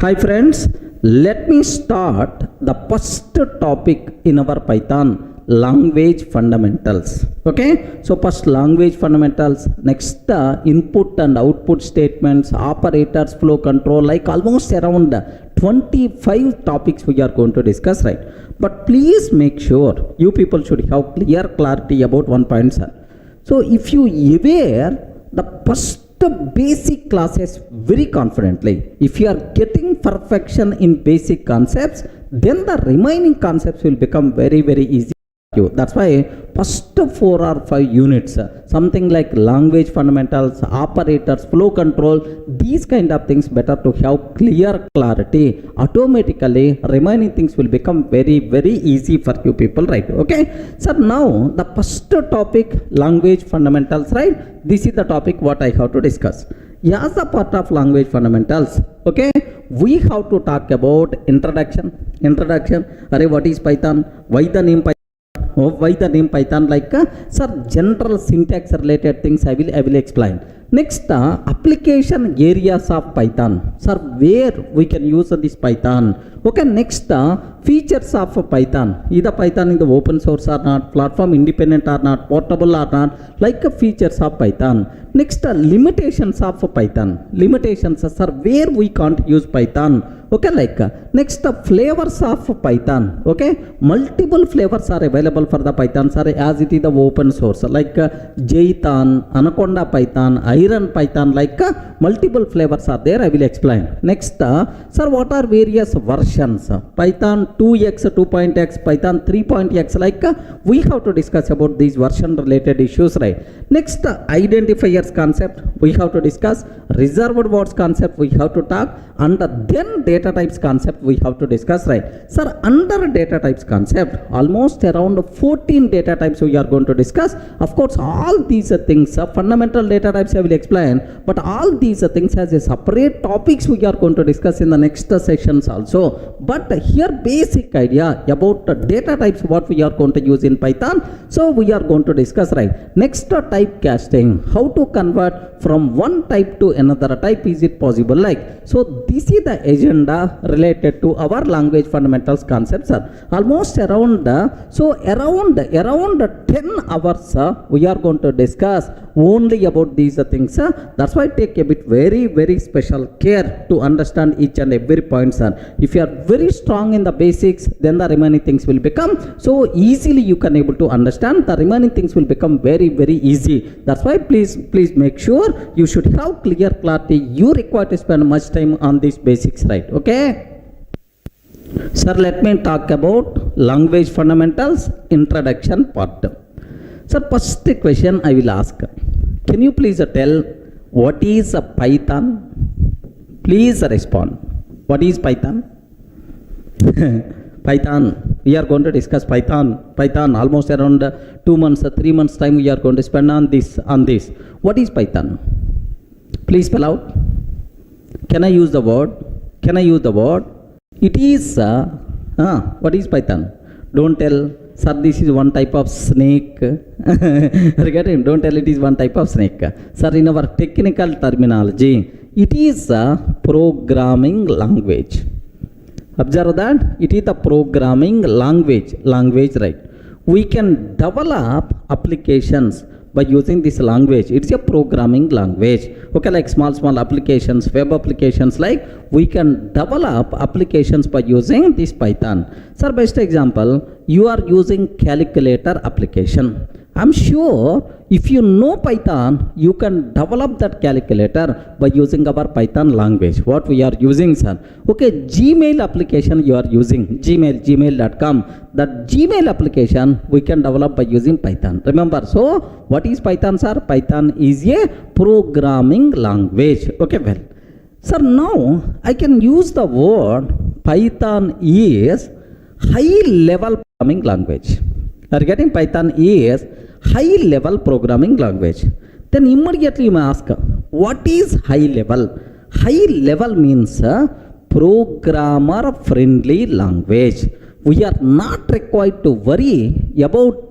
Hi friends, let me start the first topic in our Python, language fundamentals. Okay, so first language fundamentals, next input and output statements, operators, flow control, like almost around 25 topics we are going to discuss, right? But please make sure you people should have clear clarity about one point, sir. So if you aware the first basic classes very confidently, if you are getting perfection in basic concepts, then the remaining concepts will become very easy. That's why first 4 or 5 units, something like language fundamentals, operators, flow control, these kind of things better to have clear clarity. Automatically remaining things will become very easy for you people, right? Okay, so now the first topic, language fundamentals, right? This is the topic what I have to discuss. As a part of language fundamentals, okay, we have to talk about introduction. What is Python? Why the name Python? Why the name Python? Like sir, general syntax related things I will explain. Next, application areas of Python. Sir, where we can use this Python? Okay, next, features of Python. Either Python in the open source or not, platform independent or not, portable or not, like features of Python. Next, limitations of Python. Limitations, sir, where we can't use Python. Okay, like next, flavors of Python. Okay, multiple flavors are available for the Python, sir, as it is the open source, like Jython, Anaconda Python, Iron Python, like multiple flavors are there. I will explain. Next, sir, what are various versions? Python 2x, 2.x, Python 3.x, like we have to discuss about these version related issues, right? Next, identifiers concept we have to discuss, reserved words concept we have to talk, and then data types concept we have to discuss, right? Sir, under data types concept, almost around 14 data types we are going to discuss. Of course, all these things, fundamental data types I will explain, but all these things has a separate topics we are going to discuss in the next sessions also. But here basic idea about data types what we are going to use in Python, so we are going to discuss, right? Next, typecasting, how to convert from one type to another type, is it possible? Like, so this is the agenda related to our language fundamentals concepts, sir. Almost around around 10 hours we are going to discuss only about these things, sir. That's why take a bit very special care to understand each and every point, sir. If you are very strong in the basics, then the remaining things will become so easily you can able to understand. The remaining things will become very easy. That's why please make sure you should have clear clarity. You require to spend much time on these basics, right? Okay, sir, let me talk about language fundamentals introduction part. Sir, first question I will ask, can you please tell what is a Python? Please respond. What is Python? Python, we are going to discuss Python almost around 2 months, 3 months time we are going to spend on this. What is Python? Please spell out. Can I use the word? It is what is Python? Don't tell, sir, this is one type of snake. Regarding, don't tell it is one type of snake. Sir, in our technical terminology, it is a programming language. Observe that it is the programming language, right? We can develop applications by using this language. It's a programming language. Okay, like small applications, web applications, like we can develop applications by using this Python. Sir, best example, you are using calculator application. I'm sure if you know Python, you can develop that calculator by using our Python language. What we are using, sir? Okay, Gmail application you are using, gmail.com. That Gmail application we can develop by using Python. Remember, so what is Python, sir? Python is a programming language. Okay, well, sir, now I can use the word Python is high level programming language. Are getting? Python is high level programming language. Then immediately you may ask, what is high level? High level means programmer friendly language. We are not required to worry about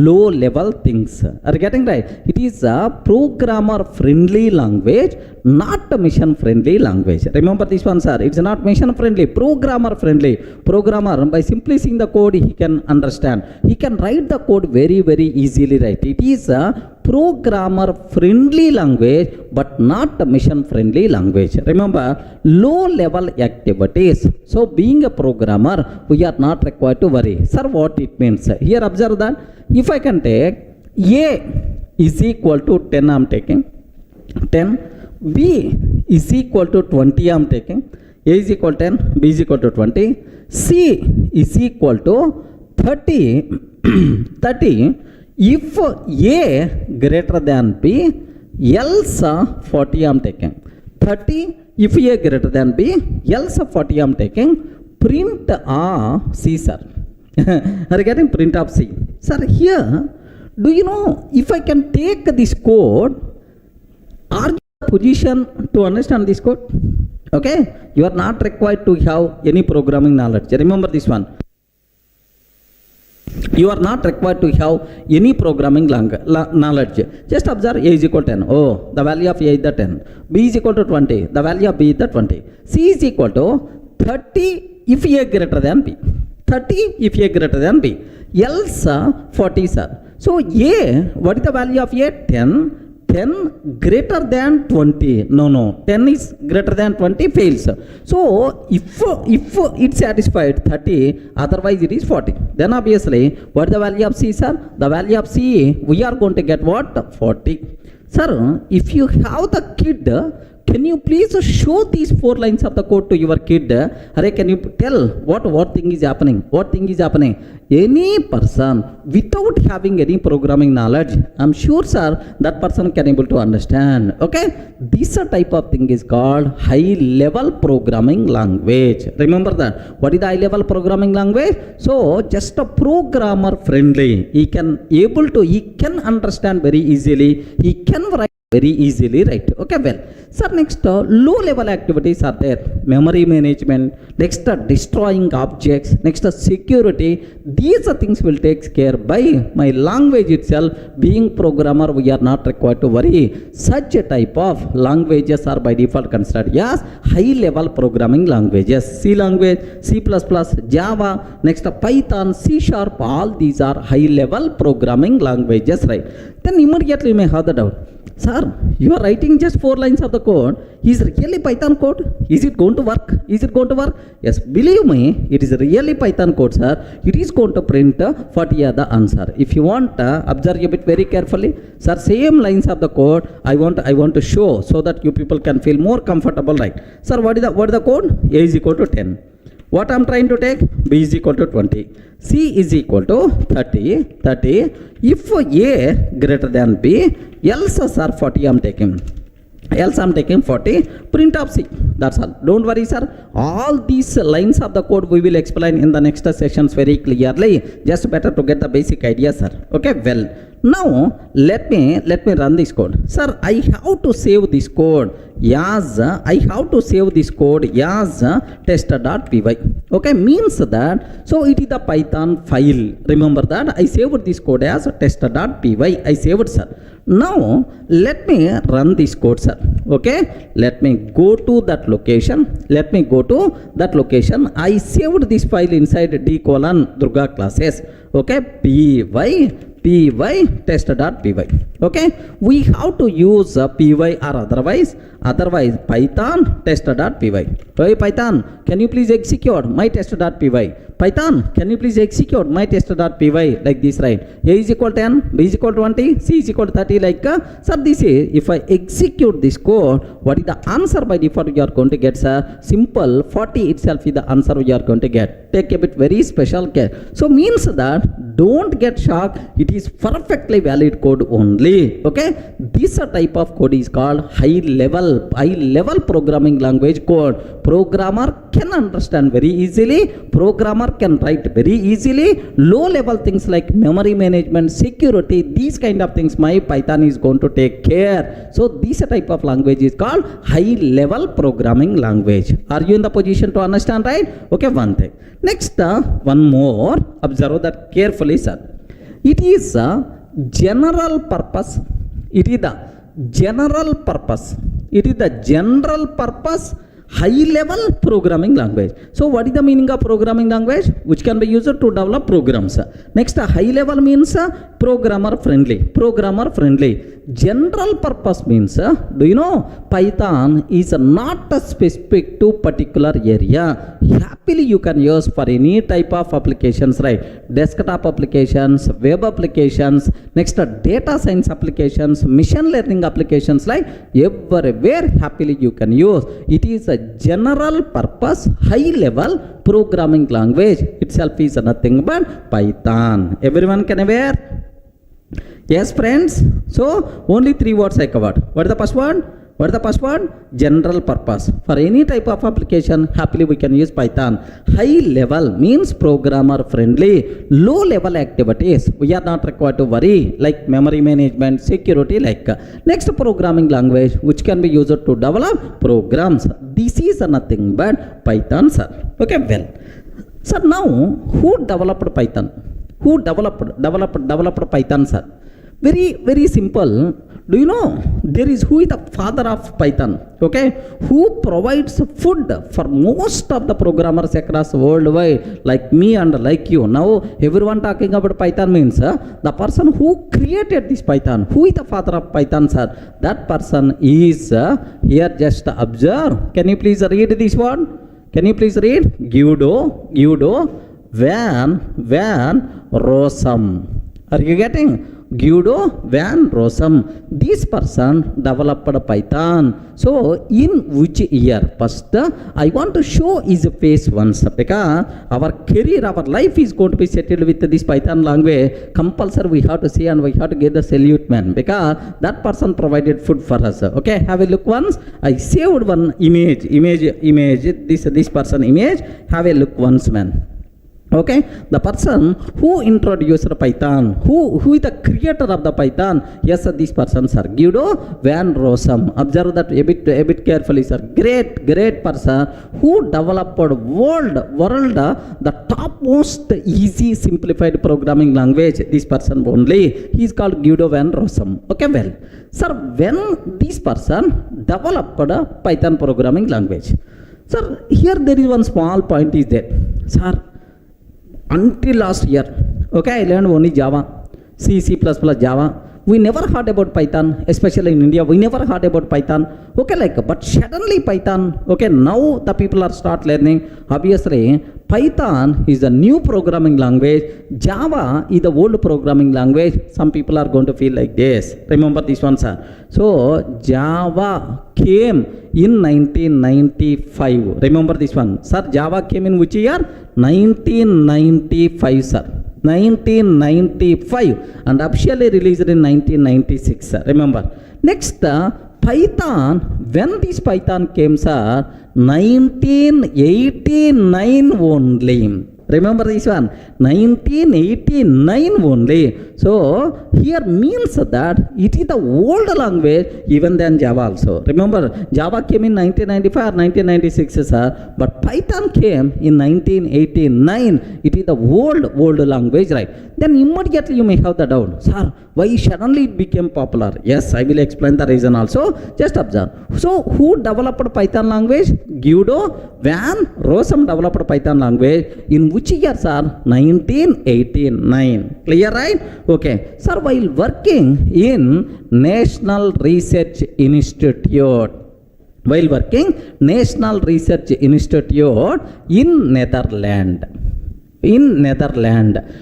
low level things. Are you getting right? It is a programmer friendly language, not a mission friendly language. Remember this one, sir. It's not mission friendly, programmer friendly. Programmer, by simply seeing the code, he can understand. He can write the code very, very easily, right? It is a programmer friendly language, but not a mission friendly language. Remember, low level activities. So being a programmer, we are not required to worry. Sir, what it means? Here observe that if I can take A is equal to 10, I am taking 10, B is equal to 20, I am taking, A is equal to 10, B is equal to 20, C is equal to 30, 30, if A greater than B, else 40 I am taking. 30, if A greater than B, else 40 I am taking. Print C, sir. Are you getting print of C? Sir, here, do you know, if I can take this code, are you in a position to understand this code? Okay? You are not required to have any programming knowledge. Remember this one. You are not required to have any programming knowledge. Just observe A is equal to 10. Oh, the value of A is the 10. B is equal to 20. The value of B is the 20. C is equal to 30 if A greater than B. 30 if A greater than B. Else 40, sir. So A, what is the value of A? 10. 10 greater than 20. No. 10 is greater than 20 fails. So if it satisfied 30, otherwise it is 40. Then obviously, what is the value of C, sir? The value of C, we are going to get what? 40. Sir, if you have the kid, can you please show these 4 lines of the code to your kid? Array, can you tell what thing is happening? What thing is happening? Any person without having any programming knowledge, I'm sure, sir, that person can able to understand. Okay? This type of thing is called high level programming language. Remember that. What is the high level programming language? So just a programmer friendly. He can understand very easily. He can write very easily, right? Okay, well, sir, next low level activities are there. Memory management, next destroying objects, next security. These things will take care by my language itself. Being programmer, we are not required to worry. Such a type of languages are by default considered as high level programming languages. C language, C++, Java, next Python, C#, all these are high level programming languages, right? Then immediately you may have the doubt. Sir, you are writing just 4 lines of the code. Is really Python code? Is it going to work? Is it going to work? Yes, believe me, it is really Python code, sir. It is going to print 40 are the answer. If you want, observe a bit very carefully. Sir, same lines of the code I want to show so that you people can feel more comfortable, right? Sir, what is the code? A is equal to 10. What I am trying to take? B is equal to 20. C is equal to 30. If A greater than B, else sir 40 I am taking. Else I am taking 40. Print of C. That's all. Don't worry, sir. All these lines of the code we will explain in the next sessions very clearly. Just better to get the basic idea, sir. Okay, well. Now let me run this code. Sir, I have to save this code as test.py. Okay, means that so it is the Python file. Remember that I saved this code as test.py. I saved, sir. Now let me run this code, sir. Okay, let me go to that location. I saved this file inside d:\Durga classes. Okay, py test.py. Okay, we have to use py or otherwise Python test.py. Hey Python, can you please execute my test.py? Python, can you please execute my test.py like this, right? A is equal to 10, B is equal to 20, C is equal to 30, like sir, this is, if I execute this code, what is the answer by default you are going to get, sir? Simple, 40 itself is the answer you are going to get. Take a bit very special care. So means that don't get shocked, it is perfectly valid code only. Okay, this type of code is called high level programming language code. Programmer can understand very easily, programmer can write very easily. Low level things like memory management, security, these kind of things my Python is going to take care. So this type of language is called high level programming language. Are you in the position to understand, right? Okay, one thing. Next, one more. Observe that carefully, sir. It is a general purpose. It is the general purpose. It is the general purpose high level programming language. So what is the meaning of programming language? Which can be used to develop programs. Next, high level means programmer friendly. Programmer friendly. General purpose means, do you know, Python is not specific to particular area. Happily you can use for any type of applications, right? Desktop applications, web applications, next data science applications, machine learning applications, like everywhere happily you can use. It is a general purpose high level programming language. Itself is nothing but Python. Everyone can aware? Yes, friends. So only 3 words I covered. What is the first one? What is the first one? General purpose. For any type of application, happily we can use Python. High level means programmer friendly. Low level activities, we are not required to worry, like memory management, security, like. Next, programming language, which can be used to develop programs. This is nothing but Python, sir. Okay, well. Sir, now, who developed Python? Who developed Python, sir? Very simple. Do you know there is who is the father of Python? Okay, who provides food for most of the programmers across worldwide, like me and like you. Now everyone talking about Python means the person who created this Python. Who is the father of Python, sir? That person is here. Just observe. Can you please read this one? Can you please read? Guido van Rossum. Are you getting? Guido van Rossum. This person developed Python. So in which year? First, I want to show his face once, because our career, our life is going to be settled with this Python language. Compulsory we have to see, and we have to get the salute, man, because that person provided food for us. Okay, have a look once. I saved one image. This person image. Have a look once, man. Okay, the person who introduced Python, who is the creator of the Python? Yes, sir, this person, sir, Guido van Rossum. Observe that a bit carefully, sir. Great person who developed world the topmost easy simplified programming language. This person only. He is called Guido van Rossum. Okay, well, sir, when this person developed a Python programming language, sir, here there is one small point is there, sir. Until last year, okay, I learned only Java, C++, Java. We never heard about Python, especially in India. We never heard about Python. Okay, like, but suddenly Python, okay, now the people are start learning. Obviously, Python is the new programming language. Java is the old programming language. Some people are going to feel like this. Remember this one, sir. So, Java came in 1995. Remember this one. Sir, Java came in which year? 1995, sir. 1995, and officially released in 1996, sir. Remember. Next, Python, when this Python came, sir, 1989 only. Remember this one, 1989 only. So here means that it is the old language even than Java also. Remember, Java came in 1995 or 1996, sir, but Python came in 1989. It is the old language, right? Then immediately you may have the doubt, sir, why suddenly it became popular? Yes, I will explain the reason also. Just observe. So who developed Python language? Guido van Rossum developed Python language. In which year, sir? 1989. Clear, right? Okay. Sir, while working in National Research Institute in Netherlands.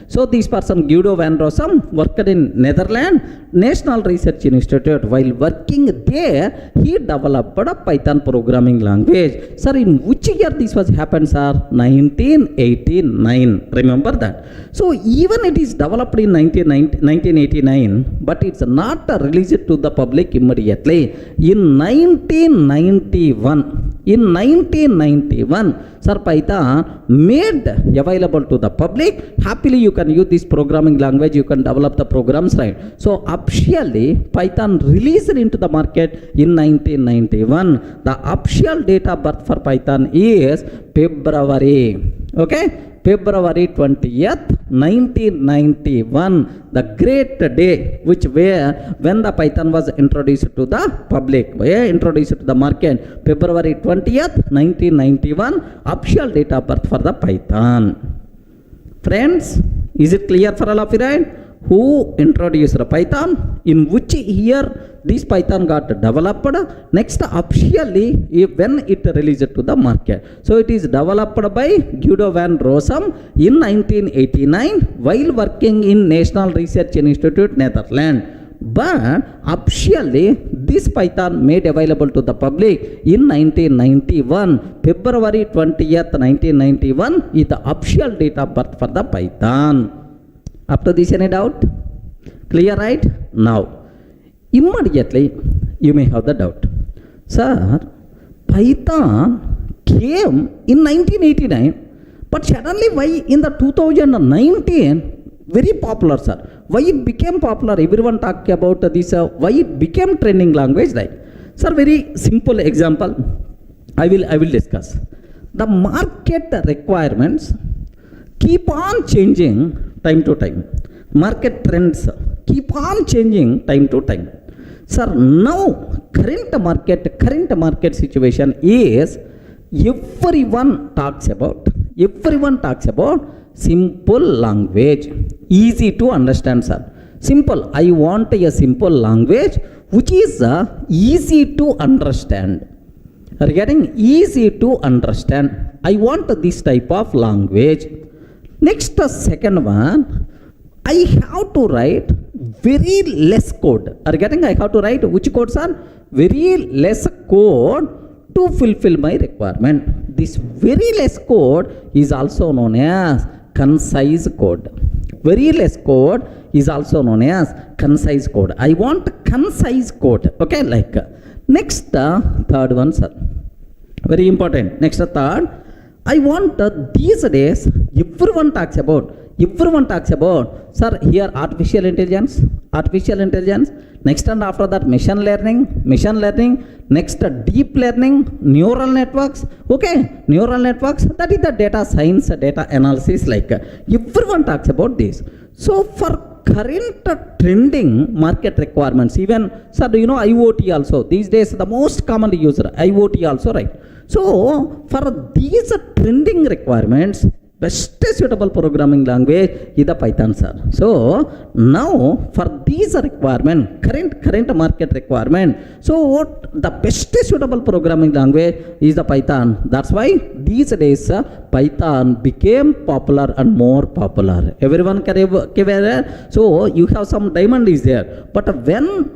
So this person, Guido van Rossum, worked in Netherlands National Research Institute. While working there, he developed a Python programming language. Sir, in which year this was happened, sir? 1989. Remember that. So even it is developed in 1989, but it's not released to the public immediately. In 1991, sir, Python made available to the public. Happily you can use this programming language, you can develop the programs, right? So officially Python released into the market in 1991. The official date of birth for Python is February. Okay, February 20th, 1991, the great day when the Python was introduced to the public, introduced to the market, February 20th, 1991, official date of birth for the Python. Friends, is it clear for all of you, right? Who introduced the Python, in which year this Python got developed, next officially when it released to the market. So it is developed by Guido van Rossum in 1989 while working in National Research Institute, Netherlands. But officially this Python made available to the public in 1991, February 20th, 1991 is the official date of birth for the Python. Up to this, any doubt? Clear, right? Now, immediately you may have the doubt. Sir, Python came in 1989, but suddenly why in the 2019 very popular, sir? Why it became popular? Everyone talk about this. Why it became trending language, right? Sir, very simple example. I will discuss. The market requirements keep on changing time to time. Market trends keep on changing time to time. Sir, now current market situation is everyone talks about simple language, easy to understand, sir. Simple. I want a simple language which is easy to understand. Regarding easy to understand, I want this type of language. Next, second one, I have to write very less code. Regarding I have to write which codes are very less code to fulfill my requirement. This very less code is also known as concise code. Very less code is also known as concise code. I want concise code. Okay, like next third one, sir. Very important. Next third, I want these days everyone talks about, sir, here artificial intelligence, next and after that machine learning, next deep learning, neural networks, okay, neural networks, that is the data science, data analysis, like everyone talks about this. So for current trending market requirements, even, sir, do you know IoT also? These days the most commonly used IoT also, right? So for these trending requirements, best suitable programming language is the Python, sir. So now for these requirement, current market requirement, so what the best suitable programming language is the Python. That's why these days Python became popular and more popular. Everyone can aware. So you have some diamond is there, but when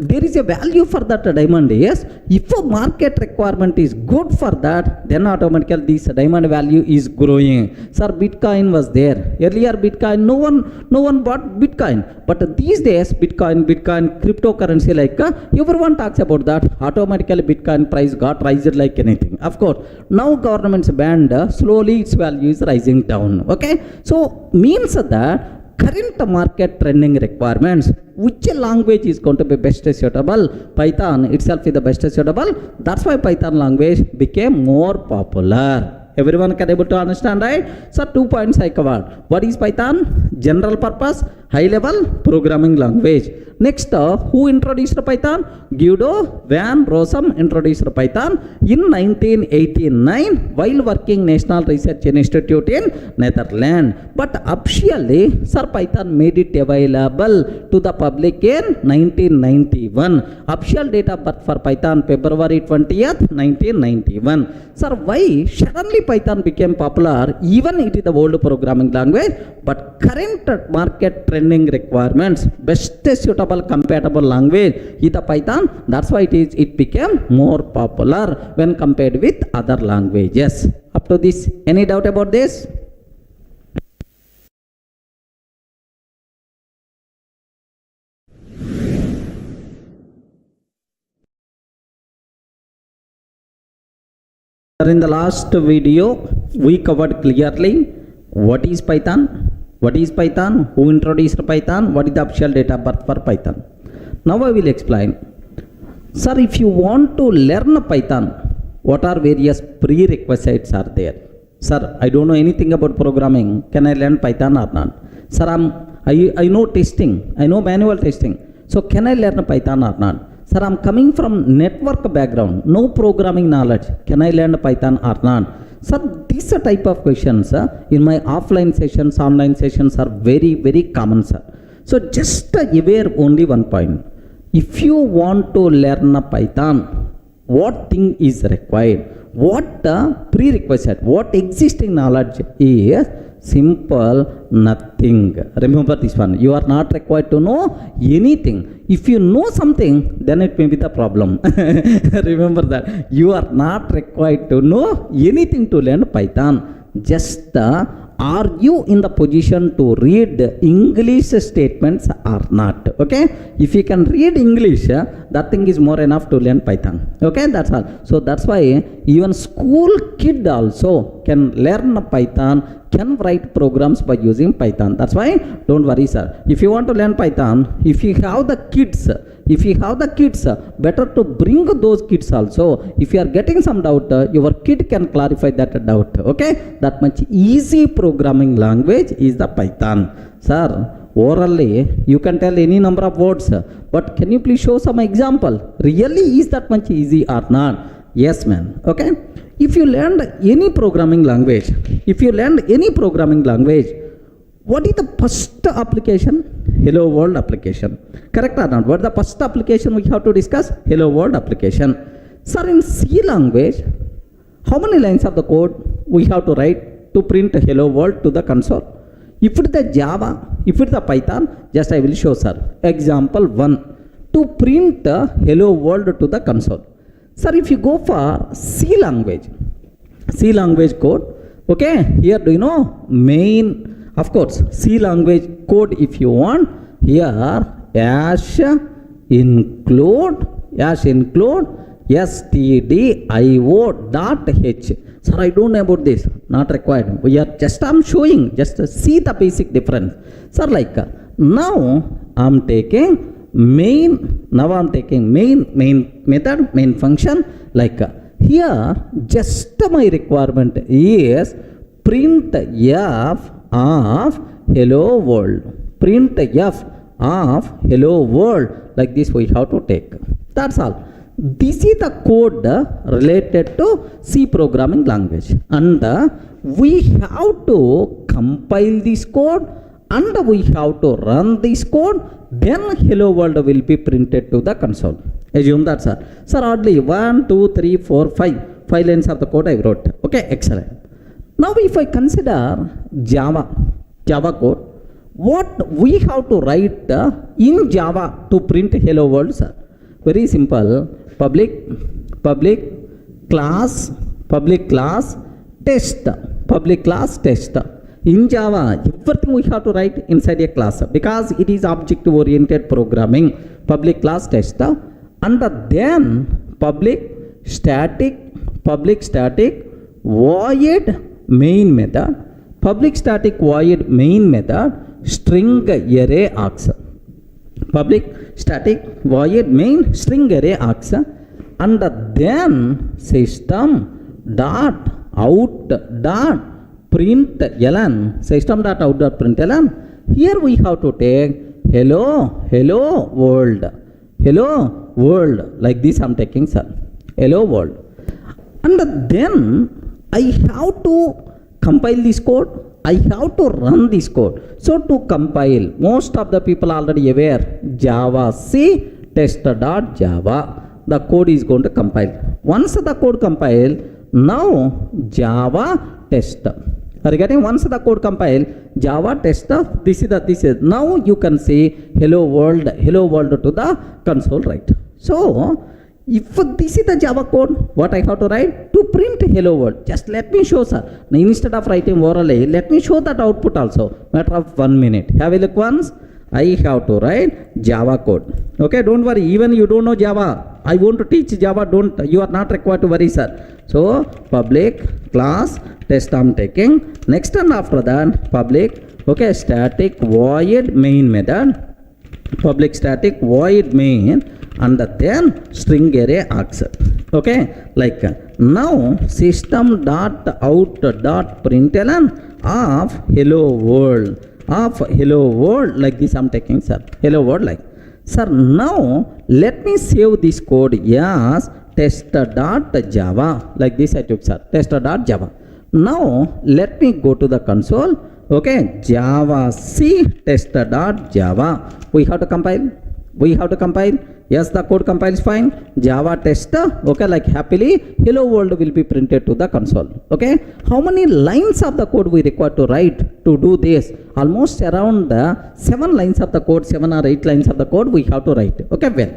there is a value for that diamond is, if a market requirement is good for that, then automatically this diamond value is growing. Sir, Bitcoin was there. Earlier Bitcoin, no one bought Bitcoin. But these days Bitcoin, cryptocurrency, like everyone talks about that. Automatically Bitcoin price got raised like anything. Of course, now government's banned, slowly its value is rising down. Okay, so means that current market trending requirements, which language is going to be best suitable? Python itself is the best suitable. That's why Python language became more popular. Everyone can able to understand, right? So 2 points I covered. What is Python? General purpose, high level programming language. Next, who introduced Python? Guido van Rossum introduced Python in 1989 while working National Research Institute in Netherlands. But officially, sir, Python made it available to the public in 1991. Official date of birth for Python, February 20th, 1991. Sir, why suddenly Python became popular? Even it is the old programming language, but current market trending requirements, best suitable compatible language is the Python. That's why it became more popular when compared with other languages. Up to this, any doubt about this? In the last video, we covered clearly what is Python, who introduced Python, what is the official date of birth for Python. Now I will explain. Sir, if you want to learn Python, what are various prerequisites are there? Sir, I don't know anything about programming. Can I learn Python or not? Sir, I know testing. I know manual testing. So can I learn Python or not? Sir, I'm coming from network background. No programming knowledge. Can I learn Python or not? Sir, these type of questions in my offline sessions, online sessions are very, very common, sir. So just aware only one point. If you want to learn Python, what thing is required? What prerequisite? What existing knowledge is? Simple, nothing. Remember this one. You are not required to know anything. If you know something, then it may be the problem. Remember that. You are not required to know anything to learn Python. Just are you in the position to read English statements or not? Okay, if you can read English, that thing is more enough to learn Python. Okay, that's all. So that's why even school kid also can learn Python, can write programs by using Python. That's why don't worry, sir. If you want to learn Python, if you have the kids, better to bring those kids also. If you are getting some doubt, your kid can clarify that doubt. Okay, that much easy programming language is the Python. Sir, orally you can tell any number of words, but can you please show some example? Really, is that much easy or not? Yes, man. Okay, if you learned any programming language, what is the first application? Hello world application. Correct or not? What is the first application we have to discuss? Hello world application. Sir, in C language, how many lines of the code we have to write to print hello world to the console? If it is the Java, if it is the Python, just I will show, sir. Example 1. To print hello world to the console. Sir, if you go for C language code, okay, here do you know main? Of course, C language code if you want, here hash include stdio.h. Sir, I don't know about this, not required. We are just, I'm showing, just see the basic difference. Sir, like now I'm taking main method, main function, like here just my requirement is print f of hello world. Print f of hello world, like this we have to take. That's all. This is the code related to C programming language, and we have to compile this code and we have to run this code, then hello world will be printed to the console. Assume that, sir. Sir, oddly 1, 2, 3, 4, 5 lines of the code I wrote. Okay, excellent. Now if I consider Java code, what we have to write in Java to print hello world, sir? Very simple. Public class test. In Java, everything we have to write inside a class because it is object oriented programming. Public class test, and then public static void main method, string array args. Public static void main string array args, and then system dot out dot println. Here we have to take hello world, like this I'm taking, sir. Hello world, and then I have to compile this code, I have to run this code. So to compile, most of the people already aware, Java C test.java, the code is going to compile. Once the code compile, now Java test. Are you getting? Once the code compile, Java test, this is now you can say hello world to the console, right? So if this is the Java code, what I have to write? To print hello world. Just let me show, sir. Now, instead of writing orally, let me show that output also. Matter of 1 minute. Have a look once. I have to write Java code. Okay, don't worry. Even you don't know Java, I want to teach Java. You are not required to worry, sir. So public class test I'm taking. Next and after that, public static void main method. Public static void main, and then string array accept. Okay, like now system dot out dot println of hello world like this I'm taking, sir, hello world, like, sir, now let me save this code as tester.java, like this I took, sir, tester.java. Now let me go to the console. Okay, java c tester.java. We have to compile. Yes, the code compiles fine. Java tester. Okay, like happily hello world will be printed to the console. Okay, how many lines of the code we require to write to do this? Almost around 7 lines of the code, 7 or 8 lines of the code we have to write. Okay, well,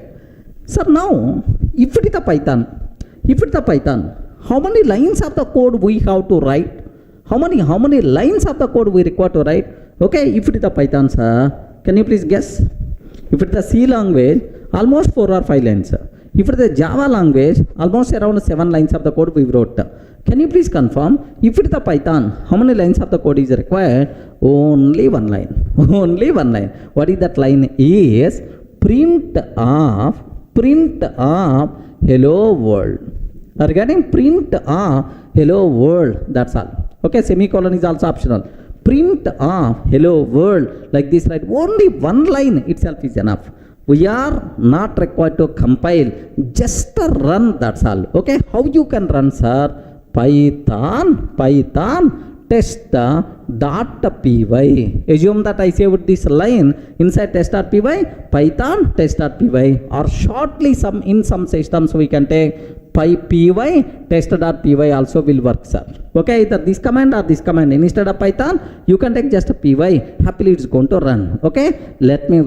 so now if it is a python, how many lines of the code we have to write? How many lines of the code we require to write? Okay, if it is a python, sir, can you please guess? If it is a C language, almost 4 or 5 lines. If it is a Java language, almost around 7 lines of the code we wrote. Can you please confirm? If it is a Python, how many lines of the code is required? Only 1 line. Only 1 line. What is that line? Is print of hello world. Are you getting? Print of hello world. That's all. Okay, semicolon is also optional. Print of hello world, like this, right? Only 1 line itself is enough. We are not required to compile, just run, that's all. Okay, how you can run, sir? Python test.py. Assume that I saved this line inside test.py, Python test.py, or shortly in some systems we can take py test.py also will work, sir. Okay, either this command or this command. Instead of Python, you can take just a py. Happily it's going to run. Okay, let me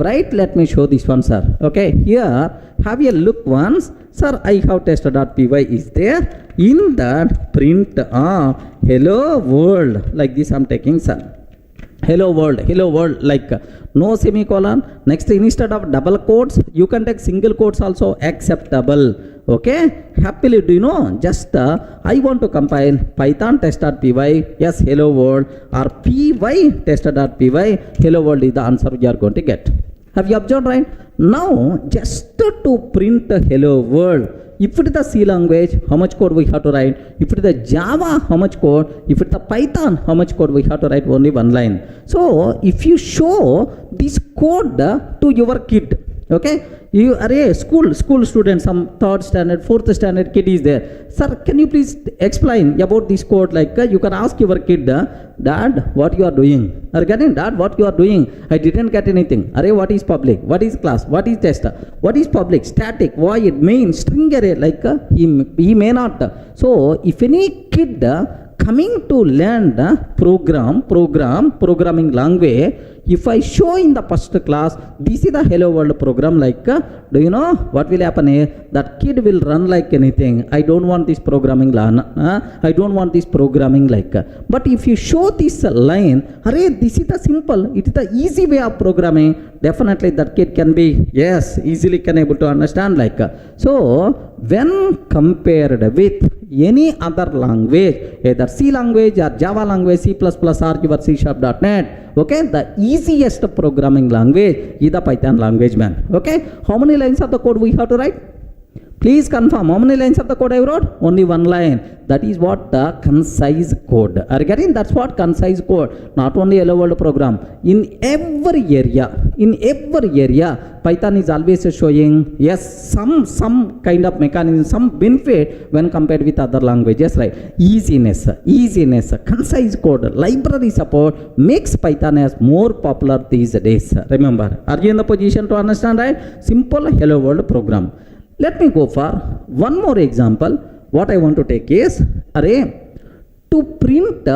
show this one, sir. Okay, here have a look once, sir. I have test.py is there. In that print hello world, like this I'm taking, sir. Hello world, like no semicolon. Next, instead of double quotes, you can take single quotes also acceptable. Okay, happily, do you know, just I want to compile Python test.py, yes, hello world, or py test.py, hello world is the answer you are going to get. Have you observed, right? Now, just to print hello world, if it is the C language, how much code we have to write? If it is the Java, how much code? If it is the Python, how much code we have to write? Only 1 line. So, if you show this code to your kid, okay, you are a school student, some 3rd standard, 4th standard kid is there. Sir, can you please explain about this code? Like you can ask your kid, Dad, what you are doing? Are you getting? Dad, what you are doing? I didn't get anything. Array, what is public? What is class? What is test? What is public? Static, void, main, string array? Like he may not. So if any kid coming to learn the programming language, if I show in the first class, this is the hello world program, like do you know what will happen here? That kid will run like anything. I don't want this programming I don't want this programming like. But if you show this line, array, this is the simple, it is the easy way of programming, definitely that kid can be, yes, easily can able to understand, like. So when compared with any other language, either C language or Java language, C++ or your C#.NET, okay, the easiest programming language is the Python language, man. Okay, how many lines of the code we have to write? Please confirm, how many lines of the code I wrote? Only 1 line. That is what the concise code. Are you getting? That's what concise code. Not only hello world program. In every area, Python is always showing, yes, some kind of mechanism, some benefit when compared with other languages, right? Easiness, concise code, library support makes Python as more popular these days. Remember, are you in the position to understand, right? Simple hello world program. Let me go for one more example. What I want to take is array to print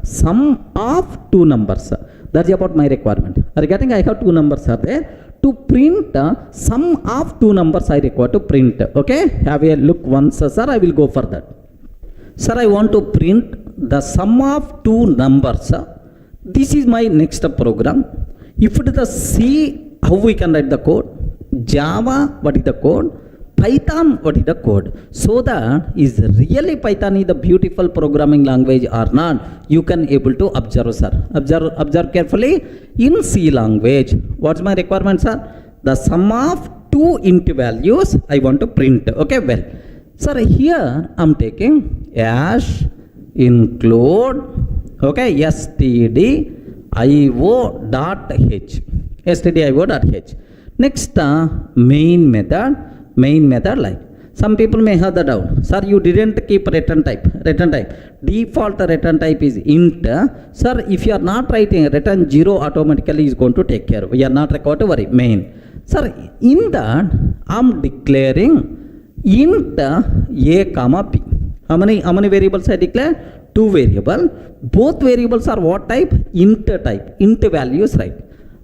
sum of 2 numbers. That's about my requirement. Are you getting? I have 2 numbers are there. To print sum of 2 numbers I require to print. Okay, have a look once, sir. I will go for that. Sir, I want to print the sum of 2 numbers. This is my next program. If it is the C, how we can write the code? Java, what is the code? Python, what is the code? So that is really Python is the beautiful programming language or not, you can able to observe, sir. Observe carefully. In C language, what's my requirement, sir? The sum of two int values I want to print. Okay, well, sir, here I'm taking hash include, okay, stdio.h, stdio.h. Next, main method like, some people may have the doubt, sir, you didn't keep return type. Default return type is int. Sir, if you are not writing return 0, automatically is going to take care. We are not required to worry. Main. Sir, in that, I'm declaring int a comma b. How many variables I declare? 2 variables. Both variables are what type? Int type. Int values, right?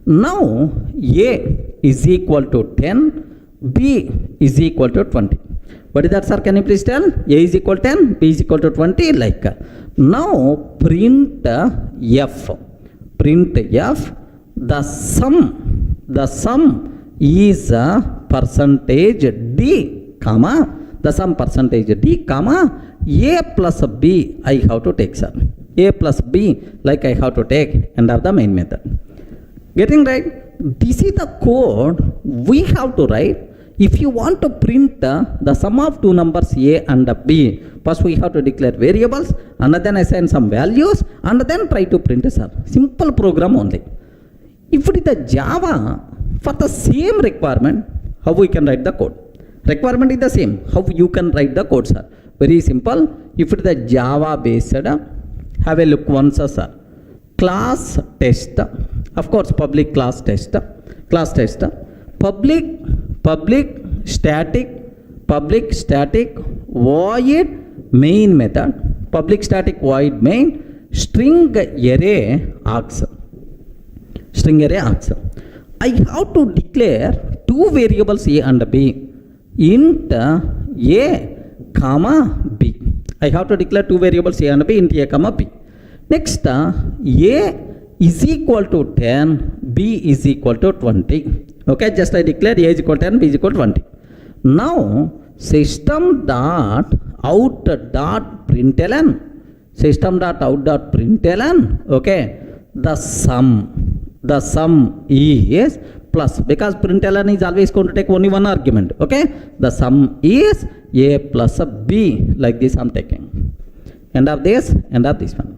Now, a is equal to 10, b is equal to 20. What is that, sir? Can you please tell? A is equal to 10, b is equal to 20, like. Now, print f. Print f, the sum is percentage d, comma, the sum percentage d, comma, a plus b I have to take, sir. A plus b, like I have to take, end of the main method. Getting right? This is the code we have to write. If you want to print the sum of two numbers a and b, first we have to declare variables and then assign some values and then try to print, sir. Simple program only. If it is the Java, for the same requirement, how we can write the code? Requirement is the same. How you can write the code, sir? Very simple. If it is the Java based, have a look once, sir. Class test, of course, public class test, public static void main method, public static void main, string array args. I have to declare two variables a and b, int a comma b. I have to declare two variables a and b, int a comma b. Next, a is equal to 10, b is equal to 20. Okay, just I declare a is equal to 10, b is equal to 20. Now, system.out.println, okay, the sum is plus, because println is always going to take only one argument, okay, the sum is a plus b, like this I'm taking. End of this one.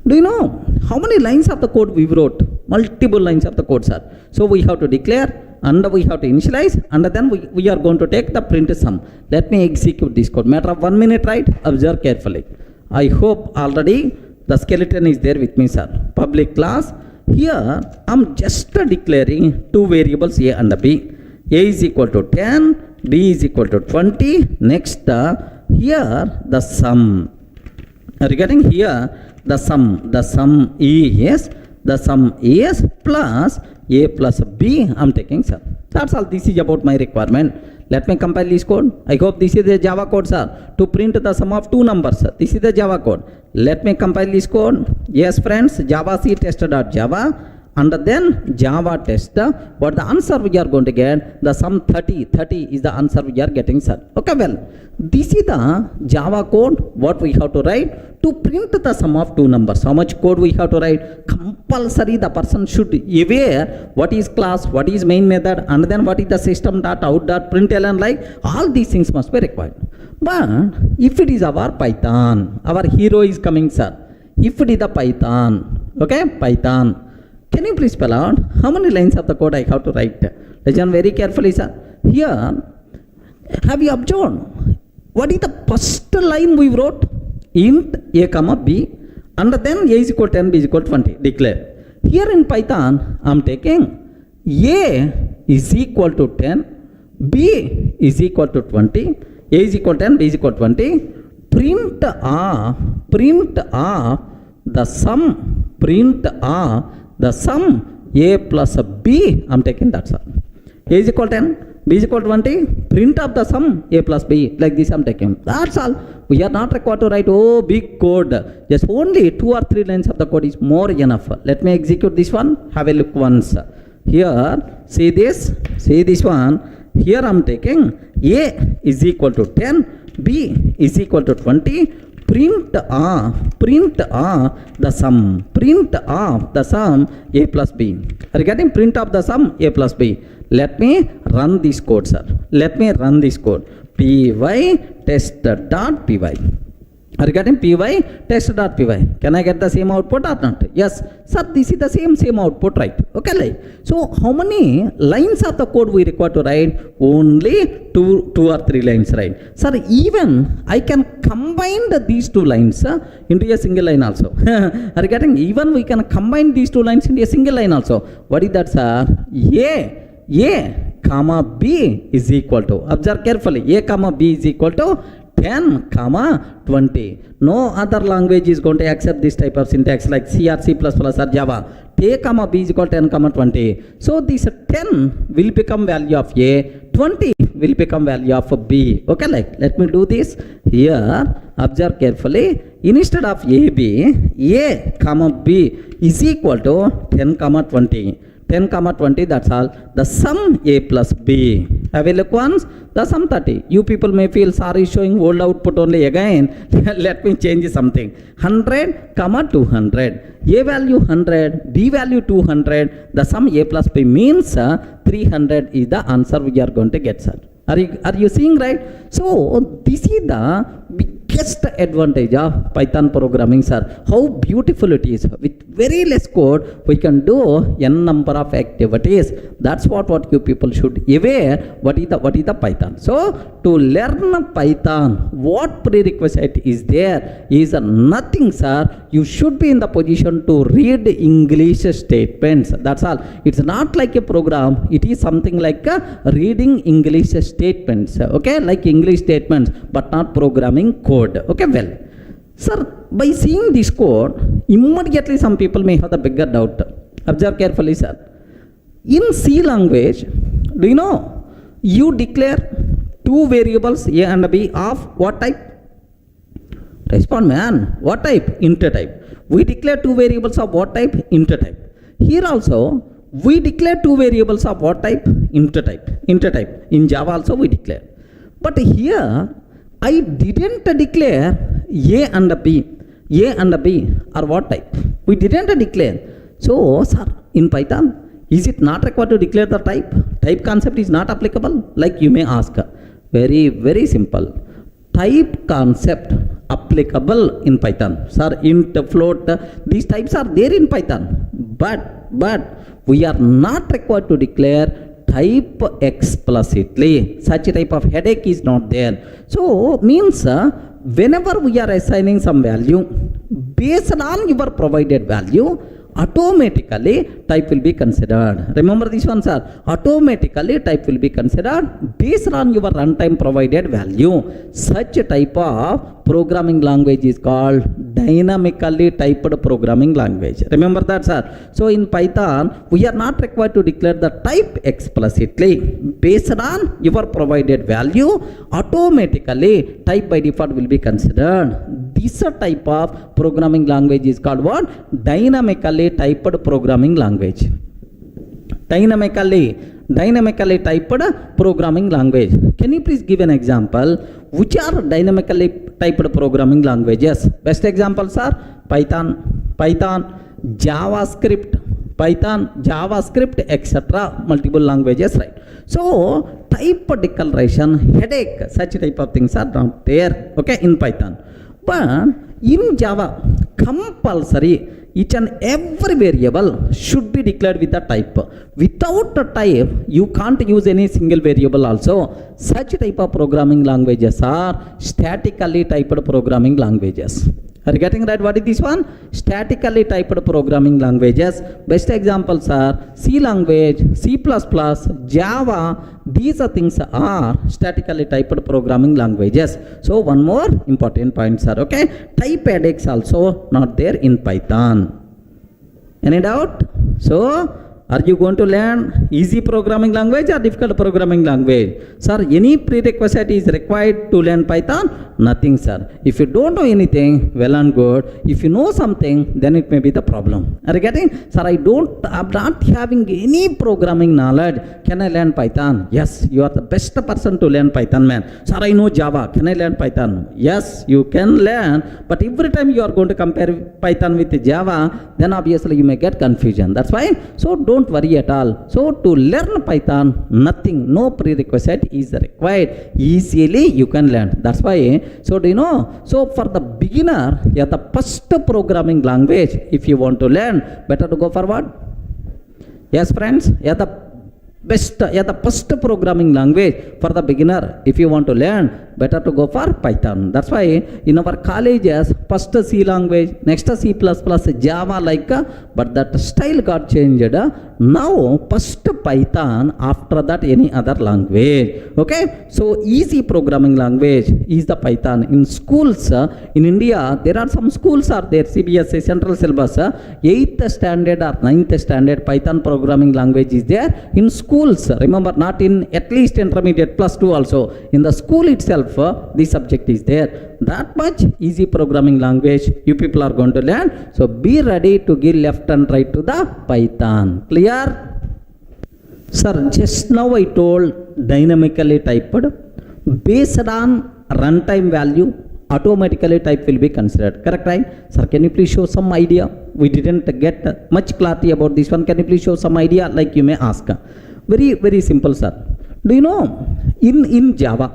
Do you know how many lines of the code we wrote? Multiple lines of the code, sir. So we have to declare and we have to initialize and then we are going to take the print sum. Let me execute this code. Matter of 1 minute, right? Observe carefully. I hope already the skeleton is there with me, sir. Public class. Here I'm just declaring two variables a and b. A is equal to 10, b is equal to 20. Next, here the sum. Regarding here, the sum is plus a plus b I'm taking, sir. That's all. This is about my requirement. Let me compile this code. I hope this is the Java code, sir, to print the sum of two numbers, sir. This is the Java code. Let me compile this code. Yes, friends, Java C test.java and then Java test. What the answer we are going to get? The sum 30 is the answer we are getting, sir. Okay, well, this is the Java code what we have to write to print the sum of two numbers. How much code we have to write? Compulsory the person should aware what is class, what is main method, and then what is the system.out.println, like all these things must be required. But if it is our Python, our hero is coming, sir. If it is the Python, okay, Python, can you please spell out how many lines of the code I have to write? Listen very carefully, sir. Here, have you observed what is the first line we wrote? Int a comma b and then a is equal to 10, b is equal to 20. Declare. Here in Python, I am taking a is equal to 10, b is equal to 20, a is equal to 10, b is equal to 20. Print of the sum, a plus b, I am taking that, sir. A is equal to 10, b is equal to 20, print of the sum a plus b, like this I am taking. That's all. We are not required to write big code. Just only 2 or 3 lines of the code is more enough. Let me execute this one. Have a look once. Here, see this one. Here I am taking a is equal to 10, b is equal to 20. print of the sum a plus b. Are you getting? Print of the sum a plus b. Let me run this code, sir. Let me run this code. Py test.py. Are you getting? Py test.py. Can I get the same output or not? Yes, sir. This is the same output, right? Okay, like. So how many lines of the code we require to write? Only two or three lines, right? Sir, even I can combine these two lines into a single line also. Are you getting? Even we can combine these two lines into a single line also. What is that, sir? A comma B is equal to, observe carefully, A comma B is equal to 10 comma 20. No other language is going to accept this type of syntax like C or C++ or Java. A comma B is equal to 10 comma 20. So this 10 will become value of A, 20 will become value of B. Okay, like let me do this here. Observe carefully. Instead of A comma B is equal to 10 comma 20. 10 comma 20, that's all. The sum A plus B. Have a look once. The sum 30. You people may feel sorry showing old output only again. Let me change something. 100 comma 200. A value 100, B value 200. The sum A plus B means 300 is the answer we are going to get, sir. Are you seeing, right? So this is the biggest advantage of Python programming, sir. How beautiful it is. With very less code, we can do n number of activities. That's what you people should aware. What is the Python? So to learn Python, what prerequisite is there is nothing, sir. You should be in the position to read English statements. That's all. It's not like a program. It is something like reading English statements. Okay, like English statements, but not programming code. Okay, well, sir, by seeing this code, immediately some people may have the bigger doubt. Observe carefully, sir. In C language, do you know you declare two variables A and B of what type? Respond, man. What type? Integer type. We declare two variables of what type? Integer type. Here also, we declare two variables of what type? Integer type. Integer type. In Java also we declare. But here, I didn't declare A and B. A and B are what type? We didn't declare. So, sir, in Python, is it not required to declare the type? Type concept is not applicable? Like you may ask. Very, very simple. Type concept applicable in Python. Sir, int, float, these types are there in Python. But we are not required to declare type explicitly. Such a type of headache is not there. So means whenever we are assigning some value, based on your provided value, automatically type will be considered. Remember this one, sir. Automatically type will be considered based on your runtime provided value. Such a type of programming language is called dynamically typed programming language. Remember that, sir. So in Python, we are not required to declare the type explicitly. Based on your provided value, automatically type by default will be considered. This type of programming language is called what? Dynamically typed programming language. Dynamically typed programming language. Can you please give an example? Which are dynamically typed programming languages? Best examples are Python, JavaScript, etc. Multiple languages, right? So type declaration headache, such type of things are not there, okay, in Python. But in Java, compulsory each and every variable should be declared with a type. Without a type, you can't use any single variable also. Such type of programming languages are statically typed programming languages. Are you getting right? What is this one? Statically typed programming languages. Best examples are C language, C++, Java. These are things are statically typed programming languages. So one more important point, sir. Okay, type headaches also not there in Python. Any doubt? So Are you going to learn easy programming language or difficult programming language? Sir, any prerequisite is required to learn Python? Nothing, sir. If you don't know anything, well and good. If you know something, then it may be the problem. Are you getting? Sir, I'm not having any programming knowledge. Can I learn Python? Yes, you are the best person to learn Python, man. Sir, I know Java. Can I learn Python? Yes, you can learn. But every time you are going to compare Python with Java, then obviously you may get confusion. That's why. So don't worry at all. So to learn Python, nothing, no prerequisite is required. Easily you can learn. That's why. So do you know? So for the beginner, yeah, the first programming language, if you want to learn, better to go forward. Yes, friends. Yeah, the first programming language for the beginner, if you want to learn, better to go for Python. That's why in our colleges, first C language, next C++, Java like, but that style got changed. Now first Python, after that any other language. Okay, so easy programming language is the Python. In schools in India, there are some schools are there, CBSE central syllabus, 8th standard or 9th standard Python programming language is there in schools. Remember, not in at least intermediate +2 also. In the school itself, the subject is there. That much easy programming language you people are going to learn. So be ready to give left and right to the Python. Clear? Sir, just now I told dynamically typed. Based on runtime value, automatically type will be considered. Correct, right? Sir, can you please show some idea? We didn't get much clarity about this one. Can you please show some idea? Like you may ask. Very, very simple, sir. Do you know, in Java,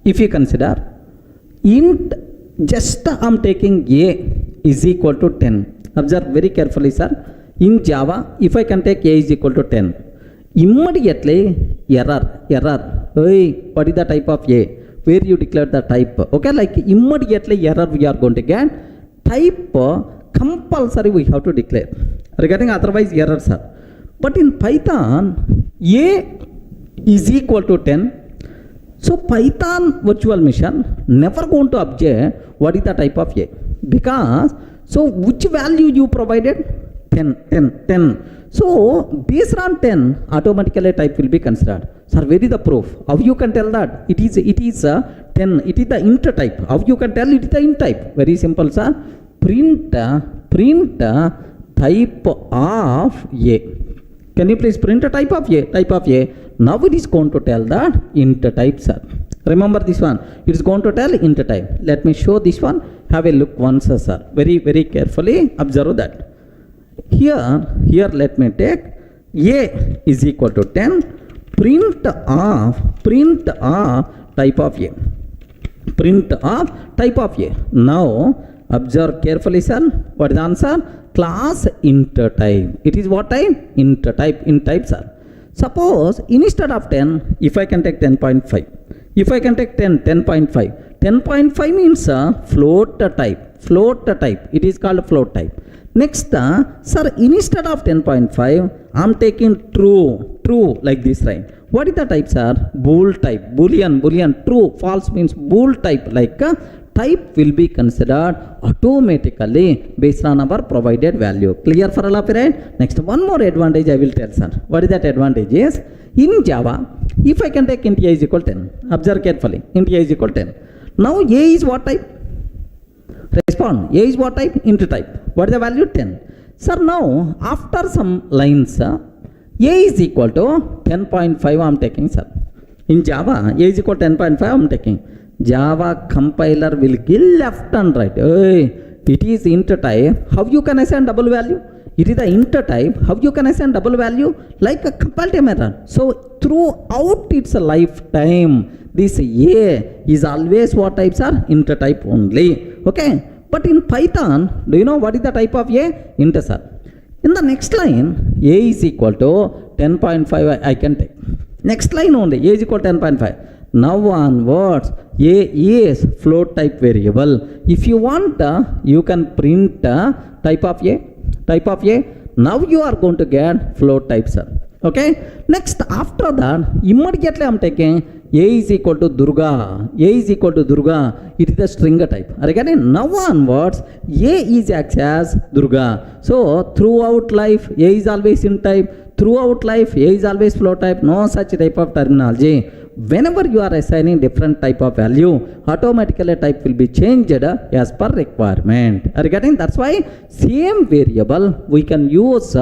if you consider, int just I'm taking a is equal to 10. Observe very carefully, sir. In Java, if I can take a is equal to 10, immediately error. Hey, what is the type of a? Where you declare the type? Okay, like immediately error we are going to get. Type compulsory we have to declare. Regarding otherwise errors, sir. But in Python, a is equal to 10. So Python virtual machine never going to object what is the type of a, because so which value you provided? 10. So based on 10, automatically type will be considered. Sir, where is the proof? How you can tell that? It is 10. It is the int type. How you can tell it is the int type? Very simple, sir. Print type of a. Can you please print a type of a? Type of a. Now it is going to tell that int type, sir. Remember this one. It is going to tell int type. Let me show this one. Have a look once, sir. Very, very carefully observe that. Here let me take a is equal to 10. Print of type of a. Print of type of a. Now observe carefully, sir. What is the answer? Class int type. It is what type? Int type, sir. Suppose instead of 10, if I can take 10.5, if I can take 10.5 means float type. It is called float type. Next, sir, instead of 10.5, I'm taking true like this, right? What is the type, sir? Bool type, Boolean, true, false means bool type, like type will be considered automatically based on our provided value. Clear for all of you, right? Next, one more advantage I will tell, sir. What is that advantage is, in Java, if I can take int a is equal 10, observe carefully, int a is equal 10. Now a is what type? Respond. A is what type? Int type. What is the value? 10. Sir, now after some lines, a is equal to 10.5 I am taking, sir. In Java, a is equal to 10.5 I am taking. Java compiler will give left and right. Hey, it is int type. How you can assign double value? It is the int type. How you can assign double value? Like a compile time error. So throughout its lifetime, this a is always what types are? Int type only. Okay. But in Python, do you know what is the type of a? Int, sir. In the next line, a is equal to 10.5 I can take. Next line only, a is equal to 10.5. Now onwards, a is float type variable. If you want, you can print type of a. Now you are going to get float type, sir. Okay. Next, after that, immediately I am taking a is equal to Durga. A is equal to Durga. It is the string type. Again, now onwards, a is acts as Durga. So throughout life, a is always in type. throughout life, A is always float type, no such type of terminology. Whenever you are assigning different type of value, automatically type will be changed as per requirement. Are you getting? That's why same variable we can use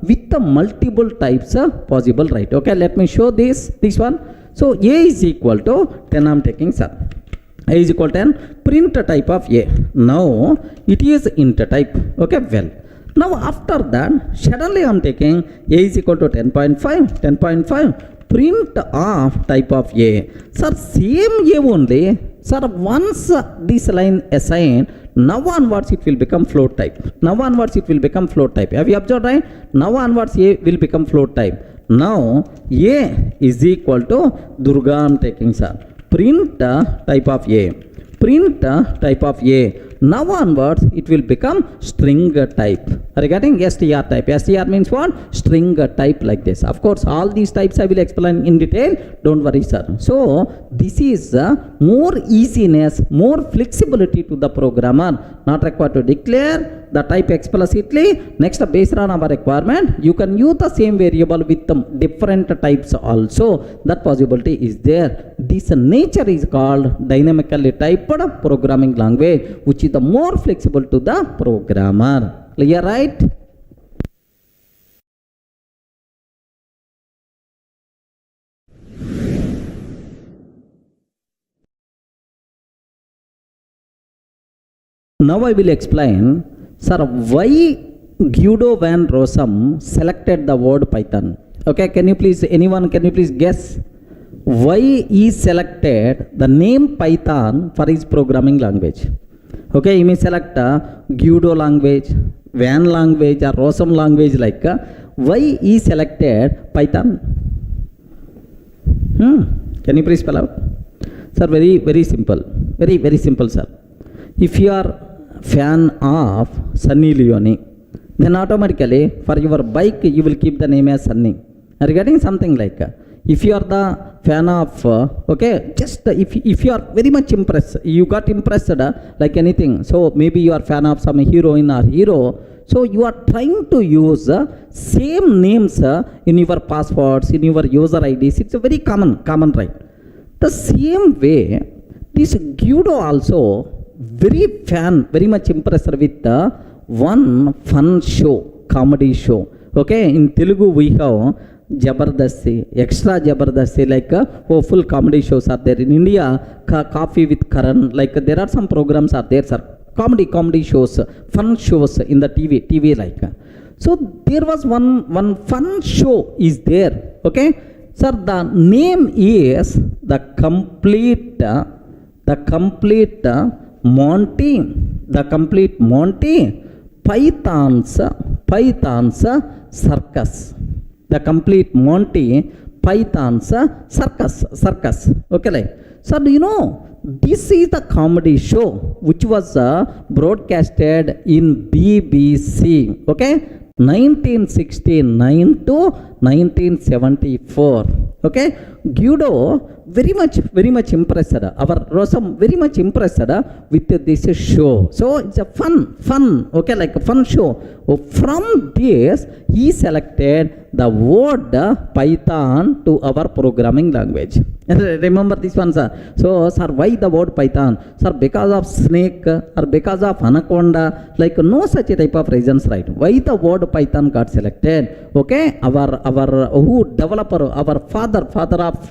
with the multiple types possible, right? Okay, let me show this one. So A is equal to 10, I'm taking, sir. A is equal to 10, print type of A. Now it is int type. Okay, well, now after that suddenly I'm taking A is equal to 10.5, print of type of A. Sir, same A only. Sir, once this line assigned, now onwards it will become float type. Now onwards it will become float type. Have you observed, right? Now onwards A will become float type. Now A is equal to Durga, I'm taking, sir. Print type of A. Print type of A. Now onwards it will become string type. Are you getting? str type. Str means what? String type, like this. Of course all these types I will explain in detail, don't worry, sir. So this is more easiness, more flexibility to the programmer, not required to declare the type explicitly. Next, based on our requirement, you can use the same variable with the different types also. That possibility is there. This nature is called dynamically typed programming language, which is the more flexible to the programmer. Clear, right? Now I will explain, sir, why Guido van Rossum selected the word Python. Okay, can you please, anyone, can you please guess why he selected the name Python for his programming language? Okay, he may select Guido language, Van language, or Rossum language, like why he selected Python? Can you please spell out? Sir, very simple. Very simple, sir. If you are fan of Sunny Leone, then automatically for your bike you will keep the name as Sunny. Are you getting? Something like if you are the fan of okay, just if you are very much impressed, you got impressed like anything, so maybe you are fan of some heroine or hero, so you are trying to use same names in your passwords, in your user IDs. It's a very common, right? The same way this Guido also very much impressed with one fun show, comedy show. Okay, in Telugu we have Jabardasti, extra Jabardasti, like full comedy shows are there. In India, Coffee with Karan, like there are some programs are there, sir. Comedy shows, fun shows in the TV, like. So there was one fun show is there. Okay, sir, the name is the complete Monty Python's circus. The complete Monty Python's circus. Okay, like. So do you know, this is the comedy show which was broadcasted in BBC. Okay, 1969 to 1974. Okay, Guido very much impressed. Our Rossum very much impressed with this show. So it's a fun. Okay, like a fun show. From this he selected the word Python to our programming language. Remember this one, sir. So, sir, why the word Python? Sir, because of snake or because of anaconda, like no such type of reasons, right? Why the word Python got selected? Okay, our who developer, our father of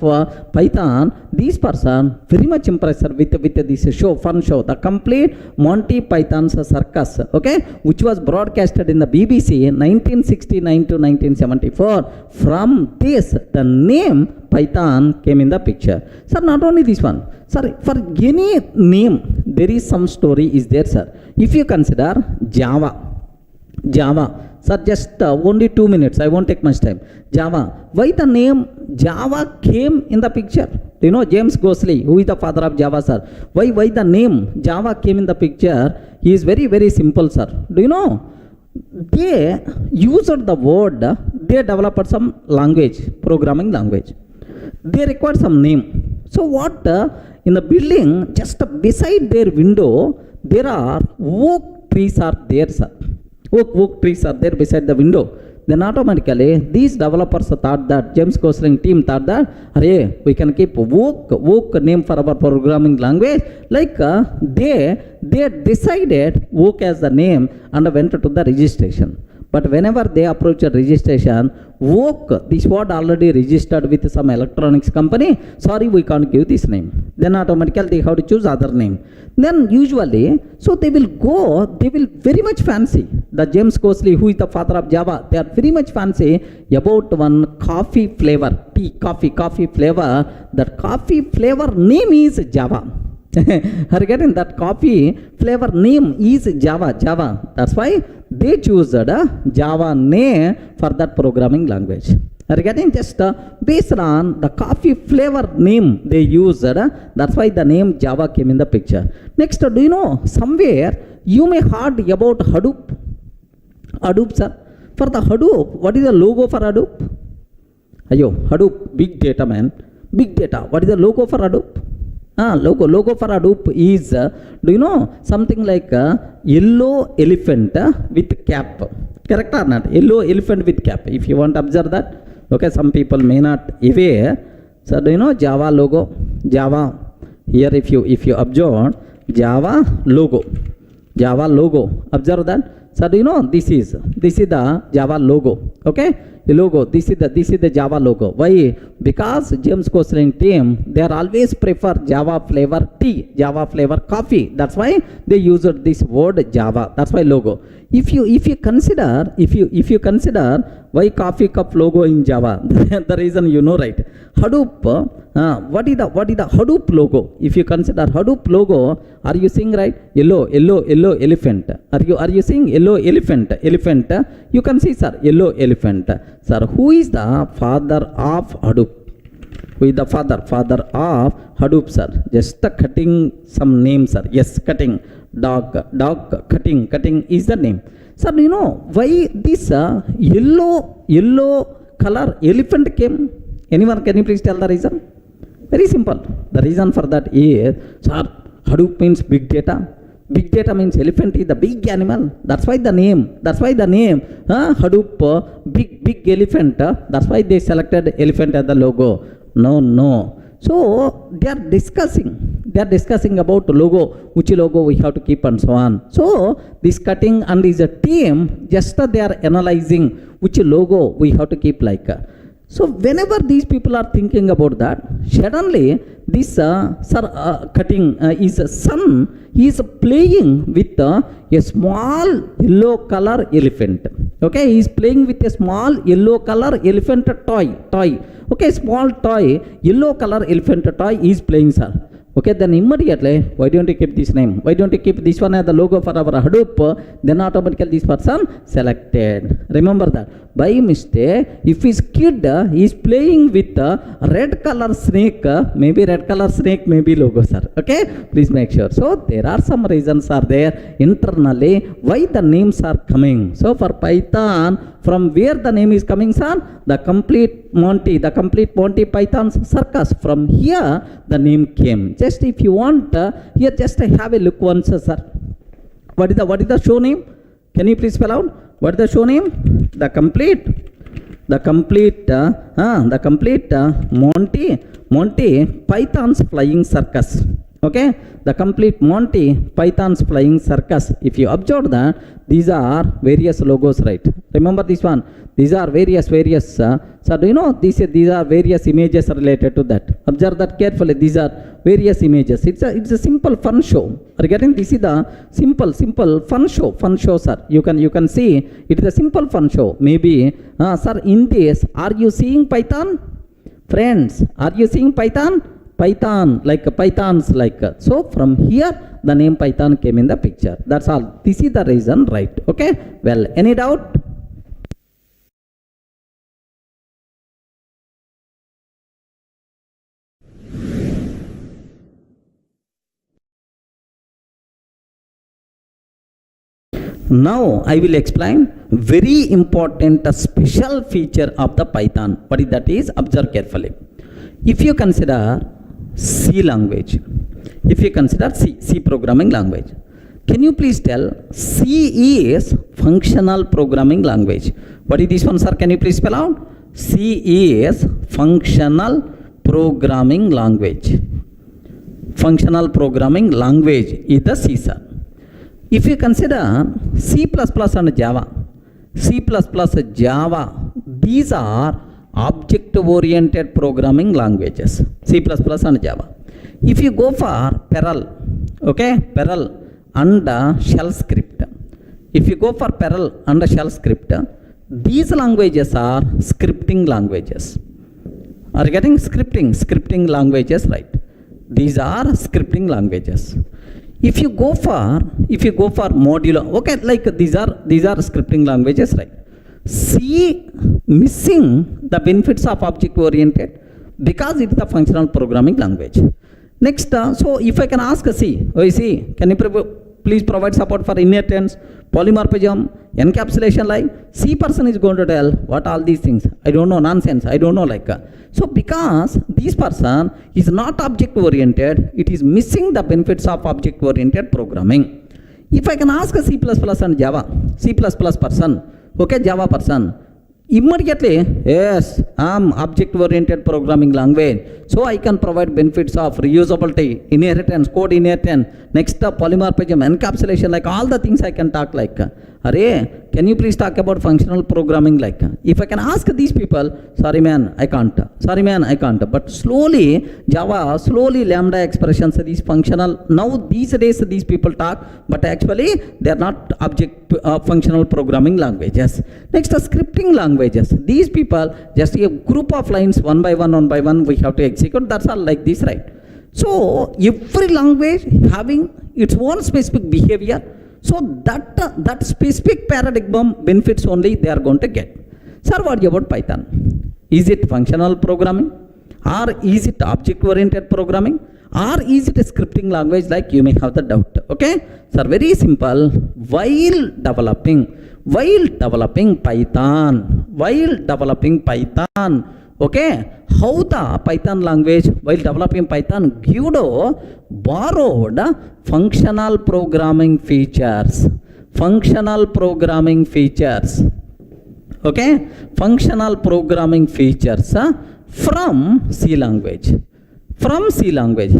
Python, this person very much impressed with this show, fun show, the complete Monty Python's circus. Okay, which was broadcasted in the BBC in 1969 to 1974. From this, the name Python came in the picture. Sir, not only this one, sir, for any name there is some story is there, sir. If you consider Java, sir, just only 2 minutes, I won't take much time. Java, why the name Java came in the picture? Do you know James Gosley, who is the father of Java, sir? Why the name Java came in the picture? He is very simple, sir. Do you know? They used the word, they developed some language, programming language. They required some name. So what, in the building, just beside their window, there are oak trees are there, sir. Oak trees are there beside the window. then automatically these developers thought that, James Gosling team thought that, array, we can keep Vogue name for our programming language. Like they decided Vogue as the name and went to the registration. But whenever they approach a registration, Vogue, this word already registered with some electronics company, sorry, we can't give this name. Then automatically they have to choose other name. Then usually, so they will very much fancy. The James Gosling, who is the father of Java, they are very much fancy about one coffee flavor, coffee flavor. That coffee flavor name is Java. Are you getting that? Coffee flavor name is Java. That's why they choose the Java name for that programming language. Are you getting? Just based on the coffee flavor name they used, that's why the name Java came in the picture. Next, do you know, somewhere you may heard about Hadoop. Hadoop, sir. For the Hadoop, what is the logo for Hadoop? Hadoop, big data, man. Big data. What is the logo for Hadoop? Logo for Hadoop is, do you know, something like a yellow elephant with cap. Correct or not? Yellow elephant with cap. If you want to observe that. Okay, some people may not aware. So do you know Java logo? Java. Here if you observe Java logo. Observe that. So do you know this is the Java logo. Okay? The logo, this is the Java logo. Why? Because James Gosling team, they are always prefer Java flavor tea, Java flavor coffee. That's why they used this word Java. That's why logo. If you consider why coffee cup logo in Java, the reason you know, right? Hadoop, what is the Hadoop logo? If you consider Hadoop logo, are you seeing right? Yellow elephant. Are you seeing yellow elephant? You can see, sir, yellow elephant. Sir, who is the father of Hadoop? Who is the father of Hadoop, sir? Just cutting some names, sir. Yes, cutting. Dog, cutting is the name. Sir, do you know why this yellow color elephant came? Anyone, can you please tell the reason? Very simple. The reason for that is, sir, Hadoop means big data. Big data means elephant is the big animal. That's why the name. Hadoop, big elephant. That's why they selected elephant as the logo. No. So they are discussing about logo, which logo we have to keep and so on. So this cutting and is a team, just they are analyzing which logo we have to keep like. So whenever these people are thinking about that, suddenly this cutting is son, he is playing with a small yellow color elephant. Okay, he is playing with a small yellow color elephant toy. Okay, small toy, yellow color elephant toy is playing, sir. Okay, then immediately, why don't you keep this name? Why don't you keep this one as the logo for our Hadoop? Then automatically this person selected. Remember that. By mistake, if his kid is playing with a red color snake, maybe red color snake, maybe logo, sir. Okay, please make sure. So there are some reasons are there internally why the names are coming. So for Python, from where the name is coming, sir? The complete Monty Python's circus. From here, the name came. Just if you want, here just have a look once, sir. What is the show name? Can you please spell out? What is the show name? The complete Monty Python's flying circus. Okay, the complete Monty Python's flying circus. If you observe that, these are various logos, right? Remember this one. These are various. So do you know these are various images related to that? Observe that carefully. These are various images. It's a simple fun show. Are you getting? This is the simple fun show, sir. You can see it is a simple fun show. Maybe, sir, in this, are you seeing Python? Friends, are you seeing Python? Pythons like. So from here the name Python came in the picture. That's all. This is the reason, right? Okay. Well, any doubt? Now I will explain very important special feature of the Python. What is that is? Observe carefully. If you consider C language, C programming language, can you please tell C is functional programming language. What is this one, sir? Can you please spell out? C is functional programming language. Functional programming language is the C, sir. If you consider C++ and Java, C++, Java, these are object-oriented programming languages, C++ and Java. If you go for Perl, okay, Perl and shell script. If you go for Perl and shell script, these languages are scripting languages. Are you getting scripting languages, right? These are scripting languages. If you go for modular, okay, like these are scripting languages, right? C missing the benefits of object oriented because it's the functional programming language. Next, so if I can ask C, can you please provide support for inheritance, polymorphism, encapsulation, like C person is going to tell what all these things. I don't know, nonsense, I don't know, like. So because this person is not object oriented, it is missing the benefits of object oriented programming. If I can ask a C++ and Java, C++ person, okay, Java person, immediately, yes, I'm object-oriented programming language, so I can provide benefits of reusability, inheritance, code inheritance, next polymorphism, encapsulation, like all the things I can talk like. Array, can you please talk about functional programming like? If I can ask these people, sorry man, I can't. But slowly, Java, slowly lambda expressions, these functional, now these days these people talk, but actually they are not object functional programming languages. Next, scripting languages. These people, just a group of lines, one by one, we have to execute. That's all like this, right? So, every language having its own specific behavior. So, that specific paradigm benefits only they are going to get. Sir, what about Python? Is it functional programming? Or is it object-oriented programming? Or is it a scripting language, like you may have the doubt? Okay? Sir, very simple. While developing Python, okay, how the Python language, while developing Python, Guido borrowed functional programming features. Okay, functional programming features from C language.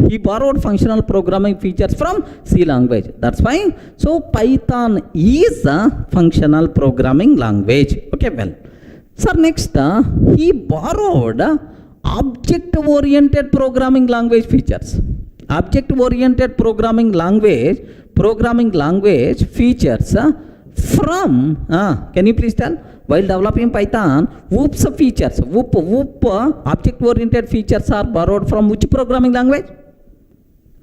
He borrowed functional programming features from C language. That's why. So Python is a functional programming language. Okay, well. Sir, next, he borrowed object-oriented programming language features. Object-oriented programming language features from, can you please tell? While developing Python, whoops features, object-oriented features are borrowed from which programming language?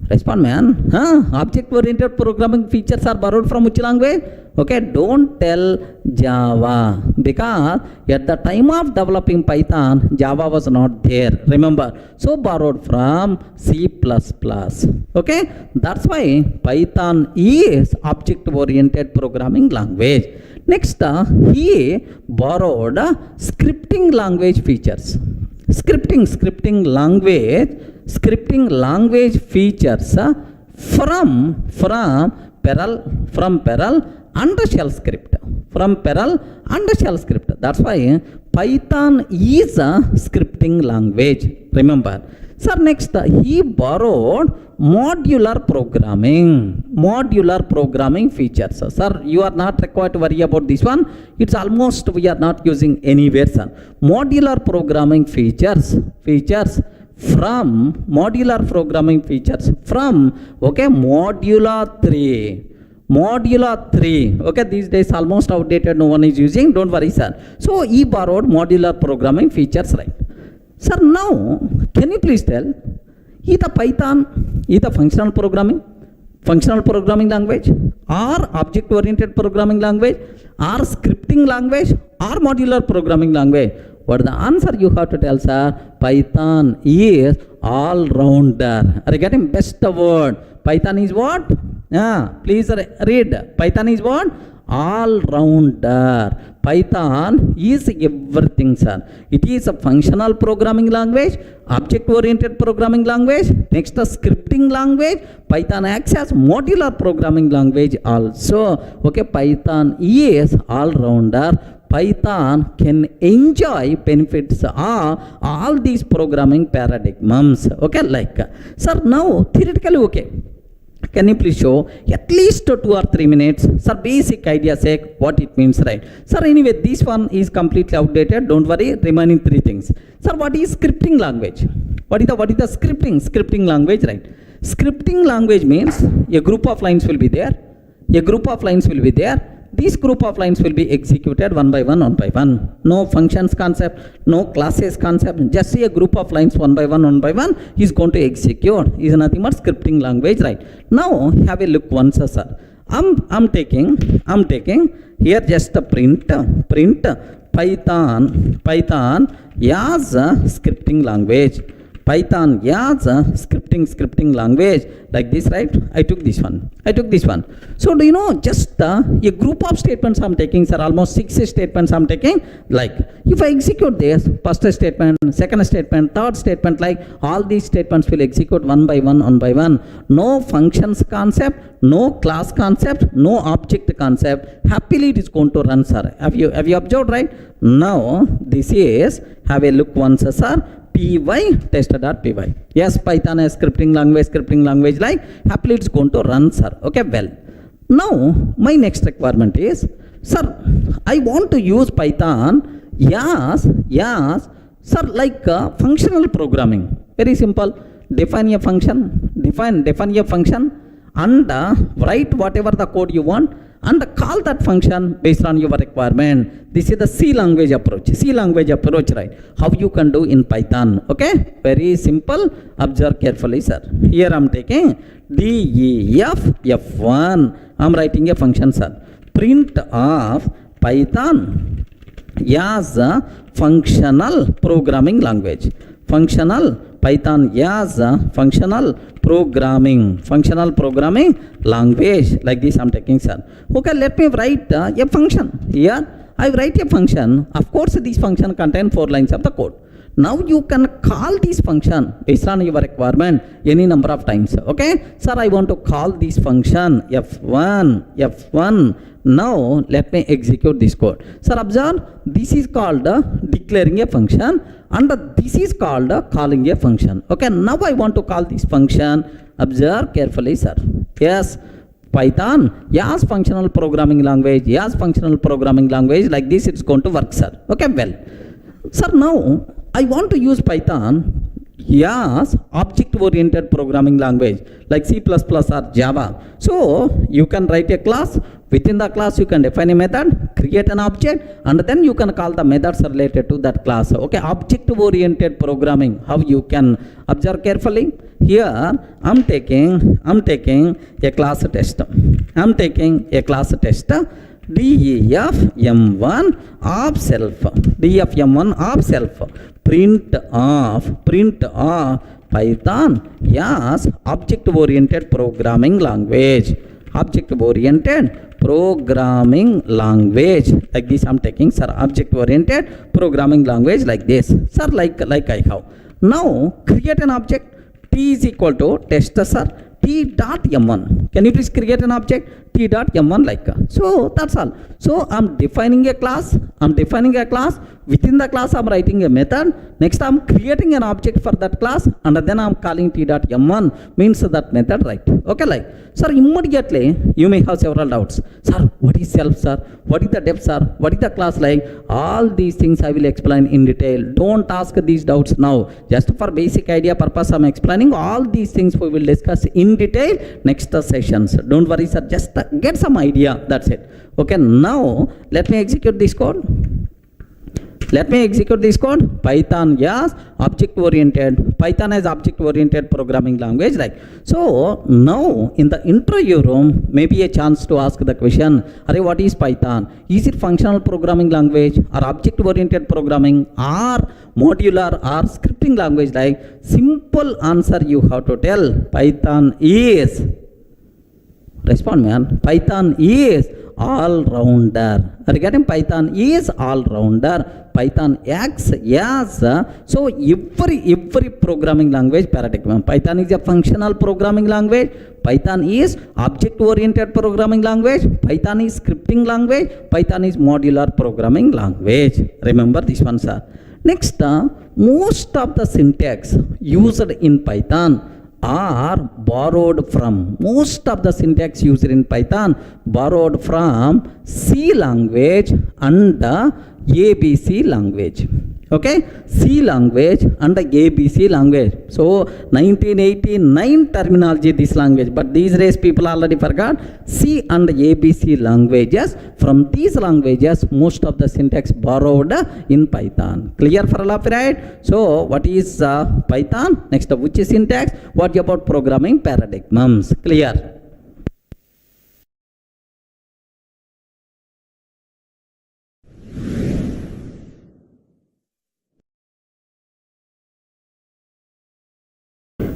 Respond, man. Object-oriented programming features are borrowed from which language? Okay, don't tell Java, because at the time of developing Python, Java was not there. Remember, so borrowed from C++. Okay, that's why Python is object-oriented programming language. Next, he borrowed scripting language features. Scripting language features from Perl and shell script. That's why Python is a scripting language. Remember. Sir, next, he borrowed modular programming features. Sir, you are not required to worry about this one. It's almost we are not using anywhere, sir. Modular programming features from okay, Modula 3. Okay, these days almost outdated, no one is using. Don't worry, sir. So he borrowed modular programming features, right? Sir, now can you please tell, either Python, either functional programming language, or object-oriented programming language, or scripting language, or modular programming language? What the answer you have to tell, sir? Python is all-rounder. Are you getting best word? Python is what? Please read. Python is what? all-rounder. Python is everything, sir. It is a functional programming language, object-oriented programming language, next a scripting language. Python acts as modular programming language also. Okay, Python is all-rounder. Python can enjoy benefits of all these programming paradigms. Okay, like, sir, now theoretically, okay. Can you please show at least 2 or 3 minutes, sir, basic idea sake, what it means, right? Sir, anyway, this one is completely outdated. Don't worry, remaining 3 things. Sir, what is scripting language? What is the scripting language, right? Scripting language means a group of lines will be there. This group of lines will be executed one by one. No functions concept, no classes concept. Just see a group of lines one by one is going to execute. Is nothing but scripting language, right? Now have a look once, sir. I'm taking here just a print Python as a scripting language. Python as a scripting language like this, right? I took this one. So do you know, just a group of statements I'm taking, sir, almost 6 statements I'm taking. Like if I execute this, first statement, second statement, third statement, like all these statements will execute one by one. No functions concept, no class concept, no object concept. Happily it is going to run, sir. Have you observed, right? Now this is, have a look once, sir. py tester.py. Yes, Python is scripting language like happily it's going to run, sir. Okay, well. Now my next requirement is, sir, I want to use Python yes, sir, like functional programming. Very simple. Define a function and write whatever the code you want and call that function based on your requirement. This is the C language approach, right? How you can do in Python. Okay, very simple. Observe carefully, sir. Here I'm taking def f1. I'm writing a function, sir. Print of Python as a functional programming language. Python as a functional programming language like this I'm taking, sir. Okay, let me write a function. Here I write a function. Of course this function contains 4 lines of the code. Now you can call this function based on your requirement any number of times. Okay, sir, I want to call this function f1. Now let me execute this code. Sir, observe, this is called declaring a function and this is called calling a function. Okay, now I want to call this function. Observe carefully, sir. Yes, Python, yes, functional programming language, like this it's going to work, sir. Okay, well, sir, now I want to use Python as object-oriented programming language like C++ or Java. So you can write a class. Within the class you can define a method, create an object, and then you can call the methods related to that class. Okay, object-oriented programming. How you can observe carefully. Here I'm taking a class test. def m1 of self. Print of Python as object-oriented programming language. Like this I'm taking, sir, object-oriented programming language like this, sir, like I have. Now create an object. T is equal to tester, sir, t.m1. Can you please create an object t.m1 like so? That's all. So I'm defining a class. Within the class I'm writing a method. Next I'm creating an object for that class and then I'm calling t.m1 means that method, right? Okay, like, sir, immediately you may have several doubts. Sir, what is self, sir? What is the def, sir? What is the class like? All these things I will explain in detail. Don't ask these doubts now. Just for basic idea purpose I'm explaining. All these things we will discuss in detail next sessions. Don't worry, sir, just get some idea, that's it. Okay, now let me execute this code. Python as object-oriented programming language like so. Now in the interview room maybe a chance to ask the question, what is Python? Is it functional programming language or object-oriented programming or modular or scripting language? Like simple answer you have to tell. Python is, respond man, Python is all-rounder. Regarding Python is all-rounder. Python acts as so every programming language paradigm. Python is a functional programming language. Python is object-oriented programming language. Python is scripting language. Python is modular programming language. Remember this one, sir. Next, most of the syntax used in Python are borrowed from, most of the syntax used in Python borrowed from C language and ABC language. Okay, C language and ABC language. So 1989 terminology this language, but these days people already forgot C and ABC languages. From these languages most of the syntax borrowed in Python. Clear for all of you, right? So what is Python? Next, which is syntax? What about programming paradigms? Clear?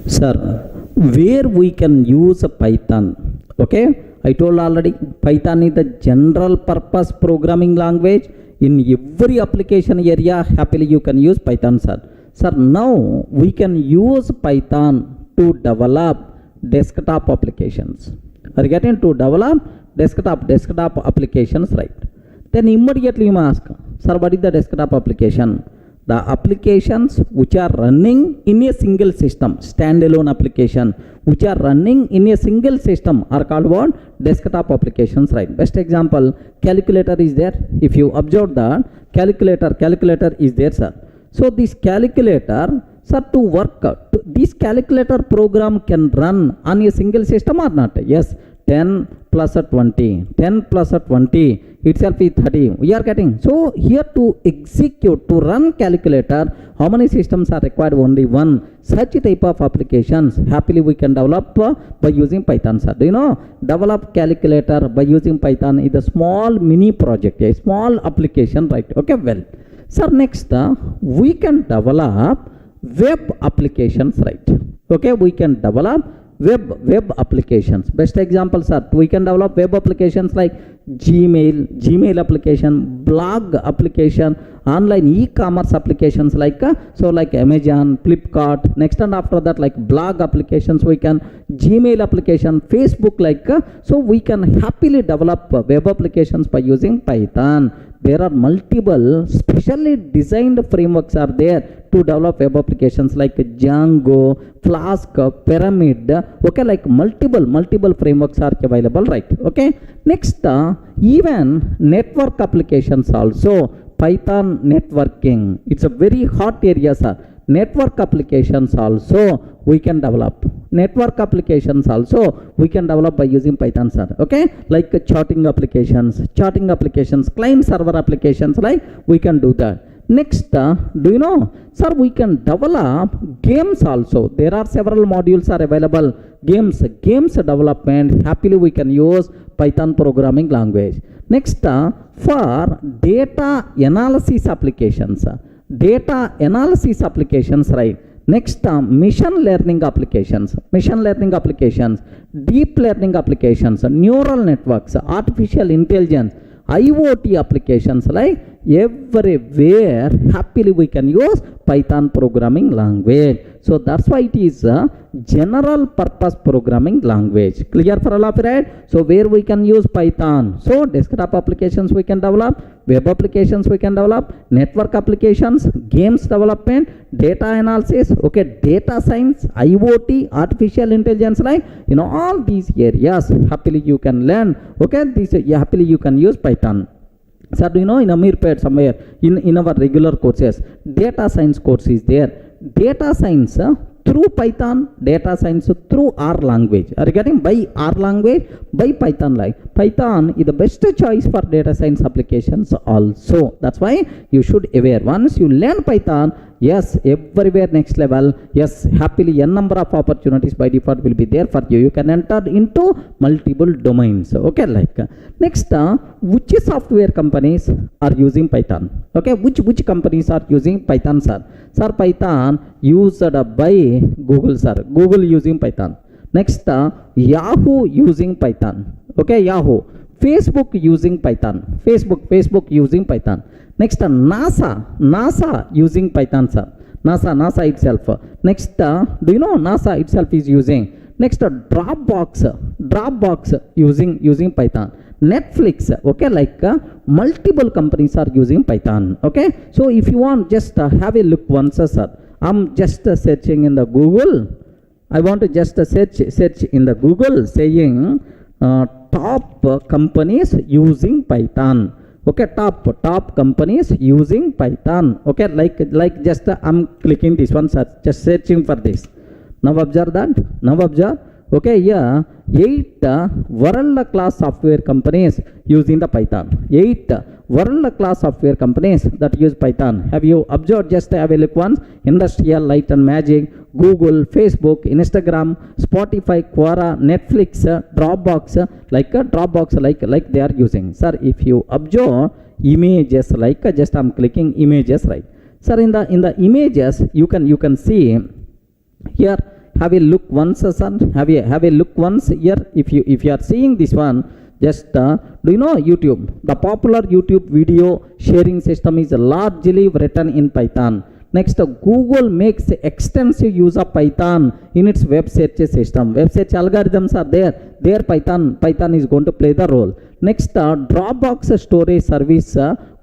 Sir, where we can use Python? Okay, I told already Python is the general purpose programming language. In every application area, happily you can use Python, sir. Sir, now we can use Python to develop desktop applications. Are you getting to develop desktop applications, right? Then immediately you must ask, sir, what is the desktop application? The applications which are running in a single system, standalone application, which are running in a single system are called what? Desktop applications, right? Best example, calculator is there. If you observe that, calculator is there, sir. So this calculator, sir, to work, this calculator program can run on a single system or not? Yes, 10 plus 20 itself is 30. We are getting. So here to execute, to run calculator, how many systems are required? Only one. Such type of applications happily we can develop by using Python, sir. Do you know? Develop calculator by using Python is a small mini project, a small application, right? Okay, well. Sir, next we can develop web applications, right? Okay, we can develop web applications. Best examples are, we can develop web applications like Gmail application, blog application, online e-commerce applications like like Amazon, Flipkart. Next and after that, like blog applications, we can Gmail application, Facebook, like so we can happily develop web applications by using Python. There are multiple specially designed frameworks are there to develop web applications like Django, Flask, Pyramid. Okay, like multiple frameworks are available, right? Okay. Next, even network applications also. Python networking. It's a very hot area, sir. Network applications also we can develop. Network applications also we can develop by using Python, sir. Okay, like charting applications, client server applications, like we can do that. Next, do you know, sir, we can develop games also. There are several modules are available. Games development, happily we can use Python programming language. Next, for data analysis applications, right? Next, machine learning applications, deep learning applications, neural networks, artificial intelligence, IoT applications, like everywhere happily we can use Python programming language. So that's why it is a general purpose programming language. Clear for all of you, right? So where we can use Python? So desktop applications we can develop, web applications we can develop, network applications, games development, data analysis, okay, data science, IoT, artificial intelligence, like all these areas happily you can learn. Okay, this happily you can use Python. Sir, do you know in Amirpet somewhere in our regular courses, data science course is there. Data science through Python, data science through R language. Are you getting? By R language, by Python, like Python is the best choice for data science applications also. That's why you should aware. Once you learn Python, yes, everywhere next level, yes, happily n number of opportunities by default will be there for you. You can enter into multiple domains. Okay, like next, which software companies are using Python? Okay, which companies are using Python, sir? Sir, Python used by Google, sir. Google using Python. Next, Yahoo using Python. Okay, Yahoo. Facebook using Python. Facebook using Python. Next, NASA using Python, sir. NASA itself. Next, do you know NASA itself is using? Next, Dropbox using Python. Netflix, okay, like multiple companies are using Python. Okay, so if you want, just have a look once, sir. I'm just searching in the Google. I want to just search in the Google saying top companies using Python. Okay, top companies using Python. Okay, like just I'm clicking this one, sir, just searching for this. Now observe that. Okay, yeah, 8 world-class software companies using the Python. 8 world-class software companies that use Python. Have you observed? Just have a look once. Industrial, Light and Magic, Google, Facebook, Instagram, Spotify, Quora, Netflix, Dropbox, like they are using. Sir, if you observe images, like just I'm clicking images, right? Sir, in the images, you can see here. Have a look once, son. Have a look once here. If you are seeing this one, just do you know YouTube? The popular YouTube video sharing system is largely written in Python. Next, Google makes extensive use of Python in its web search system. Web search algorithms are there. There Python is going to play the role. Next, Dropbox storage service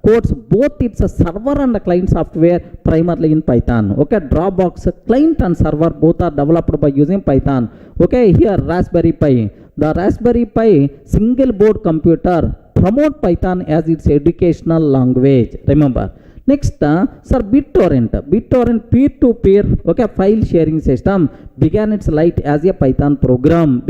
codes both its server and client software primarily in Python. Okay, Dropbox client and server both are developed by using Python. Okay, here Raspberry Pi. The Raspberry Pi single board computer promote Python as its educational language. Remember. Next, sir, BitTorrent peer-to-peer, okay, file sharing system began its life as a Python program.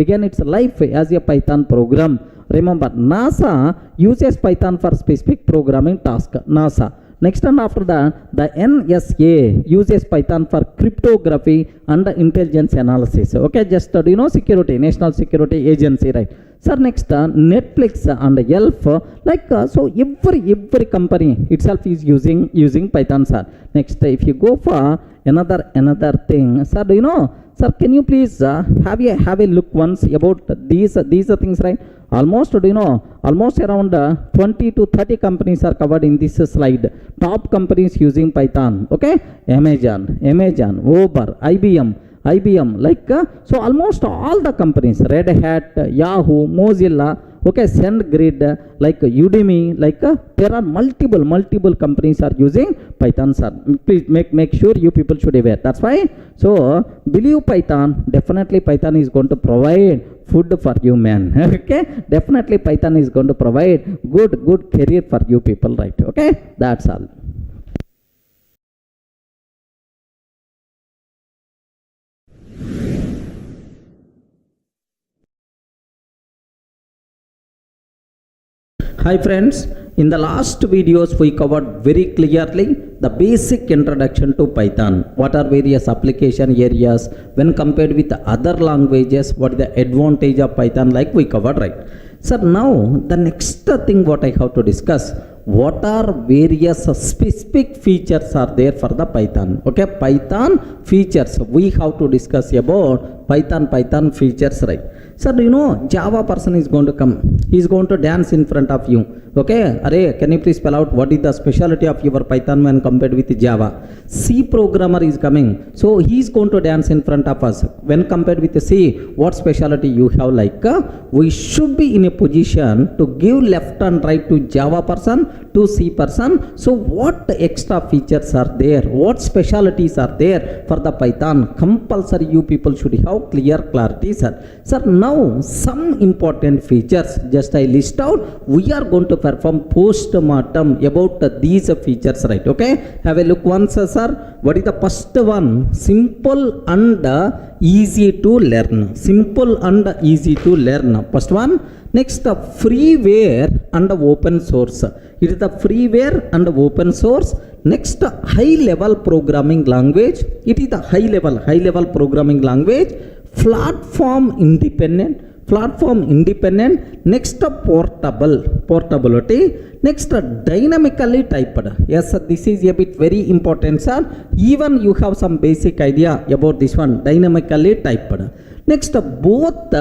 Remember, NASA uses Python for specific programming task. NASA. Next, and after that, the NSA uses Python for cryptography and intelligence analysis. Okay, just do you know security, National Security Agency, right? Sir, next, Netflix and Yelp, like so every company itself is using Python, sir. Next, if you go for another thing, sir, do you know? Sir, can you please have a look once about these things, right? Almost around 20 to 30 companies are covered in this slide. Top companies using Python. Okay, Amazon, Uber, IBM, like so almost all the companies, Red Hat, Yahoo, Mozilla, okay, SendGrid, like Udemy, like there are multiple companies are using Python, sir. Please make sure you people should be aware. That's why, so believe Python. Definitely Python is going to provide food for you, man. Okay, definitely Python is going to provide good career for you people, right? Okay, that's all. Hi friends, in the last videos we covered very clearly the basic introduction to Python. What are various application areas when compared with other languages? What is the advantage of Python, like we covered, right? So now the next thing what I have to discuss, what are various specific features are there for the Python. Okay, Python features we have to discuss about Python features, right? Sir, do you know Java person is going to come, he is going to dance in front of you. Okay, array, can you please spell out what is the specialty of your Python when compared with Java? C programmer is coming, so he is going to dance in front of us. When compared with C, what specialty you have? Like we should be in a position to give left and right to Java person, to C person. So what extra features are there? What specialties are there for the Python? Compulsory you people should have clarity, sir. Sir, now some important features just I list out. We are going to perform post-mortem about these features, right? Okay, have a look once, sir. What is the first one? Simple and easy to learn. Simple and easy to learn. First one. Next, freeware and open source. It is the freeware and open source. Next, high level programming language. It is the high level programming language. Platform independent. Next, portability. Next, dynamically typed. Yes, this is a bit very important, sir. Even you have some basic idea about this one, dynamically typed. Next, both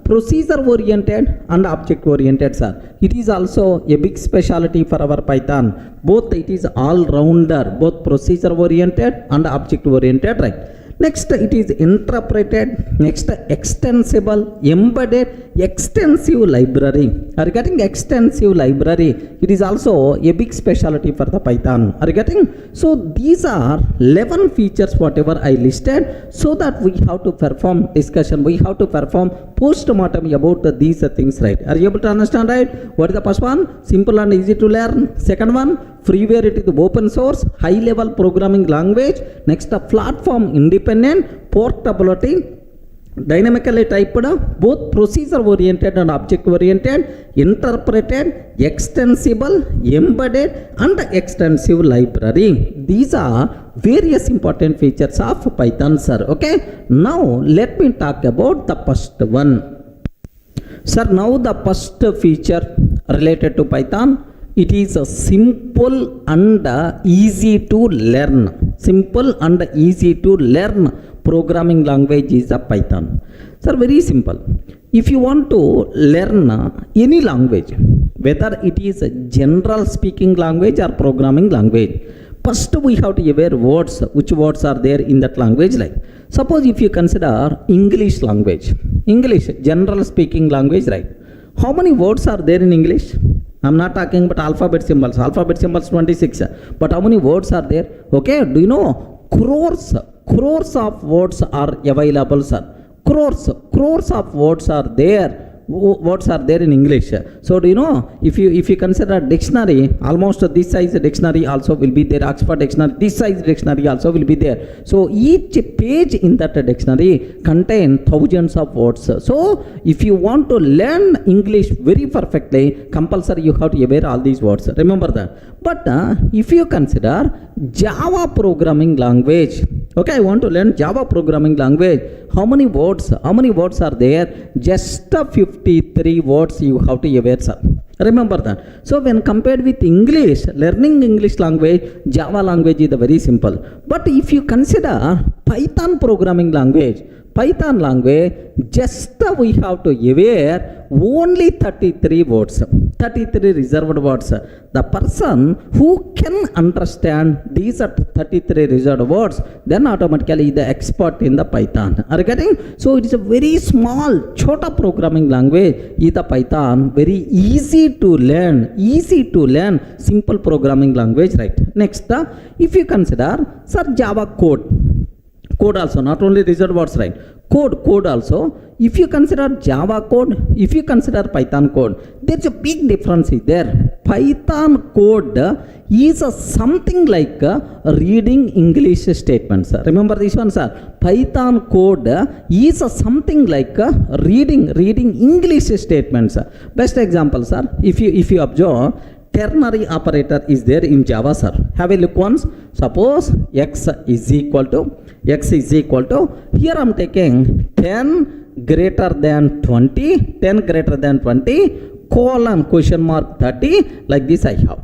procedure oriented and object oriented, sir. It is also a big specialty for our Python. Both it is all rounder, both procedure oriented and object oriented, right? Next it is interpreted. Next extensible, embedded, extensive library. Are you getting extensive library? It is also a big specialty for the Python. Are you getting? So these are 11 features whatever I listed, so that we have to perform discussion, we have to perform post-mortem about these things, right? Are you able to understand, right? What is the first one? Simple and easy to learn. Second one, Freeware, it is open source, high level programming language. Next, platform independent, portability, dynamically typed, both procedure oriented and object oriented, interpreted, extensible, embedded, and extensive library. These are various important features of Python, sir. Okay, now let me talk about the first one, sir. Now the first feature related to Python, it is a simple and easy to learn. Simple and easy to learn programming language is a Python. Sir, very simple. If you want to learn any language, whether it is a general speaking language or programming language, first we have to aware words, which words are there in that language. Like suppose if you consider English language, English general speaking language, right? How many words are there in English? I'm not talking about alphabet symbols. Alphabet symbols 26. But how many words are there? Okay, do you know? Crores of words are available, sir. Crores of words are there. Words are there in English. So do you know, if you consider dictionary, almost this size dictionary also will be there. Oxford dictionary, this size dictionary also will be there. So each page in that dictionary contain thousands of words. So if you want to learn English very perfectly, compulsory you have to aware all these words. Remember that. But if you consider Java programming language, okay, I want to learn Java programming language. How many words are there? Just 53 words you have to aware, sir. Remember that. So when compared with English, learning English language, Java language is very simple. But if you consider Python programming language, just we have to aware only 33 words, 33 reserved words. The person who can understand these are 33 reserved words, then automatically the expert in the Python. Are you getting? So it is a very small, chota programming language. Is the Python very easy to learn, simple programming language, right? Next, if you consider, sir, Java code also, not only reserved words, right? Code also. If you consider Java code, if you consider Python code, there's a big difference there. Python code is something like reading English statements. Remember this one, sir. Python code is something like reading English statements. Best example, sir. If you observe, ternary operator is there in Java, sir. Have a look once. Suppose x is equal to, here I'm taking 10 greater than 20, colon question mark 30, like this I have.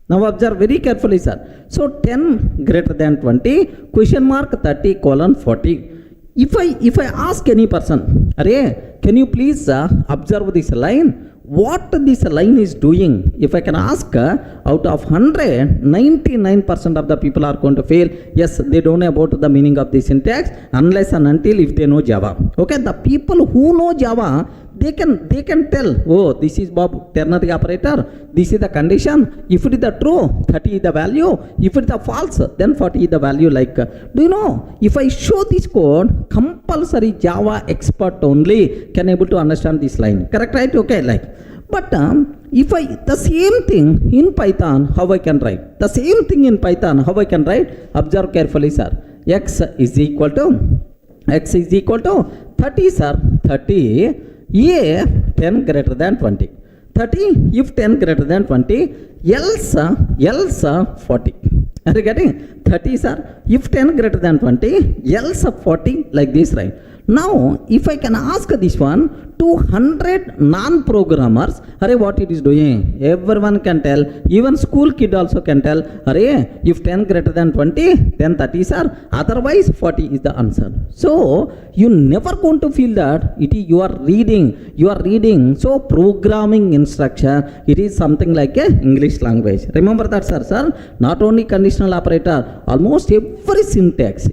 Now observe very carefully, sir. So 10 greater than 20, question mark 30, colon 40. If I ask any person, Arey, can you please observe this line? What this line is doing? If I can ask, out of 100, 99% of the people are going to fail. Yes, they don't know about the meaning of the syntax unless and until if they know Java. Okay, the people who know Java, they can tell, oh, this is Bob ternary operator, this is the condition. If it is the true, 30 is the value. If it is the false, then 40 is the value. Like, do you know, if I show this code, compulsory Java expert only can able to understand this line. Correct, right? Okay, like. But if the same thing in Python, how I can write? Observe carefully, sir. X is equal to 30, sir. 30. A 10 greater than 20. 30 if 10 greater than 20, else 40. Are you getting? 30, sir. If 10 greater than 20, else 40, like this, right? Now, if I can ask this one, to 100 non-programmers, array what it is doing, everyone can tell, even school kid also can tell, array if 10 greater than 20 then 30 sir, otherwise 40 is the answer. So you never going to feel that it is you are reading. So programming instruction, it is something like a English language. Remember that sir, not only conditional operator, almost every syntax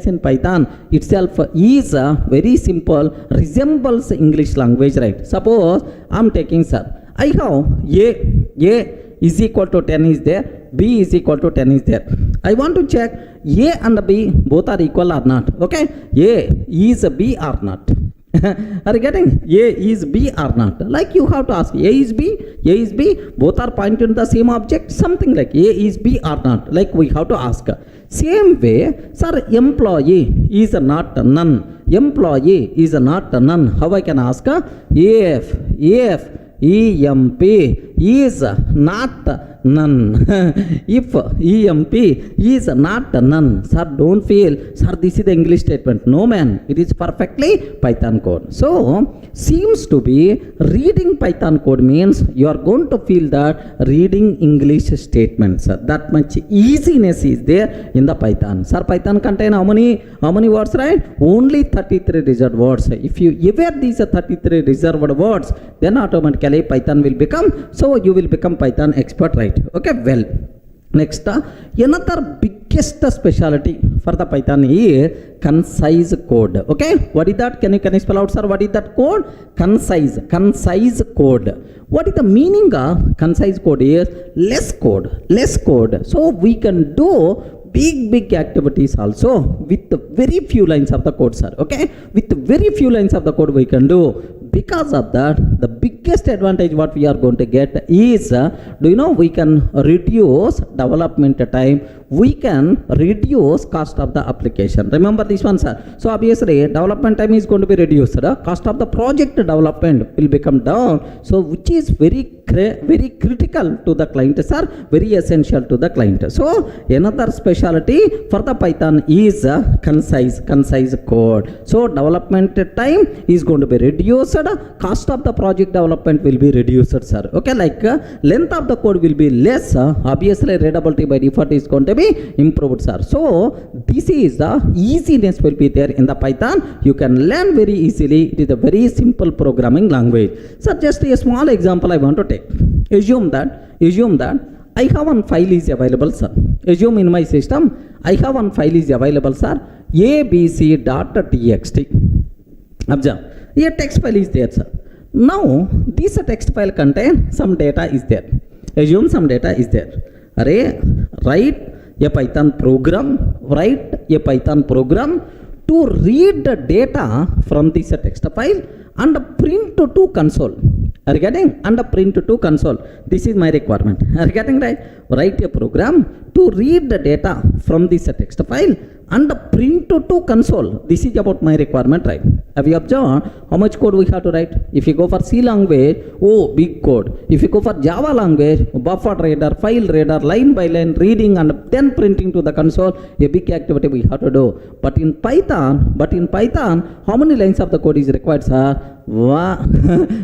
in Python itself is very simple, resembles English language, right? Suppose I'm taking sir, I have a is equal to 10 is there, b is equal to 10 is there. I want to check a and b both are equal or not. Okay, a is b or not. Are you getting? A is b or not? Like you have to ask, a is b, both are pointing to the same object, something like a is b or not, like we have to ask. Same way, sir, employee is not none, employee is not none. How I can ask? If EMP is not none. If EMP is not none, sir, don't feel, sir, this is the English statement. No man, it is perfectly Python code. So seems to be reading Python code means you are going to feel that reading English statements. That much easiness is there in the Python. Sir, Python contain how many words, right? Only 33 reserved words. If you ever these 33 reserved words, then automatically Python will become, so you will become Python expert, right? Okay, well, next another biggest specialty for the Python is concise code. Okay, what is that? Can you spell out, sir? What is that code? Concise code. What is the meaning of concise code? Is less code. So we can do big activities also with very few lines of the code, sir. Okay, with very few lines of the code we can do. Because of that, the biggest advantage what we are going to get is, we can reduce development time, we can reduce cost of the application. Remember this one, sir. So obviously development time is going to be reduced, cost of the project development will become down, so which is very critical to the client, sir, very essential to the client. So another specialty for the Python is concise code. So development time is going to be reduced, cost of the project development will be reduced, sir. Okay, like length of the code will be less, obviously readability by default is going to be improved, sir. So this is the easiness will be there in the Python. You can learn very easily. It is a very simple programming language. So just a small example I want to take. Assume that I have one file is available, sir. Assume in my system I have one file is available, sir, abc.txt. Observe, a text file is there, sir. Now this text file contains some data is there. Assume some data is there. Array, write a Python program to read the data from this text file and print to console. Are you getting? And print to console. This is my requirement. Are you getting, right? Write a program to read the data from this text file and print to console. This is about my requirement, right? Have you observed how much code we have to write? If you go for C language, big code. If you go for Java language, buffer reader, file reader, line by line reading and then printing to the console, a big activity we have to do. But in Python, how many lines of the code is required, sir?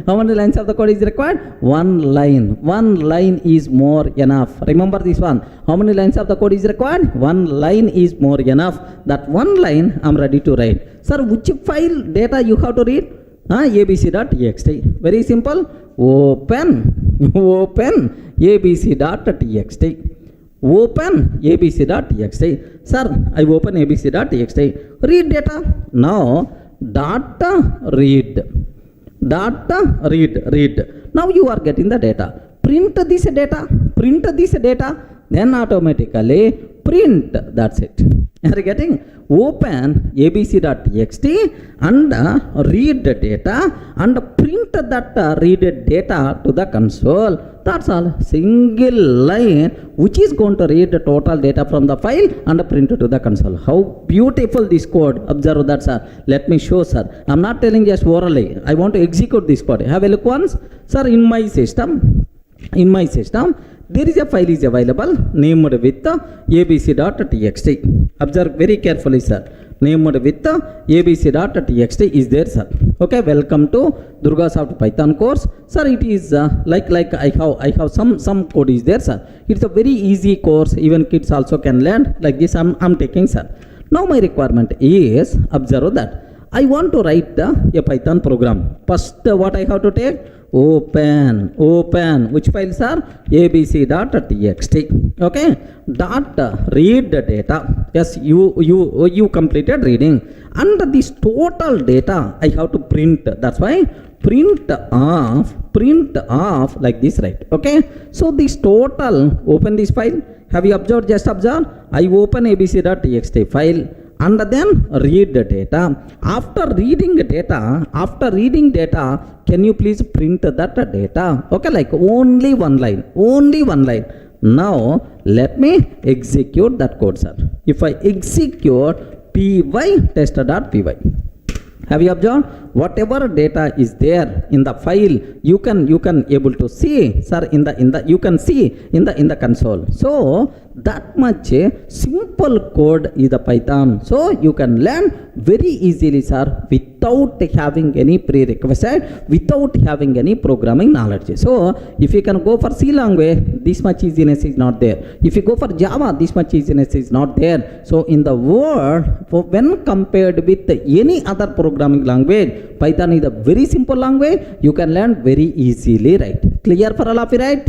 How many lines of the code is required? One line. One line is more enough. Remember this one. How many lines of the code is required? One line is more enough. That one line I'm ready to write. Sir, which file data you have to read? abc.txt. Very simple. Open abc.txt. Open abc.txt. Sir, I open abc.txt. Read data. Now data read. Now you are getting the data. Print this data. Then automatically print. That's it. Are you getting? Open abc.txt and read the data and print that read data to the console. That's all. Single line which is going to read the total data from the file and print it to the console. How beautiful this code. Observe that, sir. Let me show, sir. I'm not telling just orally. I want to execute this code. Have a look once. Sir, in my system, there is a file is available named with abc.txt. Observe very carefully, sir. Named with abc.txt is there, sir. Okay, welcome to Durga Soft Python course, sir. It is like I have some code is there, sir. It's a very easy course, even kids also can learn like this. I'm taking, sir. Now my requirement is, observe that I want to write a Python program. First what I have to take, open which files are abc.txt. Okay, dot read the data. Yes, you completed reading, and this total data I have to print. That's why print off like this, right? Okay, so this total, open this file. Have you observed? Just observe. I open abc.txt file and then read the data. After reading data, can you please print that data? Okay, like only one line. Now let me execute that code, sir. If I execute py test.py, have you observed? Whatever data is there in the file, you can able to see, sir, in the you can see in the console. So that much simple code is the Python. So you can learn very easily, sir, without having any prerequisite, without having any programming knowledge. So if you can go for C language, this much easiness is not there. If you go for Java, this much easiness is not there. So in the world, when compared with any other programming language, Python is a very simple language. You can learn very easily, right? Clear for all of you, right?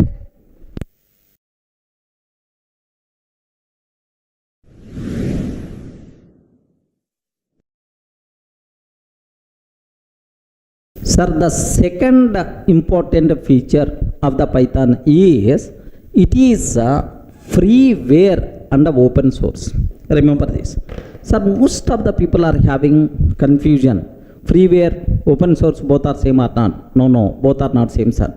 Sir, the second important feature of the Python is it is freeware and open source. Remember this. Sir, most of the people are having confusion. Freeware, open source, both are same or not? No, both are not same, sir.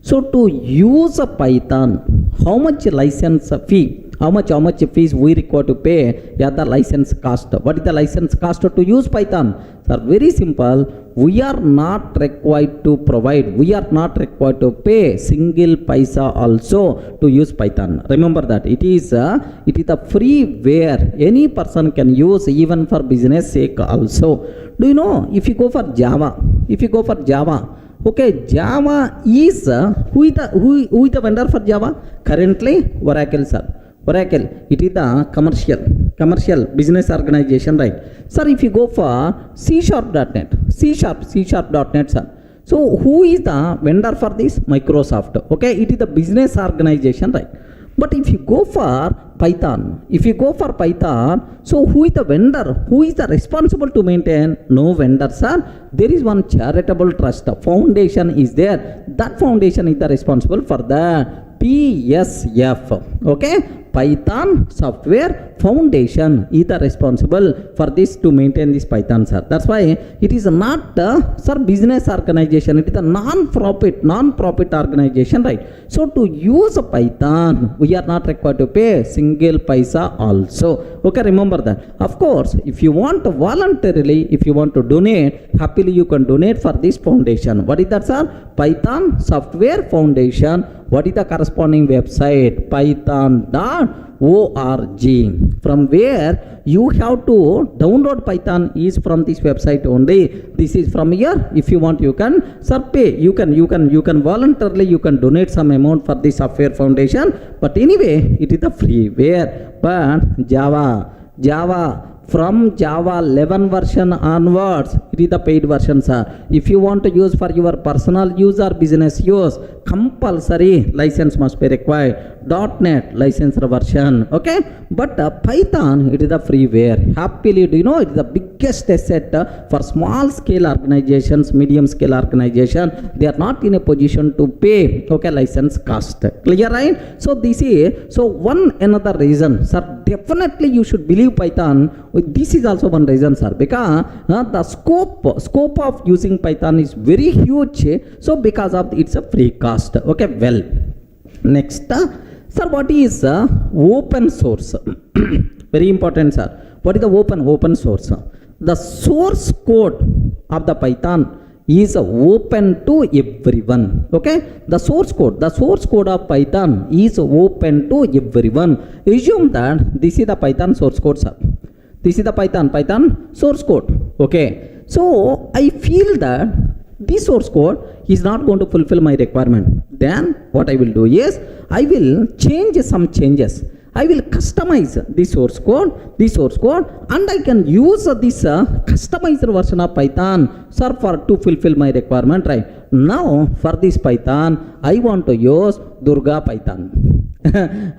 So to use a Python, how much license fee, how much fees we require to pay? Yeah, the license cost. What is the license cost to use Python? Sir, very simple. We are not required to provide, we are not required to pay single paisa also to use Python. Remember that it is a freeware. Any person can use, even for business sake also. Do you know, if you go for Java, okay, Java is who is the vendor for Java? Currently Oracle, sir. Oracle, it is the commercial business organization, right? Sir, if you go for C#.net, C#.net, sir. So who is the vendor for this? Microsoft. Okay, it is the business organization, right? But if you go for Python, so who is the vendor? Who is the responsible to maintain? No vendor, sir. There is one charitable trust. Foundation is there. That foundation is the responsible for the PSF. Okay, Python Software Foundation is the responsible for this to maintain this Python, sir. That's why it is not sir, business organization. It is a non-profit organization, right? So to use a Python, we are not required to pay single paisa also. Okay, remember that. Of course, if you want to voluntarily, if you want to donate, happily you can donate for this foundation. What is that, sir? Python Software Foundation. What is the corresponding website? python.org. From where you have to download Python is from this website only. This is from here. If you want, you can, sir, pay. You can voluntarily, you can donate some amount for the software foundation. But anyway, it is the freeware. But Java, from Java 11 version onwards, it is the paid version, sir. If you want to use for your personal use or business use, compulsory license must be required. .NET licensed version. Okay, but Python, it is the freeware. Happily, do you know, it is the biggest asset for small scale organizations, medium scale organization. They are not in a position to pay, okay, license cost. Clear, right? So this is, so one another reason, sir, definitely you should believe Python. This is also one reason, sir, because the scope of using Python is very huge. So because of it's a free cost. Okay, well, next, sir, what is open source? Very important, sir. What is the open source? The source code of the Python is open to everyone. Okay, the source code of Python is open to everyone. Assume that this is the Python source code, sir. This is the Python source code. Okay, so I feel that this source code is not going to fulfill my requirement. Then what I will do is I will change some changes. I will customize this source code, and I can use this customized version of Python, sir, to fulfill my requirement, right? Now for this Python, I want to use Durga Python.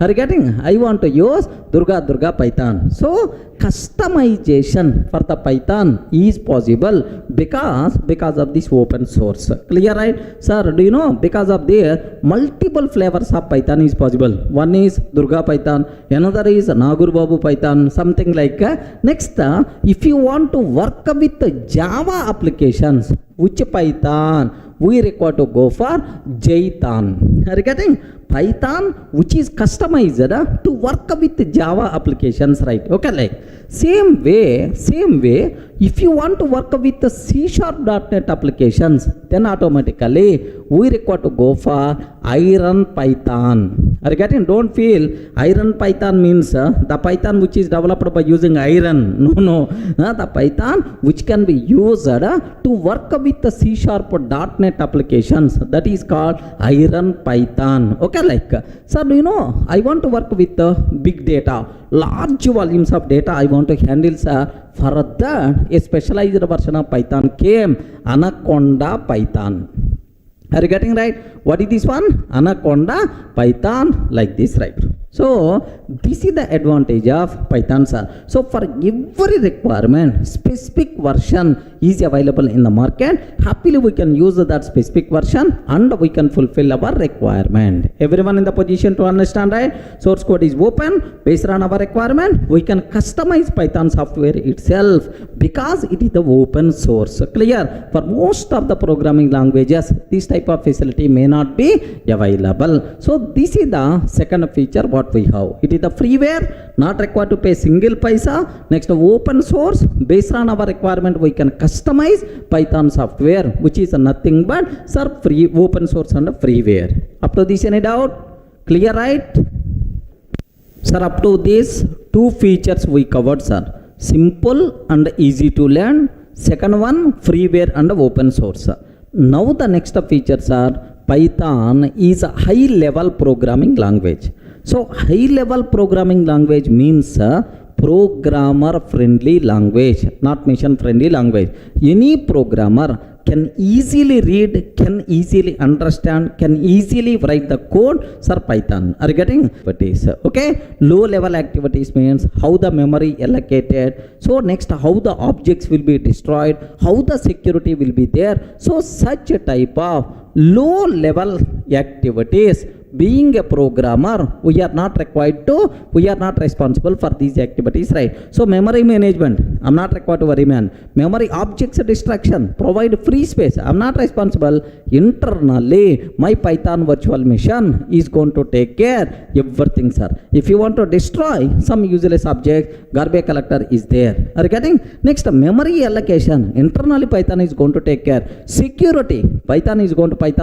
Are you getting? I want to use Durga Python. So customization for the Python is possible because of this open source. Clear, right? Sir, do you know because of the multiple flavors of Python is possible? One is Durga Python, another is Nagur Babu Python, something like next, if you want to work with Java applications, which Python we require to go for Jython. Are you getting? Python which is customized to work with Java applications, right? Okay, like same way, if you want to work with the C#.NET applications, then automatically we require to go for Iron Python. Are you getting? Don't feel Iron Python means the Python which is developed by using iron. No. The Python which can be used to work with the C#.NET applications, that is called Iron Python. Okay, like, sir, do you know, I want to work with big data, large volumes of data I want to handle, sir. For that, a specialized version of Python came, Anaconda Python. Are you getting right? What is this one? Anaconda Python, like this, right? So this is the advantage of Python, sir. So for every requirement, specific version is available in the market. Happily we can use that specific version and we can fulfill our requirement. Everyone in the position to understand, right? Source code is open. Based on our requirement, we can customize Python software itself because it is the open source. Clear? For most of the programming languages, this type of facility may not be available. So this is the second feature what we have. It is the freeware, not required to pay single paisa. Next, open source. Based on our requirement, we can customize Python software, which is nothing but, sir, free open source and freeware. Up to this, any doubt? Clear, right? Sir, up to these two features we covered, sir. Simple and easy to learn. Second one, freeware and open source. Now the next features are Python is a high level programming language. So high level programming language means programmer friendly language, not mission friendly language. Any programmer can easily read, can easily understand, can easily write the code, sir, Python. Are you getting? Activities. Okay, low level activities means how the memory allocated. So next, how the objects will be destroyed, how the security will be there. So such a type of low level activities. Being a programmer, we are not responsible for these activities, right? So memory management, I'm not required to worry, man. Memory objects destruction, provide free space, I'm not responsible. Internally, my Python virtual machine is going to take care everything, sir. If you want to destroy some useless object, garbage collector is there. Are you getting? Next, memory allocation, internally Python is going to take care. Security, Python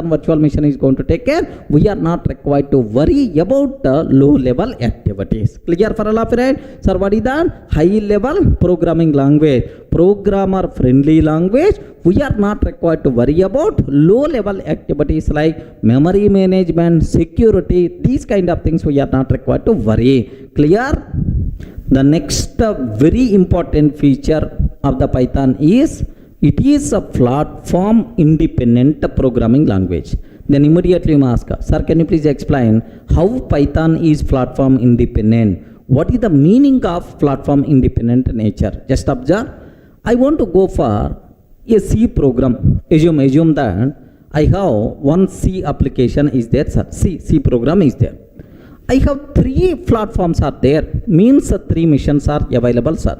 virtual machine is going to take care. We are not required to worry about the low level activities. Clear for all of you, right? Sir, what is that? High level programming language, programmer friendly language. We are not required to worry about low level activities like memory management, security, these kind of things we are not required to worry. Clear? The next very important feature of the Python is it is a platform independent programming language. Then immediately you must ask, sir, can you please explain how Python is platform independent? What is the meaning of platform independent nature? Just observe. I want to go for a C program. Assume that I have one C application is there, sir. C program is there. I have three platforms are there. Means three missions are available, sir.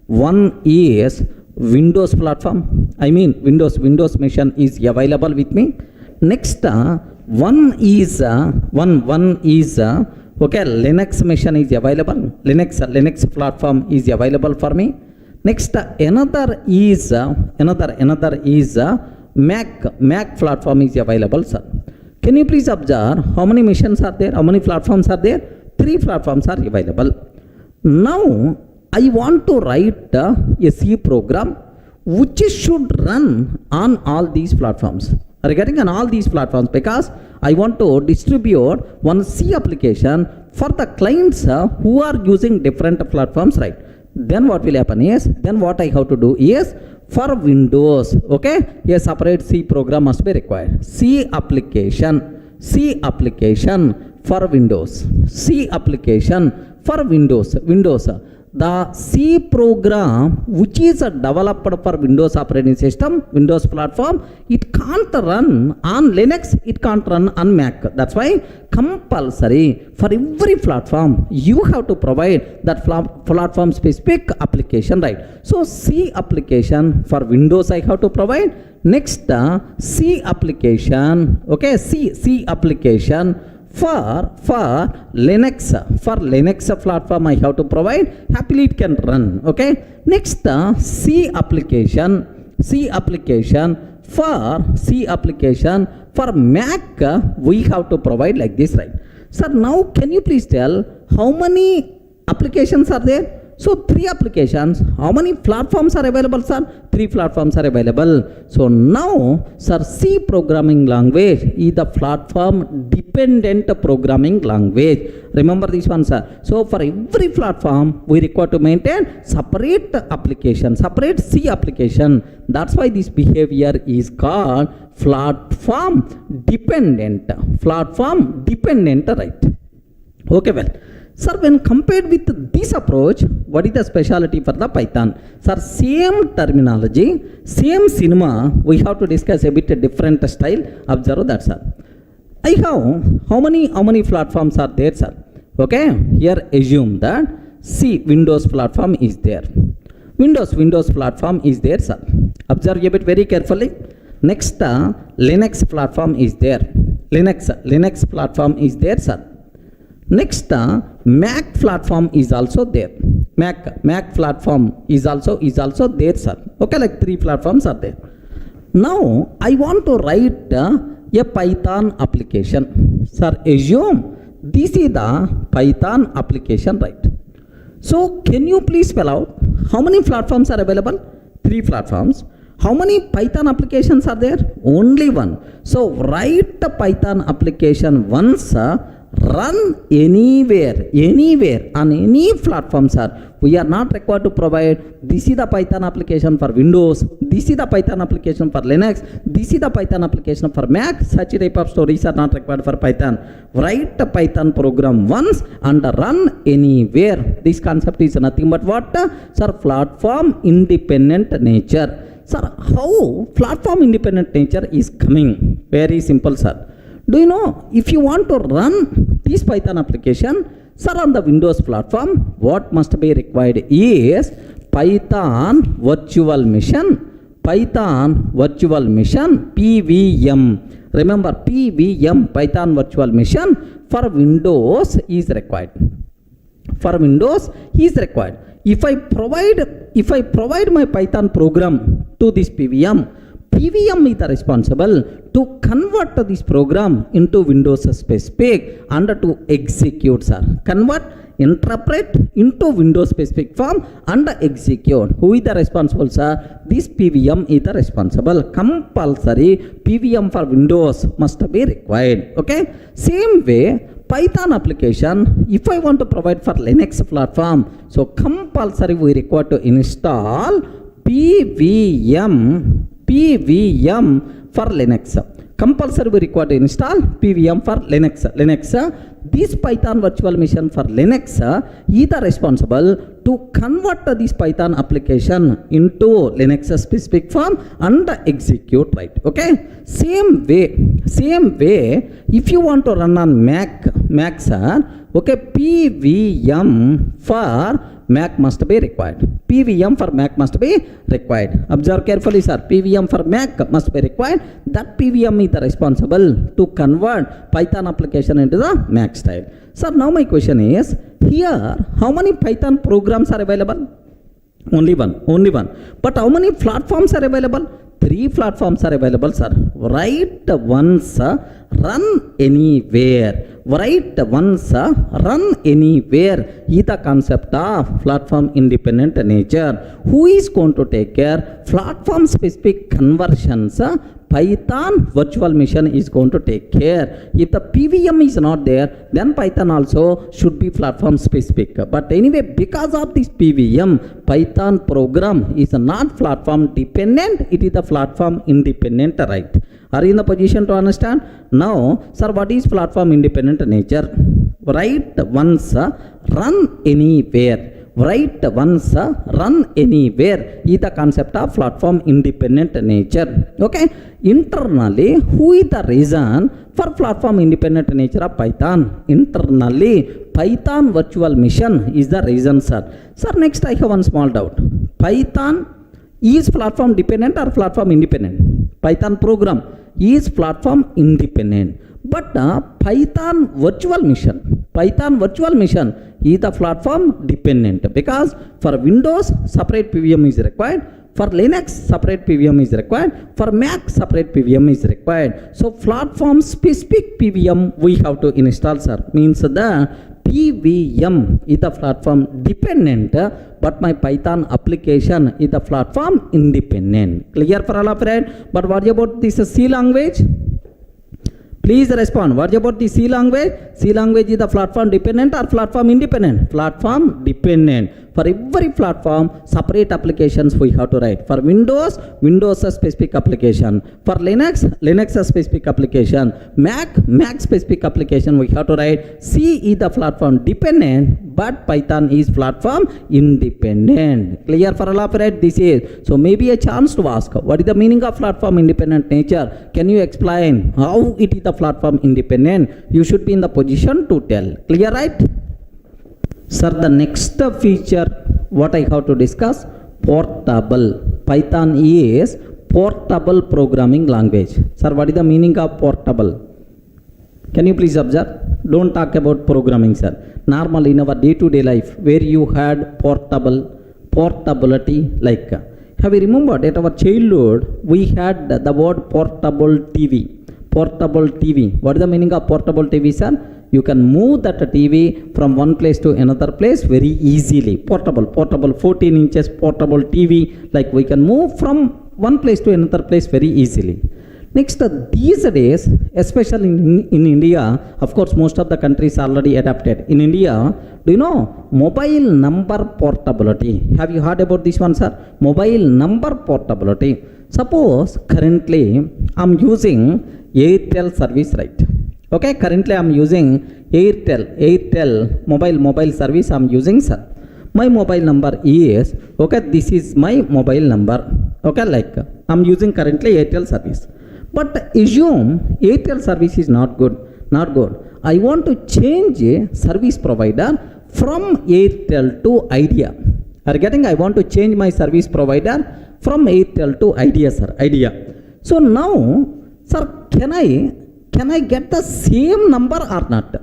One is Windows platform. I mean Windows mission is available with me. Next, one is Linux mission is available. Linux platform is available for me. Next, another is Mac platform is available, sir. Can you please observe how many missions are there? How many platforms are there? 3 platforms are available. Now, I want to write a C program which should run on all these platforms. Are you getting on all these platforms? Because I want to distribute one C application for the clients who are using different platforms, right? Then what will happen is, then what I have to do is, for Windows, okay, a separate C program must be required. C application for Windows. C application for Windows. The C program which is developed for Windows operating system, Windows platform, it can't run on Linux, it can't run on Mac. That's why compulsory for every platform you have to provide that platform specific application, right? So C application for Windows I have to provide. Next C application, okay, C application for Linux platform I have to provide. Happily it can run, okay. Next C application for Mac we have to provide like this, right? Sir, now can you please tell how many applications are there? So 3 applications. How many platforms are available, sir? 3 platforms are available. So now, sir, C programming language is the platform dependent programming language. Remember this one, sir. So for every platform, we require to maintain separate application, separate C application. That's why this behavior is called platform dependent. Platform dependent, right? Okay, well. Sir, when compared with this approach, what is the specialty for the Python? Sir, same terminology, same cinema, we have to discuss a bit different style. Observe that, sir. I have, how many platforms are there, sir? Okay, here assume that C, Windows platform is there. Windows platform is there, sir. Observe a bit very carefully. Next, Linux platform is there. Linux platform is there, sir. Next, Mac platform is also there. Mac platform is also there, sir. Okay, like 3 platforms are there. Now, I want to write a Python application. Sir, assume this is the Python application, right? So, can you please spell out how many platforms are available? 3 platforms. How many Python applications are there? Only 1. So, write the Python application once. Run anywhere on any platform, sir. We are not required to provide this is the Python application for Windows, this is the Python application for Linux, this is the Python application for Mac. Such type of stories are not required for Python. Write the Python program once and run anywhere. This concept is nothing but what? Sir, platform independent nature. Sir, how platform independent nature is coming? Very simple, sir. Do you know, if you want to run this Python application, sir, on the Windows platform, what must be required is Python virtual machine, PVM. Remember, PVM, Python virtual machine for Windows is required. If I provide my Python program to this PVM is responsible to convert this program into Windows specific and to execute, sir. Interpret into Windows specific form and execute. Who is the responsible, sir? This PVM is the responsible. Compulsory PVM for Windows must be required. Okay. Same way, Python application, if I want to provide for Linux platform, so compulsory we require to install PVM for Linux. Compulsory we require to install PVM for Linux. This Python virtual machine for Linux is responsible to convert this Python application into Linux specific form and execute, right? Okay. Same way, if you want to run on Mac, sir, okay, PVM for Mac must be required. PVM for Mac must be required. Observe carefully, sir. PVM for Mac must be required. That PVM is responsible to convert Python application into the Mac style. Sir, now my question is, here, how many Python programs are available? Only one. But how many platforms are available? three platforms are available, sir. Write once, run anywhere. Write once, run anywhere is the concept of platform independent nature. Who is going to take care? Platform specific conversions, Python virtual machine is going to take care. If the PVM is not there, then Python also should be platform specific. But anyway, because of this PVM, Python program is not platform dependent, it is the platform independent, right? Are you in the position to understand? Now, sir, what is platform independent nature? Write once, run anywhere. Write once, run anywhere is the concept of platform independent nature. Okay. Internally, who is the reason for platform independent nature of Python? Internally, Python virtual machine is the reason, sir. Sir, next I have one small doubt. Python is platform dependent or platform independent? Python program is platform independent. But Python virtual machine is the platform dependent, because for Windows separate PVM is required, for Linux separate PVM is required, for Mac separate PVM is required. So platform specific PVM we have to install, sir. Means the PVM is the platform dependent, but my Python application is the platform independent. Clear for all of that? But what about this C language? Please respond. What about the C language? C language is the platform dependent or platform independent? Platform dependent. For every platform, separate applications we have to write. For Windows, Windows a specific application. For Linux, Linux a specific application. Mac specific application we have to write. C is the platform dependent, but Python is platform independent. Clear for all of it? This is. So maybe a chance to ask, what is the meaning of platform independent nature? Can you explain how it is the platform independent? You should be in the position to tell. Clear, right? Sir, the next feature what I have to discuss, portable. Python is portable programming language. Sir, what is the meaning of portable? Can you please observe? Don't talk about programming, sir. Normally in our day-to-day life, where you had portability, like have you remembered at our childhood we had the word portable TV. Portable TV. What is the meaning of portable TV, sir? You can move that TV from one place to another place very easily. Portable 14 inches portable TV, like we can move from one place to another place very easily. Next, these days, especially in India, of course most of the countries already adapted. In India, do you know mobile number portability? Have you heard about this one, sir? Mobile number portability. Suppose currently I'm using Airtel service, right? Okay, currently I'm using Airtel mobile service I'm using, sir. My mobile number is, okay, this is my mobile number. Okay, like I'm using currently Airtel service. But assume Airtel service is not good. I want to change a service provider from Airtel to Idea. Are you getting? I want to change my service provider from Airtel to Idea, sir. Idea. So now, sir, can I get the same number or not?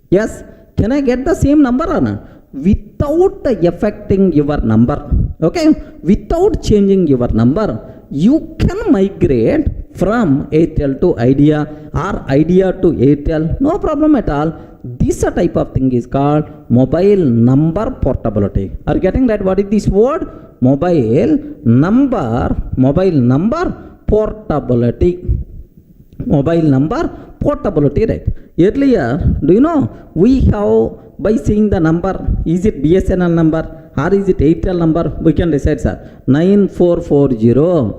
Yes, can I get the same number or not? Without affecting your number. Okay, without changing your number, you can migrate from Airtel to Idea or Idea to Airtel. No problem at all. This type of thing is called mobile number portability. Are you getting that? What is this word? Mobile number portability. Mobile number portability, right? Earlier, do you know, we have, by seeing the number, is it BSNL number or is it Airtel number, we can decide, sir. 9440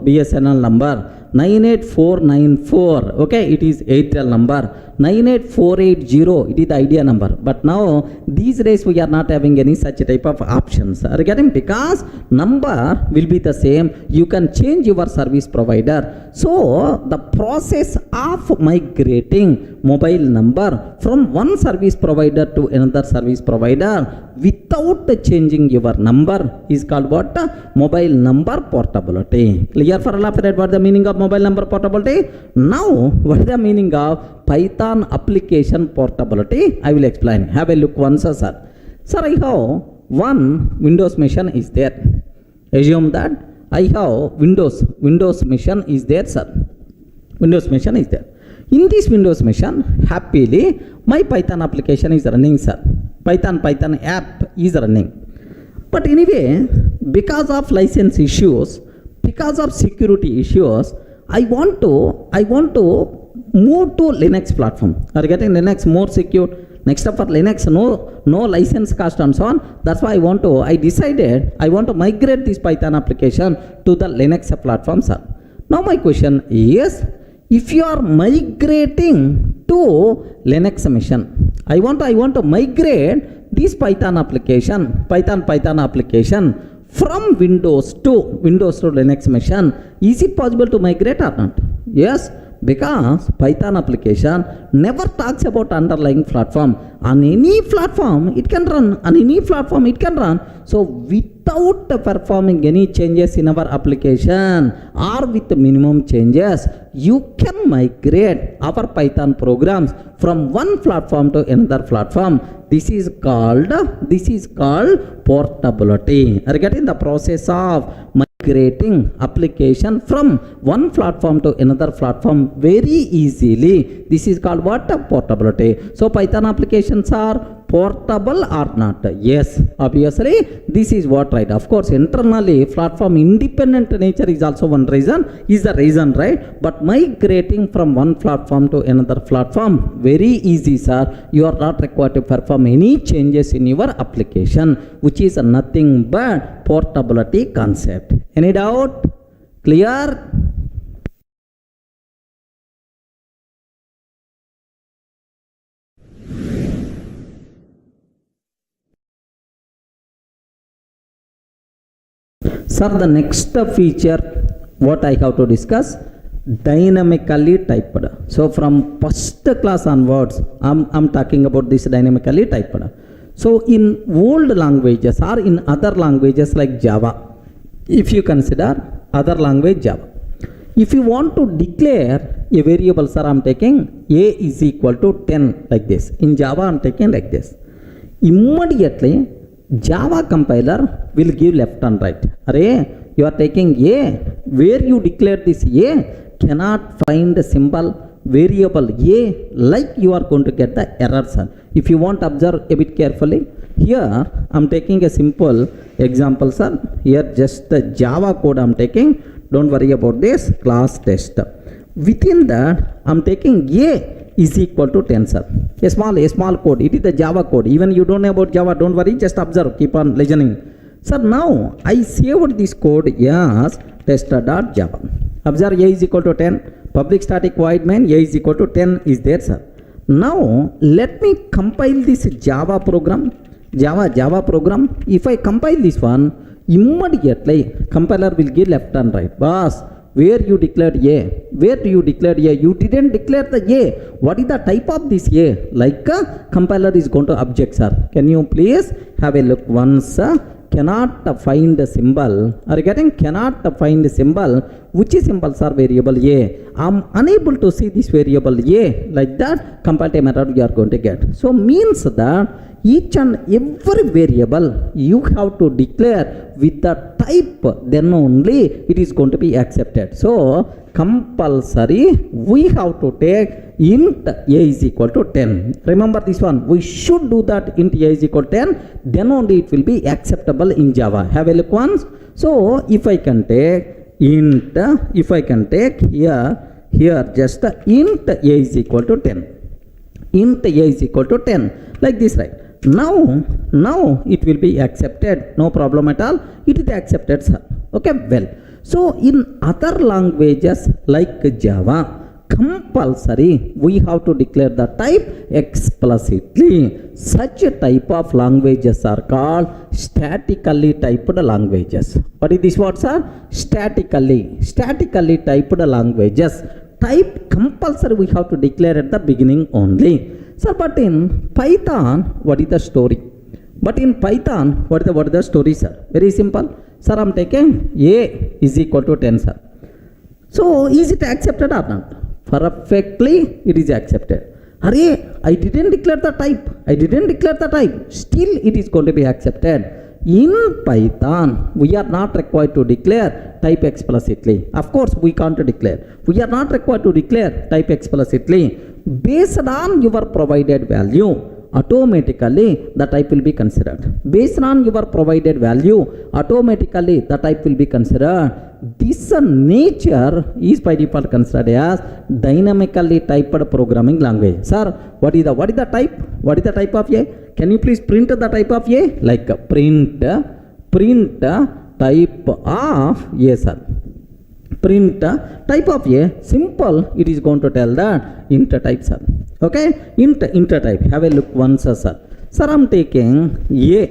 BSNL number, 98494, okay, it is Airtel number, 98480, it is the Idea number. But now, these days we are not having any such type of options. Are you getting? Because number will be the same, you can change your service provider. So, the process of migrating mobile number from one service provider to another service provider without changing your number is called what? Mobile number portability. Clear for all of that? What is the meaning of mobile number portability? Now, what is the meaning of Python application portability? I will explain. Have a look once, sir. Sir, I have one Windows machine is there. Assume that I have Windows machine is there, sir. Windows machine is there. In this Windows machine, happily, my Python application is running, sir. Python app is running. But anyway, because of license issues, because of security issues, I want to move to Linux platform. Are getting Linux more secure? Next up for Linux, no license cost and so on. That's why I decided I want to migrate this Python application to the Linux platform, sir. Now my question is, if you are migrating to Linux machine, I want to migrate this Python application from Windows to Linux machine. Is it possible to migrate or not? Yes, because Python application never talks about underlying platform. On any platform it can run. So without performing any changes in our application or with minimum changes, you can migrate our Python programs from one platform to another platform. This is called portability. Are you getting the process of migrating application from one platform to another platform very easily? This is called what? Portability. So Python applications are portable or not? Yes, obviously this is what, right? Of course, internally platform independent nature is also one reason, right? But migrating from one platform to another platform very easy, sir. You are not required to perform any changes in your application, which is nothing but portability concept. Any doubt? Clear? Sir, the next feature what I have to discuss, dynamically typed. So from first class onwards, I'm talking about this dynamically typed. So in old languages or in other languages like Java, if you consider other language Java, if you want to declare a variable, sir, I'm taking a is equal to 10 like this. In Java, I'm taking like this. Immediately, Java compiler will give left and right. Array, you are taking a, where you declare this a, cannot find the symbol variable a, like you are going to get the error, sir. If you want to observe a bit carefully, here I'm taking a simple example, sir. Here just the Java code I'm taking. Don't worry about this class test. Within that, I'm taking a is equal to 10, sir. A small code. It is the Java code. Even you don't know about Java, don't worry, just observe, keep on listening. Sir, now I saved this code as tester.java. Observe, a is equal to 10. Public static void main, a is equal to 10 is there, sir. Now let me compile this Java program. If I compile this one, immediately compiler will give left and right. Boss, where you declared a, where do you declare a? You didn't declare the a. What is the type of this a? Like a compiler is going to object, sir. Can you please have a look once? Cannot find the symbol. Are you getting? Cannot find the symbol. Which symbols are variable a? I'm unable to see this variable a. Like that, compile time error you are going to get. So means that each and every variable you have to declare with the type, then only it is going to be accepted. So compulsory we have to take int a is equal to 10. Remember this one, we should do that. Int a is equal to 10, then only it will be acceptable in Java. Have a look once. So if I can take int, if I can take here just int a is equal to 10. Int a is equal to 10 like this, right? Now it will be accepted, no problem at all. It is accepted, sir. Okay, well, so in other languages like Java, compulsory we have to declare the type explicitly. Such a type of languages are called statically typed languages. What is this word, sir? Statically typed languages. Type compulsory we have to declare at the beginning only. Sir, but in Python, what is the story? What is the story, sir? Very simple. Sir, I'm taking a is equal to 10, sir. So, is it accepted or not? Perfectly, it is accepted. Array, I didn't declare the type. Still, it is going to be accepted. In Python, we are not required to declare type explicitly. Of course, we can't declare. We are not required to declare type explicitly. Based on your provided value, automatically the type will be considered. Based on your provided value, automatically the type will be considered. This nature is by default considered as dynamically typed programming language. Sir, what is the type? What is the type of A? Can you please print the type of A? Like print type of A, sir. Print type of A. Simple. It is going to tell that int type, sir. Okay, int type. Have a look once, sir. Sir, I'm taking A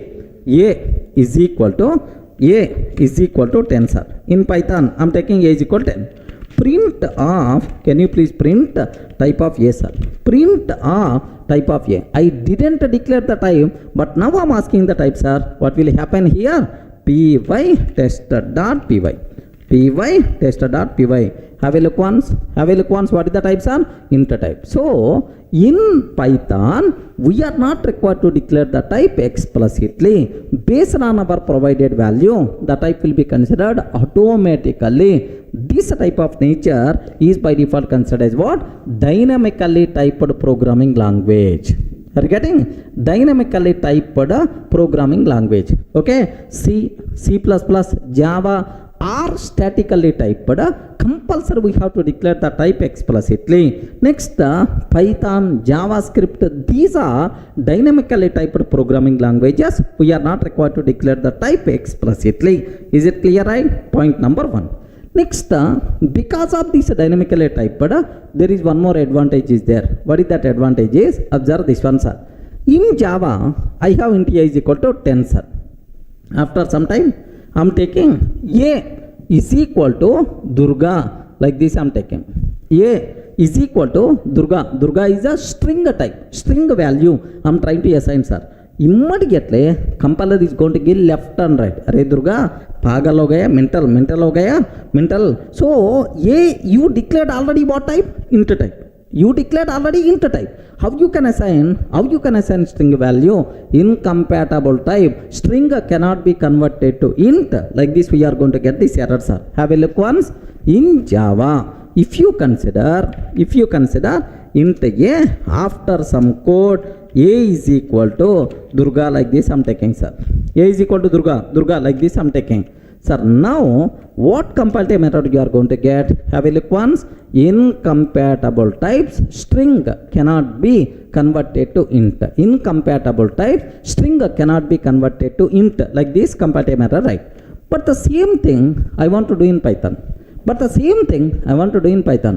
is equal to 10, sir. In Python, I'm taking A is equal to 10. Print of, can you please print type of A, sir? Print of type of A. I didn't declare the type, but now I'm asking the type, sir. What will happen here? Py test.py. Py test.py. Have a look once. What is the type, sir? Int type. So, in Python, we are not required to declare the type explicitly. Based on our provided value, the type will be considered automatically. This type of nature is by default considered as what? Dynamically typed programming language. Are you getting? Dynamically typed programming language. Okay? C++, Java are statically typed. Compulsory we have to declare the type explicitly. Next, Python, JavaScript, these are dynamically typed programming languages. We are not required to declare the type explicitly. Is it clear, right? Point number 1. Next, because of this dynamically typed, there is one more advantage is there. What is that advantage is? Observe this one, sir. In Java, I have int A is equal to 10, sir. After some time, I'm taking A is equal to Durga. Like this I'm taking. A is equal to Durga. Durga is a string type, string value I'm trying to assign, sir. Immediately, compiler is going to give left and right. Arey Durga, pagal ho gaya, mental ho gaya, mental. So, you declared already what type? Int type. You declared already int type. How you can assign string value? Incompatible type. String cannot be converted to int. Like this we are going to get this error, sir. Have a look once. In Java, if you consider int A after some code, A is equal to Durga, like this I'm taking, sir. A is equal to Durga like this I'm taking. Sir, now what comparative method you are going to get? Have a look once. Incompatible types, string cannot be converted to int. Incompatible type, string cannot be converted to int. Like this comparative method, right? But the same thing I want to do in Python.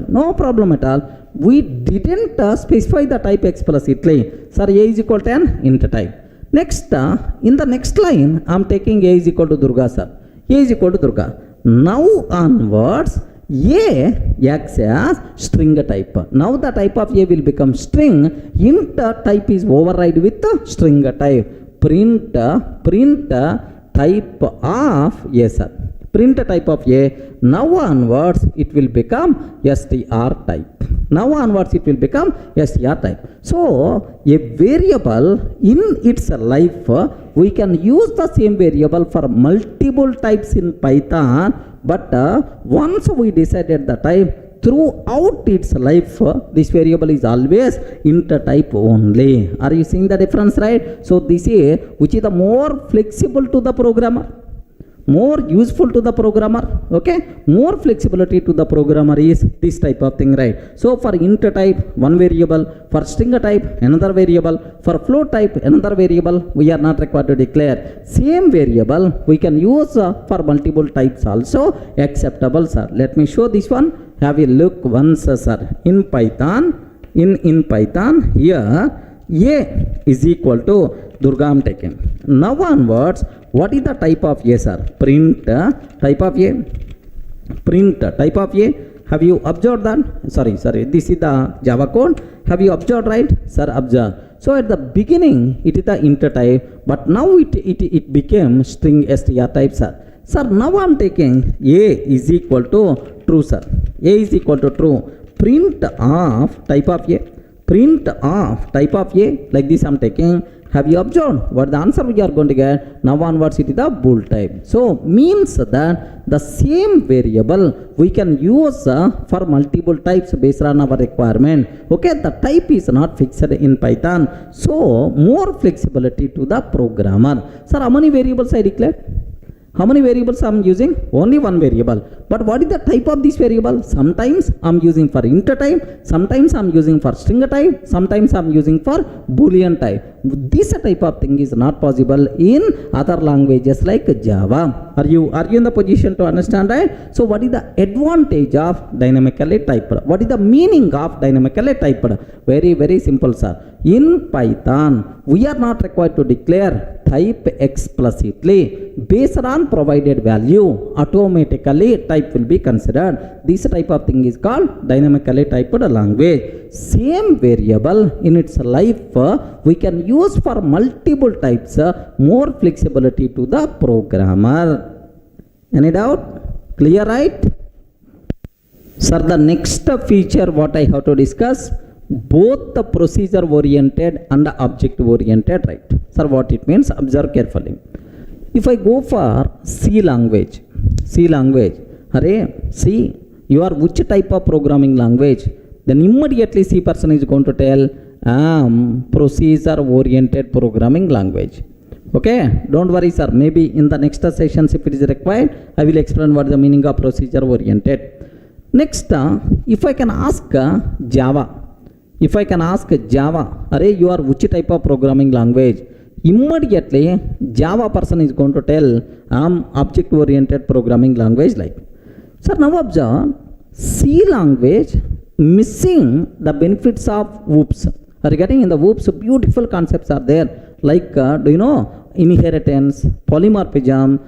No problem at all. We didn't specify the type explicitly. Sir, A is equal to an int type. Next, in the next line, I'm taking A is equal to Durga, sir. A is equal to Durga. Now onwards, A acts as string type. Now the type of A will become string. Int type is override with string type. Print type of A, sir. Print type of A. Now onwards, it will become str type. So, a variable in its life, we can use the same variable for multiple types in Python, but once we decided the type, throughout its life, this variable is always int type only. Are you seeing the difference, right? So, this is which is the more flexible to the programmer. More useful to the programmer, okay? More flexibility to the programmer is this type of thing, right? So for int type, one variable, for string type, another variable, for float type, another variable, we are not required to declare. Same variable we can use for multiple types also acceptable, sir. Let me show this one. Have a look once, sir. In Python, in Python, here A is equal to Durga I'm taking. Now onwards, what is the type of A, sir? Print type of A. Print type of A. Have you observed that? Sorry. This is the Java code. Have you observed, right? Sir, observe. So at the beginning, it is the int type, but now it became string str type, sir. Sir, now I'm taking A is equal to true, sir. A is equal to true. Print of type of A. print of type of A, like this I'm taking. Have you observed what the answer we are going to get? Now onwards it is the bool type. So means that the same variable we can use for multiple types based on our requirement. Okay, the type is not fixed in Python. So more flexibility to the programmer. Sir, how many variables I declared? How many variables I am using? Only one variable. But what is the type of this variable? Sometimes I am using for int type, sometimes I am using for string type, sometimes I am using for Boolean type. This type of thing is not possible in other languages like Java. Are you in the position to understand, right? So what is the advantage of dynamically typed? What is the meaning of dynamically typed? Very, very simple, sir. In Python, we are not required to declare type explicitly. Based on provided value, automatically type will be considered. This type of thing is called dynamically typed language. Same variable in its life we can use for multiple types, more flexibility to the programmer. Any doubt? Clear, right? Sir, the next feature what I have to discuss, both the procedure oriented and the object oriented, right? Sir, what it means? Observe carefully. If I go for C language, array, C, you are which type of programming language? Then immediately C person is going to tell, procedure oriented programming language. Okay, don't worry, sir. Maybe in the next sessions, if it is required, I will explain what the meaning of procedure oriented. Next, if I can ask Java, array, you are which type of programming language? Immediately, Java person is going to tell, object oriented programming language like. Sir, now observe, C language missing the benefits of whoops. Are you getting? In the whoops, beautiful concepts are there. Like, do you know, inheritance, polymorphism,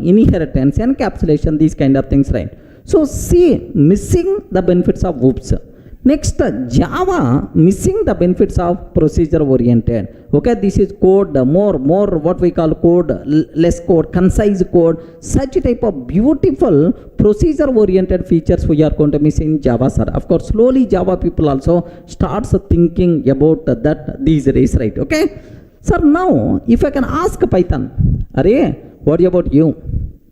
inheritance, encapsulation, these kind of things, right? So C missing the benefits of whoops. Next, Java missing the benefits of procedure oriented. Okay, this is code, more what we call code, less code, concise code. Such type of beautiful procedure oriented features we are going to miss in Java, sir. Of course, slowly Java people also starts thinking about that these days, right? Okay, sir. Now, if I can ask Python, array, what about you?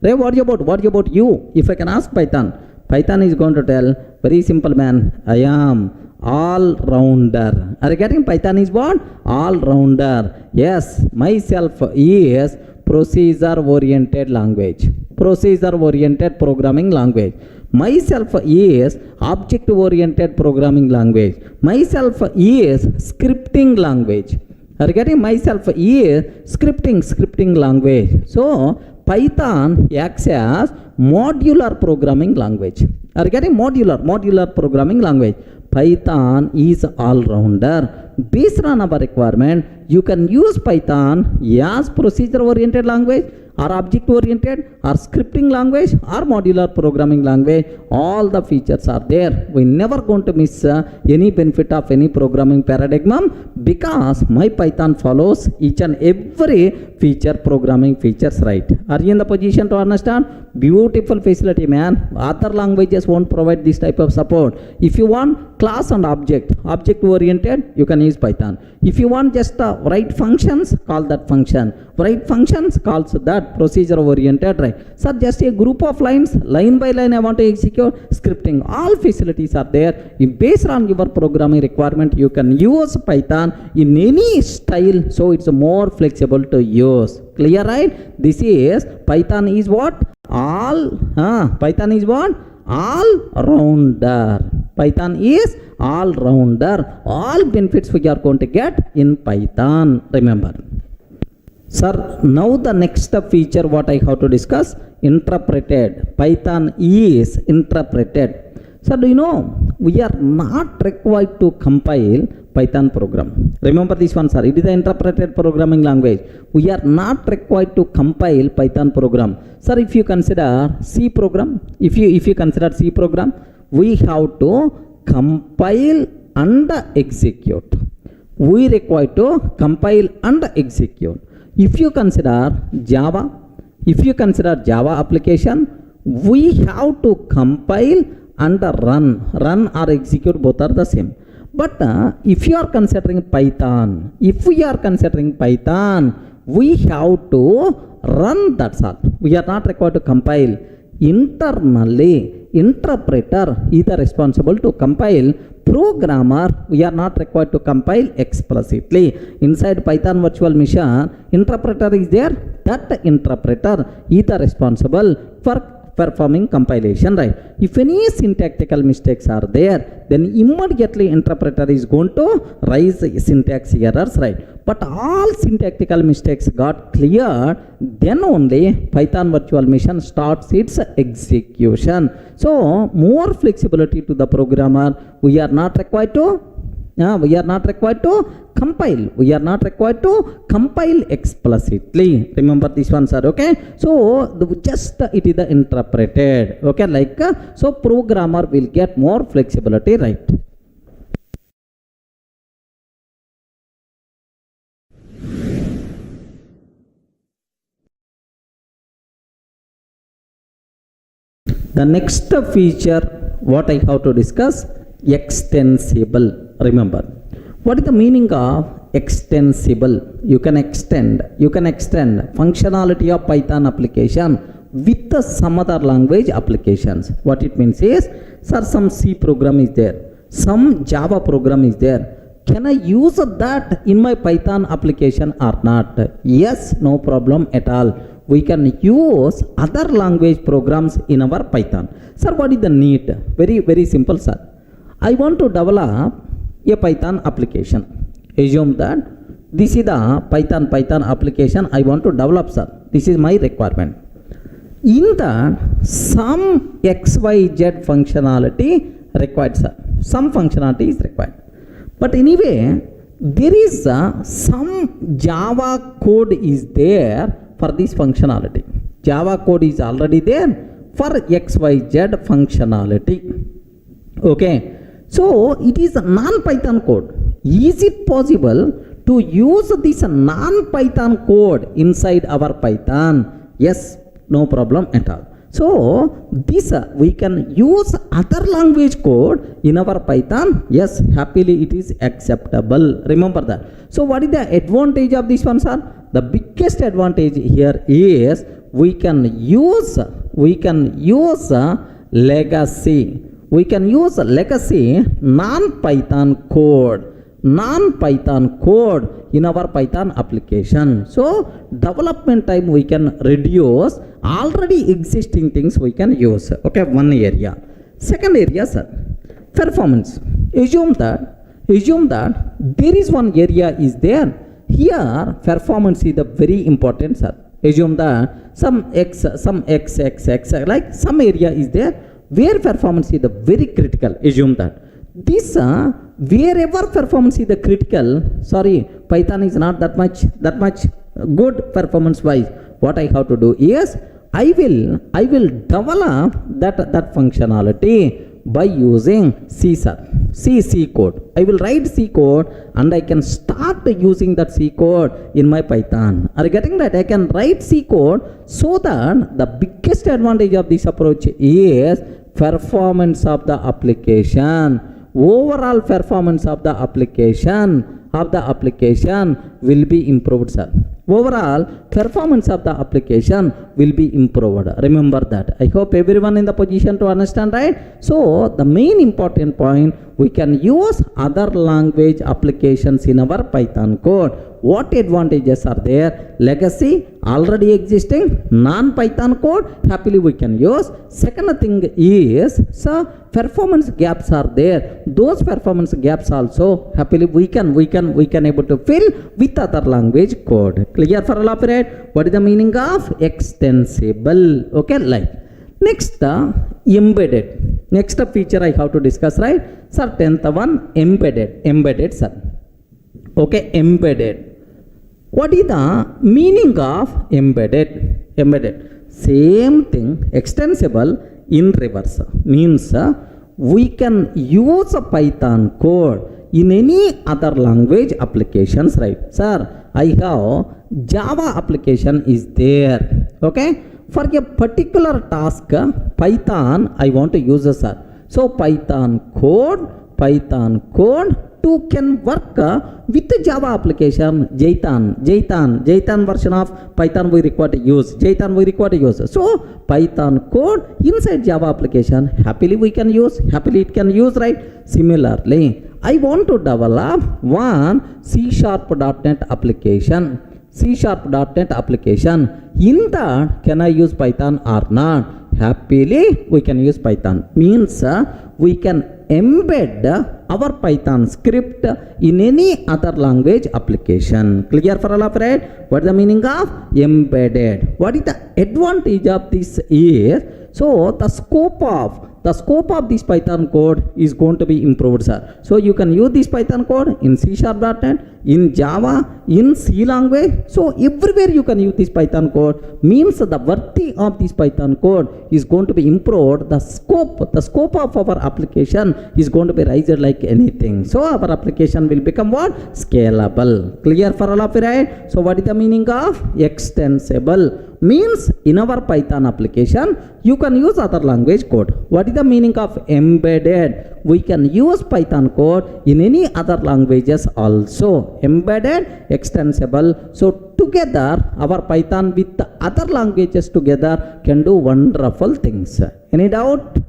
Array, what about you? If I can ask Python is going to tell, very simple, man, I am all-rounder. Are you getting? Python is what? All-rounder. Yes, myself is procedure-oriented language. Procedure-oriented programming language. Myself is object-oriented programming language. Myself is scripting language. Are you getting? Myself is scripting language. So, Python acts as modular programming language. Are you getting? Modular programming language. Python is all-rounder. Based on our requirement, you can use Python as procedure-oriented language, or object-oriented, or scripting language, or modular programming language. All the features are there. We never going to miss any benefit of any programming paradigm, because my Python follows each and every programming features, right? Are you in the position to understand? Beautiful facility, man. Other languages won't provide this type of support. If you want class and object oriented, you can use Python. If you want just write functions, call that function. Write functions, calls that procedure oriented, right? So just a group of lines, line by line I want to execute, scripting. All facilities are there. Based on your programming requirement, you can use Python in any style, so it's more flexible to use. Clear, right? This is Python is what? Python is what? All-rounder. Python is all-rounder. All benefits we are going to get in Python. Remember. Sir, now the next feature what I have to discuss, interpreted. Python is interpreted. Sir, do you know, we are not required to compile Python program. Remember this one, sir. It is the interpreted programming language. We are not required to compile Python program. Sir, if you consider C program, if you consider C program, we have to compile and execute. We require to compile and execute. If you consider Java application, we have to compile and run or execute, both are the same. But if you are considering Python, we have to run that's all. We are not required to compile. Internally, interpreter is responsible to compile. Programmer, we are not required to compile explicitly. Inside Python virtual machine, interpreter is there. That interpreter is responsible for performing compilation, right? If any syntactical mistakes are there, then immediately interpreter is going to raise syntax errors, right? But all syntactical mistakes got cleared, then only Python virtual machine starts its execution. So more flexibility to the programmer. We are not required to compile. We are not required to compile explicitly. Remember this one, sir. Okay. So it is the interpreted. Okay. So programmer will get more flexibility, right? The next feature what I have to discuss, extensible. Remember, what is the meaning of extensible? You can extend functionality of Python application with some other language applications. What it means is, sir, some C program is there, some Java program is there. Can I use that in my Python application or not? Yes, no problem at all. We can use other language programs in our Python. Sir, what is the need? Very, very simple, sir. I want to develop a Python application. Assume that this is the Python application I want to develop, sir. This is my requirement. In that, some XYZ functionality required, sir. Some functionality is required. But anyway, there is some Java code is there for this functionality. Java code is already there for XYZ functionality. Okay. So it is a non-Python code. Is it possible to use this non-Python code inside our Python? Yes, no problem at all. So this we can use other language code in our Python. Yes, happily it is acceptable. Remember that. So what is the advantage of this one, sir? The biggest advantage here is we can use legacy. We can use legacy non-Python code in our Python application. So development time we can reduce, already existing things we can use. Okay, one area. Second area, sir, performance. Assume that there is one area is there. Here performance is the very important, sir. Assume that some x, like some area is there where performance is the very critical. Assume that this wherever performance is the critical, sorry, Python is not that much good performance wise. What I have to do is I will develop that functionality by using C code. I will write C code and I can start using that C code in my Python. Are you getting that? I can write C code so that the biggest advantage of this approach is performance of the application. Overall performance of the application will be improved, sir. Overall performance of the application will be improved. Remember that. I hope everyone in the position to understand, right? So the main important point, we can use other language applications in our Python code. What advantages are there? Legacy, already existing, non-Python code, happily we can use. Second thing is, so performance gaps are there. Those performance gaps also, happily we can able to fill with other language code. Clear for all of it? What is the meaning of extensible? Okay, like. Next, embedded. Next feature I have to discuss, right? Sir, 10th one, embedded, sir. Okay, embedded. What is the meaning of embedded? Same thing, extensible in reverse. Means we can use a Python code in any other language applications, right? Sir, I have Java application is there. Okay, for a particular task, Python I want to use, sir. So Python code to can work with the Java application. Jython version of Python we require to use. So Python code inside Java application happily we can use, happily it can use, right? Similarly, I want to develop one C#.NET application. C#.NET application. In that, can I use Python or not? Happily, we can use Python. Means we can embed our Python script in any other language application. Clear for all of right? What is the meaning of embedded? What is the advantage of this is, so the scope of this Python code is going to be improved, sir. So you can use this Python code in C#.NET, in Java, in C language. So everywhere you can use this Python code. Means the worthy of this Python code is going to be improved. The scope of our application is going to be raised like anything. So our application will become what? Scalable. Clear for all of you, right? So what is the meaning of extensible? Means in our Python application you can use other language code. What is the meaning of embedded? We can use Python code in any other languages also. Embedded, extensible. So together our Python with the other languages together can do wonderful things. Any doubt?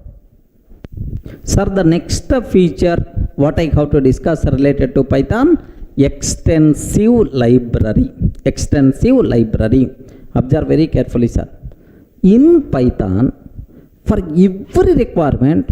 Sir, the next feature what I have to discuss related to Python, extensive library. Observe very carefully, sir. In Python, for every requirement,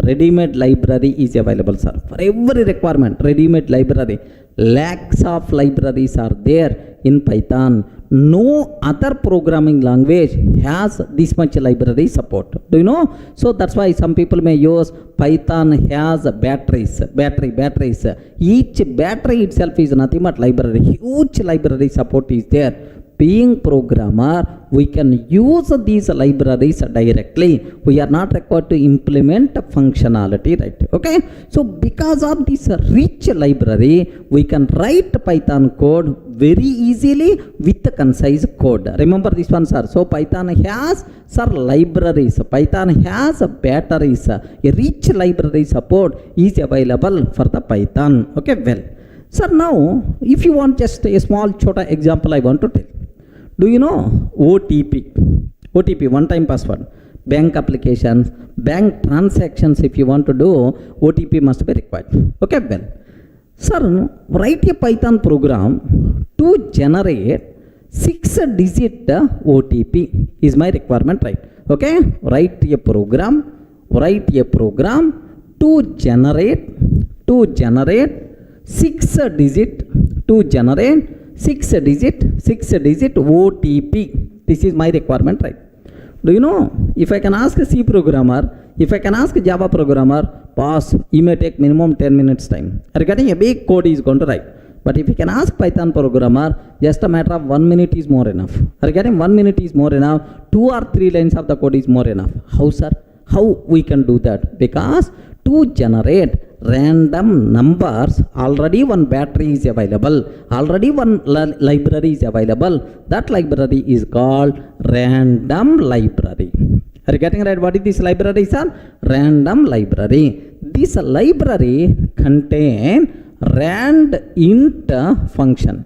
ready-made library is available, sir. For every requirement, ready-made library. Lakhs of libraries are there in Python. No other programming language has this much library support. Do you know? So that's why some people may use Python has batteries. Each battery itself is nothing but library. Huge library support is there. Being programmer, we can use these libraries directly. We are not required to implement functionality, right? Okay. So because of this rich library, we can write Python code very easily with the concise code. Remember this one, sir. So Python has, sir, libraries. Python has batteries. A rich library support is available for the Python. Okay, well. Sir, now if you want just a small chota example I want to tell. Do you know OTP, one-time password? Bank applications, bank transactions, if you want to do, OTP must be required. Okay, well. Sir, write a Python program to generate 6-digit OTP is my requirement, right? Okay, write a program to generate 6-digit OTP. This is my requirement, right? Do you know, if I can ask a C programmer, if I can ask a Java programmer, boss, you may take minimum 10 minutes time. Regarding a big code is going to write. But if you can ask Python programmer, just a matter of 1 minute is more enough. Regarding 1 minute is more enough. 2 or 3 lines of the code is more enough. How, sir? How we can do that? Because to generate random numbers, already one battery is available, already one library is available. That library is called random library. Are you getting right? What is this library, sir? Random library. This library contains rand int function.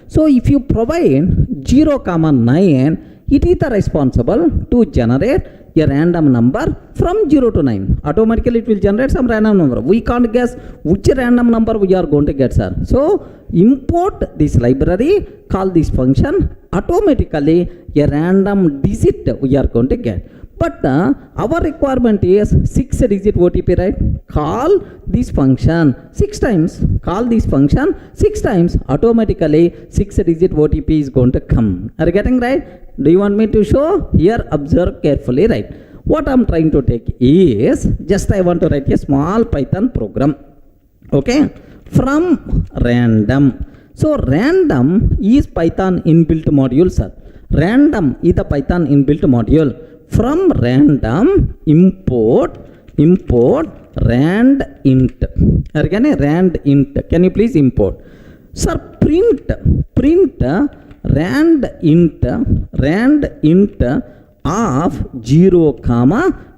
So if you provide 0, 9, it is the responsible to generate a random number from 0 to 9. Automatically it will generate some random number. We can't guess which random number we are going to get, sir. So import this library, call this function, automatically a random digit we are going to get. But our requirement is 6-digit OTP, right? Call this function 6 times. Call this function 6 times. Automatically 6-digit OTP is going to come. Are you getting right? Do you want me to show? Here, observe carefully, right? What I'm trying to take is, just I want to write a small Python program. Okay? From random. So random is Python inbuilt module, sir. Random is the Python inbuilt module. From random, import rand int. Again, rand int. Can you please import? Sir, print rand int of 0,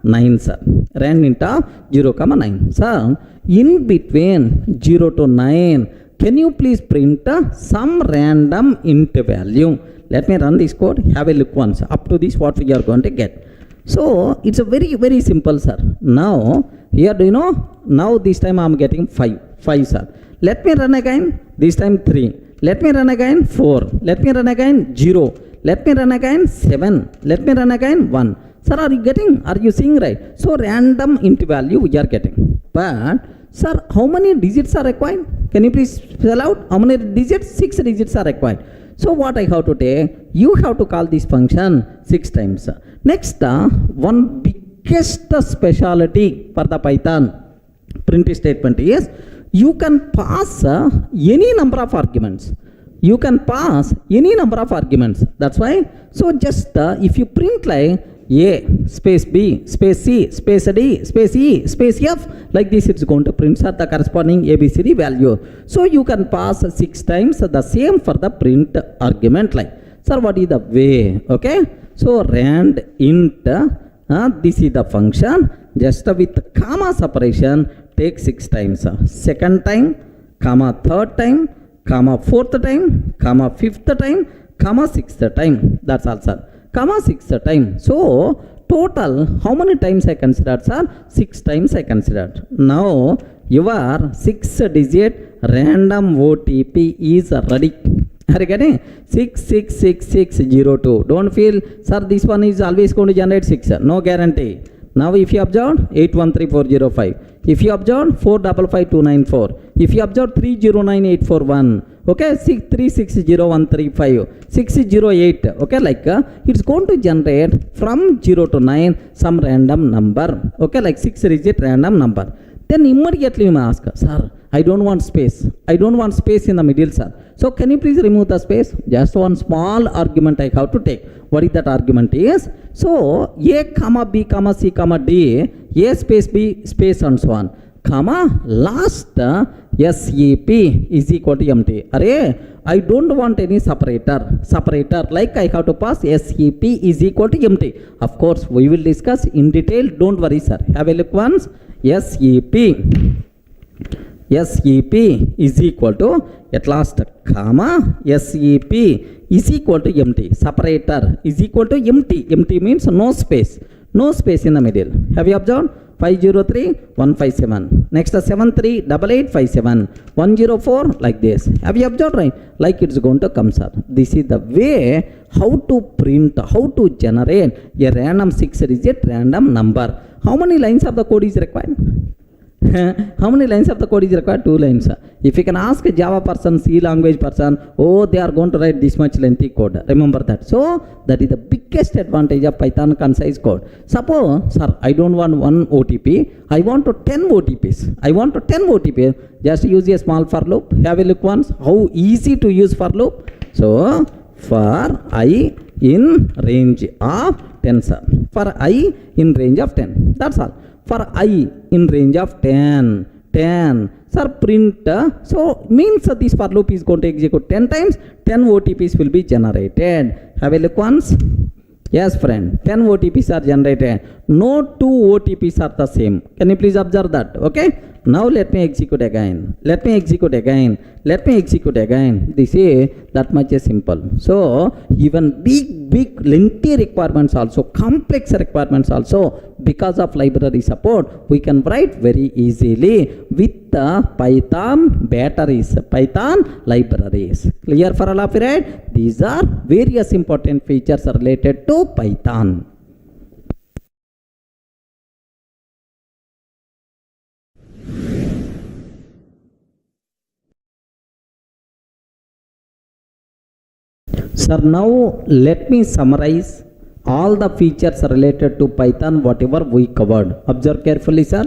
9, sir. rand into 0, 9. So, in between 0 to 9, can you please print some random int value? Let me run this code. Have a look once. Up to this, what we are going to get. So, it's a very, very simple, sir. Now, here, do you know? Now, this time I am getting 5, sir. Let me run again. This time 3. Let me run again 4. Let me run again 0. Let me run again 7. Let me run again 1. Sir, are you seeing right? So, random int value we are getting. But, sir, how many digits are required? Can you please spell out? How many digits? 6 digits are required. So, what I have to take? You have to call this function 6 times. Next, one biggest specialty for the Python print statement is you can pass any number of arguments. You can pass any number of arguments. That's why. So, just if you print like A, space B, space C, space D, space E, space F, like this it's going to print the corresponding ABCD value. So, you can pass 6 times the same for the print argument like. Sir, what is the way? Okay. So, rand int, this is the function, just with comma separation, take 6 times. Second time, comma third time, comma fourth time, comma fifth time, comma sixth time. That's all, sir. Comma sixth time. So, total, how many times I considered, sir? 6 times I considered. Now, your 6-digit random OTP is ready. Are you getting? 666602. Don't feel, sir, this one is always going to generate 6. No guarantee. Now, if you observe 813405, if you observe 455294, if you observe 309841, okay, 3600135, 608, okay, like it's going to generate from 0 to 9 some random number, okay, like 6-digit random number. Then immediately you may ask, sir, I don't want space. I don't want space in the middle, sir. So, can you please remove the space? Just one small argument I have to take. What is that argument is? So, A, comma B, comma C, comma D, A space B space and so on, comma last SEP is equal to empty. Array, I don't want any separator. Like I have to pass SEP is equal to empty. Of course, we will discuss in detail. Don't worry, sir. Have a look once. SEP is equal to at last comma SEP is equal to empty. Separator is equal to empty. Empty means no space. No space in the middle. Have you observed? 503157. Next 738857. 104 like this. Have you observed, right? Like it's going to come, sir. This is the way how to print, how to generate a random 6-digit random number. How many lines of the code is required? How many lines of the code is required? 2 lines. If you can ask a Java person, C language person, oh, they are going to write this much lengthy code. Remember that. So, that is the biggest advantage of Python concise code. Suppose, sir, I don't want 1 OTP. I want to 10 OTPs. I want to 10 OTPs. Just use a small for loop. Have a look once. How easy to use for loop. So, for I in range of 10, sir. For I in range of 10. That's all. For I in range of 10, sir, print, so means this for loop is going to execute 10 times, 10 OTPs will be generated. Have a look once. Yes, friend, 10 OTPs are generated. No 2 OTPs are the same. Can you please observe that? Okay. Now let me execute again. Let me execute again. This is that much simple. So, even big lengthy requirements also, complex requirements also, because of library support, we can write very easily with the Python batteries, Python libraries. Clear for all of you, right? These are various important features related to Python. Sir, now let me summarize all the features related to Python, whatever we covered. Observe carefully, sir.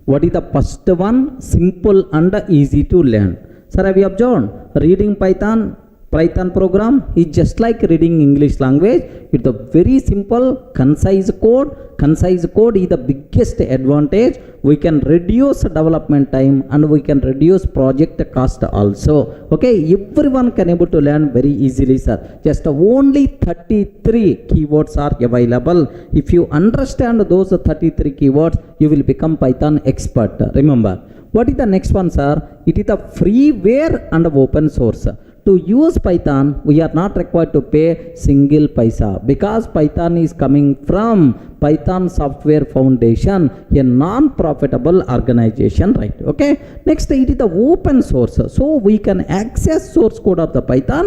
What is the first one? Simple and easy to learn. Sir, have you observed? Reading Python Python program is just like reading English language. It's a very simple, concise code. Concise code is the biggest advantage. We can reduce development time and we can reduce project cost also. Okay, everyone can able to learn very easily, sir. Just only 33 keywords are available. If you understand those 33 keywords, you will become Python expert. Remember, what is the next one, sir? It is the freeware and open source. To use Python, we are not required to pay single paisa because Python is coming from Python Software Foundation, a non-profitable organization, right? Okay. Next, it is the open source. So we can access source code of the Python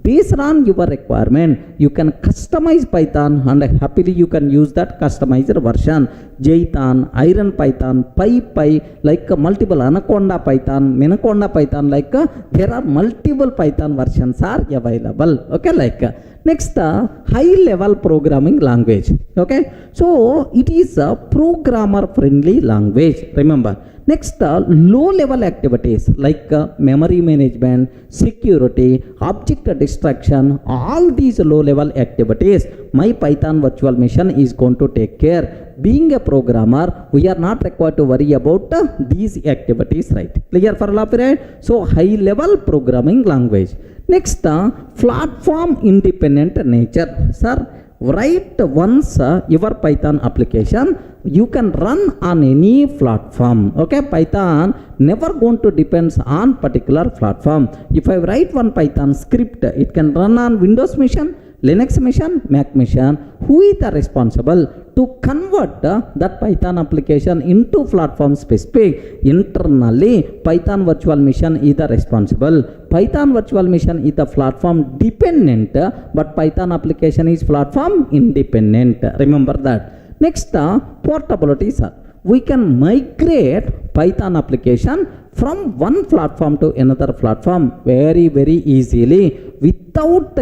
based on your requirement. You can customize Python and happily you can use that customized version. Jython, Iron Python, PyPy, like multiple Anaconda Python, Minaconda Python, like there are multiple Python versions are available. Okay, like next, high level programming language. Okay, so it is a programmer friendly language. Remember, next, low level activities like memory management, security, object destruction, all these low level activities my Python virtual machine is going to take care. Being a programmer, we are not required to worry about these activities, right? Clear for all, right? So high level programming language. Next, platform independent nature. Sir, write once your Python application, you can run on any platform. Okay, Python never going to depends on particular platform. If I write one Python script, it can run on Windows machine, Linux machine, Mac machine. Who is the responsible to convert that Python application into platform specific? Internally, Python virtual machine is the responsible. Python virtual machine is the platform dependent, but Python application is platform independent. Remember that. Next, portability, sir. We can migrate Python application from one platform to another platform very, very easily without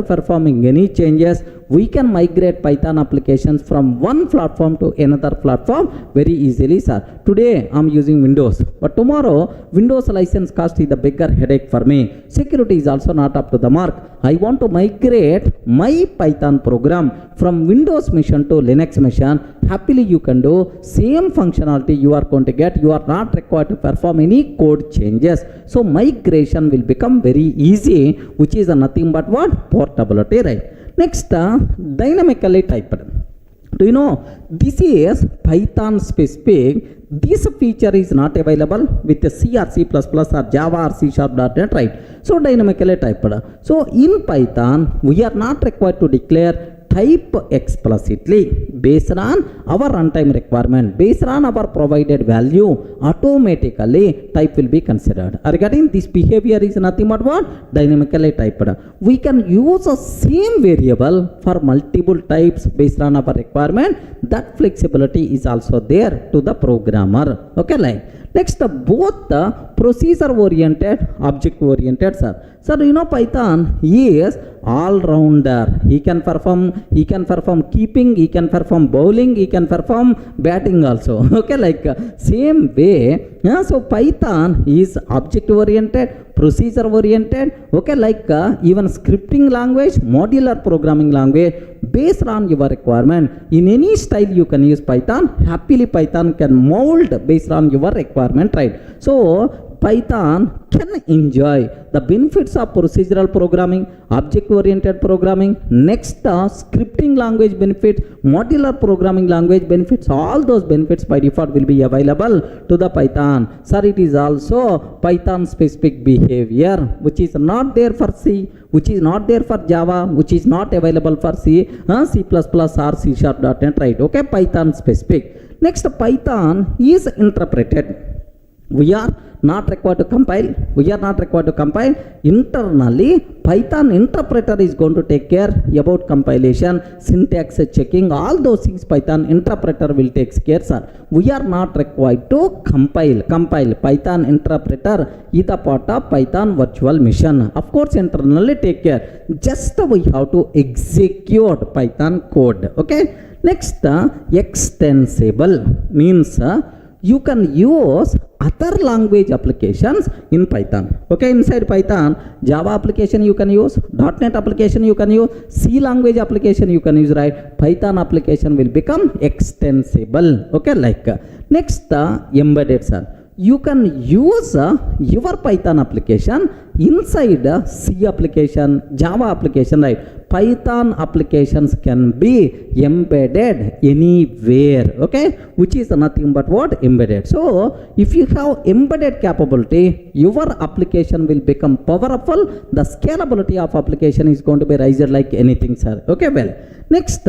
performing any changes. We can migrate Python applications from one platform to another platform very easily, sir. Today I'm using Windows, but tomorrow Windows license cost is the bigger headache for me. Security is also not up to the mark. I want to migrate my Python program from Windows machine to Linux machine. Happily you can do same functionality you are going to get. You are not required to perform any code changes. So migration will become very easy, which is nothing but what? Portability, right? Next, dynamically typed. Do you know this is Python specific? This feature is not available with C or C++ or Java or C#, right? So dynamically typed. So in Python, we are not required to declare type explicitly. Based on our runtime requirement, based on our provided value, automatically type will be considered. Regarding this behavior is nothing but what? Dynamically typed. We can use the same variable for multiple types based on our requirement. That flexibility is also there to the programmer. Okay, like next, both the procedure oriented, object oriented, sir. Sir, you know Python is all rounder. He can perform keeping, he can perform bowling, he can perform batting also. Okay, like same way. So Python is object oriented, procedure oriented. Okay, like even scripting language, modular programming language based on your requirement. In any style you can use Python. Happily Python can mold based on your requirement, right? So Python can enjoy the benefits of procedural programming, object-oriented programming, next scripting language benefits, modular programming language benefits. All those benefits by default will be available to the Python. Sir, it is also Python-specific behavior which is not there for C, which is not there for Java, which is not available for C, C++ or C#.NET, right? Okay, Python-specific. Next, Python is interpreted. We are not required to compile. Internally, Python interpreter is going to take care about compilation, syntax checking, all those things Python interpreter will take care, sir. We are not required to compile. Python interpreter is a part of Python virtual machine. Of course, internally take care. Just we have to execute Python code. Okay. Next, extensible means you can use other language applications in Python. Okay, inside Python, Java application you can use, .NET application you can use, C language application you can use, right? Python application will become extensible. Okay, like next embedded, sir. You can use your Python application inside C application, Java application, right? Python applications can be embedded anywhere, okay? Which is nothing but what? Embedded. So, if you have embedded capability, your application will become powerful. The scalability of application is going to be raised like anything, sir. Okay, well. Next,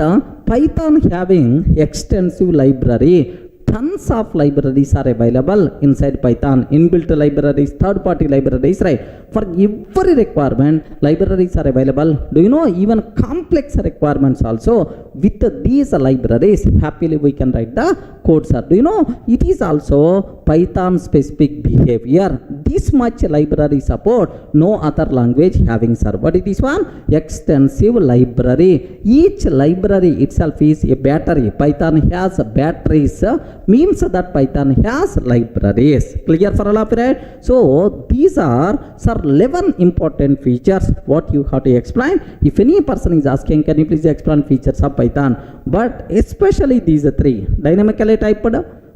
Python having extensive library. Tons of libraries are available inside Python, inbuilt libraries, third-party libraries, right? For every requirement, libraries are available. Do you know even complex requirements also? With these libraries, happily we can write the code, sir. Do you know it is also Python specific behavior? This much library support, no other language having, sir. What is this one? Extensive library. Each library itself is a battery. Python has batteries. Means that Python has libraries. Clear for all of you, right? So these are, sir, 11 important features what you have to explain. If any person is asking, can you please explain features of Python? But especially these three: dynamically typed,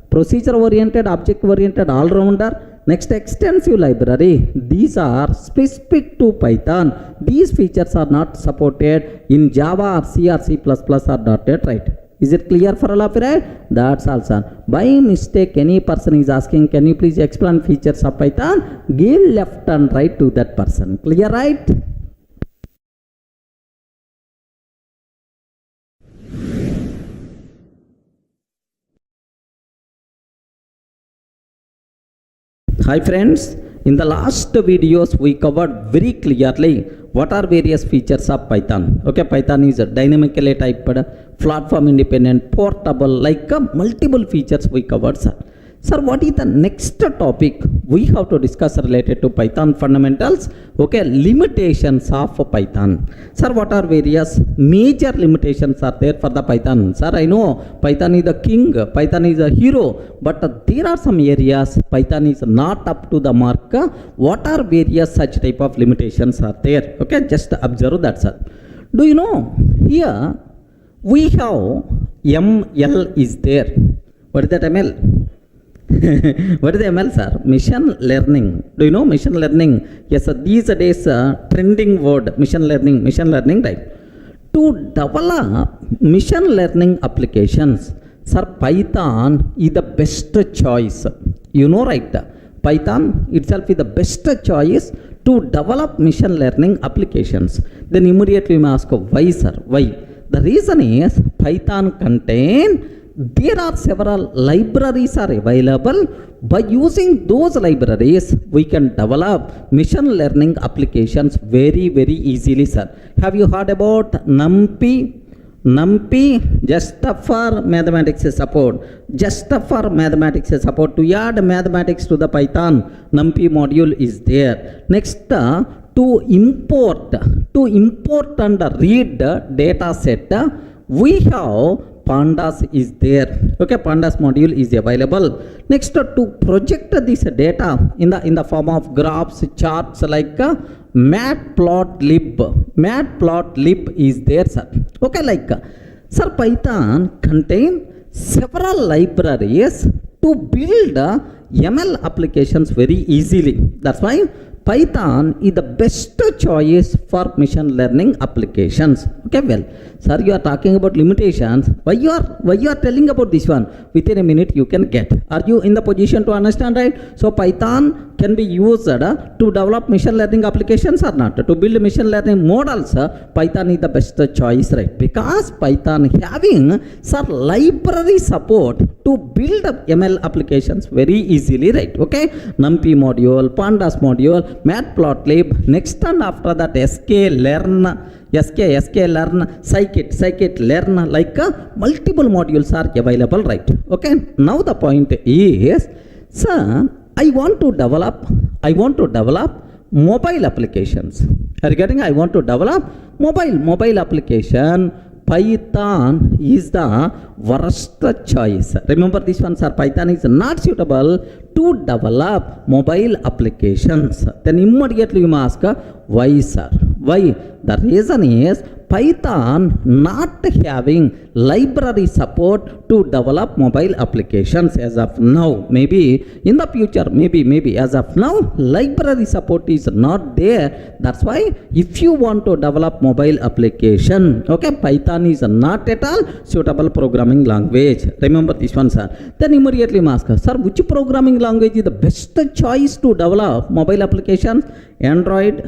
procedure oriented, object oriented, all rounder. Next, extensive library. These are specific to Python. These features are not supported in Java or C or C++ or .NET, right? Is it clear for all of you, right? That's all, sir. By mistake, any person is asking, can you please explain features of Python? Give left and right to that person. Clear, right? Hi friends, in the last videos we covered very clearly what are various features of Python. Okay, Python is dynamically typed, platform independent, portable, like multiple features we covered, sir. Sir, what is the next topic we have to discuss related to Python fundamentals? Okay, limitations of Python. Sir, what are various major limitations are there for the Python? Sir, I know Python is the king, Python is a hero, but there are some areas Python is not up to the mark. What are various such type of limitations are there? Okay, just observe that, sir. Do you know, here we have ML is there. What is that ML? What is ML, sir? Machine learning. Do you know machine learning? Yes, sir. These days trending word, machine learning, right? To develop machine learning applications, sir, Python is the best choice. You know, right? Python itself is the best choice to develop machine learning applications. Then immediately we may ask, why, sir? Why? The reason is Python there are several libraries are available. By using those libraries, we can develop machine learning applications very, very easily, sir. Have you heard about NumPy? NumPy, just for mathematics support. Just for mathematics support. To add mathematics to the Python, NumPy module is there. Next, to import and read data set, we have Pandas is there. Okay, Pandas module is available. Next, to project this data in the form of graphs, charts like Matplotlib. Matplotlib is there, sir. Okay, like sir, Python contain several libraries to build ML applications very easily. That's why Python is the best choice for machine learning applications. Okay, well, sir, you are talking about limitations. Why you are telling about this one? Within a minute you can get. Are you in the position to understand, right? So Python can be used to develop machine learning applications or not? To build machine learning models, Python is the best choice, right? Because Python having, sir, library support to build up ML applications very easily, right? Okay, NumPy module, Pandas module, Matplotlib, next and after that sklearn, scikit-learn, like multiple modules are available, right? Okay, now the point is, sir, I want to develop mobile applications. Regarding I want to develop mobile application, Python is the worst choice. Remember this one, sir. Python is not suitable to develop mobile applications. Then immediately you must ask, why, sir? Why? The reason is Python not having library support to develop mobile applications as of now. Maybe in the future, maybe as of now, library support is not there. That's why if you want to develop mobile application, okay, Python is not at all suitable programming language. Remember this one, sir. Then immediately ask, sir, which programming language is the best choice to develop mobile applications? Android,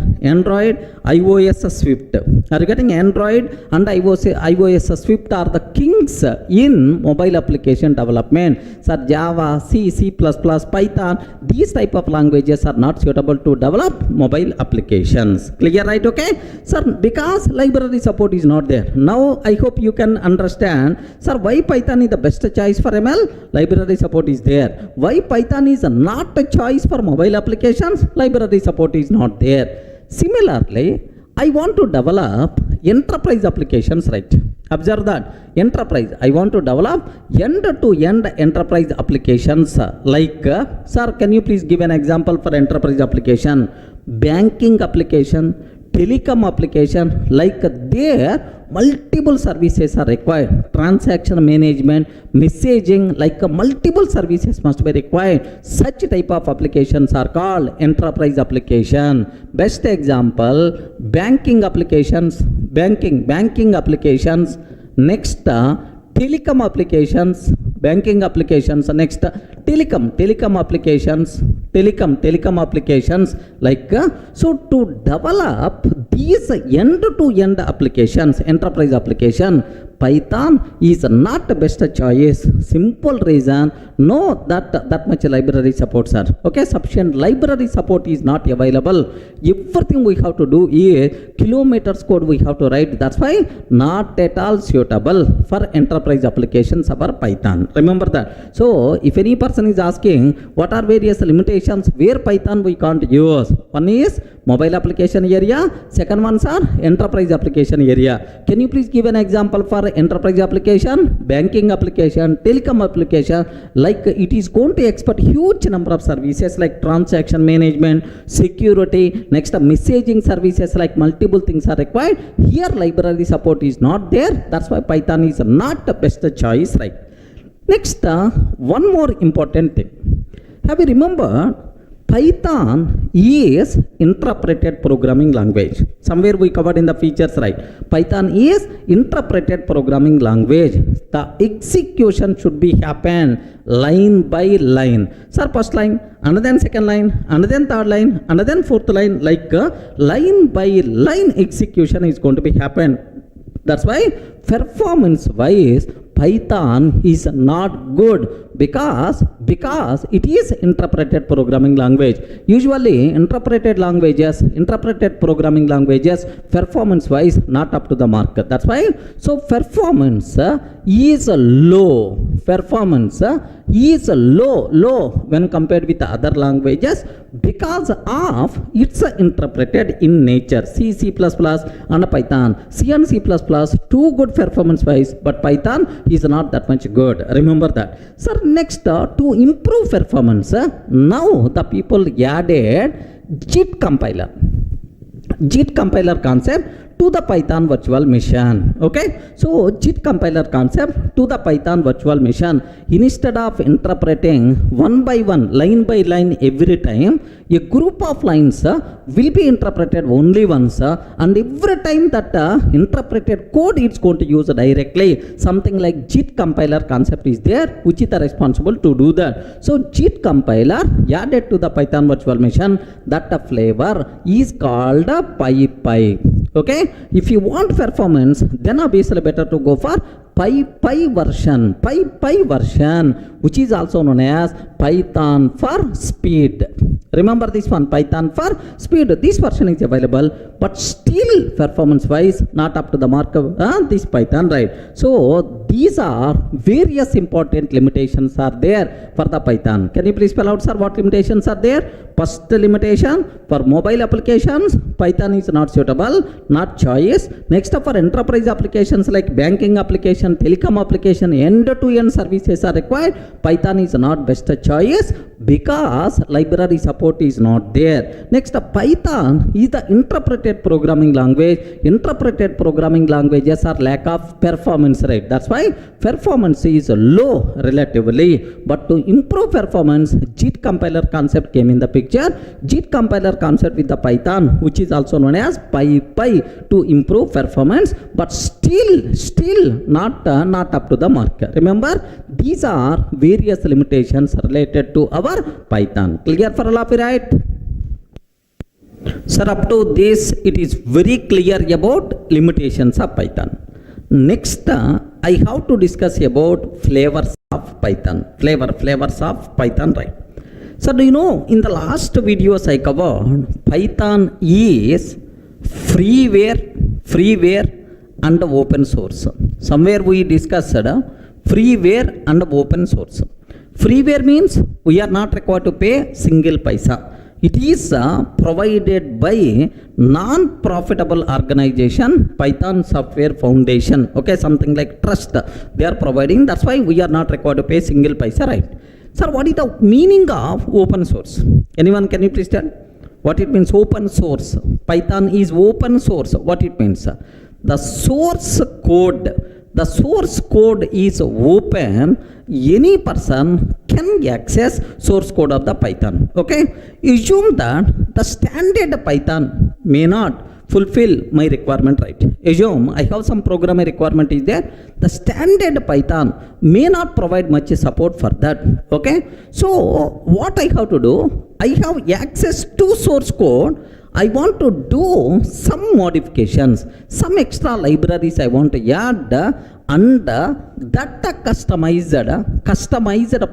iOS, Swift. Are you getting Android and iOS, Swift are the kings in mobile application development. Sir, Java, C++, Python, these type of languages are not suitable to develop mobile applications. Clear, right? Okay, sir, because library support is not there. Now I hope you can understand, sir, why Python is the best choice for ML? Library support is there. Why Python is not a choice for mobile applications? Library support is not there. Similarly, I want to develop enterprise applications, right? Observe that. Enterprise. I want to develop end-to-end enterprise applications. Like, sir, can you please give an example for enterprise application? Banking application, telecom application, like there multiple services are required. Transaction management, messaging, like multiple services must be required. Such type of applications are called enterprise application. Best example, banking applications, banking applications. Next, telecom applications, banking applications. Next, telecom applications, like so to develop these end-to-end applications, enterprise application, Python is not the best choice. Simple reason, no that much library support, sir. Okay, sufficient library support is not available. Everything we have to do is kilometers code we have to write. That's why not at all suitable for enterprise applications of Python. Remember that. So if any person is asking what are various limitations where Python we can't use, one is mobile application area, second ones are enterprise application area. Can you please give an example for enterprise application, banking application, telecom application? Like it is going to expect huge number of services like transaction management, security, next messaging services, like multiple things are required. Here library support is not there. That's why Python is not the best choice, right? Next, one more important thing. Have you remembered Python is interpreted programming language. Somewhere we covered in the features, right? Python is interpreted programming language. The execution should be happen line by line. Sir, first line, and then second line, and then third line, and then fourth line, like line by line execution is going to be happen. That's why performance wise Python is not good because it is interpreted programming language. Usually interpreted programming languages performance wise not up to the mark. That's why so performance is low when compared with other languages because of it's interpreted in nature. C++ and Python, C and C++ too good performance wise, but Python is not that much good. Remember that. Sir, next to improve performance, now the people added JIT compiler concept to the Python virtual machine. Okay, so JIT compiler concept to the Python virtual machine. Instead of interpreting one by one, line by line every time, a group of lines will be interpreted only once, and every time that interpreted code it's going to use directly. Something like JIT compiler concept is there, which is responsible to do that. So JIT compiler added to the Python virtual machine, that flavor is called PyPy. Okay, if you want performance, then obviously better to go for PyPy version. which is also known as Python for speed. Remember this one, Python for speed. This version is available, but still performance wise not up to the mark of this Python, right? So these are various important limitations are there for the Python. Can you please spell out, sir, what limitations are there? First limitation, for mobile applications Python is not suitable, not choice. Next, for enterprise applications like banking application, telecom application, end-to-end services are required, Python is not best choice because library support is not there. Next, Python is the interpreted programming language. Interpreted programming languages are lack of performance rate. That's why performance is low relatively. But to improve performance, JIT compiler concept came in the picture. JIT compiler concept with the Python, which is also known as PyPy, to improve performance, but still not up to the mark. Remember, these are various limitations related to our Python. Clear for all of you, right? Sir, up to this it is very clear about limitations of Python. Next, I have to discuss about flavors of Python. Flavors of Python, right? So do you know, in the last videos I covered, Python is freeware and open source. Somewhere we discussed freeware and open source. Freeware means we are not required to pay single paisa. It is provided by non-profitable organization, Python Software Foundation. Okay, something like trust they are providing. That's why we are not required to pay single paisa, right? Sir, what is the meaning of open source? Anyone, can you please tell what it means? Open source. Python is open source. What it means? The source code is open. Any person can access source code of the Python. Okay, assume that the standard Python may not fulfill my requirement, right? Assume I have some programming requirement is there. The standard Python may not provide much support for that. Okay, so what I have to do? I have access to source code. I want to do some modifications, some extra libraries I want to add, and that customized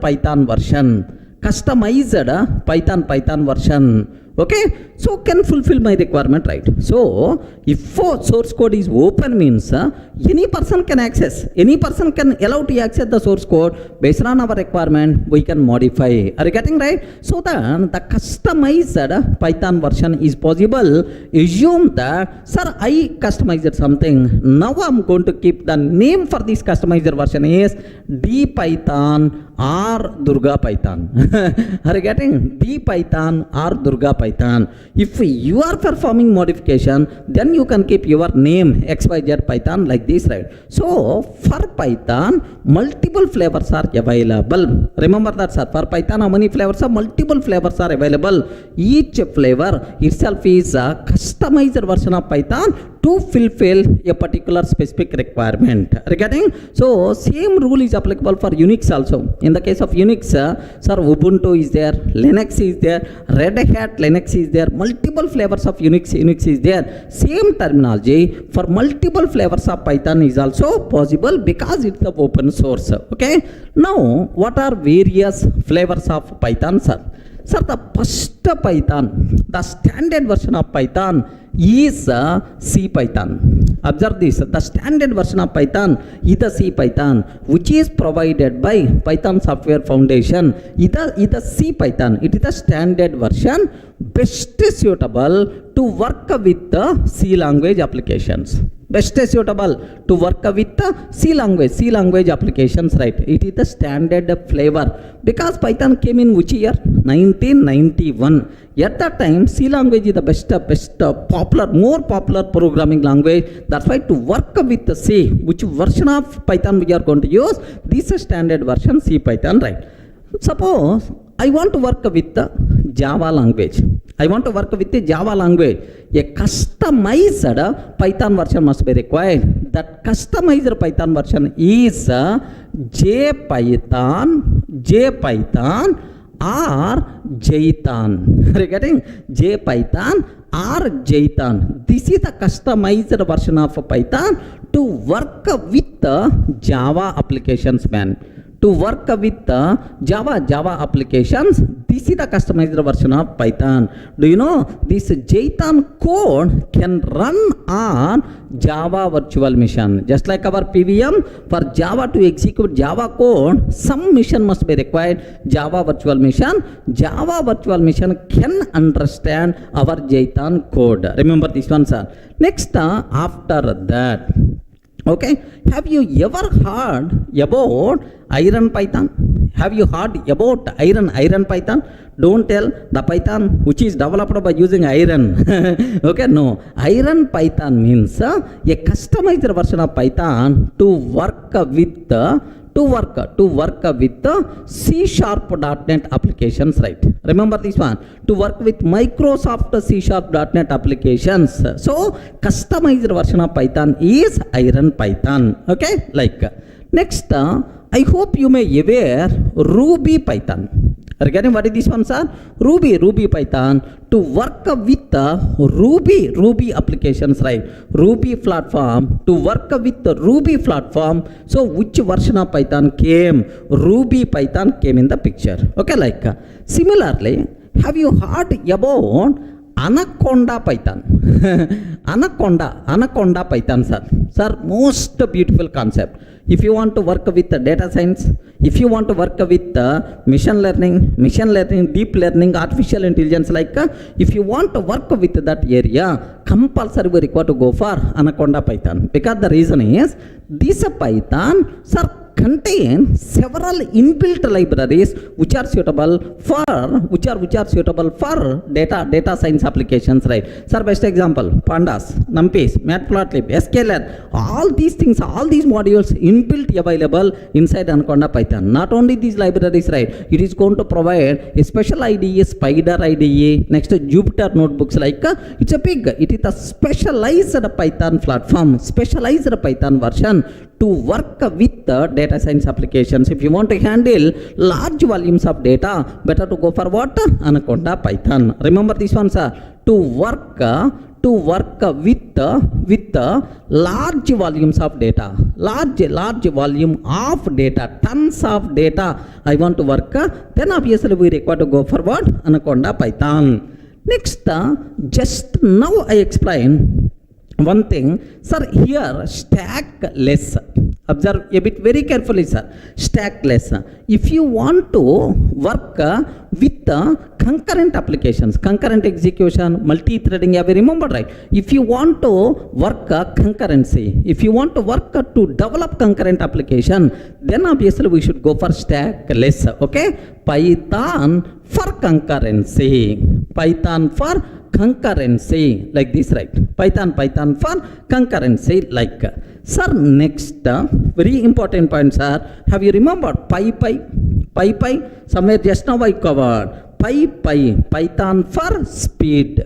Python version, customized Python version. Okay, so can fulfill my requirement, right? So if source code is open means any person can access, any person can allow to access the source code. Based on our requirement we can modify. Are you getting right? So then the customized Python version is possible. Assume that, sir, I customized something. Now I'm going to keep the name for this customized version is dpython or Durga Python. Are you getting? dpython or Durga Python. If you are performing modification, then you can keep your name XYZ Python like this, right? So for Python, multiple flavors are available. Remember that, sir. For Python, how many flavors are? Multiple flavors are available. Each flavor itself is a customized version of Python to fulfill a particular specific requirement. Regarding, so same rule is applicable for Unix also. In the case of Unix, sir, Ubuntu is there, Linux is there, Red Hat Linux is there, multiple flavors of Unix is there. Same terminology for multiple flavors of Python is also possible because it's the open source. Okay. Now, what are various flavors of Python, sir? Sir, the first Python, the standard version of Python is C Python. Observe this, the standard version of Python is the C Python, which is provided by Python Software Foundation. It is C Python. It is the standard version, best suitable to work with the C language applications. Best suitable to work with the C language applications, right? It is the standard flavor because Python came in which year? 1991. At that time, C language is the best more popular programming language. That's why to work with the C, which version of Python we are going to use? This is standard version C Python, right? Suppose I want to work with the Java language. I want to work with the Java language. A customized Python version must be required. That customized Python version is JPython or Jython. Regarding JPython or Jython. This is the customized version of Python to work with the Java applications, man. to work with Java applications. This is the customized version of Python. Do you know this Jython code can run on Java virtual machine? Just like our PVM, for Java to execute Java code, some mission must be required. Java virtual machine can understand our Jython code. Remember this one, sir. Next, after that, okay, have you ever heard about Iron Python? Have you heard about Iron Python? Don't tell the Python which is developed by using iron. Okay, no. Iron Python means a customized version of Python to work with C#.NET applications, right? Remember this one, to work with Microsoft C#.NET applications. So customized version of Python is Iron Python. Okay, like next, I hope you may aware Ruby Python. Regarding what is this one, sir? Ruby Python to work with Ruby applications, right? Ruby platform, to work with the Ruby platform. So which version of Python came? Ruby Python came in the picture. Okay, like similarly, have you heard about Anaconda Python? Anaconda Python, sir. Sir, most beautiful concept. If you want to work with data science, if you want to work with machine learning, deep learning, artificial intelligence, like if you want to work with that area, compulsory we require to go for Anaconda Python. Because the reason is, this Python, sir, contain several inbuilt libraries which are suitable for data science applications, right? Sir, best example, pandas, numpys, matplotlib, sklearn, all these things, all these modules inbuilt available inside Anaconda Python. Not only these libraries, right, it is going to provide a special IDE, Spider IDE, next Jupyter notebooks, like it is a specialized Python platform, specialized Python version to work with data science applications. If you want to handle large volumes of data, better to go for what? Anaconda Python. Remember this one, sir. To work with large volumes of data, large volume of data, tons of data I want to work, then obviously we require to go for what? Anaconda Python. Next, just now I explain one thing, sir. Here stackless, observe a bit very carefully, sir. Stackless, if you want to work with concurrent applications, concurrent execution, multi-threading, have you remembered, right? If you want to work concurrency, if you want to work to develop concurrent application, then obviously we should go for stackless. Okay, Python for concurrency, like this, right? Python for concurrency, like. Sir, next, very important point, sir. Have you remembered PyPy? Somewhere just now I covered. Python for speed.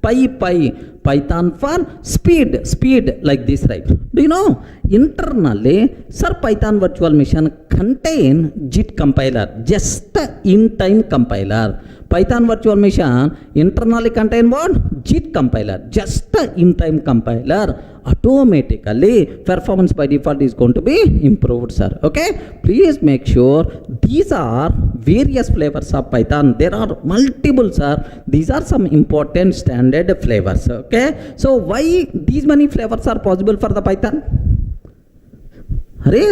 Python for speed, like this, right? Do you know, internally, sir, Python virtual machine contain JIT compiler, just in-time compiler. Python virtual machine internally contain what? JIT compiler, just in-time compiler. Automatically performance by default is going to be improved, sir. Okay, please make sure these are various flavors of Python. There are multiple, sir. These are some important standard flavors. Okay, so why these many flavors are possible for the Python?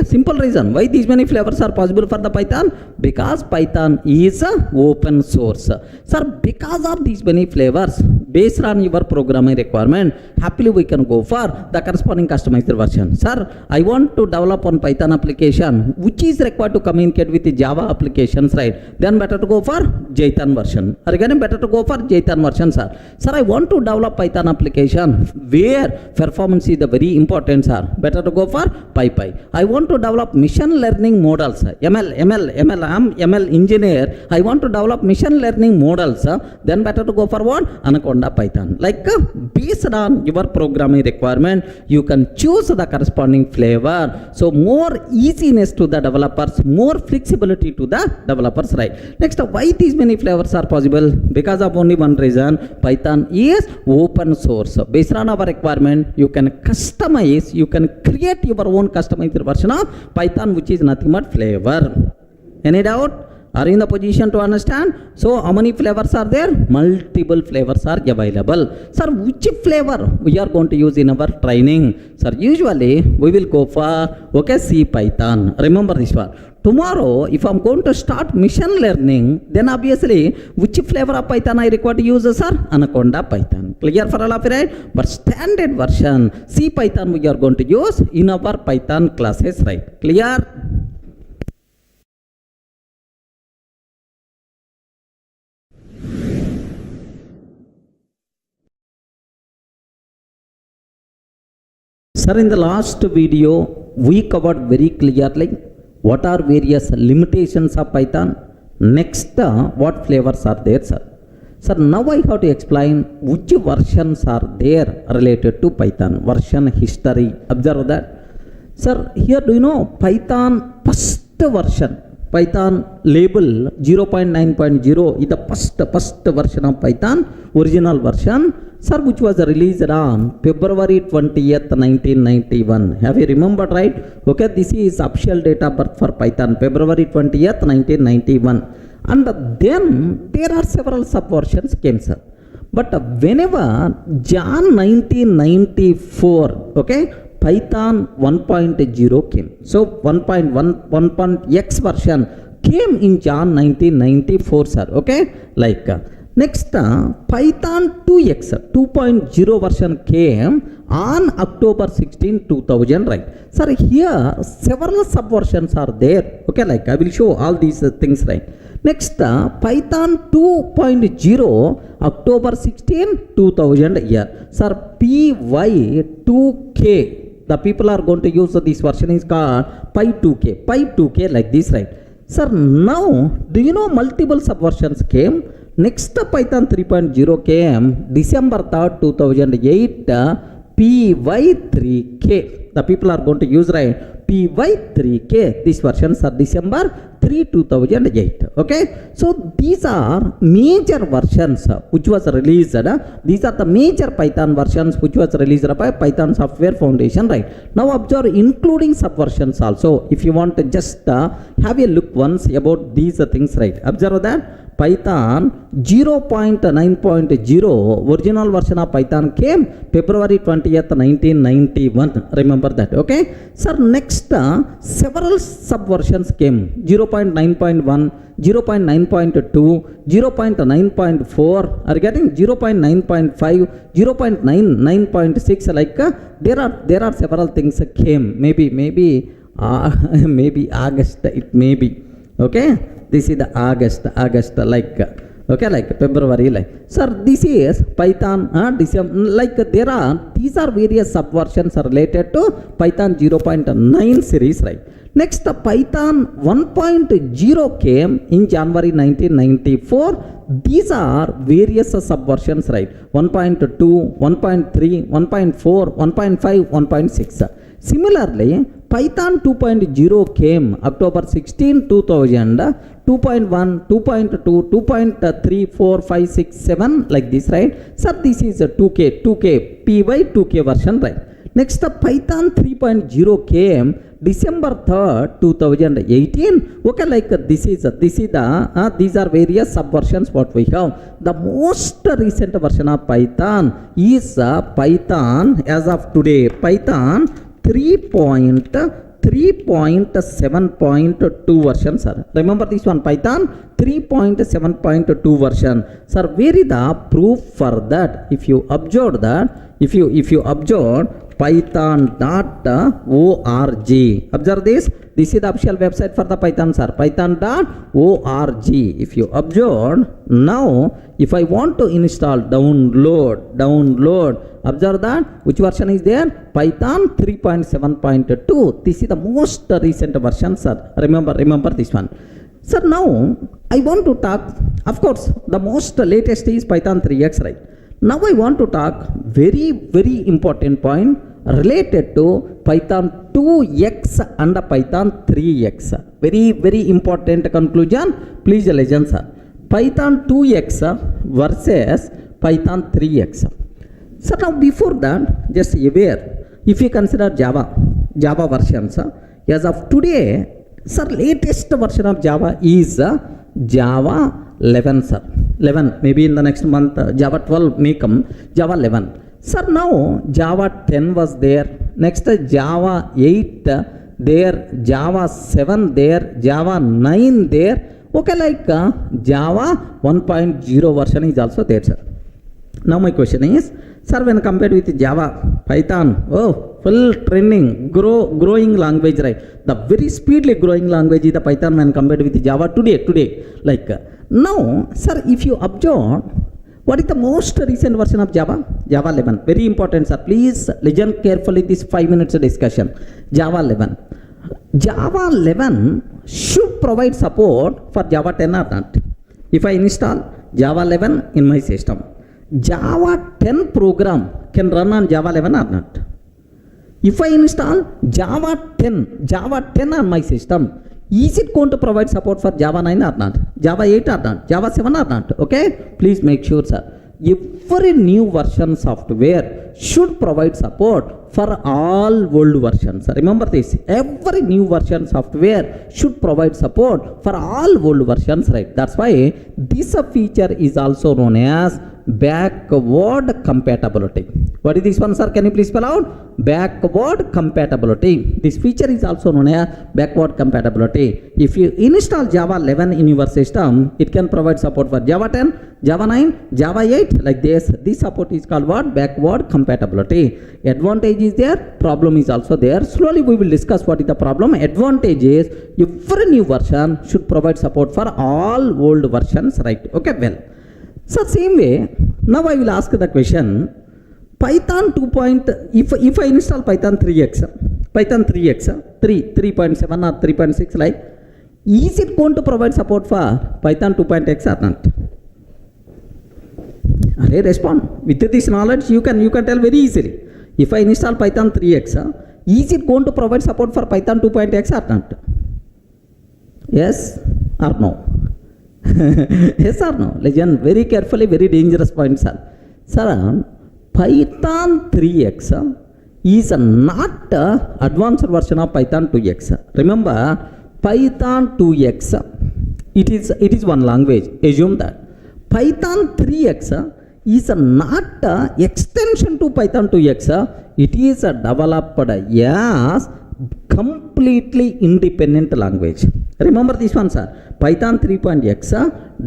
Simple reason why these many flavors are possible for the Python, because Python is open source, sir. Because of these many flavors, based on your programming requirement, happily we can go for the corresponding customized version. Sir, I want to develop one Python application which is required to communicate with the Java applications, right? Then better to go for Jython version. Or again, better to go for Jython version, sir. Sir, I want to develop Python application where performance is the very important, sir. Better to go for PyPy. I want to develop machine learning models, ML. I'm ML engineer. I want to develop machine learning models. Then better to go for what? Anaconda Python. Like based on your programming requirement, you can choose the corresponding flavor. So more easiness to the developers, more flexibility to the developers, right? Next, why these many flavors are possible? Because of only one reason. Python is open source. Based on our requirement, you can customize, you can create your own customized version of Python, which is nothing but flavor. Any doubt? Are you in the position to understand? So how many flavors are there? Multiple flavors are available. Sir, which flavor we are going to use in our training? Sir, usually we will go for C Python. Remember this one. Tomorrow, if I'm going to start machine learning, then obviously which flavor of Python I require to use, sir? Anaconda Python. Clear for all of you, right? But standard version C Python we are going to use in our Python classes, right? Clear? Sir, in the last video, we covered very clearly what are various limitations of Python. Next, what flavors are there, sir? Sir, now I have to explain which versions are there related to Python. Version history. Observe that. Sir, here do you know Python first version? Python label 0.9.0 is the first version of Python, original version, sir, which was released on February 20th, 1991. Have you remembered, right? Okay, this is official date of birth for Python, February 20th, 1991. And then there are several subversions came, sir. But whenever Jan 1994, okay, Python 1.0 came. So 1.x version came in Jan 1994, sir. Okay, like next Python 2x 2.0 version came on October 16, 2000, right? Sir, here several subversions are there. Okay, like I will show all these things, right? Next, Python 2.0 October 16, 2000 year. Sir, PY2K. The people are going to use this version is called Py2K. Py2K like this, right? Sir, now do you know multiple subversions came? Next Python 3.0 came December 3rd, 2008, Py3K. The people are going to use, right? Py3K. These versions are December 3, 2008. Okay. So these are major versions which was released. These are the major Python versions which was released by Python Software Foundation, right? Now observe including subversions also. If you want to just have a look once about these things, right? Observe that. Python 0.9.0 original version of Python came February 20th, 1991. Remember that, okay? Sir, next several subversions came 0.9.1, 0.9.2, 0.9.4, are getting 0.9.5, 0.9.6, like there are several things came. Maybe August, it may be, okay? This is the August, like, okay, like February, like. Sir, this is Python, like these are various subversions related to Python 0.9 series, right? Next, Python 1.0 came in January 1994. These are various subversions, right? 1.2, 1.3, 1.4, 1.5, 1.6. Similarly, Python 2.0 came October 16, 2000, 2.1, 2.2, 2.3, 4, 5, 6, 7, like this, right? So this is a 2K, Py2K version, right? Next, Python 3.0 came December 3rd, 2018. Okay, like these are various subversions what we have. The most recent version of Python is Python as of today, Python 3.7.2 version, sir. Remember this one, Python 3.7.2 version. Sir, where is the proof for that? If you observe that, if you observe python.org, observe this. This is the official website for the Python, sir. Python.org. If you observe, now if I want to install, download, observe that which version is there? Python 3.7.2. This is the most recent version, sir. Remember this one. Sir, now I want to talk, of course, the most latest is Python 3x, right? Now I want to talk very important point related to Python 2x and Python 3x. Very important conclusion. Please listen, sir. Python 2x versus Python 3x. So now before that, just aware, if you consider Java versions, As of today, sir, latest version of Java is Java 11, sir. 11, maybe in the next month, Java 12 may come, Java 11. Sir, now Java 10 was there, next Java 8 there, Java 7 there, Java 9 there. Okay, like Java 1.0 version is also there, sir. Now my question is, sir, when compared with Java, Python, full trending, growing language, right? The very speedily growing language is the Python when compared with Java today. Like now, sir, if you observe, what is the most recent version of Java? Java 11. Very important, sir. Please listen carefully this 5 minutes discussion. Java 11. Java 11 should provide support for Java 10 or not. If I install Java 11 in my system, Java 10 program can run on Java 11 or not. If I install Java 10 on my system, is it going to provide support for Java 9 or not? Java 8 or not? Java 7 or not? Okay? Please make sure, sir. Every new version software should provide support for all old versions. Remember this. Every new version software should provide support for all old versions, right? That's why this feature is also known as backward compatibility. What is this one, sir? Can you please spell out? Backward compatibility. This feature is also known as backward compatibility. If you install Java 11 in your system, it can provide support for Java 10, Java 9, Java 8, like this. This support is called what? Backward compatibility. Advantage is there, problem is also there. Slowly we will discuss what is the problem. Advantage is every new version should provide support for all old versions, right? Okay, well. So same way, now I will ask the question, Python 2. If I install Python 3x, 3.7 or 3.6, like, is it going to provide support for Python 2.x or not? Respond. With this knowledge, you can tell very easily. If I install Python 3x, is it going to provide support for Python 2.x or not? Yes or no? Yes or no? Listen very carefully, very dangerous point, sir. Sir, Python 3x is not advanced version of Python 2x. Remember, Python 2x, it is one language. Assume that. Python 3x is not extension to Python 2x. It is developed as completely independent language. Remember this one, sir. Python 3.x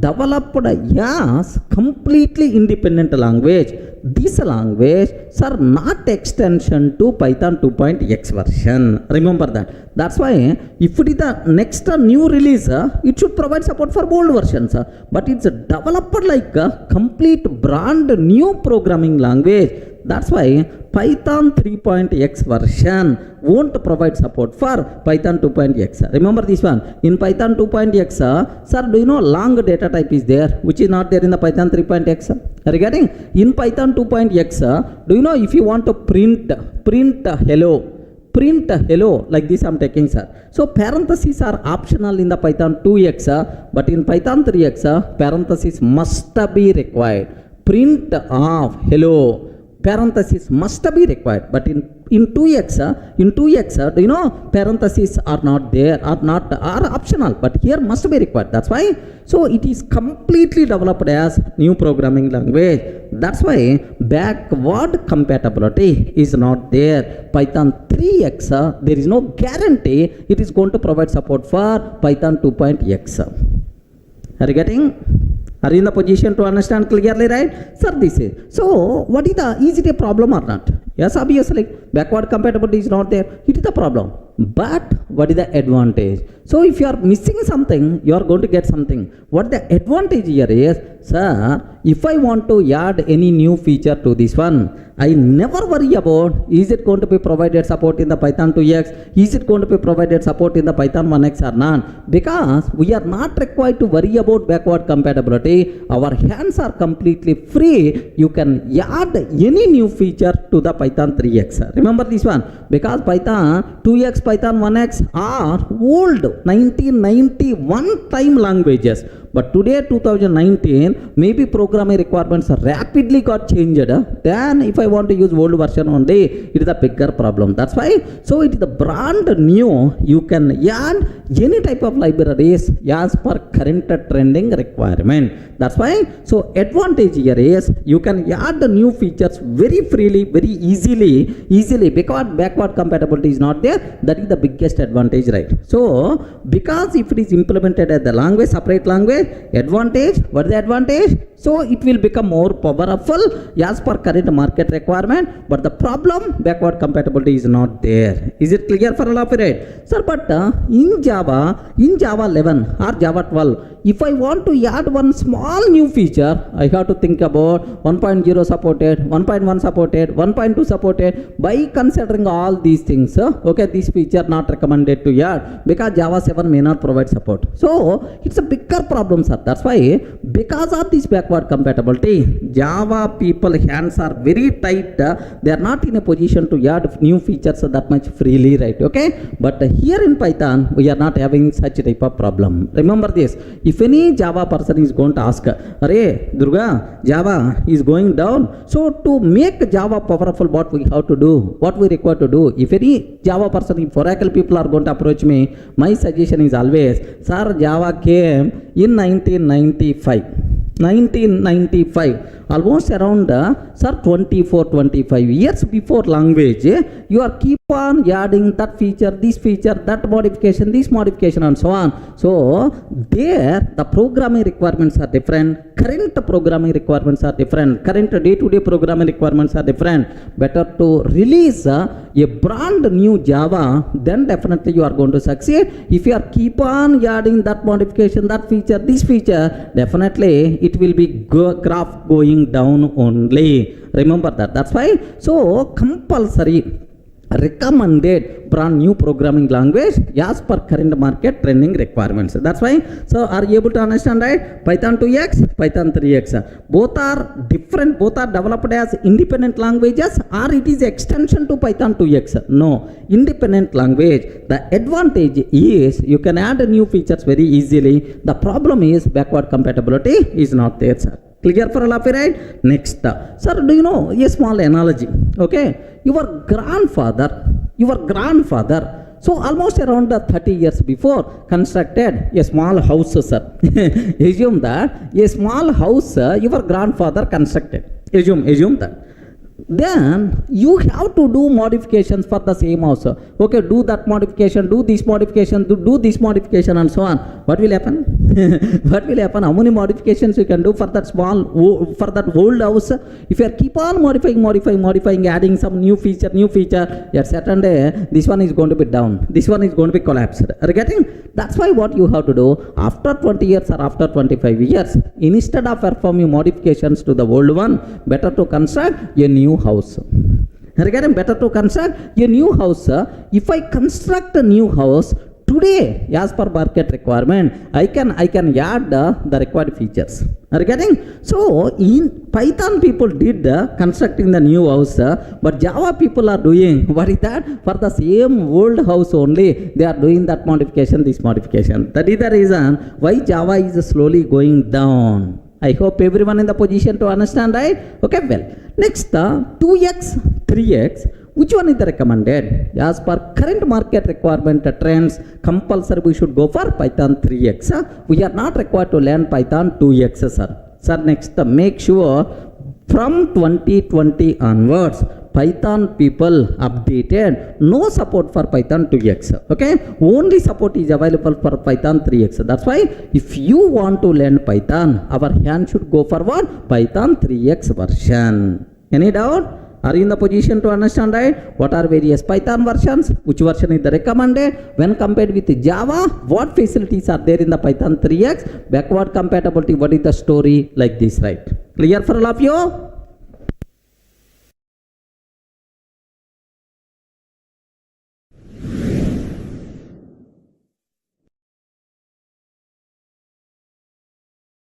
developed as completely independent language. This language, sir, not extension to Python 2.x version. Remember that. That's why if it is the next new release, it should provide support for old versions. But it's developed like a complete brand new programming language. That's why Python 3.x version won't provide support for Python 2.x. Remember this one. In Python 2.x, sir, do you know long data type is there, which is not there in the Python 3.x? Regarding in Python 2.x, do you know if you want to print hello, like this I'm taking, sir. So parentheses are optional in the Python 2x, but in Python 3x, parentheses must be required. Print of hello, parentheses must be required, but in 2x, do you know parentheses are not there, are optional, but here must be required. That's why, so it is completely developed as new programming language. That's why backward compatibility is not there. Python 3x, there is no guarantee it is going to provide support for Python 2.x. Are you getting? Are you in the position to understand clearly, right? Sir, this is. So, what is it a problem or not? Yes, obviously, backward compatibility is not there. It is the problem. But, what is the advantage? So, if you are missing something, you are going to get something. What the advantage here is, sir, if I want to add any new feature to this one, I never worry about is it going to be provided support in the Python 2x, is it going to be provided support in the Python 1x or not, because we are not required to worry about backward compatibility. Our hands are completely free. You can add any new feature to the Python 3x. Remember this one, because Python 2x, Python 1x are old 1991 time languages. But today 2019, maybe programming requirements rapidly got changed. Then if I want to use old version only, it is a bigger problem. That's why, so it is the brand new, you can add any type of libraries as per current trending requirement. That's why, so advantage here is you can add the new features very freely, very easily because backward compatibility is not there. That is the biggest advantage, right? So because if it is implemented as the language, separate language, advantage, what is the advantage? So it will become more powerful as per current market requirement, but the problem, backward compatibility is not there. Is it clear for all of you, right? Sir, but in Java 11 or Java 12, if I want to add one small new feature, I have to think about 1.0 supported, 1.1 supported, 1.2 supported. By considering all these things, okay, this feature not recommended to add because Java 7 may not provide support. So it's a bigger problem, sir. That's why, because of this backward compatibility, Java people hands are very tight. They are not in a position to add new features that much freely, right? Okay, but here in Python we are not having such type of problem. Remember this, if any Java person is going to ask, "Arey Durga, Java is going down," so to make Java powerful, what we have to do, what we require to do, if any Java person, if Oracle people are going to approach me, my suggestion is always, sir, Java came in 1995, almost around 24-25 years before language. You are keep on adding that feature, this feature, that modification, this modification, and so on. So there the programming requirements are different, current programming requirements are different, current day-to-day programming requirements are different. Better to release a brand new Java, then definitely you are going to succeed. If you are keep on adding that modification, that feature, this feature, definitely it will be graph going down only. Remember that. That's why, so compulsory recommended brand new programming language as per current market trending requirements. That's why, so are you able to understand, right? Python 2x, Python 3x, both are different, both are developed as independent languages, or it is extension to Python 2x. No, independent language. The advantage is you can add new features very easily. The problem is backward compatibility is not there, sir. Clear for all of you, right? Next, sir, do you know a small analogy? Okay, your grandfather, so almost around 30 years before, constructed a small house, sir. Assume that a small house your grandfather constructed. Assume that. Then you have to do modifications for the same house. Okay, do that modification, do this modification, do this modification, and so on. What will happen? What will happen? How many modifications you can do for that for that old house? If you keep on modifying, adding some new feature, at certain day this one is going to be down, this one is going to be collapsed. Are you getting? That's why what you have to do after 20 years or after 25 years, instead of performing modifications to the old one, better to construct a new house. Again, better to construct a new house. If I construct a new house today as per market requirement, I can add the required features. Are you getting? So in Python people did constructing the new house, but Java people are doing, what is that? For the same old house only, they are doing that modification, this modification. That is the reason why Java is slowly going down. I hope everyone in the position to understand, right? Okay, well, next 2x, 3x, which one is the recommended? As per current market requirement trends, compulsory we should go for Python 3x. We are not required to learn Python 2x, sir. Sir, next, make sure from 2020 onwards, Python people updated no support for Python 2x. Okay, only support is available for Python 3x. That's why if you want to learn Python, our hand should go for what? Python 3x version. Any doubt? Are you in the position to understand, right? What are various Python versions? Which version is the recommended? When compared with Java, what facilities are there in the Python 3x? Backward compatibility, what is the story? Like this, right? Clear for all of you?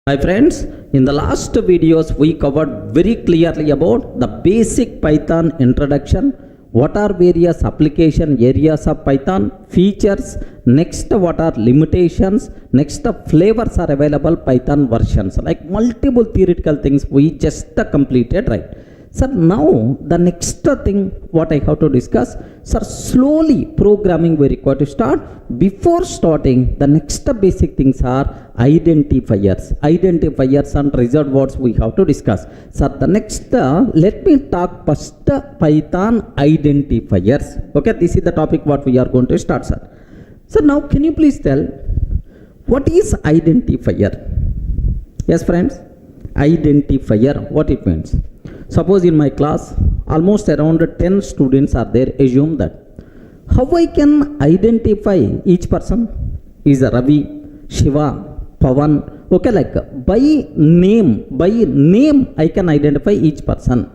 Hi friends, in the last videos we covered very clearly about the basic Python introduction, what are various application areas of Python, features, next what are limitations, next flavors are available Python versions, like multiple theoretical things we just completed, right? Sir, now the next thing what I have to discuss, sir, slowly programming we require to start. Before starting, the next basic things are identifiers. Identifiers and reserved words we have to discuss. Sir, the next, let me talk first Python identifiers. Okay, this is the topic what we are going to start, sir. So now can you please tell what is identifier? Yes, friends, identifier, what it means? Suppose in my class, almost around 10 students are there. Assume that. How I can identify each person? Is Ravi, Shiva, Pavan. Okay, like by name I can identify each person.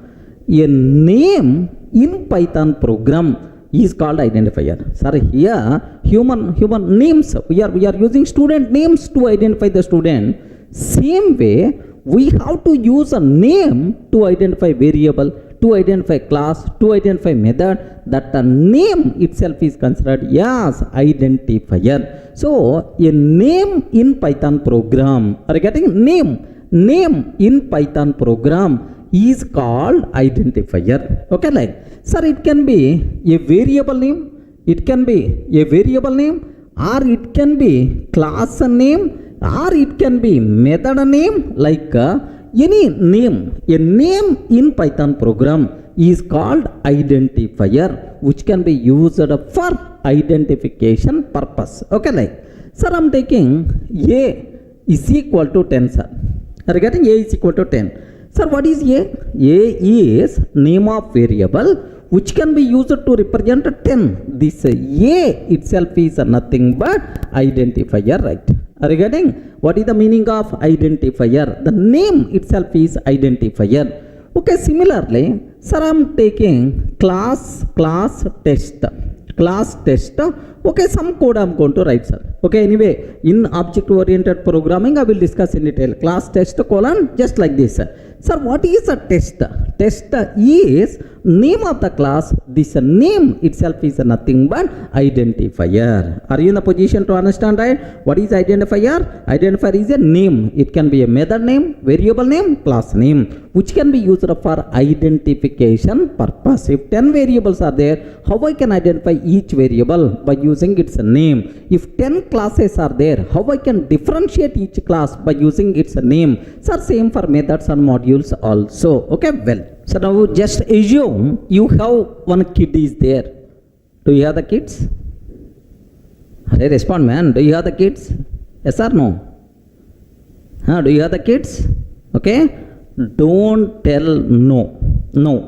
A name in Python program is called identifier. Sir, here human names. We are using student names to identify the student. Same way, we have to use a name to identify variable, to identify class, to identify method. That the name itself is considered as identifier. So a name in Python program, are you getting name in Python program is called identifier. Okay, like, sir, it can be a variable name, it can be a variable name, or it can be class name, or it can be method name, like any name. A name in Python program is called identifier, which can be used for identification purpose. Okay, like, sir, I'm taking A is equal to 10, sir. Are you getting? A is equal to 10. Sir, what is A? A is name of variable which can be used to represent 10. This A itself is nothing but identifier, right? Are you getting? What is the meaning of identifier? The name itself is identifier. Okay, similarly, sir, I am taking class test. Okay, some code I am going to write, sir. Okay, anyway, in object-oriented programming, I will discuss in detail. Class test colon, just like this, sir. Sir, what is a test? Test is name of the class. This name itself is nothing but identifier. Are you in the position to understand, right? What is identifier? Identifier is a name. It can be a method name, variable name, class name, which can be used for identification purpose. If 10 variables are there, how I can identify each variable? By using its name. If 10 classes are there, how I can differentiate each class? By using its name. Sir, same for methods and modules also. Okay, well, so now just assume you have one kid is there. Do you have the kids? Hey, respond, man. Do you have the kids? Yes or no? Do you have the kids? Okay, don't tell no.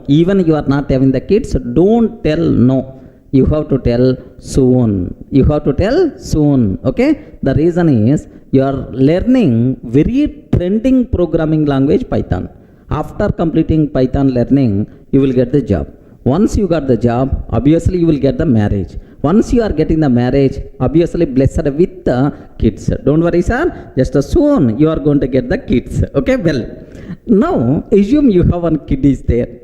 Even you are not having the kids, don't tell no. You have to tell soon. Okay, the reason is you are learning very trending programming language Python. After completing Python learning, you will get the job. Once you got the job, obviously you will get the marriage. Once you are getting the marriage, obviously blessed with the kids. Don't worry, sir. Just soon you are going to get the kids. Okay, well, now assume you have one kid is there.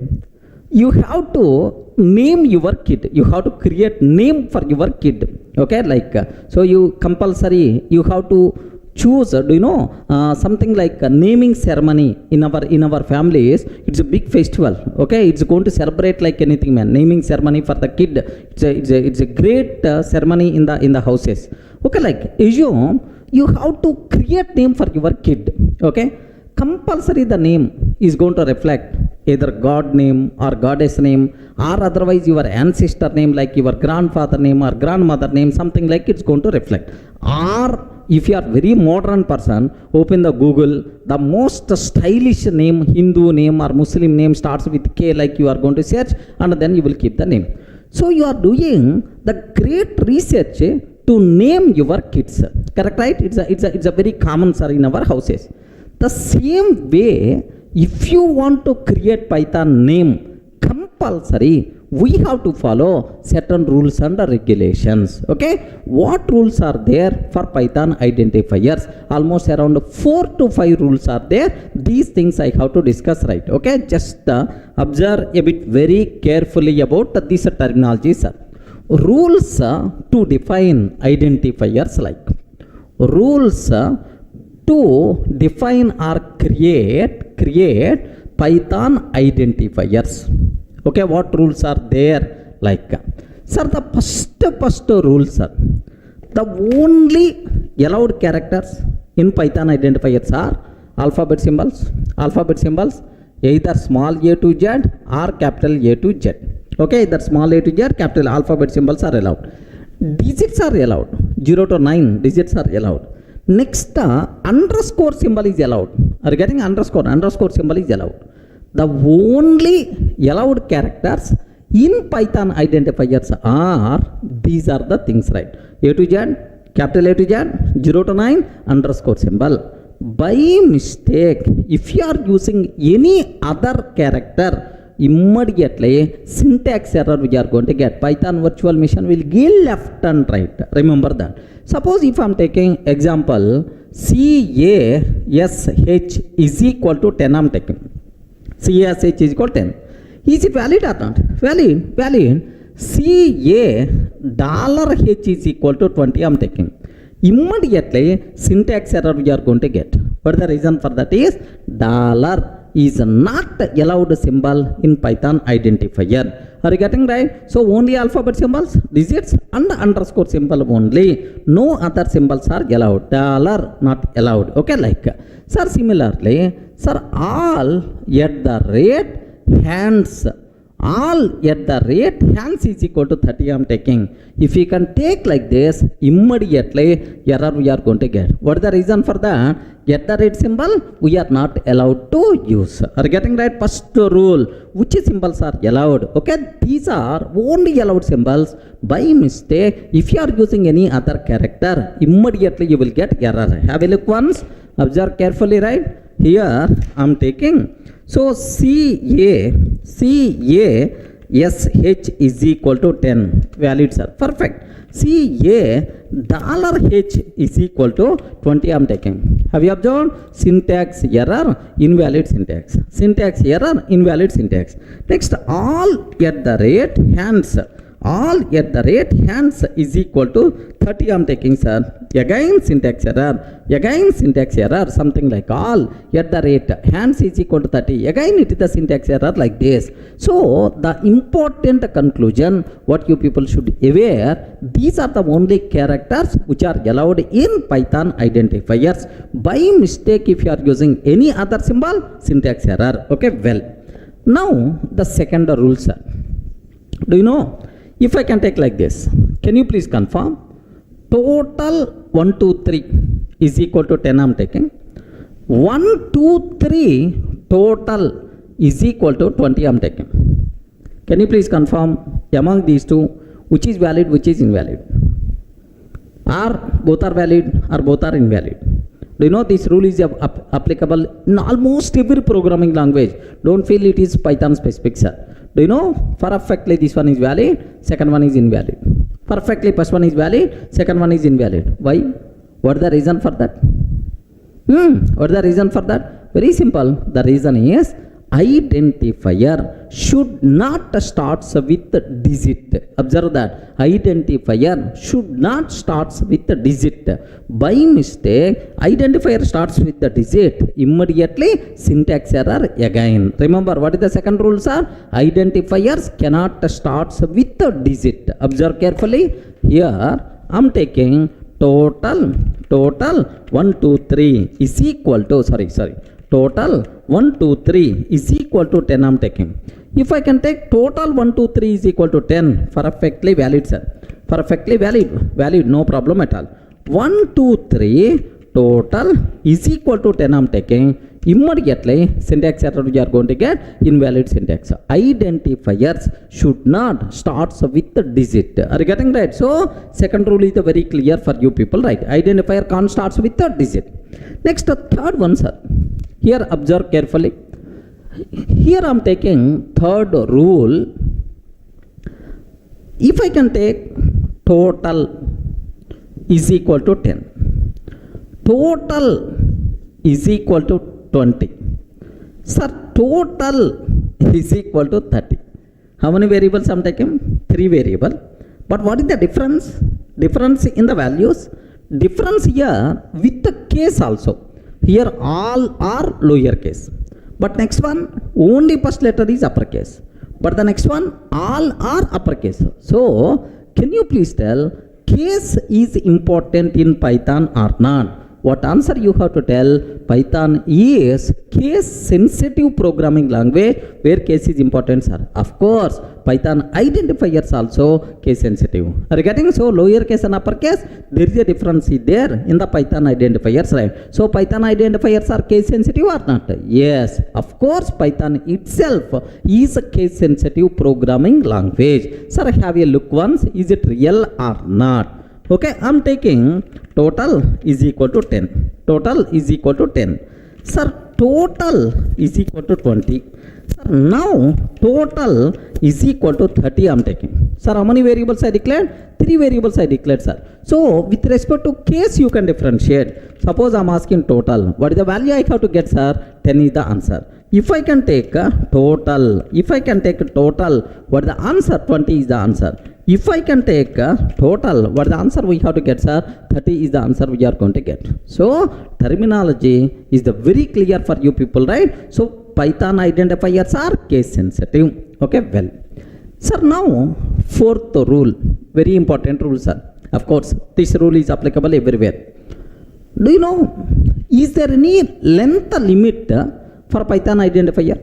You have to name your kid. You have to create name for your kid. Okay, like, so you compulsory, you have to choose, do you know, something like a naming ceremony in our families. It's a big festival. Okay, it's going to celebrate like anything, man. Naming ceremony for the kid. It's a great ceremony in the houses. Okay, like, assume you have to create name for your kid. Okay, compulsory the name is going to reflect either God name or goddess name, or otherwise your ancestor name, like your grandfather name or grandmother name, something like it's going to reflect. Or if you are very modern person, open the Google, the most stylish name, Hindu name or Muslim name starts with K, like you are going to search, and then you will keep the name. So you are doing the great research to name your kids. Correct, right? It's a very common, sir, in our houses. The same way, if you want to create Python name, compulsory we have to follow certain rules and regulations. Okay, what rules are there for Python identifiers? Almost around 4 to 5 rules are there. These things I have to discuss, right? Okay, just observe a bit very carefully about these terminologies. Rules to define identifiers, like rules to define or create Python identifiers. Okay, what rules are there? Like, sir, the first rule, sir, the only allowed characters in Python identifiers are alphabet symbols, either small a to z or capital A to Z. Okay, either small a to z, capital alphabet symbols are allowed. Digits are allowed, 0 to 9 digits are allowed. Next, underscore symbol is allowed. Are you getting underscore symbol is allowed. The only allowed characters in Python identifiers are, these are the things, right? A to Z, capital A to Z, 0 to 9, underscore symbol. By mistake, if you are using any other character, immediately syntax error we are going to get. Python virtual machine will give left and right. Remember that. Suppose if I am taking example CASH is equal to 10, I am taking CASH is equal to 10. Is it valid or not? Valid. CA $H is equal to 20, I am taking. Immediately syntax error we are going to get. But the reason for that is dollar is not allowed symbol in Python identifier. Are you getting right? So only alphabet symbols, digits and underscore symbol only. No other symbols are allowed. Dollar not allowed. Okay, like, sir, similarly, sir, all at the rate hands. All at the rate hands is equal to 30 I am taking. If we can take like this, immediately error we are going to get. What is the reason for that? At the rate symbol we are not allowed to use. Are you getting right? First rule, which symbols are allowed? Okay, these are only allowed symbols. By mistake, if you are using any other character, immediately you will get error. Have a look once. Observe carefully, right? Here I am taking. So CASH is equal to 10. Valid, sir. Perfect. CA $H is equal to 20 I am taking. Have you observed? Syntax error, invalid syntax. Syntax error, invalid syntax. Next, all at the rate hands. All at the rate hands is equal to 30 I am taking, sir. Again syntax error, something like all at the rate hands is equal to 30. Again it is the syntax error like this. So the important conclusion what you people should aware, these are the only characters which are allowed in Python identifiers. By mistake, if you are using any other symbol, syntax error. Okay, well, now the second rule, sir. Do you know? If I can take like this, can you please confirm? Total 1, 2, 3 is equal to 10 I am taking. 1, 2, 3 total is equal to 20 I am taking. Can you please confirm among these two which is valid, which is invalid? Or both are valid or both are invalid? Do you know this rule is applicable in almost every programming language? Don't feel it is Python specific, sir. Do you know? Perfectly this one is valid, second one is invalid. Perfectly first one is valid, second one is invalid. Why? What is the reason for that? What is the reason for that? Very simple. The reason is identifier should not start with digit. Observe that. Identifier should not start with the digit. By mistake, identifier starts with the digit. Immediately, syntax error again. Remember, what is the second rule, sir? Identifiers cannot start with the digit. Observe carefully. Here, I am taking total 1, 2, 3 is equal to, total 1, 2, 3 is equal to 10 I am taking. If I can take total 1, 2, 3 is equal to 10, perfectly valid, sir. Perfectly valid, no problem at all. 1, 2, 3 total is equal to 10 I am taking. Immediately syntax error we are going to get invalid syntax. Identifiers should not start with the digit. Are you getting right? So second rule is very clear for you people, right? Identifier can't start with the digit. Next, third one, sir. Here observe carefully. Here I am taking third rule. If I can take total is equal to 10, total is equal to 20. Sir, total is equal to 30. How many variables I'm taking? 3 variables. But what is the difference? Difference in the values. Difference here with the case also. Here all are lowercase. But next one, only first letter is uppercase. But the next one, all are uppercase. So, can you please tell, case is important in Python or not? What answer you have to tell? Python is case sensitive programming language where case is important, sir. Of course, Python identifiers also case sensitive. Are you getting? So lowercase and uppercase, there is a difference there in the Python identifiers, right? So Python identifiers are case sensitive or not? Yes, of course, Python itself is a case sensitive programming language. Sir, have a look once. Is it real or not? Okay, I'm taking total is equal to 10. Total is equal to 10. Sir, total is equal to 20. Sir, now total is equal to 30 I'm taking. Sir, how many variables I declared? 3 variables I declared, sir. So, with respect to case, you can differentiate. Suppose I'm asking total. What is the value I have to get, sir? 10 is the answer. If I can take total, what is the answer? 20 is the answer. If I can take total, what is the answer we have to get, sir? 30 is the answer we are going to get. So, terminology is the very clear for you people, right? So, Python identifiers are case sensitive. Okay, well. Sir, now, fourth rule, very important rule, sir. Of course, this rule is applicable everywhere. Do you know, is there any length limit for Python identifier?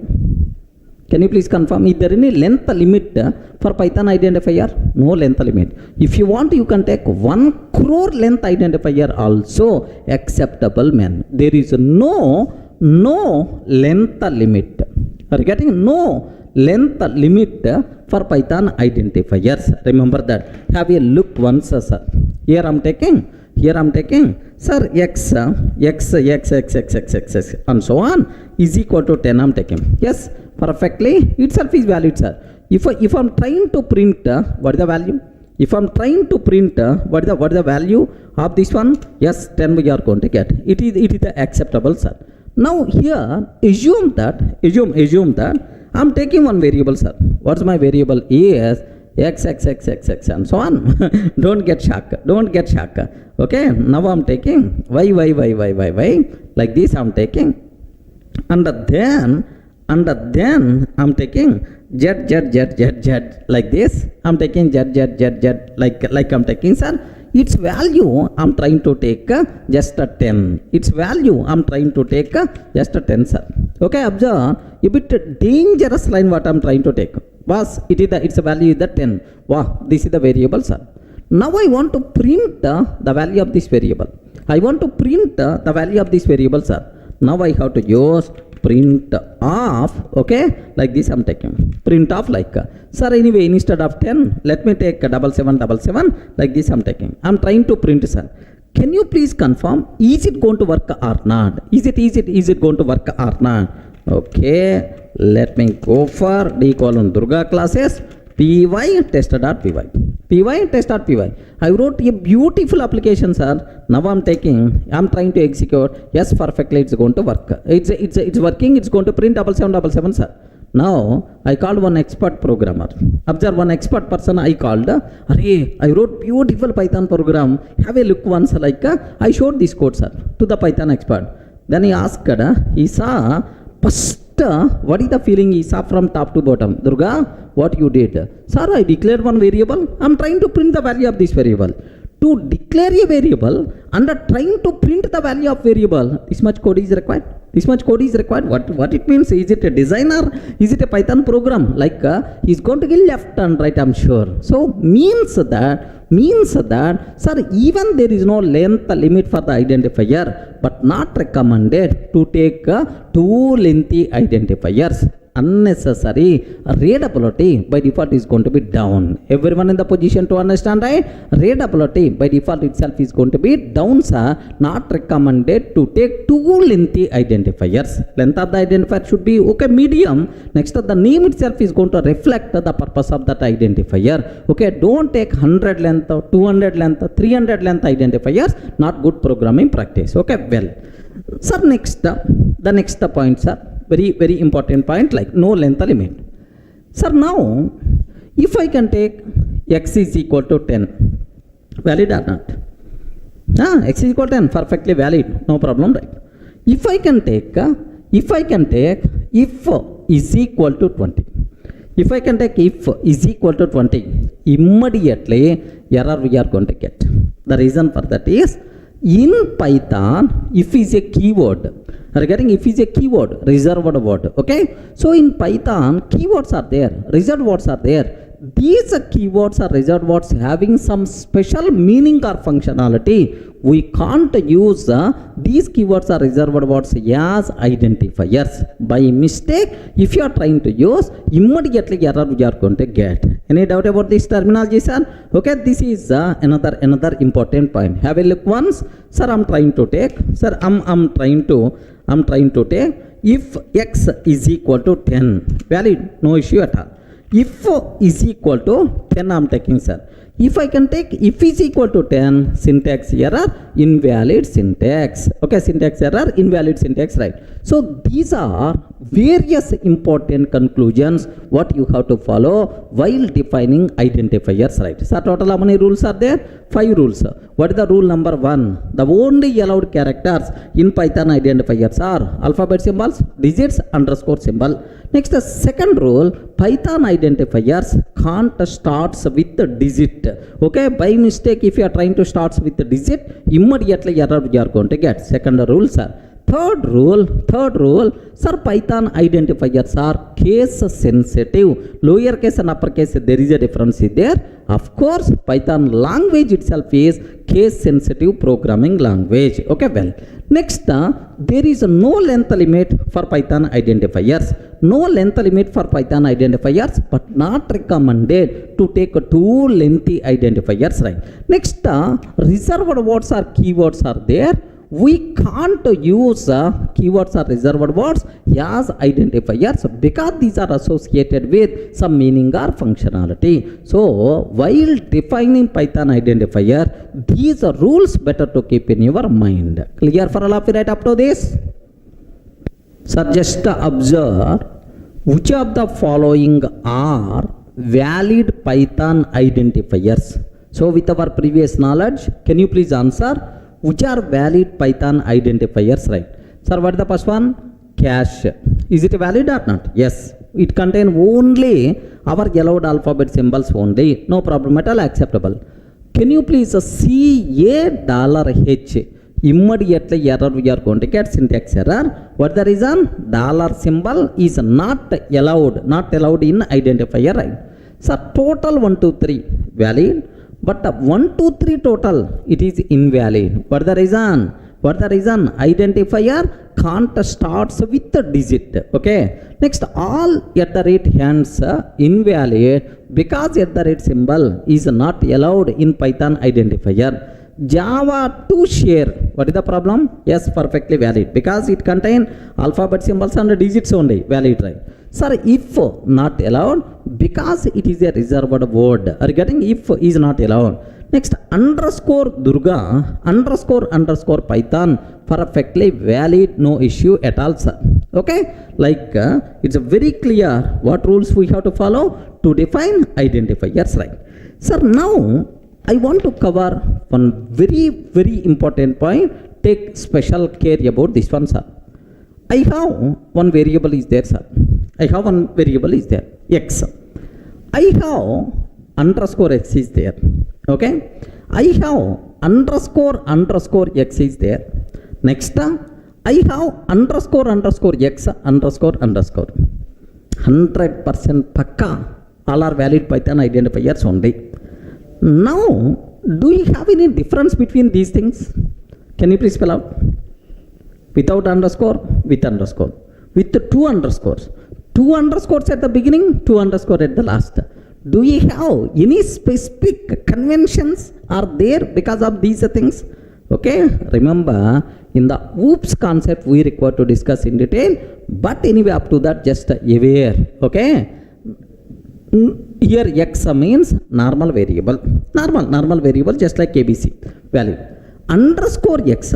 Can you please confirm, is there any length limit for Python identifier? No length limit. If you want, you can take 1 crore length identifier also acceptable, man. There is no length limit. Are you getting? No length limit for Python identifiers. Remember that. Have a look once, sir. Here I'm taking, sir, x, and so on is equal to 10 I'm taking. Yes, perfectly, itself is valid, sir. If I'm trying to print, what is the value? If I'm trying to print, what is the value of this one? Yes, 10 we are going to get. It is acceptable, sir. Now here, assume that I'm taking one variable, sir. What's my variable? Is x and so on. Don't get shocked. Okay, now I'm taking y like this I'm taking, and then I'm taking z like this. I'm taking z like I'm taking, sir. Its value I'm trying to take just a 10. Its value I'm trying to take just a 10, sir. Okay, observe a bit dangerous line what I'm trying to take. Was its value is the 10. Wow, this is the variable, sir. Now I want to print the value of this variable. Sir. Now I have to use print of, okay, like this I'm taking. Print of like, sir, anyway, instead of 10, let me take 7777, like this I'm taking. I'm trying to print, sir. Can you please confirm, is it going to work or not? Is it going to work or not? Okay, let me go for Durga classes, py test.py. I wrote a beautiful application, sir. Now I'm trying to execute. Yes, perfectly, it's going to work. It's working. It's going to print 7777, sir. Now I called one expert programmer. Observe, one expert person I called. I wrote beautiful Python program. Have a look once. Like I showed this code, sir, to the Python expert. Then he asked. He saw first. What is the feeling he saw from top to bottom? Durga, what you did? Sir, I declared one variable. I'm trying to print the value of this variable. To declare a variable and trying to print the value of variable, this much code is required. What it means? Is it a designer? Is it a Python program? Like he's going to get left and right, I'm sure. So means that, sir, even there is no length limit for the identifier, but not recommended to take too lengthy identifiers. unnecessary. Readability by default is going to be down. Everyone in the position to understand, right? Readability by default itself is going to be down, sir. Not recommended to take too lengthy identifiers. Length of the identifier should be okay, medium. Next, the name itself is going to reflect the purpose of that identifier. Okay, don't take 100 length, 200 length, 300 length identifiers. Not good programming practice. Okay, well, sir, next, the next point, sir, very important point, like no length limit. Sir, now if I can take x is equal to 10, valid or not? X is equal to 10, perfectly valid, no problem, right? If I can take if is equal to 20, if I can take if is equal to 20, immediately error we are going to get. The reason for that is, in Python, if is a keyword. Regarding if is a keyword, reserved word. Okay, so in Python, keywords are there, reserved words are there. These keywords or reserved words having some special meaning or functionality. We can't use these keywords or reserved words as identifiers. By mistake, if you are trying to use, immediately error we are going to get. Any doubt about this terminology, sir? Okay, this is another important point. Have a look once. Sir, I'm trying to take, sir, I'm trying to take if x is equal to 10, valid, no issue at all. If is equal to 10, I'm taking, sir. If I can take if is equal to 10, syntax error, invalid syntax. Okay, syntax error, invalid syntax, right? So these are various important conclusions what you have to follow while defining identifiers, right? So total how many rules are there? 5 rules. What is the rule number 1? The only allowed characters in Python identifiers are alphabet symbols, digits, underscore symbol. Next, the second rule, Python identifiers can't start with the digit. Okay, by mistake, if you are trying to start with the digit, immediately error you are going to get. Second rule, sir. Third rule, sir, Python identifiers are case sensitive. Lowercase and uppercase, there is a difference there. Of course, Python language itself is case sensitive programming language. Okay, well, next, there is no length limit for Python identifiers. No length limit for Python identifiers, but not recommended to take too lengthy identifiers, right? Next, reserved words or keywords are there. We can't use keywords or reserved words as identifiers because these are associated with some meaning or functionality. So while defining Python identifier, these are rules better to keep in your mind. Clear for all of you right up to this? So just observe which of the following are valid Python identifiers. So with our previous knowledge, can you please answer? Which are valid Python identifiers, right? Sir, what is the first one? Cache. Is it valid or not? Yes. It contains only our allowed alphabet symbols only. No problem at all, acceptable. Can you please see a $H? Immediately error we are going to get, syntax error. What the reason? Dollar symbol is not allowed in identifier, right? So total 1, 2, 3 valid. But 1, 2, 3 total, it is invalid. What the reason? Identifier can't start with the digit. Okay. Next, all @ hands invalid because @ symbol is not allowed in Python identifier. Java to share. What is the problem? Yes, perfectly valid because it contains alphabet symbols and digits only. Valid, right? Sir, if not allowed because it is a reserved word. Regarding if is not allowed. Next, underscore Durga, underscore Python, perfectly valid, no issue at all, sir. Okay, like it's very clear what rules we have to follow to define identifiers, right? Sir, now I want to cover one very important point. Take special care about this one, sir. I have one variable is there, sir. X. I have underscore x is there. Okay. I have underscore x is there. Next, I have underscore x underscore. 100% pakka. All are valid Python identifiers only. Now, do you have any difference between these things? Can you please spell out? Without underscore, with underscore. With the 2 underscores. 2 underscores at the beginning, 2 underscore at the last. Do you have any specific conventions are there because of these things? Okay, remember in the oops concept we require to discuss in detail, but anyway up to that just aware. Okay, here x means normal variable, normal variable just like ABC value. Underscore x,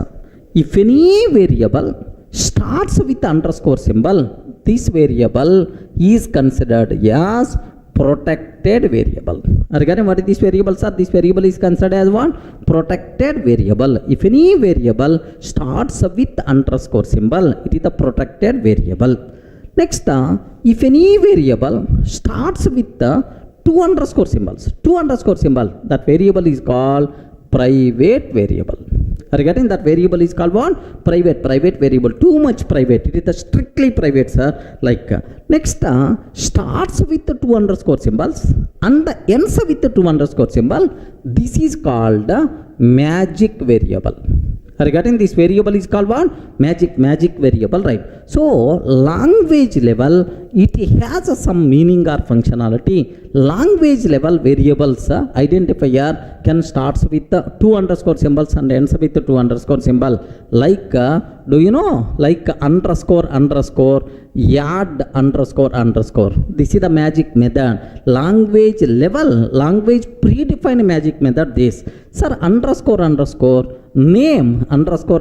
if any variable starts with underscore symbol, this variable is considered as protected variable. Regarding what these variables are, this variable is considered as what? Protected variable. If any variable starts with underscore symbol, it is a protected variable. Next, if any variable starts with 2 underscore symbols, that variable is called private variable. Regarding that variable is called what? Private variable. Too much private. It is a strictly private, sir. Like next, starts with 2 underscore symbols and ends with 2 underscore symbol. This is called magic variable. Regarding this variable is called what? Magic variable, right? So language level, it has some meaning or functionality. Language level variables identifier can start with 2 underscore symbols and ends with 2 underscore symbol. Like do you know? Like underscore, add underscore. This is the magic method. Language level, language predefined magic method. This, sir, underscore. Name underscore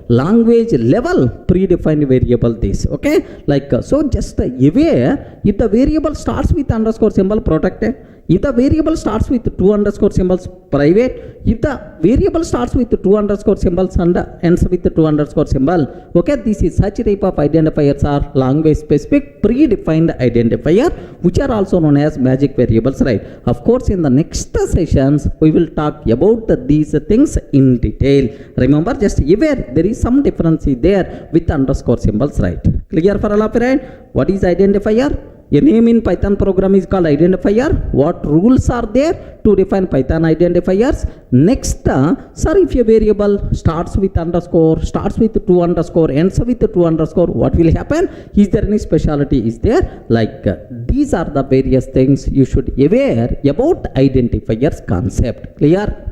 language level predefined variable this. Okay, like so just aware, if the variable starts with underscore symbol, protected. If the variable starts with 2 underscore symbols, private. If the variable starts with 2 underscore symbols and ends with 2 underscore symbol, okay, this is such type of identifiers are language specific predefined identifier, which are also known as magic variables, right? Of course, in the next sessions we will talk about these things in detail. Remember, just aware there is some difference there with underscore symbols, right? Clear for all of you, right? What is identifier? A name in Python program is called identifier. What rules are there to define Python identifiers? Next, sir, if a variable starts with underscore, starts with 2 underscore, ends with 2 underscore, what will happen? Is there any specialty? Is there? Like these are the various things you should aware about identifiers concept. Clear?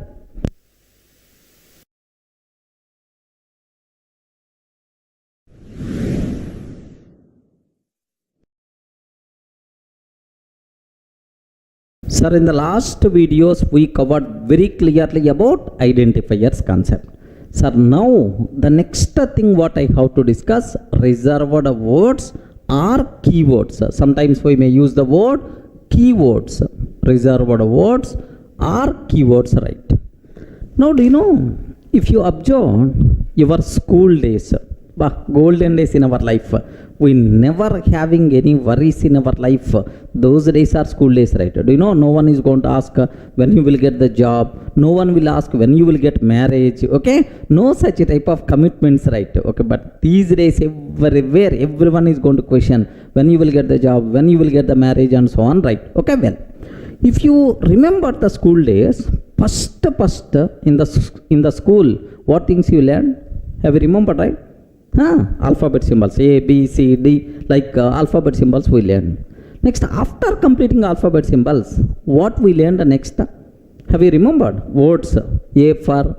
Sir, in the last videos we covered very clearly about identifiers concept. Sir, now the next thing what I have to discuss, reserved words or keywords. Sometimes we may use the word keywords. Reserved words or keywords, right? Now, do you know, if you observe your school days, golden days in our life, we never having any worries in our life. Those days are school days, right? Do you know, no one is going to ask when you will get the job. No one will ask when you will get marriage. Okay, no such type of commitments, right? Okay, but these days everywhere everyone is going to question when you will get the job, when you will get the marriage, and so on, right? Okay, well, if you remember the school days, first in the school, what things you learned? Have you remembered, right? Alphabet symbols, A, B, C, D, like alphabet symbols we learn. Next, after completing alphabet symbols, what we learned next? Have you remembered? Words, A for,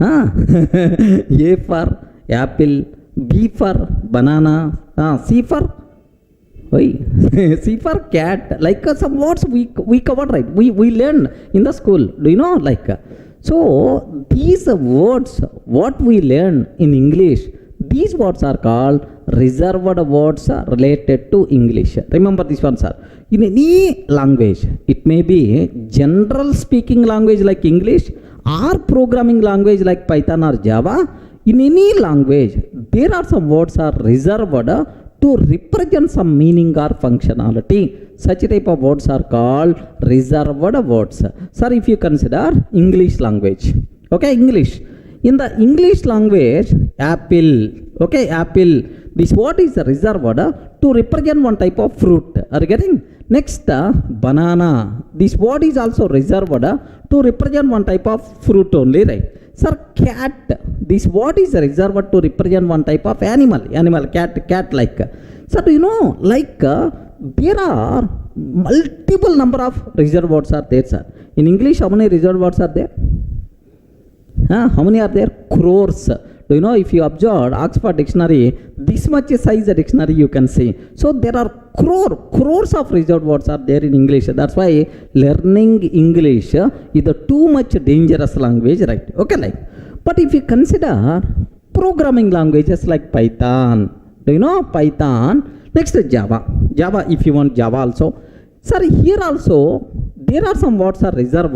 A for apple, B for banana, C for, C for cat, like some words we covered, right? We learned in the school. Do you know, like, so these words, what we learn in English, these words are called reserved words related to English. Remember this one, sir. In any language, it may be general speaking language like English or programming language like Python or Java. In any language, there are some words are reserved to represent some meaning or functionality. Such type of words are called reserved words. Sir, if you consider English language, okay, English. In the English language, apple, okay, apple, this word is reserved to represent one type of fruit. Are you getting? Next, banana, this word is also reserved to represent one type of fruit only, right? Sir, cat. This what is reserved to represent one type of animal, cat like. Sir, do you know, like there are multiple number of reserved words are there, sir. In English, how many reserved words are there? How many are there? Crores. Do you know, if you observe Oxford dictionary, this much size a dictionary you can see. So there are crores of reserved words are there in English. That's why learning English is a too much dangerous language, right? Okay, like. But if you consider programming languages like Python, do you know Python? Next Java. Java, if you want Java also. Sir, here also there are some words are reserved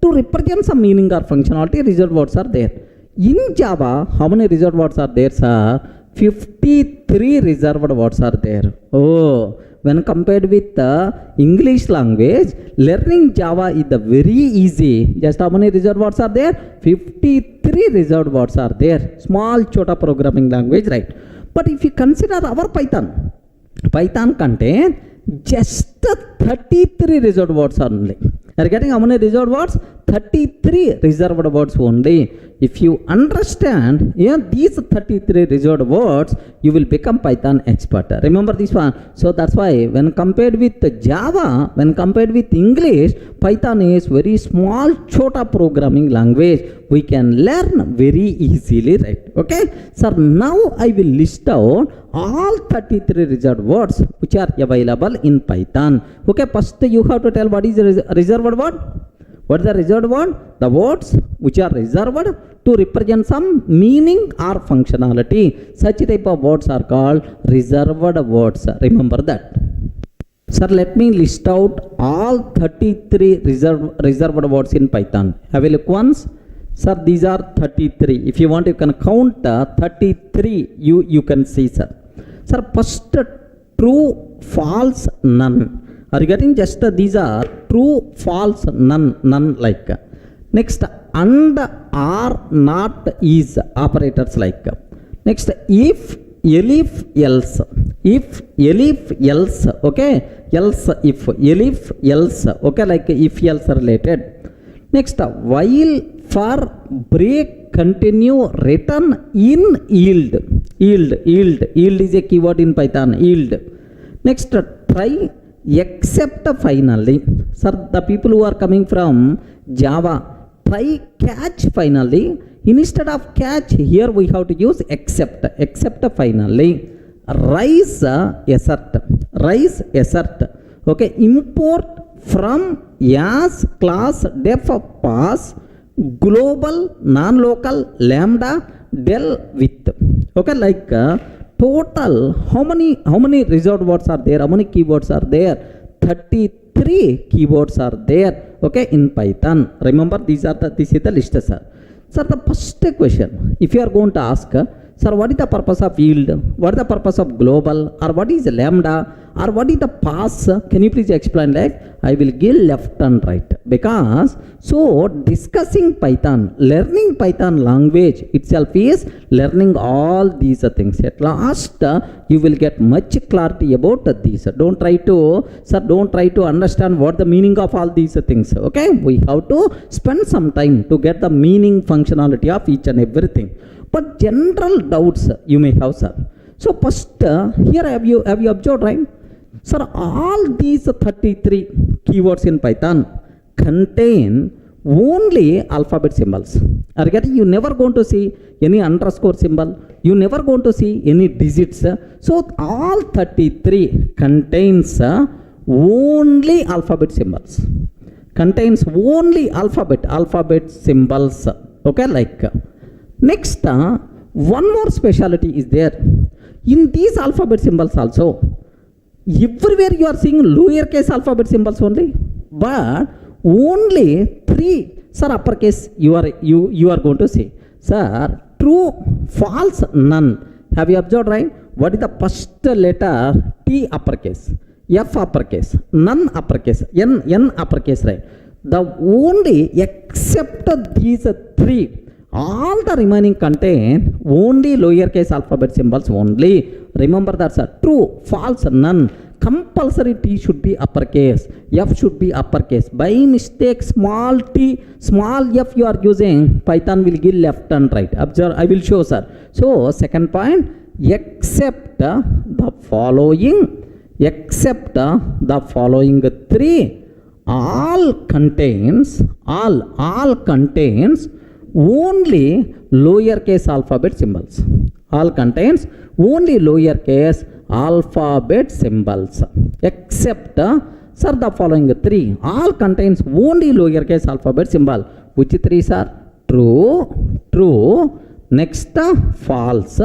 to represent some meaning or functionality. Reserved words are there. In Java, how many reserved words are there, sir? 53 reserved words are there. Oh, when compared with the English language, learning Java is the very easy. Just how many reserved words are there? 53 reserved words are there. Small chota programming language, right? But if you consider our Python contain just 33 reserved words only. You are getting how many reserved words? 33 reserved words only. If you understand these 33 reserved words, you will become Python expert. Remember this one. So that's why when compared with Java, when compared with English, Python is very small chota programming language. We can learn very easily, right? Okay. So now I will list out all 33 reserved words which are available in Python. Okay. First you have to tell what is the reserved word. What is the reserved word? The words which are reserved to represent some meaning or functionality. Such type of words are called reserved words. Remember that. Sir, let me list out all 33 reserved words in Python. Have a look once. Sir, these are 33. If you want, you can count 33. You can see, sir. Sir, first true, false, none. Are you getting? Just these are true, false, none like. Next, and, are, not, is operators like. Next, if, elif, else. If, elif, else. Okay. Else, if, elif, else. Okay. Like if, else related. Next, while, for, break, continue, return, in, yield. Yield is a keyword in Python. Yield. Next, try, except finally. Sir, the people who are coming from Java, try, catch finally. Instead of catch, here we have to use except finally. Rise, assert. Okay, import from as, class, def, pass, global, non-local, lambda, del, with. Okay, like total, how many reserved words are there? How many keywords are there? 33 keywords are there. Okay, in Python. Remember, this is the list, sir. Sir, the first question, if you are going to ask, sir, what is the purpose of yield? What is the purpose of global? Or what is lambda? Or what is the pass? Can you please explain that? I will give left and right. Because, so discussing Python, learning Python language itself is learning all these things. At last, you will get much clarity about these. Don't try to understand what the meaning of all these things. Okay, we have to spend some time to get the meaning, functionality of each and everything. But general doubts you may have, sir. So first, here have you observed, right? Sir, all these 33 keywords in Python contain only alphabet symbols. Are you getting? You never going to see any underscore symbol. You never going to see any digits. So all 33 contains only alphabet symbols. Contains only alphabet symbols. Okay, like. Next, one more specialty is there. In these alphabet symbols also, everywhere you are seeing lowercase alphabet symbols only, but only 3, sir, uppercase you are going to see. Sir, true, false, none. Have you observed, right? What is the first letter? T uppercase, F uppercase, none uppercase, N uppercase, right? The only except these 3. All the remaining contain only lowercase alphabet symbols only. Remember that, sir. True, false, none compulsory T should be uppercase, F should be uppercase. By mistake, small t, small f you are using, Python will give left and right. Observe, I will show, sir. So, second point, except the following, except the following three, all contains only lowercase alphabet symbols. All contains only lowercase alphabet symbols. Except, sir, the following three, all contains only lowercase alphabet symbol. Which three, sir? True, next false,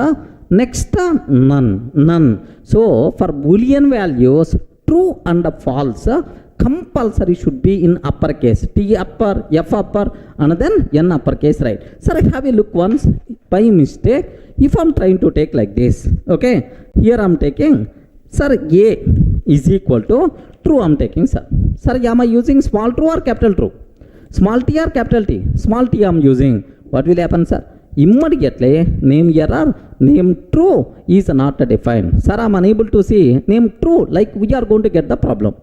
next none. So, for Boolean values, true and false, compulsory should be in uppercase, T upper, F upper, and then N uppercase, right? Sir, I have a look once by mistake. If I'm trying to take like this, okay, here I'm taking, sir, A is equal to true, I'm taking, sir. Sir, am I using small true or capital true? Small t or capital T? Small t I'm using. What will happen, sir? Immediately, name error, name true is not defined. Sir, I'm unable to see name true, like we are going to get the problem.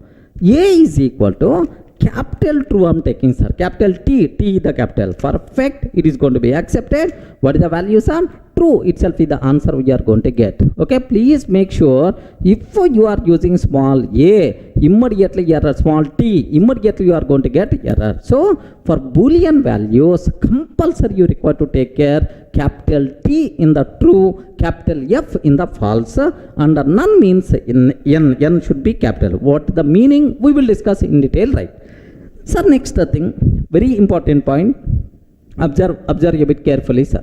A is equal to capital true, I'm taking, sir. Capital T the capital. Perfect, it is going to be accepted. What is the value, sir? True itself is the answer we are going to get. Okay, please make sure if you are using small a, immediately error, small t, immediately you are going to get error. So, for Boolean values, compulsory you require to take care capital T in the true, capital F in the false, and none means N should be capital. What the meaning we will discuss in detail, right? Sir, next thing, very important point, observe a bit carefully, sir.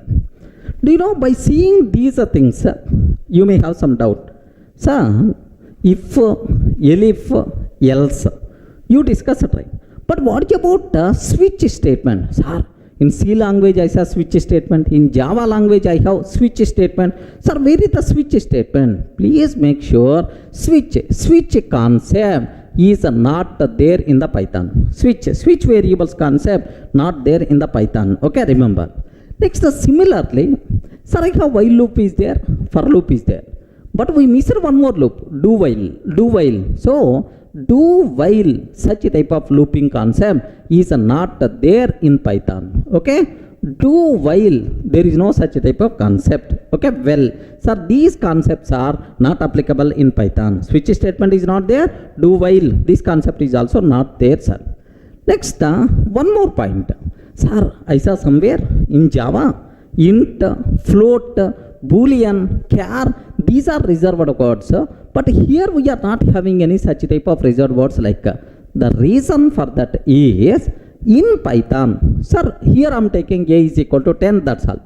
Do you know, by seeing these things, you may have some doubt. Sir, if, elif, else, you discuss it, right? But what about switch statement? Sir, in C language I have switch statement, in Java language I have switch statement. Sir, where is the switch statement? Please make sure switch concept is not there in the Python. Switch variables concept not there in the Python. Okay, remember. Next, similarly, sir, I have while loop is there, for loop is there. But we missed one more loop, do while. So, do while, such a type of looping concept is not there in Python. Okay, do while, there is no such a type of concept. Okay, well, sir, these concepts are not applicable in Python. Switch statement is not there, do while, this concept is also not there, sir. Next, one more point. Sir, I saw somewhere in Java, int, float, Boolean, char, these are reserved words. But here we are not having any such type of reserved words like the reason for that is in Python. Sir, here I am taking a is equal to 10, that's all.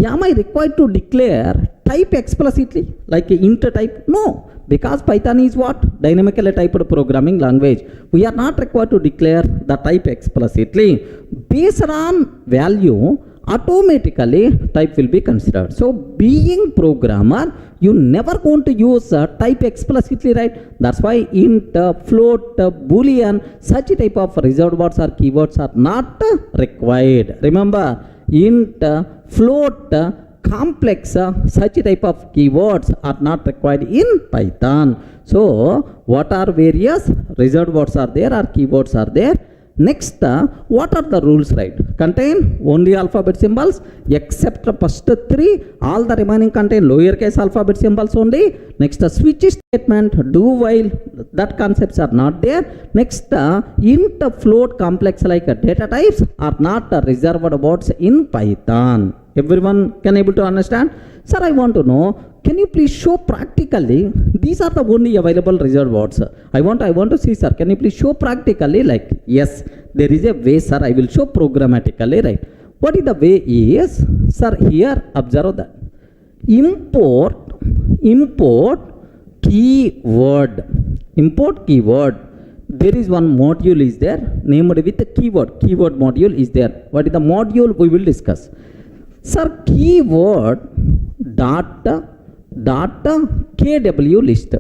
Am I required to declare type explicitly like int type? No, because Python is what? Dynamically typed programming language. We are not required to declare the type explicitly. Based on value, automatically type will be considered. So, being programmer, you never going to use type explicitly, right? That's why int, float, Boolean, such type of reserved words or keywords are not required. Remember, int, float, complex, such type of keywords are not required in Python. So, what are various reserved words are there or keywords are there? Next, what are the rules, right? Contain only alphabet symbols except the first three, all the remaining contain lowercase alphabet symbols only. Next, switch statement, do while, that concepts are not there. Next, int, float, complex like data types are not reserved words in Python. Everyone can able to understand? Sir, I want to know, can you please show practically, these are the only available reserved words. I want to see, sir, can you please show practically like, yes, there is a way, sir, I will show programmatically, right? What is the way is, sir, here, observe that. Import keyword. There is one module is there, named with the keyword module is there. What is the module we will discuss? Sir, keyword dot KW list,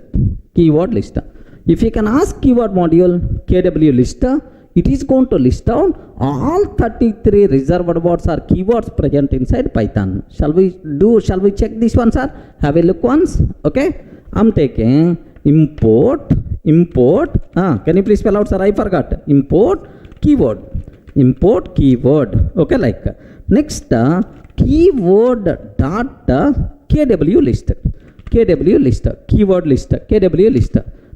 keyword list. If you can ask keyword module KW list, it is going to list out all 33 reserved words or keywords present inside Python. Shall we check this one, sir? Have a look once. Okay, I'm taking import, can you please spell out, sir? I forgot. Import keyword. Okay, like next keyword dot KW list, keyword list, KW list.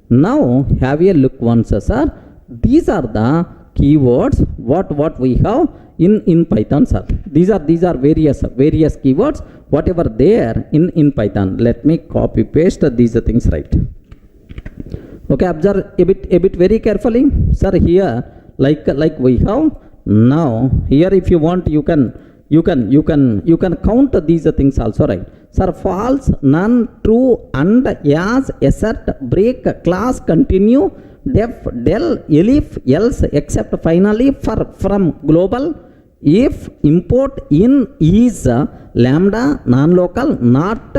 Now have a look once, sir. These are the keywords what we have in Python, sir. These are various keywords whatever there in Python. Let me copy paste these things, right? Okay, observe a bit very carefully, sir. Here like we have now here, if you want you can count these things also, right? Sir, false, none, true, and, as, assert, break, class, continue, def, del, elif, else, except, finally, for, from, global, if, import, in, is, lambda, non-local, not,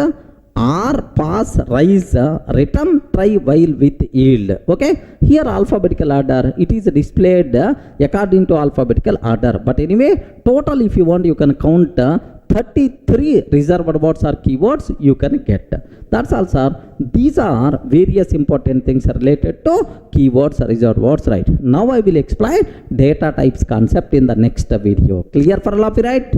or, pass, rise, return, try, while, with, yield. Okay, here alphabetical order, it is displayed according to alphabetical order, but anyway, total if you want you can count 33 reserved words or keywords you can get. That's all, sir. These are various important things related to keywords, reserved words, right? Now I will explain data types concept in the next video. Clear for all of you, right?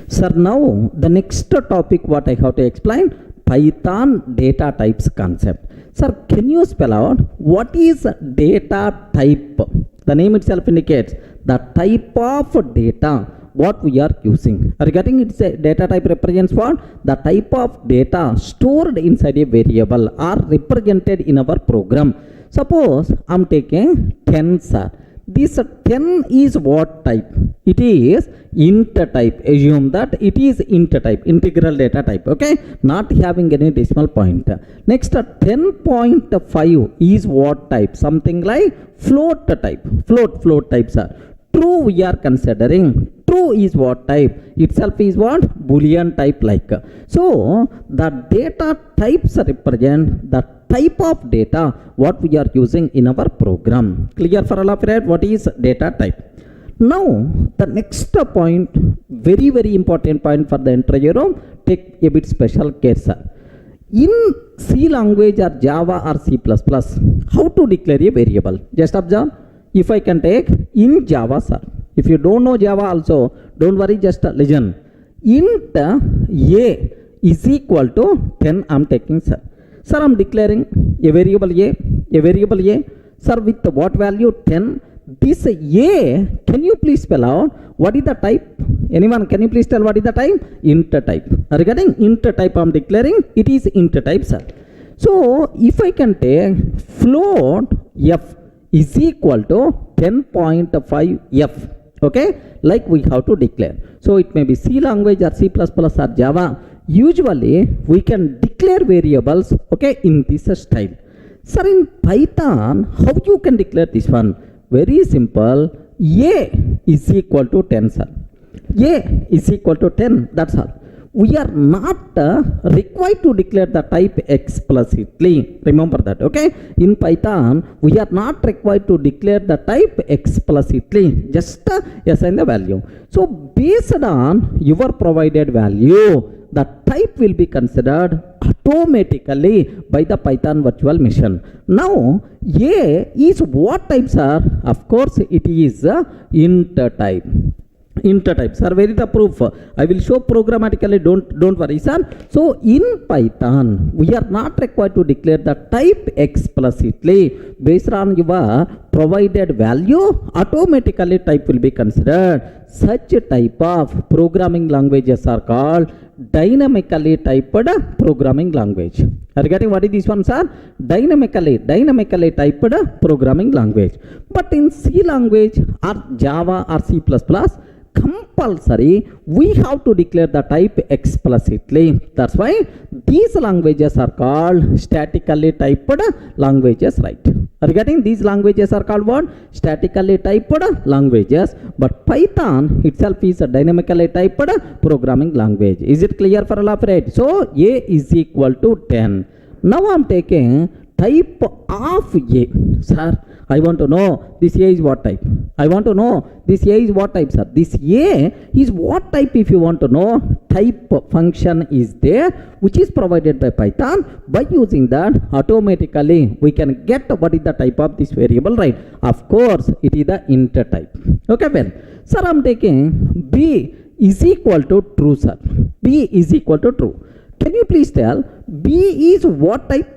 Sir, now the next topic what I have to explain, Python data types concept. Sir, can you spell out what is data type? The name itself indicates the type of data what we are using. Regarding its data type represents what? The type of data stored inside a variable or represented in our program. Suppose I am taking 10, sir. This 10 is what type? It is int type. Assume that it is int type, integral data type. Okay, not having any decimal point. Next 10.5 is what type? Something like float type. Float types are true. We are considering true is what type? Itself is what? Boolean type like. So the data types represent the type of data what we are using in our program. Clear for all of you? What is data type? Now the next point, very important point for the entire room, take a bit special care, sir. In C language or Java or C++, how to declare a variable? Just observe. If I can take in Java, sir. If you don't know Java also, don't worry, just listen. Int a is equal to 10 I am taking, sir. Sir, I am declaring a variable a, sir, with what value? 10. This a, can you please spell out what is the type? Anyone, can you please tell what is the type? Int type. Regarding int type I am declaring, it is int type, sir. So if I can take float f is equal to 10.5 f, okay, like we have to declare. So it may be C language or C++ or Java. Usually we can declare variables, okay, in this style. Sir, in Python, how you can declare this one? Very simple. A is equal to 10, sir. A is equal to 10. That's all. We are not required to declare the type explicitly. Remember that, okay? In Python, we are not required to declare the type explicitly. Just assign the value. So based on your provided value, the type will be considered automatically by the Python virtual machine. Now, A is what type, sir? Of course, it is int type. Int type, sir. Where is the proof? I will show programmatically. Don't worry, sir. So in Python, we are not required to declare the type explicitly. Based on your provided value, automatically type will be considered. Such type of programming languages are called dynamically typed programming language. Are you getting what is this one, sir? Dynamically typed programming language. But in C language or Java or C++, compulsory we have to declare the type explicitly. That's why these languages are called statically typed languages, right? Are you getting? These languages are called what? Statically typed languages. But Python itself is a dynamically typed programming language. Is it clear for all of it? So A is equal to 10. Now I am taking type of A. Sir, I want to know this A is what type. I want to know this A is what type, sir. This A is what type if you want to know. Type function is there which is provided by Python. By using that, automatically we can get what is the type of this variable, right? Of course, it is the int type. Okay, well, sir, I'm taking B is equal to true, sir. B is equal to true. Can you please tell B is what type?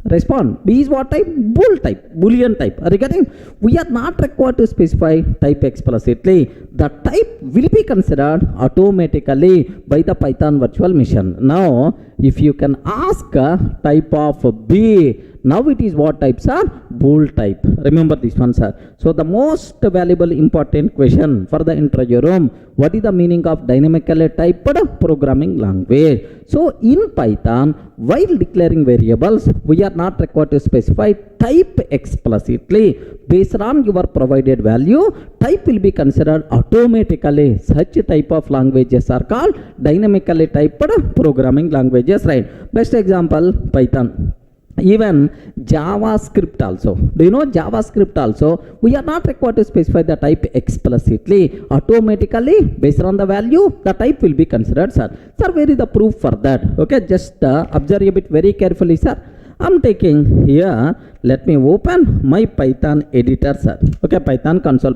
Respond. B is what type? Boolean type. Are you getting? We are not required to specify type explicitly. The type will be considered automatically by the Python virtual machine. Now, if you can ask a type of B, now it is what type, sir? Bool type. Remember this one, sir. So the most valuable important question for the interview room, what is the meaning of dynamically typed programming language? So in Python, while declaring variables, we are not required to specify type explicitly. Based on your provided value, type will be considered automatically. Such type of languages are called dynamically typed programming languages, right? Best example, Python. Even JavaScript also. Do you know JavaScript also? We are not required to specify the type explicitly. Automatically, based on the value, the type will be considered, sir. Sir, where is the proof for that? Okay, just observe a bit very carefully, sir. I'm taking here, let me open my Python editor, sir. Okay, Python console,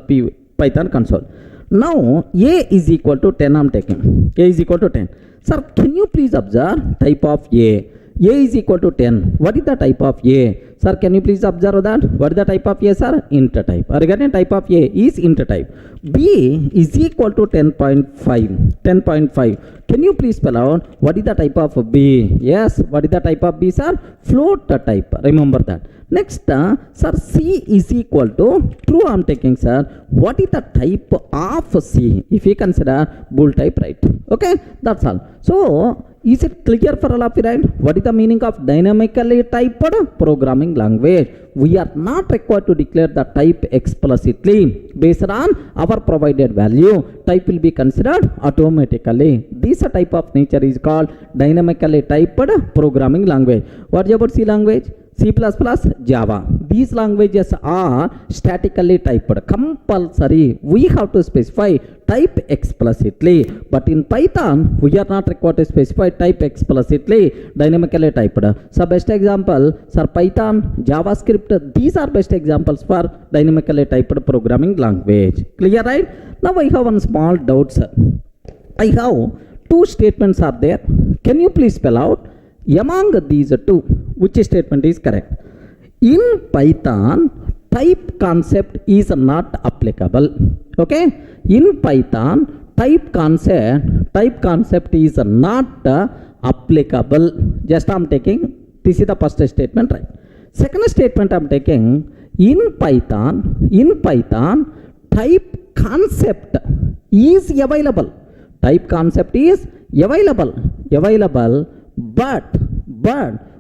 Python console. Now, A is equal to 10, I'm taking. A is equal to 10. Sir, can you please observe type of A? A is equal to 10. What is the type of A? Sir, can you please observe that? What is the type of A, sir? Int type. Regarding type of A is int type. B is equal to 10.5. 10.5. Can you please spell out what is the type of B? Yes, what is the type of B, sir? Float type. Remember that. Next, sir, C is equal to true. I'm taking, sir. What is the type of C? If you consider bool type, right? Okay, that's all. So, is it clear for all of you, right? What is the meaning of dynamically typed programming language? We are not required to declare the type explicitly. Based on our provided value, type will be considered automatically. This type of nature is called dynamically typed programming language. What is about C language? C++, Java. These languages are statically typed. Compulsory. We have to specify type explicitly. But in Python, we are not required to specify type explicitly, dynamically typed. So best example, sir, Python, JavaScript, these are best examples for dynamically typed programming language. Clear, right? Now I have one small doubt, sir. I have two statements are there. Can you please spell out among these two, which statement is correct? In Python, type concept is not applicable. Okay? In Python, type concept is not applicable. Just I'm taking, this is the first statement, right? Second statement I'm taking, in Python, type concept is available. Type concept is available, but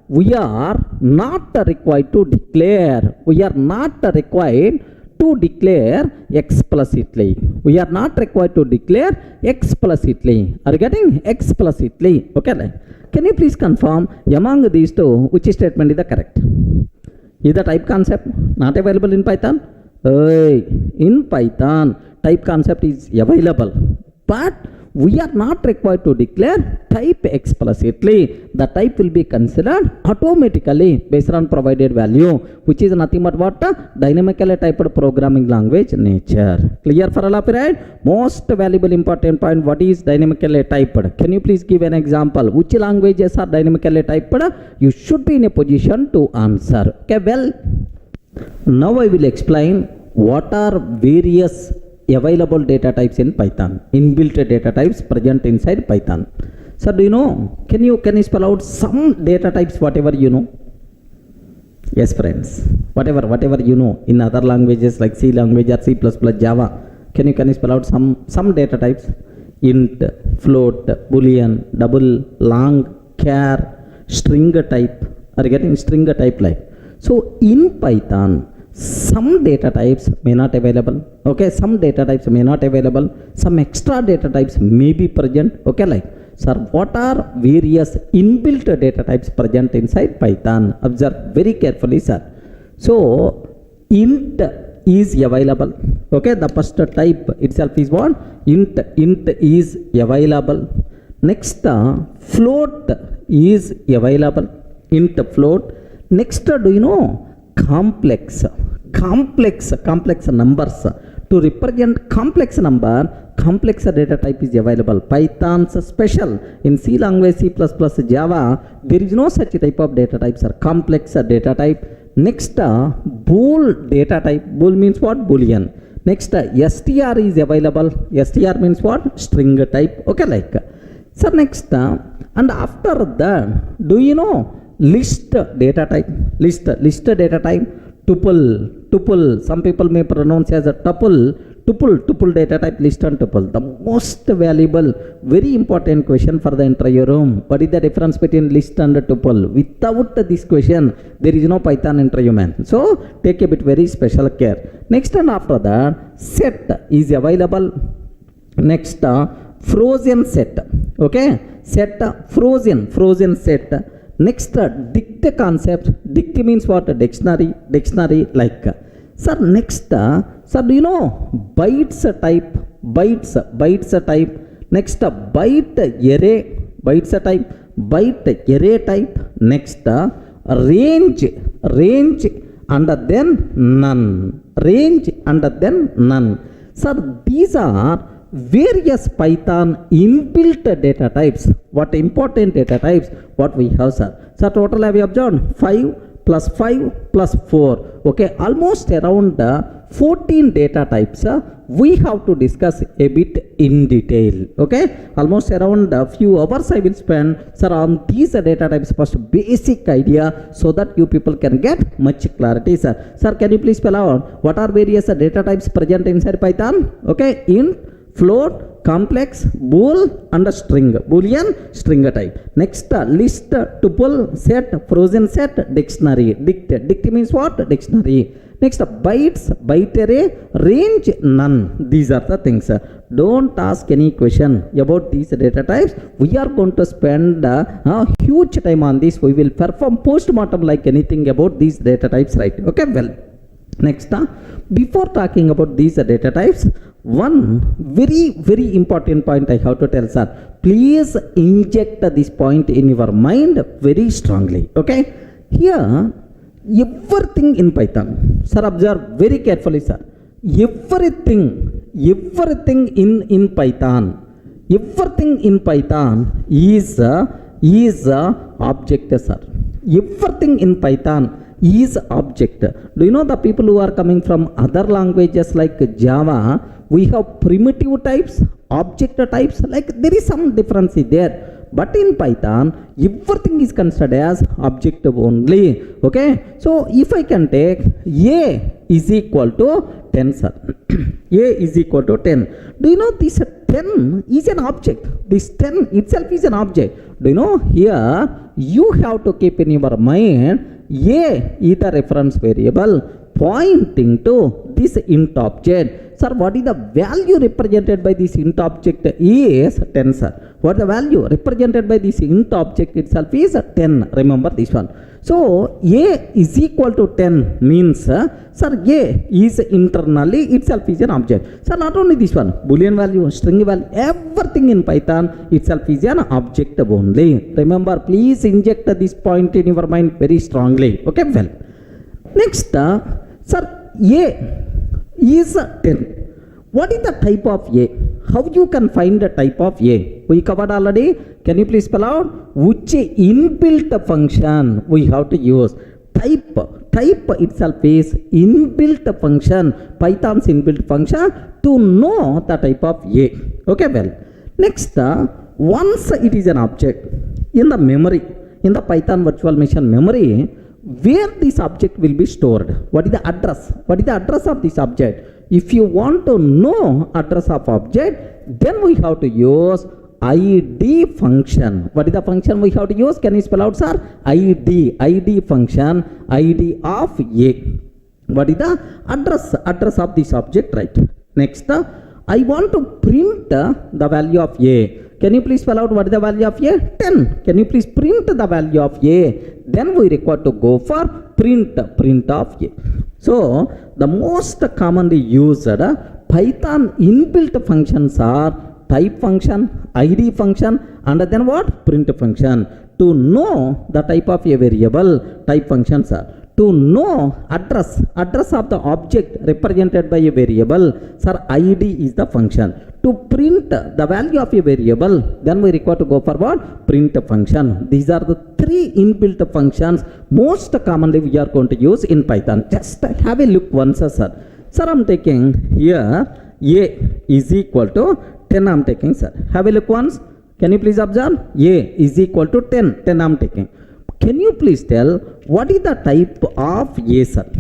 we are not required to declare. We are not required to declare explicitly. We are not required to declare explicitly. Are you getting explicitly? Okay. Can you please confirm among these two, which statement is the correct? Is the type concept not available in Python? In Python, type concept is available, but we are not required to declare type explicitly. The type will be considered automatically based on provided value, which is nothing but what? Dynamically typed programming language nature. Clear for all of you, right? Most valuable important point, what is dynamically typed? Can you please give an example? Which languages are dynamically typed? You should be in a position to answer. Okay, well, now I will explain what are various available data types in Python, inbuilt data types present inside Python. So do you know, can you spell out some data types, whatever you know? Yes, friends, whatever you know in other languages like C language or C++, Java, can you spell out some data types? Int, float, boolean, double, long, char, string type. Are you getting string type like? So in Python, some data types may not available. Okay, some data types may not available. Some extra data types may be present. Okay, like, sir, what are various inbuilt data types present inside Python? Observe very carefully, sir. So int is available. Okay, the first type itself is what? Int is available. Next, float is available. Int float. Next, do you know complex numbers? To represent complex number, complex data type is available. Python's special. In C language, C++, Java, there is no such type of data types or complex data type. Next, bool data type. Bool means what? Boolean. Next, str is available. Str means what? String type. Okay, like. So next, and after that, do you know list data type? List data type. Tuple. Some people may pronounce as a tuple data type, list and tuple. The most valuable, very important question for the interview room. What is the difference between list and tuple? Without this question, there is no Python interview, man. So take a bit very special care. Next, and after that, set is available. Next, frozen set. Okay, set, frozen set. Next, dict concept. Dict means what? Dictionary like. Sir, next, sir, do you know bytes type? Bytes type. Next, byte array type. Next, range and then none. Sir, these are various Python inbuilt data types. What important data types? What we have, sir? So total have you observed? 5 plus 5 plus 4. Okay, almost around 14 data types. We have to discuss a bit in detail. Okay, almost around a few hours I will spend, sir, on these data types. First basic idea, so that you people can get much clarity, sir. Sir, can you please spell out what are various data types present inside Python? Okay, int, float, complex, bool and a string. Boolean, string type. Next, list, tuple, set, frozen set, dictionary. Dict means what? Dictionary. Next, bytes, byte array, range, none. These are the things. Don't ask any question about these data types. We are going to spend a huge time on this. We will perform post-mortem like anything about these data types, right? Okay, well. Next, before talking about these data types, one very important point I have to tell, sir. Please inject this point in your mind very strongly. Okay, here everything in Python, sir, observe very carefully, sir. Everything in Python is object, sir. Everything in Python is object. Do you know the people who are coming from other languages like Java, we have primitive types, object types, like there is some difference there. But in Python, everything is considered as object only. Okay, so if I can take A is equal to 10, sir. A is equal to 10. Do you know this 10 is an object? This 10 itself is an object. Do you know here you have to keep in your mind A is the reference variable pointing to this int object. Sir, what is the value represented by this int object is 10, sir. What the value represented by this int object itself is 10. Remember this one. So, A is equal to 10 means, sir, A is internally itself is an object. So, not only this one, Boolean value, string value, everything in Python itself is an object only. Remember, please inject this point in your mind very strongly. Okay, well. Next, sir, A is 10. What is the type of A? How you can find the type of A? We covered already. Can you please spell out which inbuilt function we have to use? Type itself is inbuilt function, Python's inbuilt function to know the type of A. Okay, well. Next, once it is an object in the memory, in the Python virtual machine memory, where this object will be stored? What is the address? What is the address of this object? If you want to know address of object, then we have to use ID function. What is the function we have to use? Can you spell out, sir? ID function, ID of A. What is the address of this object, right? Next, I want to print the value of A. Can you please spell out what is the value of A? 10. Can you please print the value of A? Then we require to go for print of A. So the most commonly used Python inbuilt functions are type function, id function, and then what? Print function. To know the type of a variable, type functions are. To know address of the object represented by a variable, sir, id is the function. To print the value of a variable, then we require to go for what? Print function. These are the three inbuilt functions most commonly we are going to use in Python. Just have a look once, sir. Sir, I'm taking here a is equal to 10 I'm taking, sir. Have a look once. Can you please observe? A is equal to 10. 10 I'm taking. Can you please tell what is the type of A, sir?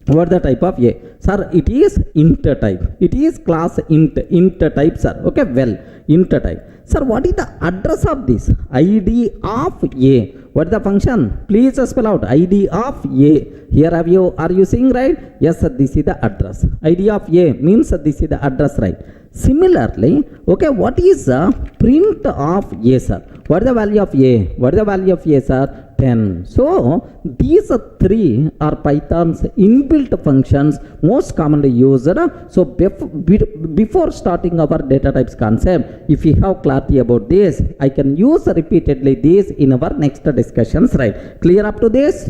What is the type of A? Sir, it is int type. It is class int type, sir. Okay, well, int type. Sir, what is the address of this? ID of A. What is the function? Please spell out ID of A. Here are you seeing, right? Yes, sir, this is the address. ID of A means this is the address, right? Similarly, okay, what is the print of A, sir? What is the value of A? What is the value of A, sir? 10. So these three are Python's inbuilt functions most commonly used. So before starting our data types concept, if you have clarity about this, I can use repeatedly this in our next discussions, right? Clear up to this?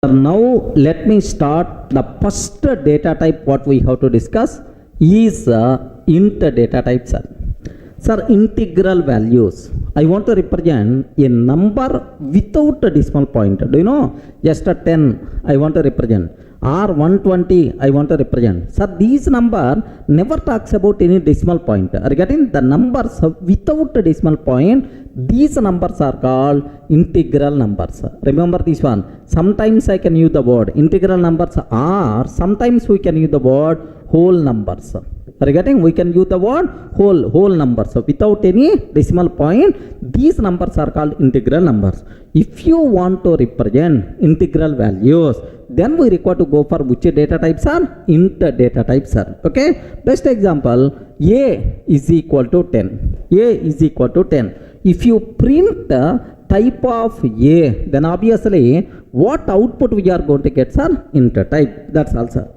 Now let me start the first data type what we have to discuss is int data type, sir. Sir, integral values. I want to represent a number without a decimal point. Do you know? Just a 10 I want to represent. Or 120 I want to represent. Sir, these number never talks about any decimal point. Regarding the numbers without a decimal point, these numbers are called integral numbers. Remember this one. Sometimes I can use the word integral numbers, or sometimes we can use the word whole numbers. Regarding we can use the word whole numbers. So without any decimal point, these numbers are called integral numbers. If you want to represent integral values, then we require to go for which data types are? Int data types are. Okay. Best example, a is equal to 10. A is equal to 10. If you print the type of a, then obviously what output we are going to get, sir? Int type. That's also.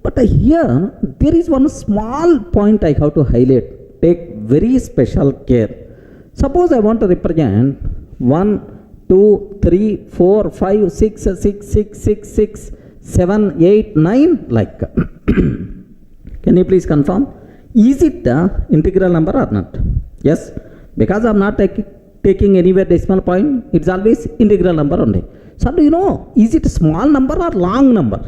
But here there is one small point I have to highlight. Take very special care. Suppose I want to represent 1, 2, 3, 4, 5, 6, 6, 6, 6, 6, 7, 8, 9 like. Can you please confirm? Is it the integral number or not? Yes. Because I am not taking anywhere decimal point, it's always integral number only. So do you know, is it small number or long number?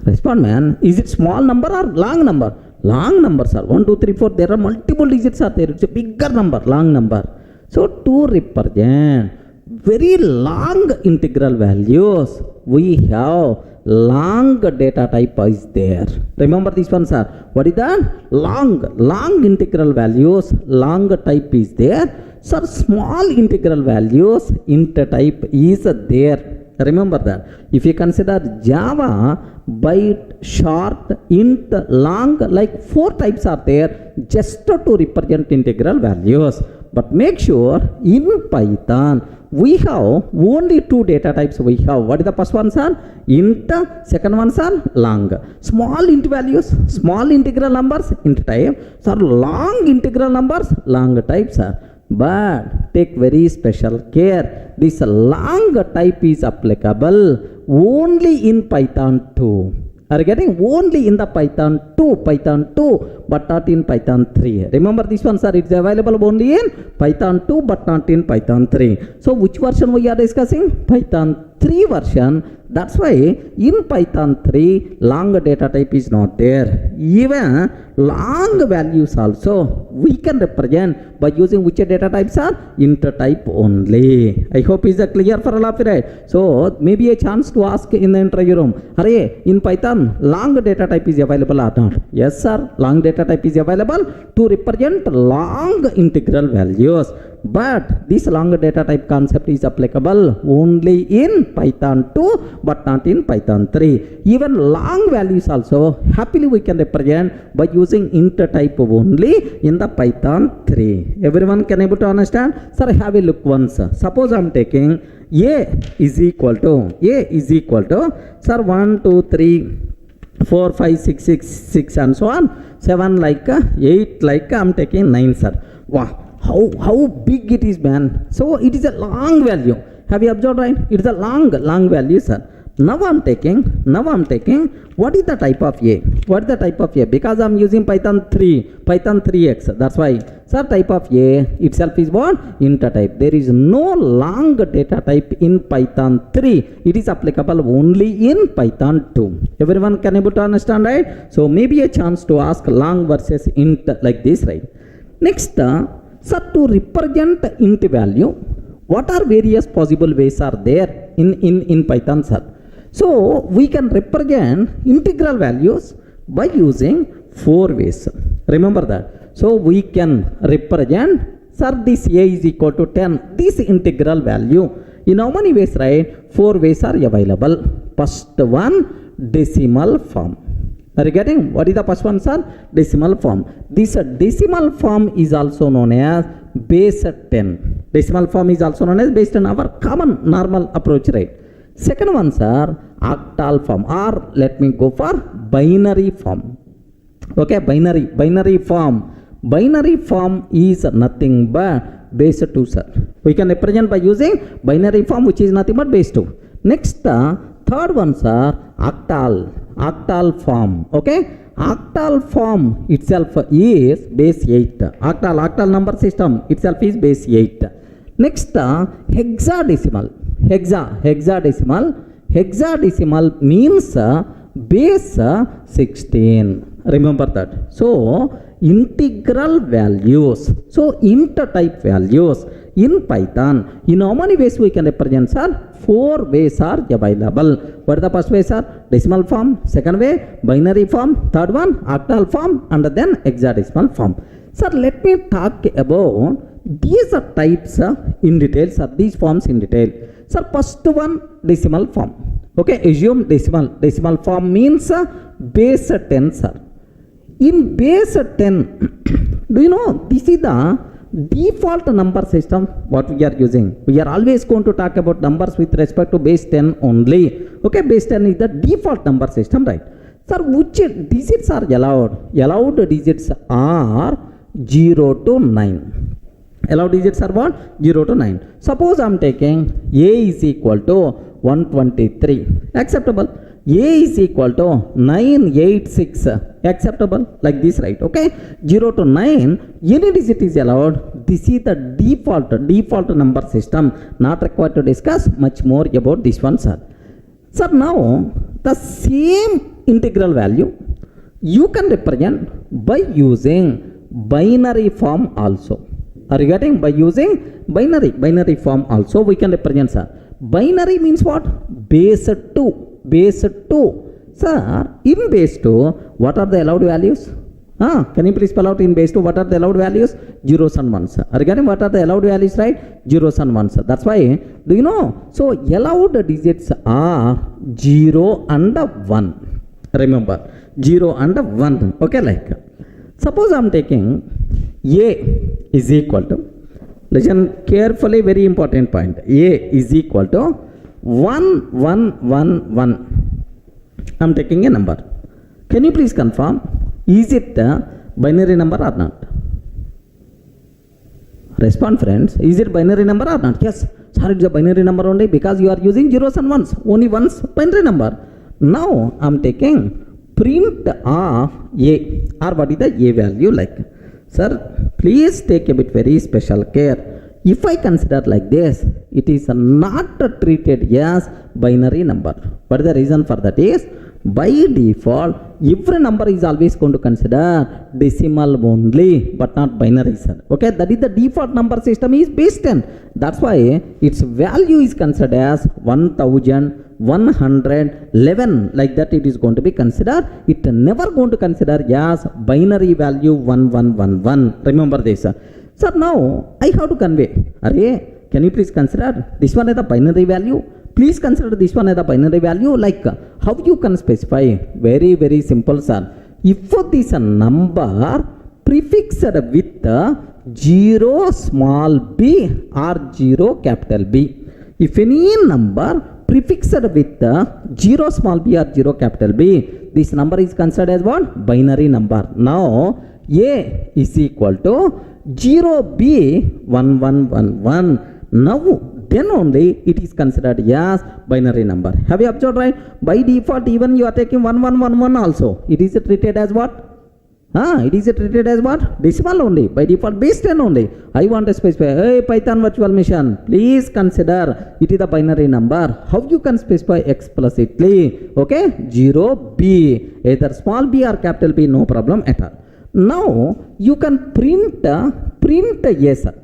Respond, man. Is it small number or long number? Long numbers are 1, 2, 3, 4. There are multiple digits are there. It's a bigger number, long number. So to represent very long integral values, we have long data type is there. Remember this one, sir. What is that? Long integral values, long type is there. Sir, small integral values, int type is there. Remember that. If you consider Java, byte, short, int, long, like 4 types are there just to represent integral values. But make sure in Python we have only 2 data types we have. What is the first one, sir? Int, second one, sir? Long. Small int values, small integral numbers, int type. Sir, long integral numbers, long types, sir. But take very special care. This long type is applicable only in Python 2. Are you getting? Only in the Python 2, but not in Python 3. Remember this one, sir. It's available only in Python 2, but not in Python 3. So which version we are discussing? Python 3 version. That's why in Python 3, long data type is not there. Even long values also we can represent by using which data types are? Int type only. I hope is clear for all of you, right? So maybe a chance to ask in the interview room, Hare, in Python, long data type is available or not? Yes, sir. Long data type is available to represent long integral values. but this long data type concept is applicable only in Python 2 but not in Python 3. Even long values also happily we can represent by using int type only in the Python 3. Everyone can able to understand? Sir, have a look once. Suppose I am taking a is equal to sir 1 2 3 4 5 6 6 6 and so on, 7 like 8 like I'm taking 9, sir. Wow, how big it is, man. So it is a long value. Have you observed, right? It is a long value, sir. Now I'm taking what is the type of a? What is the type of a? Because I'm using Python 3x. That's why, sir, type of a itself is what? Int type. There is no long data type in Python 3. It is applicable only in Python 2. Everyone can able to understand, right? So maybe a chance to ask long versus int like this, right? Next, sir, to represent int value, what are various possible ways are there in Python, sir? So we can represent integral values by using 4 ways. Remember that. So we can represent, sir, this a is equal to 10, this integral value. In how many ways, right? 4 ways are available. First one, decimal form. Are you getting? What is the first one, sir? Decimal form. This decimal form is also known as base 10. Decimal form is also known as based on our common normal approach, right? Second one, sir, octal form, or let me go for binary form. Okay, binary form. Binary form is nothing but base 2, sir. We can represent by using binary form, which is nothing but base 2. Next, third one, sir, octal form. Okay, octal form itself is base 8. Octal number system itself is base 8. Next, hexadecimal means base 16. Remember that. So integral values, so int type values in Python, in how many ways we can represent, sir? 4 ways are available. What is the first way, sir? Decimal form. Second way, binary form. Third one, octal form, and then hexadecimal form. Sir, let me talk about these types in detail, sir, these forms in detail. Sir, first one, decimal form. Okay, assume decimal form means base 10, sir. In base 10, do you know this is the default number system what we are using? We are always going to talk about numbers with respect to base 10 only. Okay, base 10 is the default number system, right? Sir, which digits are allowed? Allowed digits are 0 to 9. Allowed digits are what? 0 to 9. Suppose I am taking a is equal to 123. Acceptable. A is equal to 986. Acceptable. Like this, right? Okay. 0 to 9. Any digit is allowed. This is the default number system. Not required to discuss much more about this one, sir. Sir, now the same integral value you can represent by using binary form also. Are you getting? By using binary form also we can represent, sir. Binary means what? Base 2. Sir, in base 2, what are the allowed values? Can you please spell out in base 2 what are the allowed values? Zeros and ones. Are you getting? What are the allowed values, right? Zeros and ones. That's why, do you know? So allowed digits are 0 and 1. Remember, 0 and 1. Okay, like suppose I am taking a is equal to, listen carefully, very important point. A is equal to 1 1 1 1. I am taking a number. Can you please confirm, is it a binary number or not? Respond, friends. Is it binary number or not? Yes, sir, it's a binary number only because you are using zeros and ones. Only ones binary number. Now I am taking print of a, or what is the a value like? Sir, please take a bit very special care. If I consider like this, it is not treated as binary number. What is the reason for that is, by default, every number is always going to consider decimal only, but not binary, sir. Okay, that is the default number system is base 10. That's why its value is considered as 1111, like that it is going to be considered. It never going to consider as binary value 1111. Remember this. Sir, now I have to convey. Array, can you please consider this one as a binary value? Please consider this one as a binary value. Like how you can specify? Very, very simple, sir. If this a number prefixed with 0 small b or 0 capital B. If any number prefixed with 0 small b or 0 capital B, this number is considered as what? Binary number. Now A is equal to 0b 1111. Now then only it is considered as binary number. Have you observed, right? By default, even you are taking 1111 also, it is treated as what? It is treated as what? Decimal only. By default, base 10 only. I want to specify, hey, Python virtual machine, please consider it is a binary number. How you can specify explicitly? Okay, 0b, either small b or capital B, no problem at all. Now you can print a, sir.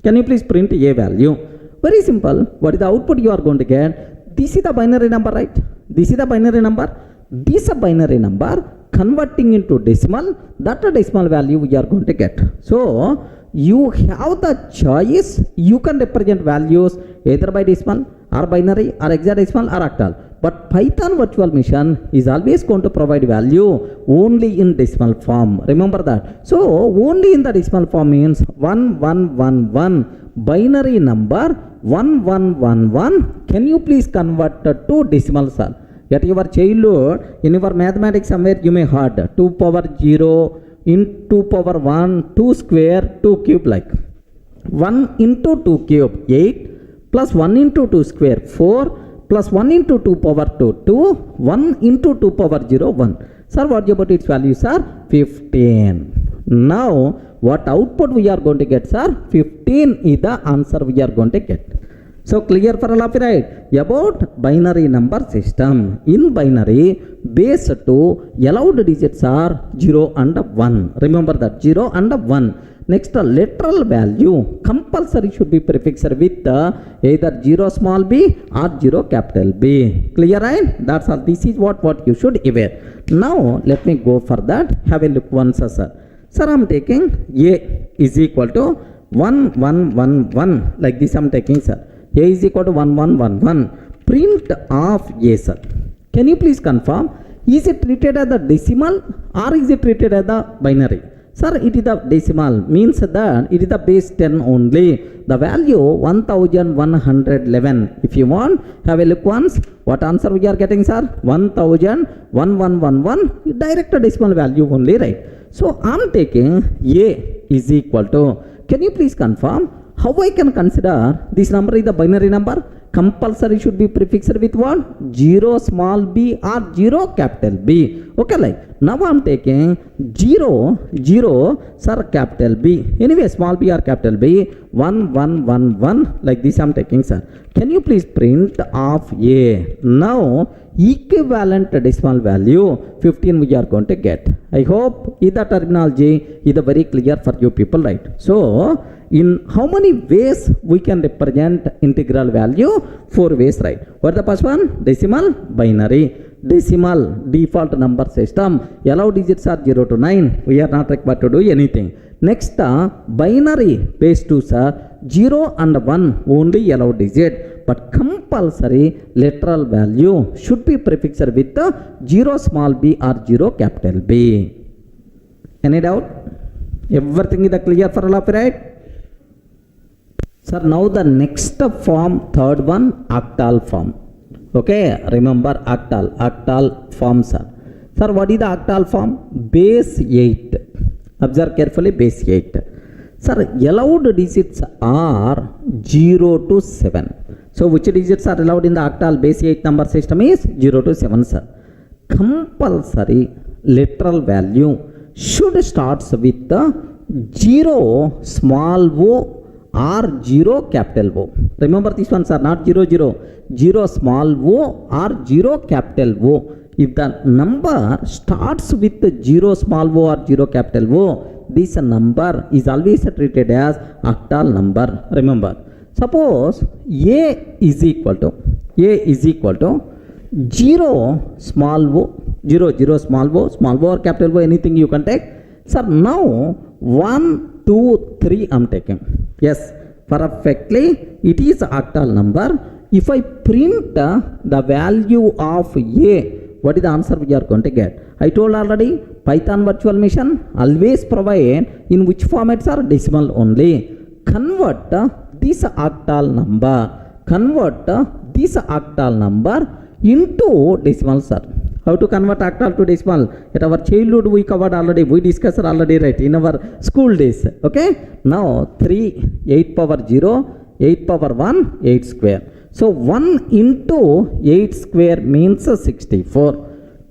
Can you please print a value? Very simple. What is the output you are going to get? This is the binary number, right? This is the binary number. This is a binary number converting into decimal. That decimal value we are going to get. So you have the choice. You can represent values either by decimal or binary or hexadecimal or octal. But Python virtual machine is always going to provide value only in decimal form. Remember that. So only in the decimal form means 1111. Binary number 1111. Can you please convert to decimal, sir? At your childhood, in your mathematics somewhere you may heard 2 power 0 into 2 power 1, 2 square, 2 cube, like 1 into 2 cube 8 plus 1 into 2 square 4 plus 1 into 2 power 2 2, 1 into 2 power 0 1. Sir, what about its values, sir? 15. Now what output we are going to get, sir? 15 is the answer we are going to get. So clear for all of you, right? About binary number system. In binary, base 2 allowed digits are 0 and 1. Remember that, 0 and 1. Next, literal value compulsory should be prefixed with either 0 small b or 0 capital B. Clear, right? That's all. This is what you should aware. Now let me go for that. Have a look once, sir. Sir, I'm taking A is equal to 1111. Like this I'm taking, sir. A is equal to 1111. Print of A, sir. Can you please confirm? Is it treated as the decimal or is it treated as the binary? Sir, it is the decimal, means that it is the base 10 only. The value 1111. If you want, have a look once. What answer we are getting, sir? 1111. Direct decimal value only, right? So I'm taking A is equal to. Can you please confirm how I can consider this number is the binary number? Compulsory should be prefixed with what? 0 small b or 0 capital B. Okay, like now I'm taking 0, sir, capital B. Anyway, small b or capital B, 1111. Like this I'm taking, sir. Can you please print of A? Now equivalent decimal value 15 we are going to get. I hope the terminology is very clear for you people, right? So in how many ways we can represent integral value? 4 ways, right? What the first one? Decimal, binary. Decimal, default number system. Allowed digits are 0 to 9. We are not required to do anything. Next, binary base 2, sir. 0 and 1 only allowed digit. But compulsory literal value should be prefixed with 0 small b or 0 capital B. Any doubt? Everything is clear for all of you, right? Sir, now the next form, third one, octal form. Okay, remember octal form, sir. Sir, what is the octal form? Base 8. Observe carefully, base 8. Sir, allowed digits are 0 to 7. So which digits are allowed in the octal base 8 number system is 0 to 7, sir. Compulsory literal value should starts with the 0 small o or 0 capital O. Remember this one, sir, not 0 0. 0 small o or 0 capital O. If the number starts with 0 small o or 0 capital O, this number is always treated as octal number. Remember, suppose A is equal to 0 small o, 0 small o or capital O, anything you can take. Sir, now 1, 2, 3 I'm taking. Yes, perfectly it is octal number. If I print the value of A, what is the answer we are going to get? I told already, Python virtual machine always provide in which formats are decimal only. Convert this octal number into decimal, sir. How to convert octal to decimal? At our childhood we covered already, we discussed already, right, in our school days. Okay, now 3, 8 power 0, 8 power 1, 8 square. So 1 into 8 square means 64.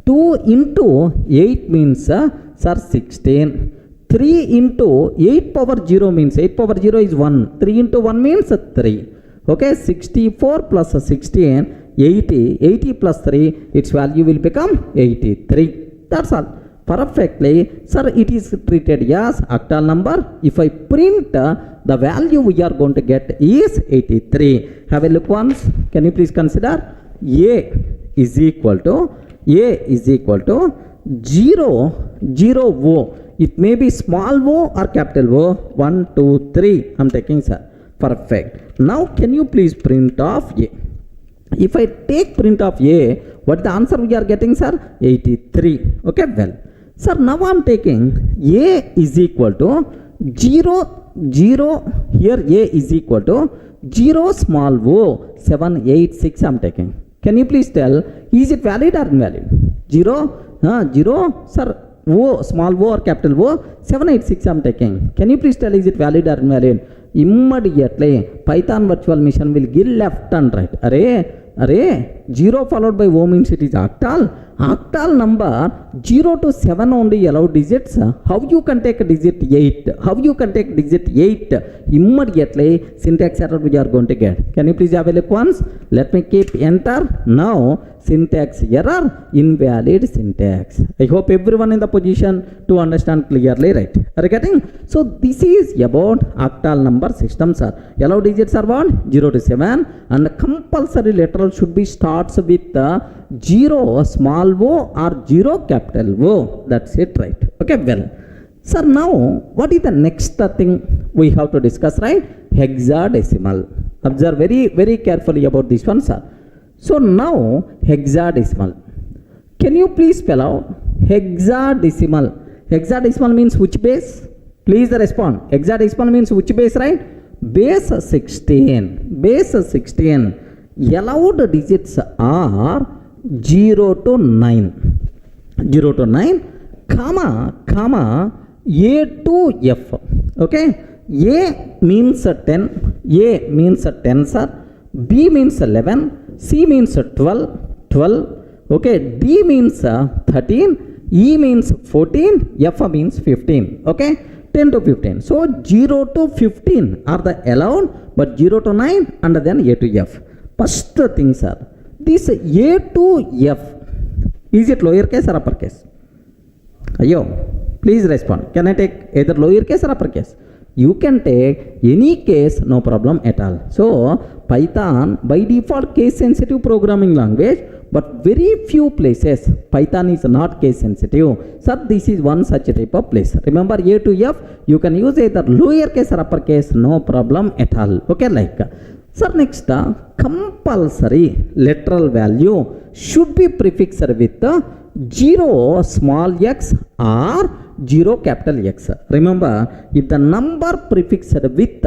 2 into 8 means sir 16. 3 into 8 power 0 means 8 power 0 is 1. 3 into 1 means 3. Okay, 64 plus 16, 80. 80 plus 3, its value will become 83. That's all. Perfectly, sir, it is treated as octal number. If I print the value we are going to get is 83. Have a look once. Can you please consider? A is equal to 0, 0, O. It may be small o or capital O. 1, 2, 3. I'm taking, sir. Perfect. Now, can you please print off A? If I take print of A, what the answer we are getting, sir? 83. Okay, well. Sir, now I'm taking A is equal to 0, 0. Here A is equal to 0 small o. 7, 8, 6 I'm taking. Can you please tell, is it valid or invalid? 0, 0, sir. O, small o or capital O, 786 I'm taking. Can you please tell, is it valid or invalid? Immediately, Python virtual machine will give left and right. Array, 0 followed by O means it is octal. Octal number 0 to 7 only allow digits. How you can take digit 8? How you can take digit 8? Immediately, syntax error we are going to get. Can you please have a look once? Let me keep enter. Now, syntax error, invalid syntax. I hope everyone in the position to understand clearly, right? Are you getting? So, this is about octal number systems. Allow digits are what? 0 to 7, and compulsory literal should be starts with 0 small o or 0 capital O. That's it, right? Okay, well. Sir, now what is the next thing we have to discuss, right? Hexadecimal. Observe very, very carefully about this one, sir. So now hexadecimal. Can you please spell out hexadecimal? Hexadecimal means which base? Please respond. Hexadecimal means which base, right? Base 16. Base 16. Allowed digits are 0 to 9. 0 to 9, comma, A to F. Okay? A means 10. A means 10, sir. B means 11. C means 12. Okay? D means 13. E means 14. F means 15. Okay? 10 to 15. So 0 to 15 are the allowed, but 0 to 9 and then A to F. First thing, sir, this A to F, is it lowercase or uppercase? Ayo, please respond. Can I take either lowercase or uppercase? You can take any case, no problem at all. So, Python by default case sensitive programming language, but very few places Python is not case sensitive. So, this is one such type of place. Remember, A to F, you can use either lowercase or uppercase, no problem at all. Okay, like. Sir, next, compulsory literal value should be prefixed with 0 small x or 0 capital X. Remember, if the number prefixed with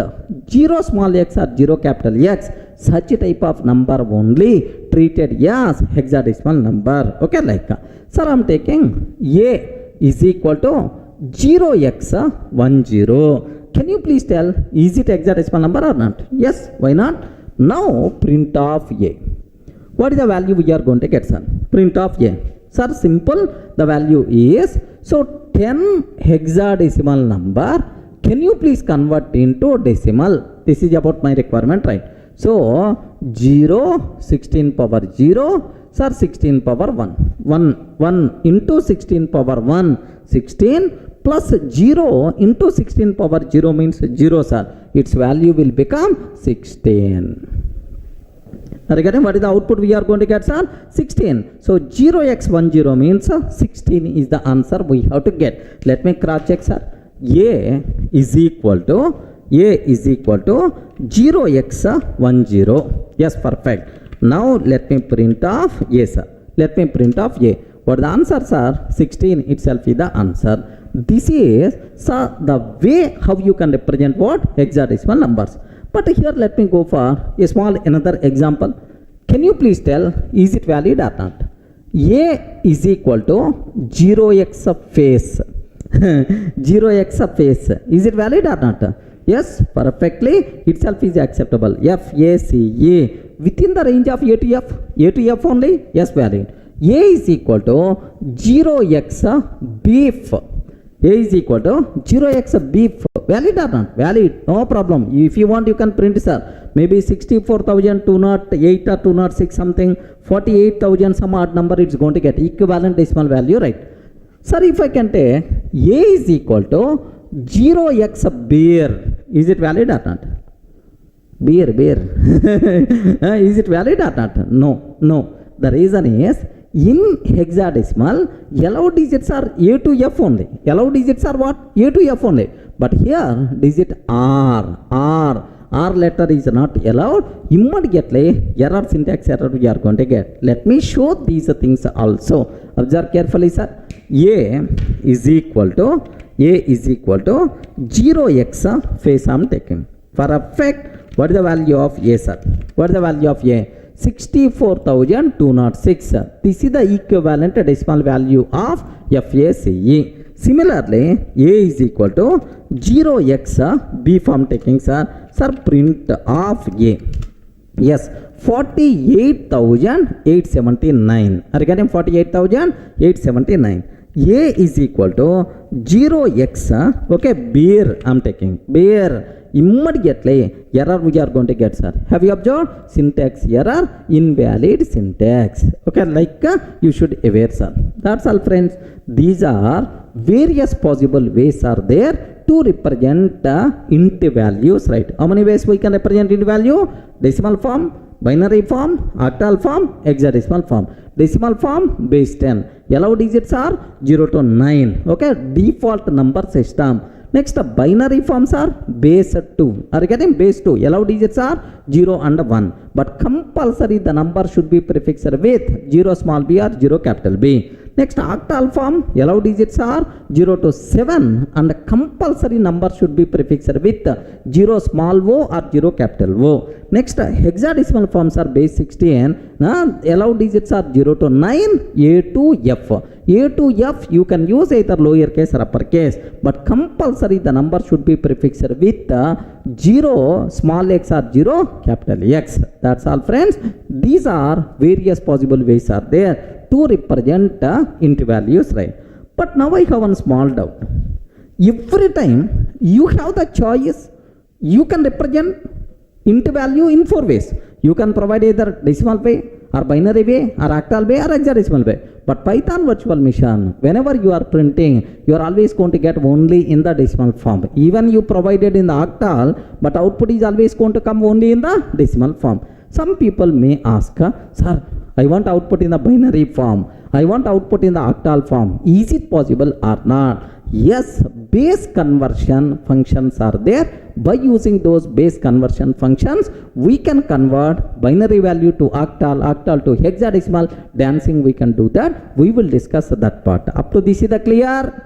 0 small x or 0 capital X, such type of number only treated as hexadecimal number. Okay, like. Sir, I am taking A is equal to 0x10. Can you please tell, is it hexadecimal number or not? Yes, why not? Now, print of A. What is the value we are going to get, sir? Print of A. Sir, simple, the value is, so 10 hexadecimal number, can you please convert into decimal? This is about my requirement, right? So, 0, 16 power 0, sir, 16 power 1. 1 into 16 power 1, 16. Plus 0 into 16 power 0 means 0, sir. Its value will become 16. Are you getting what is the output we are going to get, sir? 16. So 0x10 means 16 is the answer we have to get. Let me cross check, sir. a is equal to 0x10. Yes, perfect. Now let me print off a, sir. Let me print off a. What the answers are? 16 itself is the answer. This is, sir, the way how you can represent what? Hexadecimal numbers. But here let me go for a small another example. Can you please tell, is it valid or not? A is equal to 0x of face. 0x of face. Is it valid or not? Yes, perfectly. Itself is acceptable. F, A, C, A. Within the range of A to F? A to F only? Yes, valid. A is equal to 0x beef. A is equal to 0x beef. Valid or not? Valid. No problem. If you want, you can print, sir. Maybe 64,208 or 206 something. 48,000 some odd number it's going to get. Equivalent decimal value, right? Sir, if I can take A is equal to 0x beer. Is it valid or not? Beer. Is it valid or not? No. The reason is, in hexadecimal, allowed digits are A to F only. Allowed digits are what? A to F only. But here, digit R letter is not allowed. Immediately, error, syntax error we are going to get. Let me show these things also. Observe carefully, sir. A is equal to 0x face I am taking. For effect, what is the value of A, sir? What is the value of A? 64,206. This is the equivalent decimal value of FACE. Similarly, A is equal to 0x B form taking, sir. Sir, print of A. Yes, 48,879. Are you getting 48,879? A is equal to 0x, okay, beer I am taking. Beer. Immediately, error we are going to get, sir. Have you observed? Syntax error, invalid syntax. Okay, like you should aware, sir. That's all, friends. These are various possible ways are there to represent int values, right? How many ways we can represent int value? Decimal form, binary form, octal form, hexadecimal form. Decimal form, base 10. Allowed digits are 0 to 9. Okay, default number system. Next, binary forms are base 2. Are you getting base 2? Allowed digits are 0 and 1. But compulsory the number should be prefixed with 0 small b or 0 capital B. Next, octal form, allowed digits are 0 to 7 and compulsory number should be prefixed with 0 small o or 0 capital O. Next, hexadecimal forms are base 16. Allowed digits are 0 to 9, A to F. A to F you can use either lowercase or uppercase, but compulsory the number should be prefixed with 0 small x or 0 capital X. That's all, friends. These are various possible ways are there to represent int values, right? But now I have one small doubt. Every time you have the choice, you can represent int value in 4 ways. You can provide either decimal way or binary way or octal way or hexadecimal way. But Python virtual machine, whenever you are printing, you are always going to get only in the decimal form. Even you provided in the octal, but output is always going to come only in the decimal form. Some people may ask, sir, I want output in the binary form. I want output in the octal form. Is it possible or not? Yes, base conversion functions are there. By using those base conversion functions, we can convert binary value to octal, octal to hexadecimal. Dancing, we can do that. We will discuss that part. Up to this is the clear?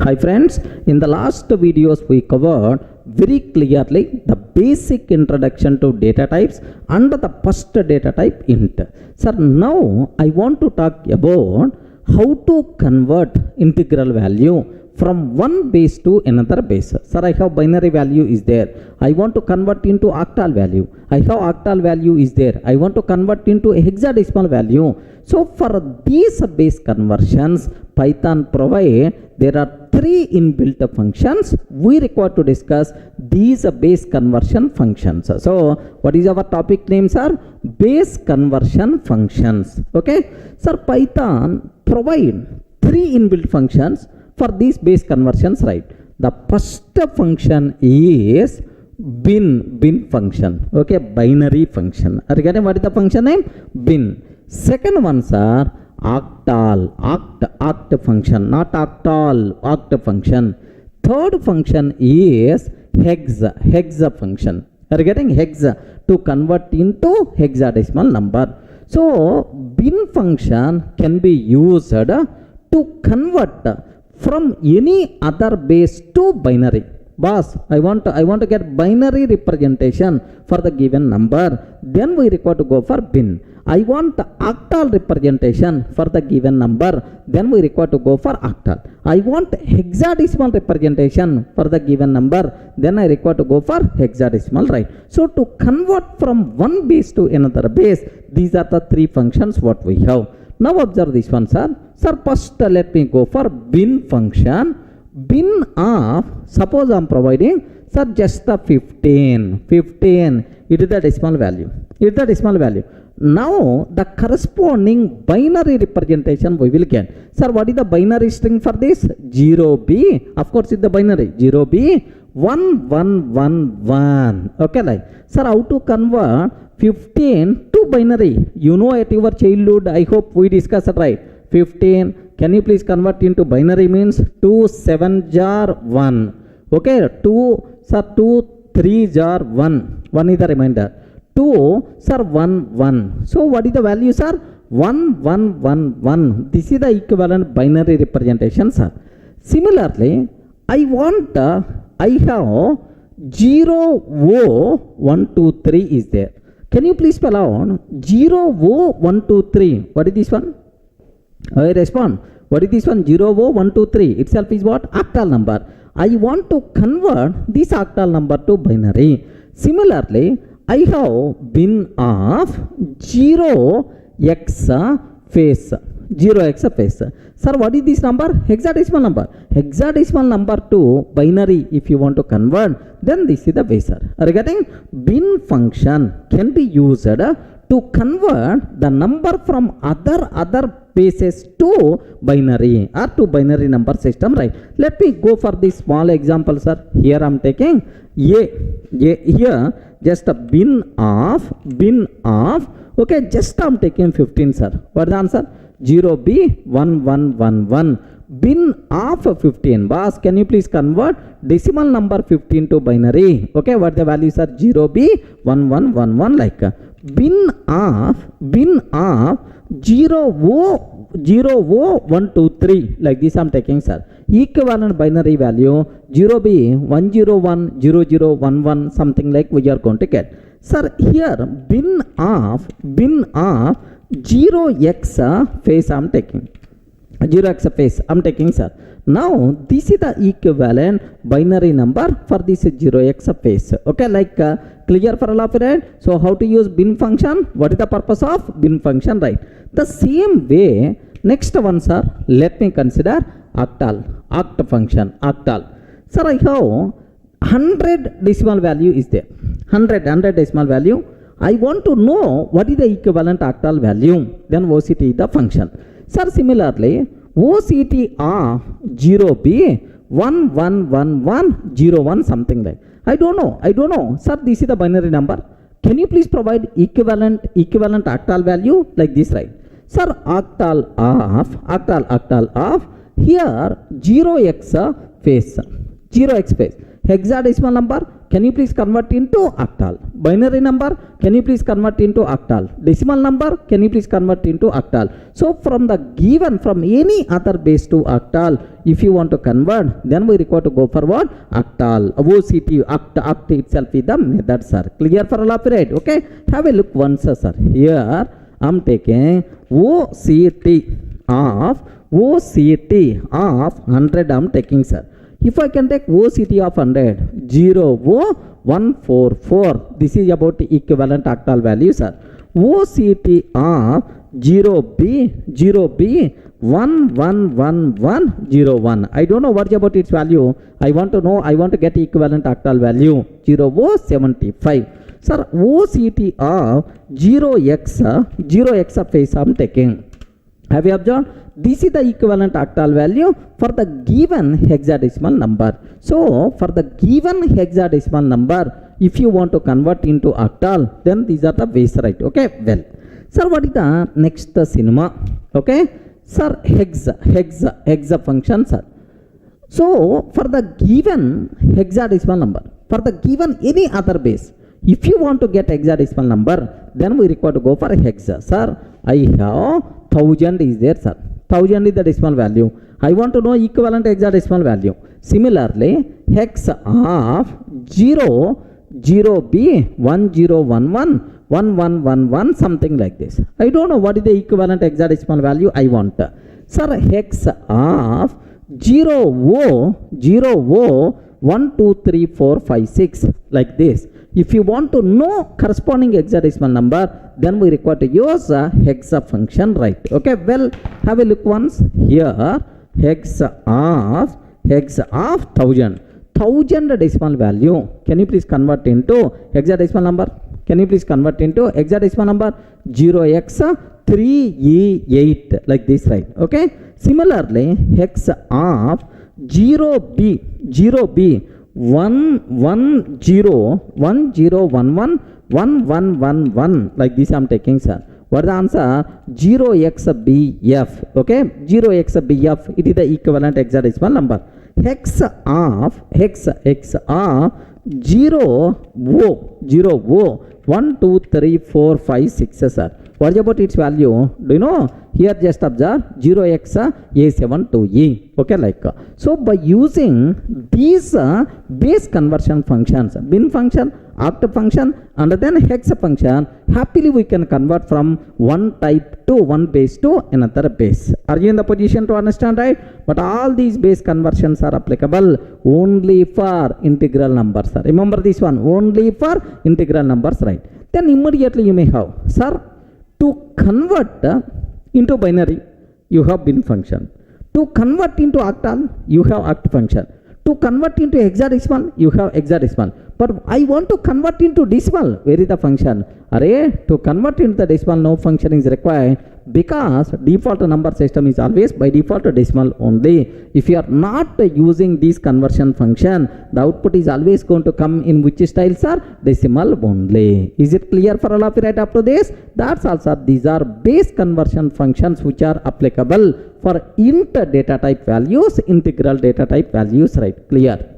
Hi friends, in the last videos we covered very clearly the basic introduction to data types and the first data type int. Sir, now I want to talk about how to convert integral value from one base to another base. Sir, I have binary value is there. I want to convert into octal value. I have octal value is there. I want to convert into hexadecimal value. So for these base conversions, Python provide there are 3 inbuilt functions. We require to discuss these base conversion functions. So what is our topic name, sir? Base conversion functions. Okay, sir, Python provide 3 inbuilt functions for these base conversions, right? The first function is bin function. Okay, binary function. Are you getting what is the function name? Bin. Second ones are octal, oct function, not octal, oct function. Third function is hexa function. Are you getting hexa? To convert into hexadecimal number. So bin function can be used to convert from any other base to binary. Boss, I want to get binary representation for the given number. Then we require to go for bin. I want octal representation for the given number. Then we require to go for octal. I want hexadecimal representation for the given number. Then I require to go for hexadecimal, right? So to convert from one base to another base, these are the three functions what we have. Now observe this one, sir. Sir, first let me go for bin function. Bin of, suppose I am providing, sir, just the 15. It is the decimal value. Now the corresponding binary representation we will get. Sir, what is the binary string for this? 0b. Of course, it's the binary. 0b 1111. Okay, like. Sir, how to convert 15 to binary? You know at your childhood, I hope we discussed it, right? 15. Can you please convert into binary means 2 7 jar 1. Okay, 2 3 jar 1. 1 is the remainder. 2 sir 1 1. So what is the value, sir? 1 1 1 1. This is the equivalent binary representation, sir. Similarly, I have 0 O 1 2 3 is there. Can you please spell out 0 O 1 2 3? What is this one? I respond. What is this one? 0 O 1 2 3 itself is what? Octal number. I want to convert this octal number to binary. Similarly, I have bin of 0x face. 0x face. Sir, what is this number? Hexadecimal number. Hexadecimal number to binary if you want to convert, then this is the way, sir. Are you getting? Bin function can be used to convert the number from other bases to binary or to binary number system, right? Let me go for this small example, sir. Here I am taking here just a bin of okay, just I am taking 15, sir. What is the answer? 0b1111. Bin of 15. Boss, can you please convert decimal number 15 to binary? Okay, what the values are? 0b1111, like bin of 0o123, like this I am taking, sir. Equivalent binary value 0b1010011, something like we are going to get. Sir, here bin of 0x face I am taking. 0x face I am taking, sir. Now this is the equivalent binary number for this 0x face. Okay, like clear for all of it, right? So how to use bin function? What is the purpose of bin function, right? The same way, next one, sir, let me consider octal function. Octal. Sir, I have 100 decimal value is there. 100 decimal value. I want to know what is the equivalent octal value. Then OCT is the function. Sir, similarly, OCT of 0b 111101, something like. I don't know. Sir, this is the binary number. Can you please provide equivalent octal value like this, right? Sir, octal of here 0x face. Hexadecimal number, can you please convert into octal? Binary number, can you please convert into octal? Decimal number, can you please convert into octal? So from any other base to octal, if you want to convert, then we require to go for what? Octal. OCT, oct itself is the method, sir. Clear for all of it, okay? Have a look once, sir. Here I am taking OCT of 100 I am taking, sir. If I can take OCT of 100, 00144, this is about the equivalent octal value, sir. OCT of 0b111101. I don't know what about its value. I want to get equivalent octal value 075. Sir, OCT of 0x face I am taking. Have you observed? This is the equivalent octal value for the given hexadecimal number. So, for the given hexadecimal number, If you want to convert into octal, then these are the ways, right? Okay, well, sir, what is the next cinema? Okay, sir, hexa function, sir. So for the given hexadecimal number, for the given any other base, if you want to get hexadecimal number, then we require to go for a hexa. Sir, I have 1000 is there, sir. 1000 is the decimal value. I want to know equivalent hexadecimal value. Similarly, hex of 0b 1011 1111 something like this. I don't know what is the equivalent hexadecimal value I want. Sir, hex of 0 1 2 3 4 5 6 like this. If you want to know corresponding hexadecimal number, then we require to use a hexa function, right? Okay, well, have a look once here. Hex of 1000 decimal value. Can you please convert into hexadecimal number? Can you please convert into hexadecimal number? 0x3e8 like this, right? Okay, similarly, hex of 0b 1111 like this I'm taking, sir. What is the answer? 0xbf. Okay, 0xbf, it is the equivalent hexadecimal number. Hex of 0 1 2 3 4 5 6, sir. What about its value? Do you know? Here just observe 0x-A72e. Okay, like so by using these base conversion functions, bin function, oct function, and then hex function, happily we can convert from one type to one base to another base. Are you in the position to understand, right? But all these base conversions are applicable only for integral numbers, sir. Remember this one, only for integral numbers, right? Then immediately you may have, sir, to convert into binary, you have bin function. To convert into octal, you have oct function. To convert into hexadecimal, you have hexadecimal. But I want to convert into decimal. Where is the function? Array, to convert into the decimal, no function is required, because default number system is always by default decimal only. If you are not using this conversion function, the output is always going to come in which style, sir? Decimal only. Is it clear for all of you right up to this? That's also, these are base conversion functions which are applicable for int data type values, integral data type values, right? Clear?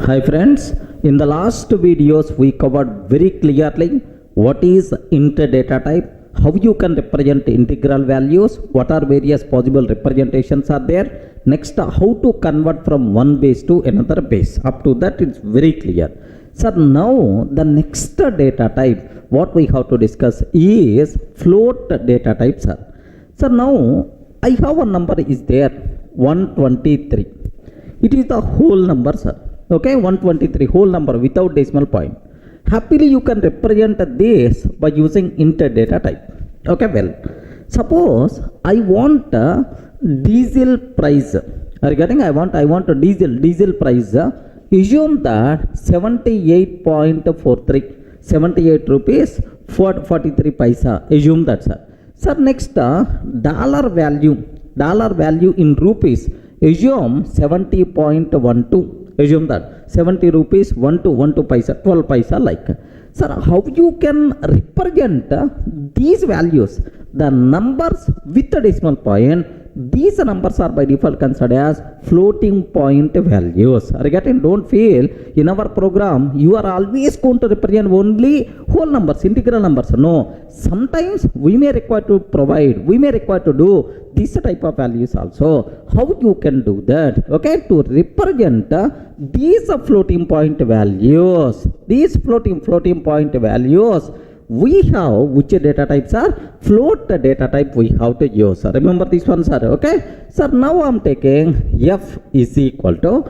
Hi friends, in the last videos we covered very clearly what is int data type, how you can represent integral values, what are various possible representations are there. Next, how to convert from one base to another base. Up to that it's very clear. Sir, now the next data type what we have to discuss is float data type, sir. Sir, now I have a number is there 123. It is the whole number, sir. Okay, 123 whole number without decimal point. Happily you can represent this by using int data type. Okay, well, suppose I want diesel price. Regarding I want a diesel price. Assume that 78.43, 78 rupees 43 paisa. Assume that, sir. Sir, next dollar value in rupees. Assume 70.12. Assume that 70 rupees 12 paisa, 12 paisa like. Sir, how you can represent these values, the numbers with the decimal point? These numbers are by default considered as floating point values. Again, don't feel in our program you are always going to represent only whole numbers, integral numbers. No, sometimes we may require to provide, we may require to do this type of values also. How you can do that? Okay, to represent these floating point values, these floating point values, we have which data types are float data type we have to use. Remember this one, sir. Okay, sir, now I'm taking f is equal to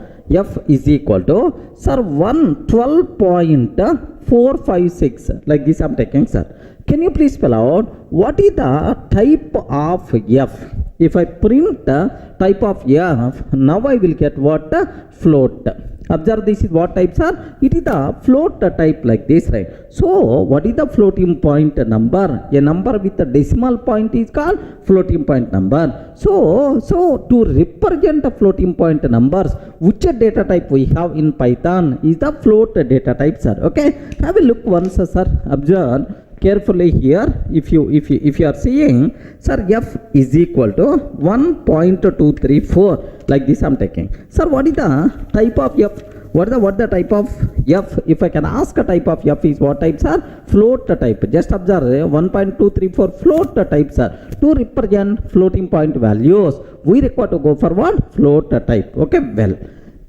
sir 112.456 like this I'm taking, sir. Can you please spell out what is the type of f? If I print the type of f, now I will get what? Float. Observe, this is what types are. It is the float type like this, right? So what is the floating point number? A number with a decimal point is called floating point number. So to represent the floating point numbers, which data type we have in Python is the float data type, sir. Okay, have a look once, sir. Observe carefully here. If you are seeing, sir, f is equal to 1.234, like this I'm taking. Sir, what is the type of f? What the type of f? If I can ask a type of f is what types are? Float type. Just observe 1.234 float types are. To represent floating point values, we require to go for what? Float type. Okay, well,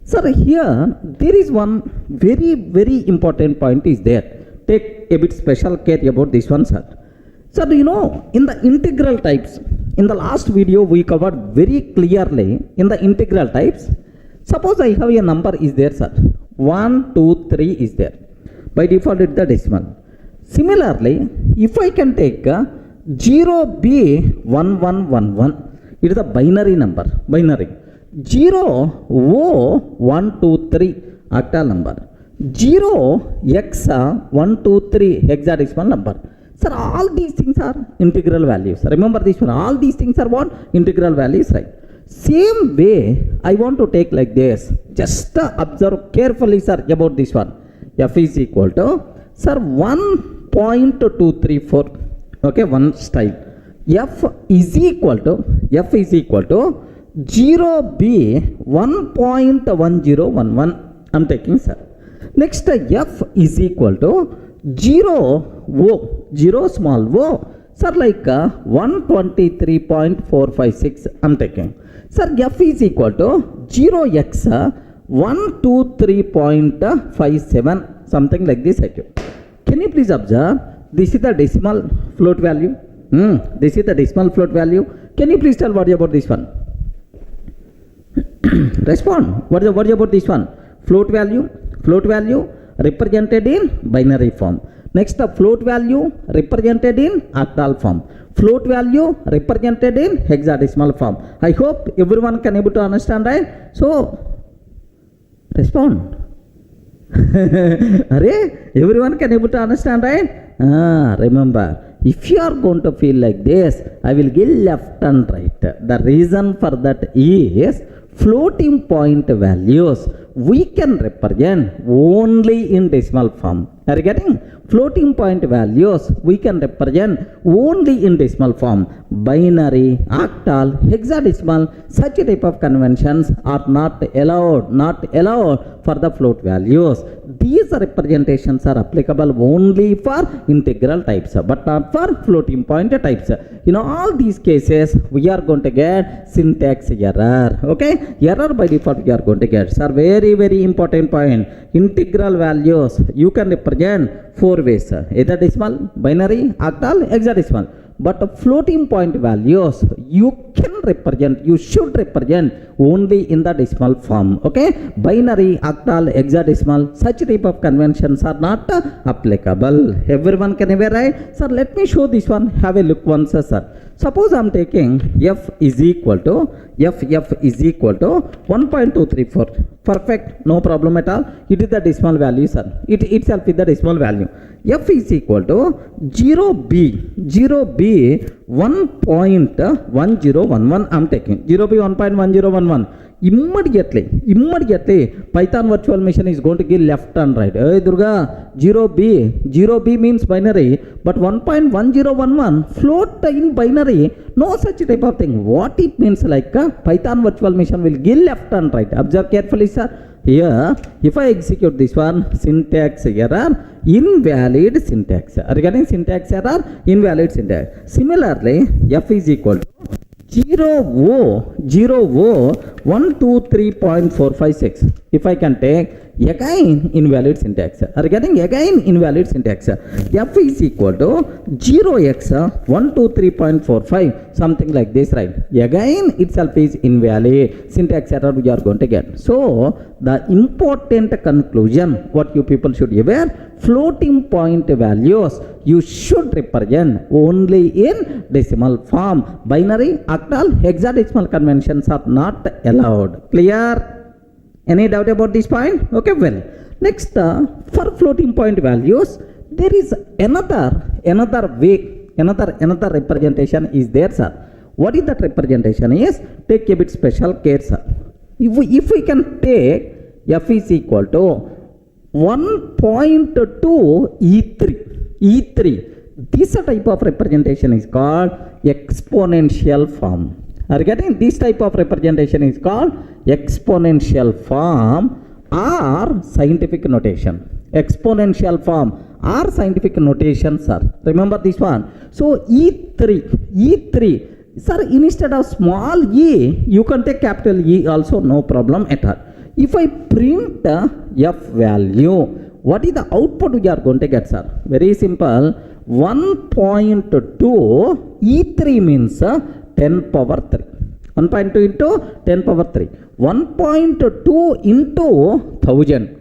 sir, here there is one very important point is there. Take a bit special care about this one, sir. Sir, do you know, in the integral types, in the last video we covered very clearly in the integral types. Suppose I have a number is there, sir. 1, 2, 3 is there. By default it's the decimal. Similarly, if I can take 0B1111, it is a binary number. Binary. 0O123 octal number. 0x123 hexadecimal number. Sir, all these things are integral values. Remember this one. All these things are what? Integral values, right? Same way, I want to take like this. Just observe carefully, sir, about this one. F is equal to, sir, 1.234. Okay, one style. F is equal to 0B1.1011. I'm taking, sir. Next, f is equal to 0 small o, sir, like 123.456 I'm taking. Sir, f is equal to 0x 123.57, something like this. Can you please observe? This is the decimal float value. This is the decimal float value. Can you please tell what about this one? Respond. What about this one? Float value represented in binary form. Next, float value represented in octal form. Float value represented in hexadecimal form. I hope everyone can able to understand, right? So, respond. Everyone can able to understand, right? Remember, if you are going to feel like this, I will give left and right. The reason for that is floating point values we can represent only in decimal form. Are you getting? Floating point values we can represent only in decimal form. Binary, octal, hexadecimal, such type of conventions are not allowed for the float values. These representations are applicable only for integral types, but not for floating point types. In all these cases, we are going to get syntax error. Okay, error by default we are going to get. Sir, very important point. Integral values you can represent 4 ways: either decimal, binary, octal, hexadecimal. But floating point values you should represent only in the decimal form. Okay, binary, octal, hexadecimal, such type of conventions are not applicable. Everyone can ever write. Sir, let me show this one. Have a look once, sir. Suppose I am taking f is equal to 1.234. Perfect, no problem at all. It is the decimal value, sir. It itself is the decimal value. F is equal to 0b 1.1011. I am taking 0b 1.1011. Immediately Python virtual machine is going to give left and right. Hey Durga, 0b means binary, but 1.1011 float in binary. No such type of thing. What it means, like Python virtual machine will give left and right. Observe carefully, sir. Here, if I execute this one, syntax error, invalid syntax. Are you getting syntax error? Invalid syntax. Similarly, f is equal to 123.456. If I can take again invalid syntax. Are you getting again invalid syntax? F is equal to 0x 123.45, something like this, right? Again itself is invalid. Syntax error we are going to get. So the important conclusion what you people should be aware, floating point values you should represent only in decimal form. Binary, octal, hexadecimal conventions are not allowed. Clear? Any doubt about this point? Okay, well, next for floating point values, there is another way, another representation is there, sir. What is that representation is? Take a bit special care, sir. If we can take f is equal to 1.2 E3, this type of representation is called exponential form. Are you getting? This type of representation is called exponential form or scientific notation. Exponential form or scientific notation, sir. Remember this one. So E3, sir, instead of small e, you can take capital E also, no problem at all. If I print f value, what is the output we are going to get, sir? Very simple. 1.2 E3 means 10 power 3. 1.2 into 10 power 3. 1.2 into 1000.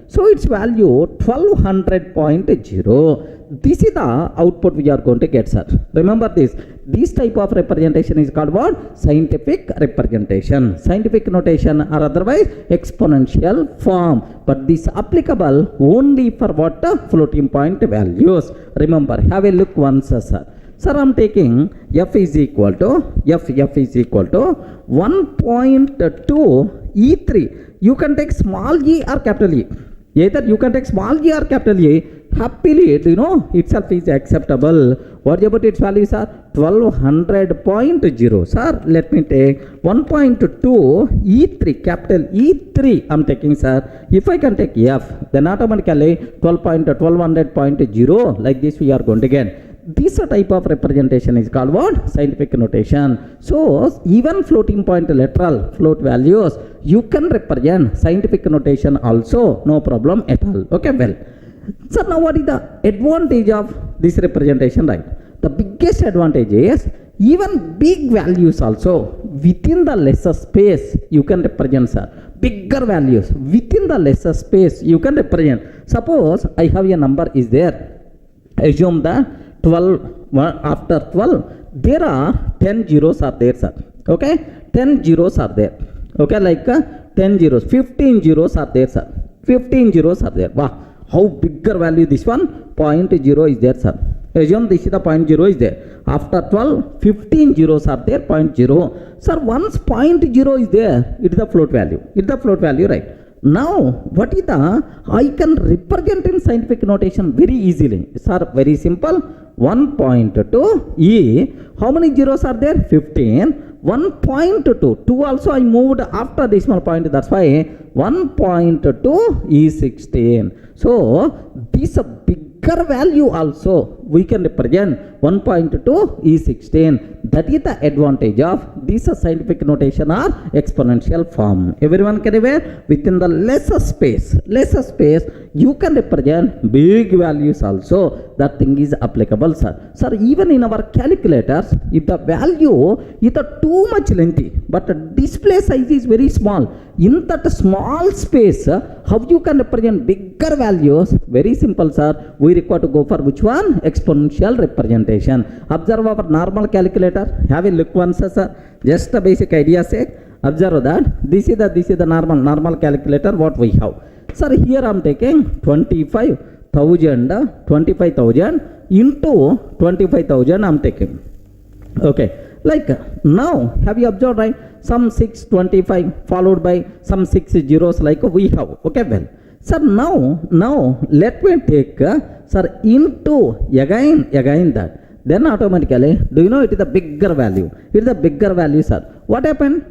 So its value 1200.0. This is the output we are going to get, sir. Remember this. This type of representation is called what? Scientific representation. Scientific notation or otherwise exponential form. But this applicable only for what? Floating point values. Remember, have a look once, sir. Sir, I am taking f is equal to 1.2 E3. You can take small e or capital E. Either you can take small e or capital E. Happily, itself is acceptable. What about its value, sir? 1200.0. Sir, let me take 1.2 E3, capital E3 I'm taking, sir. If I can take f, then automatically 1200.0, like this we are going to get. This type of representation is called what? Scientific notation. So even floating point literal float values, you can represent scientific notation also, no problem at all. Okay, well, so now what is the advantage of this representation, right? The biggest advantage is even big values also within the lesser space you can represent, sir. Bigger values within the lesser space you can represent. Suppose I have a number is there. Assume that 12, after 12 there are 10 zeros are there, sir. Okay, 10 zeros are there. Okay, like 10 zeros, 15 zeros are there, sir. 15 zeros are there. Wow, how bigger value this one? 0.0 is there, sir. Assume this is the 0.0 is there. After 12, 15 zeros are there, 0.0. Sir, once 0.0 is there, it is the float value. It is the float value, right? Now, what is the, I can represent in scientific notation very easily. Sir, very simple. 1.2 E, how many zeros are there? 15. 1.2, 2 also I moved after decimal point, that's why 1.2 is 16. So, this bigger value also we can represent 1.2 is 16. That is the advantage of this scientific notation or exponential form. Everyone can aware within the lesser space you can represent big values also. That thing is applicable, sir. Sir, even in our calculators, if the value is too much lengthy but the display size is very small, in that small space how you can represent bigger values? Very simple, sir. We require to go for which one? Exponential representation. Observe our normal calculator. Have a look once, sir. Just a basic idea sake. Observe that this is the normal calculator what we have. Sir, here I am taking 25,000 into 25,000 I am taking. Okay, like now have you observed, right? Some 625 followed by some 6 zeros like we have. Okay, well, sir, now let me take sir into again that. Then automatically, do you know it is a bigger value? It is a bigger value, sir. What happened?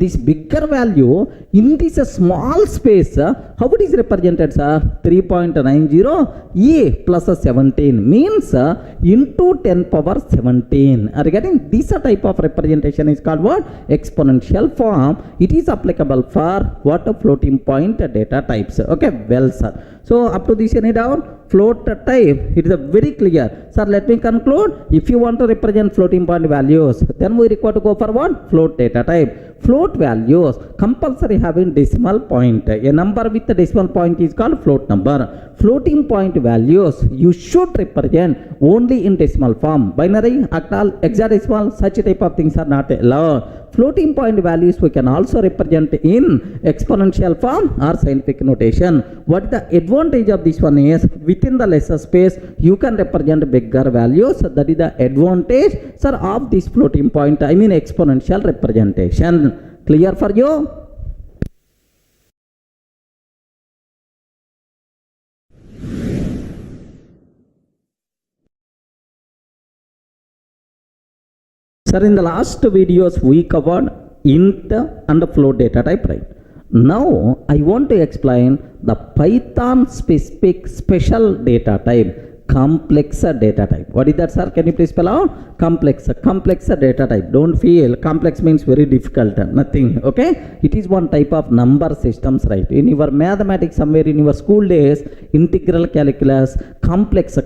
This bigger value in this small space, how it is represented, sir? 3.90 E plus 17 means into 10 power 17. Are you getting? This type of representation is called what? Exponential form. It is applicable for what? Floating point data types. Okay, well, sir. So up to this, any doubt? Float type, it is very clear. Sir, let me conclude. If you want to represent floating point values, then we require to go for what? Float data type. float values compulsory having decimal point. A number with a decimal point is called float number. Floating point values you should represent only in decimal form. Binary, octal, hexadecimal, such type of things are not allowed. Floating point values we can also represent in exponential form or scientific notation. What the advantage of this one is, within the lesser space you can represent bigger values. That is the advantage, sir, of this floating point, I mean exponential representation. Clear for you? Sir, in the last videos we covered int and float data type, right? Now I want to explain the Python specific special data type, complex data type. What is that, sir? Can you please spell out? Complex data type. Don't feel complex means very difficult, nothing, okay? It is one type of number systems, right? In your mathematics, somewhere in your school days, integral calculus, complex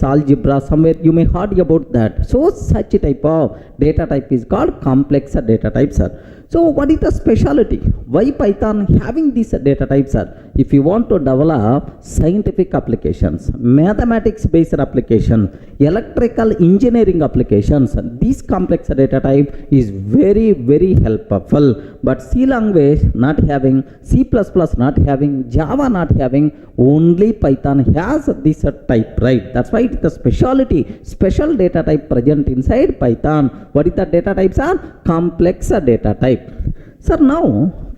algebra, somewhere you may heard about that. So such a type of data type is called complex data type, sir. So what is the specialty? Why Python having these data types, sir? If you want to develop scientific applications, mathematics based applications, electrical engineering applications, this complex data type is very, very helpful. But C language not having, C++ not having, Java not having, only Python has this type, right? That's why it's the specialty, special data type present inside Python. What is the data types are? Complex data type. Sir, now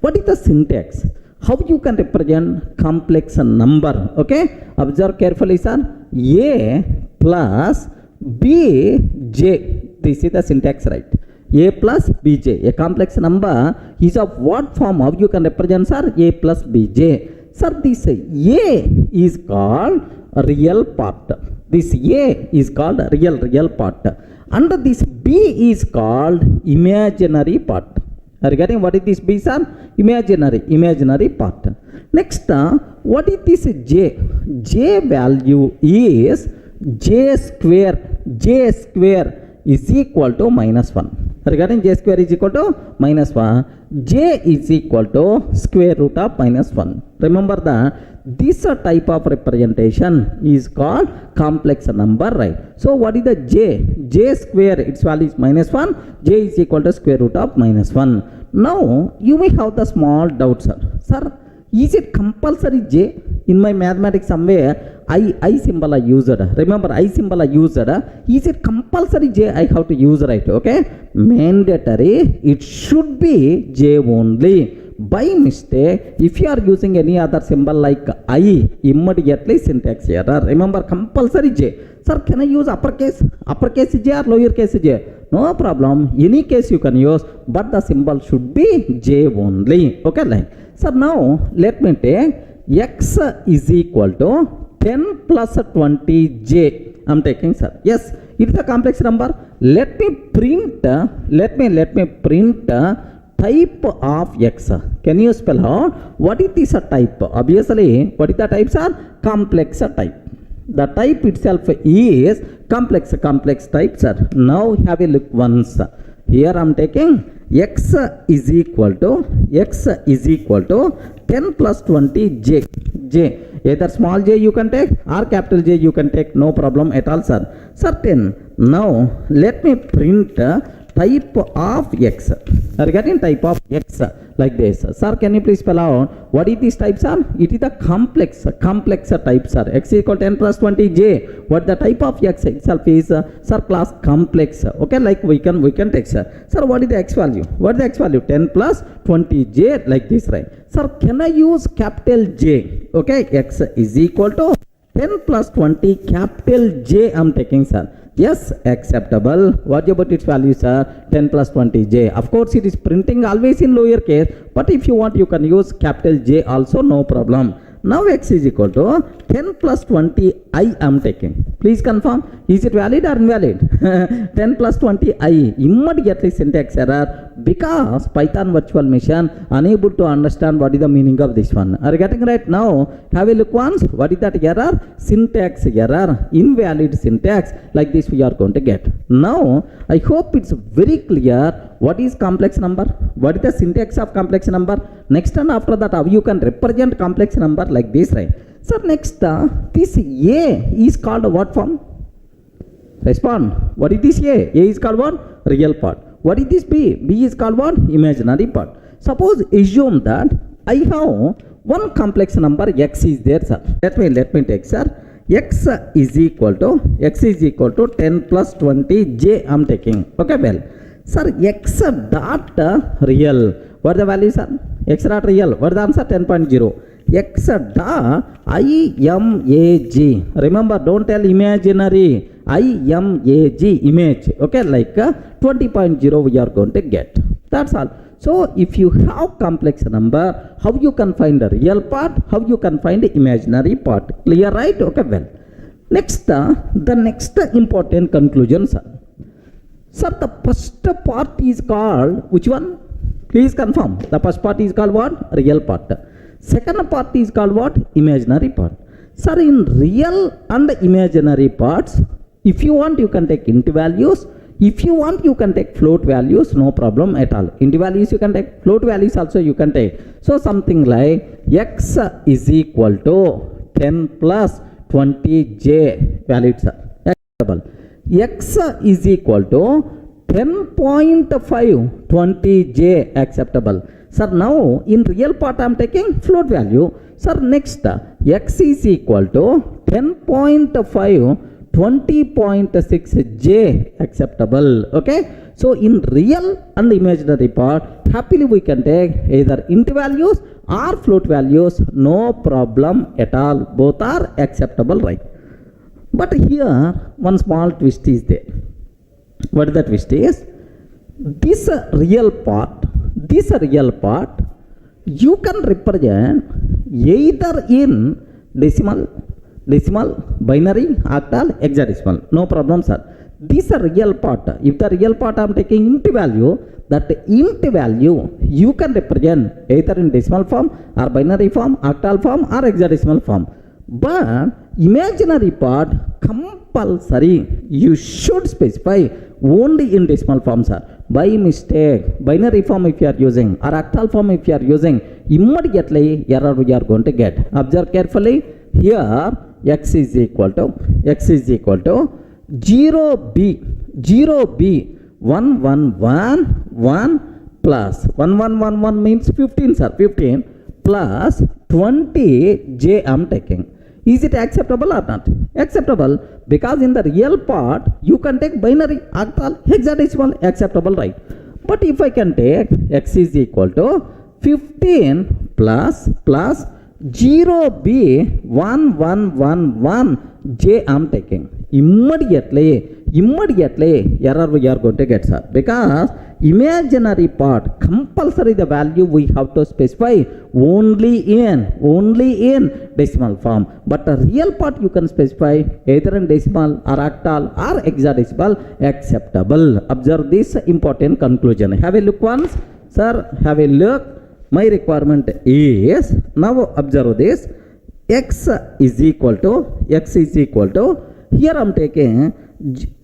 what is the syntax? How you can represent complex number? Okay, observe carefully, sir. A plus bj, this is the syntax, right? A plus bj, a complex number is of what form? How you can represent, sir? A plus bj. Sir, this A is called real part. This A is called real part. And this B is called imaginary part. Are you getting what is this B, sir? Imaginary part. Next, what is this J? J value is J square. J square is equal to -1. Regarding J square is equal to -1. J is equal to square root of -1. Remember that this type of representation is called complex number, right? So what is the J? J square, its value is -1. J is equal to square root of -1. Now you may have the small doubt, sir. Sir, is it compulsory J? In my mathematics somewhere I symbol I used. Remember I symbol I used. Is it compulsory J I have to use, right? Okay, mandatory, it should be J only. By mistake, if you are using any other symbol like I, immediately syntax error. Remember compulsory J. Sir, can I use uppercase J or lowercase J? No problem. Any case you can use, but the symbol should be J only. Okay, like. Sir, now let me take x is equal to 10 plus 20j. I'm taking, sir. Yes, it is a complex number. Let me print type of x. Can you spell out what is this type? Obviously, what is the types are? Complex type. The type itself is complex type, sir. Now have a look once. Here I'm taking x is equal to 10 plus 20 j. Either small j you can take or capital J you can take, no problem at all, sir. Sir, 10. Now let me print type of x. Regarding type of x like this. Sir, can you please spell out what is these types are? It is the complex types are. X is equal to 10 plus 20j. What the type of x itself is, sir, class complex. Okay, like we can take, sir. Sir, what is the x value? What is the x value? 10 plus 20j, like this, right? Sir, can I use capital J? Okay, x is equal to 10 plus 20 capital J I'm taking, sir. Yes, acceptable. What about its value, sir? 10 plus 20j. Of course, it is printing always in lower case, but if you want, you can use capital J also, no problem. Now x is equal to 10 plus 20 I am taking. Please confirm. Is it valid or invalid? 10 plus 20 I. Immediately syntax error because Python virtual machine unable to understand what is the meaning of this one. Are you getting right now? Have a look once. What is that error? Syntax error. Invalid syntax. Like this we are going to get. Now I hope it's very clear what is complex number, what is the syntax of complex number. Next and after that how you can represent complex number like this, right? So next this A is called what form? Respond. What is this A? A is called what? Real part. What is this B? B is called what? Imaginary part. Suppose assume that I have one complex number x is there, sir. Let me take, sir. X is equal to 10 plus 20 j I'm taking. Okay, well. Sir, x dot real. What the value, sir? X dot real. What the answer? 10.0. X dot imag. Remember, don't tell imaginary. imag, image. Okay, like 20.0 we are going to get. That's all. So, if you have complex number, how you can find the real part? How you can find the imaginary part? Clear, right? Okay, well. Next, the next important conclusion, sir. Sir, the first part is called, which one? Please confirm. The first part is called what? Real part. Second part is called what? Imaginary part. Sir, in real and imaginary parts, if you want, you can take int values. If you want, you can take float values, no problem at all. Int values you can take, float values also you can take. So, something like x is equal to 10 plus 20j valid, sir. Acceptable. X is equal to 10.5 20j acceptable. Sir, now in real part I am taking float value. Sir, next x is equal to 10.5 20.6j acceptable. Okay. So in real and imaginary part, happily we can take either int values or float values, no problem at all. Both are acceptable, right? But here one small twist is there. What is the twist is? This real part, you can represent either in decimal, binary, octal, hexadecimal. No problem, sir. This real part. If the real part I am taking int value, that int value you can represent either in decimal form or binary form, octal form or hexadecimal form. But imaginary part compulsory you should specify only in decimal form, sir. By mistake, binary form if you are using or octal form if you are using, immediately error we are going to get. Observe carefully. Here x is equal to 0b 1111 plus 1111 means 15, sir. 15 plus 20j I am taking. Is it acceptable or not? Acceptable, because in the real part you can take binary, octal, hexadecimal, acceptable, right? But if I can take x is equal to 15 plus 0b 1111 j I am taking. Immediately error we are going to get, sir, because imaginary part compulsory the value we have to specify only in decimal form, but the real part you can specify either in decimal or octal or hexadecimal, acceptable. Observe this important conclusion. Have a look once, sir. Have a look. My requirement is, now observe this, x is equal to here I am taking,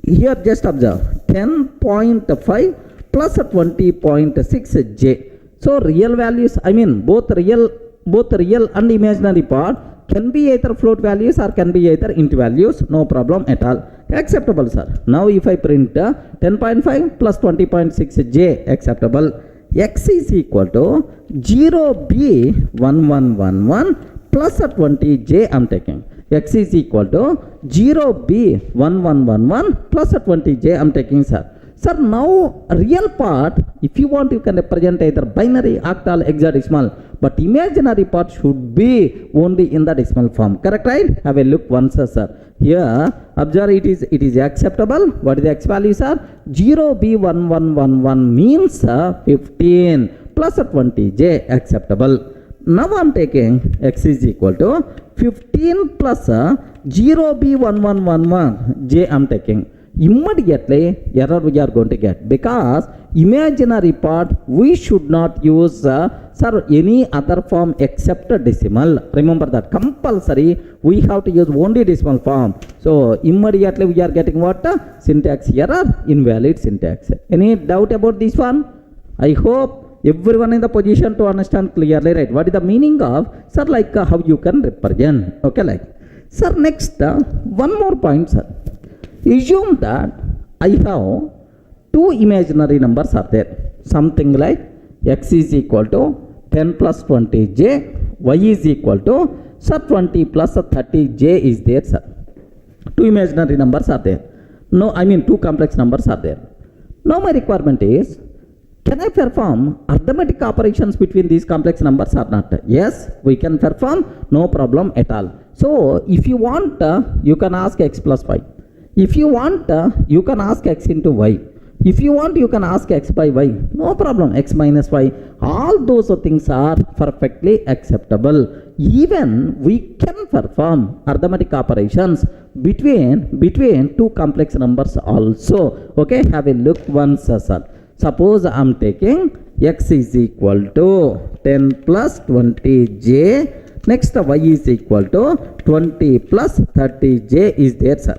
here just observe 10.5 plus 20.6j. So real values, I mean both real and imaginary part can be either float values or can be either int values, no problem at all. Acceptable, sir. Now if I print 10.5 plus 20.6j, acceptable. X is equal to 0b1111 plus 20j I am taking. X is equal to 0b1111 plus 20j I am taking, sir. Sir, now real part, if you want, you can represent either binary, octal, hexadecimal, but imaginary part should be only in the decimal form. Correct, right? Have a look once, sir. Here, observe it is acceptable. What is the x value, sir? 0b1111 means 15 plus 20j, acceptable. Now I'm taking x is equal to 15 plus 0b1111 j I'm taking. Immediately error we are going to get, because imaginary part we should not use any other form except decimal. Remember that compulsory we have to use only decimal form. So immediately we are getting what? Syntax error, invalid syntax. Any doubt about this one? I hope everyone in the position to understand clearly, right? What is the meaning of, sir, like how you can represent? Okay, like, sir, next one more point, sir. Assume that I have two imaginary numbers are there, something like x is equal to 10 plus 20j, y is equal to, sir, 20 plus 30j is there, sir. Two imaginary numbers are there. No, I mean two complex numbers are there. Now my requirement is, can I perform arithmetic operations between these complex numbers or not? Yes, we can perform, no problem at all. So if you want, you can ask x plus y. If you want, you can ask x into y. If you want, you can ask x by y. No problem, x minus y. All those things are perfectly acceptable. Even we can perform arithmetic operations between two complex numbers also. Okay, have a look once, sir. Suppose I am taking x is equal to 10 plus 20j. Next y is equal to 20 plus 30j is there, sir.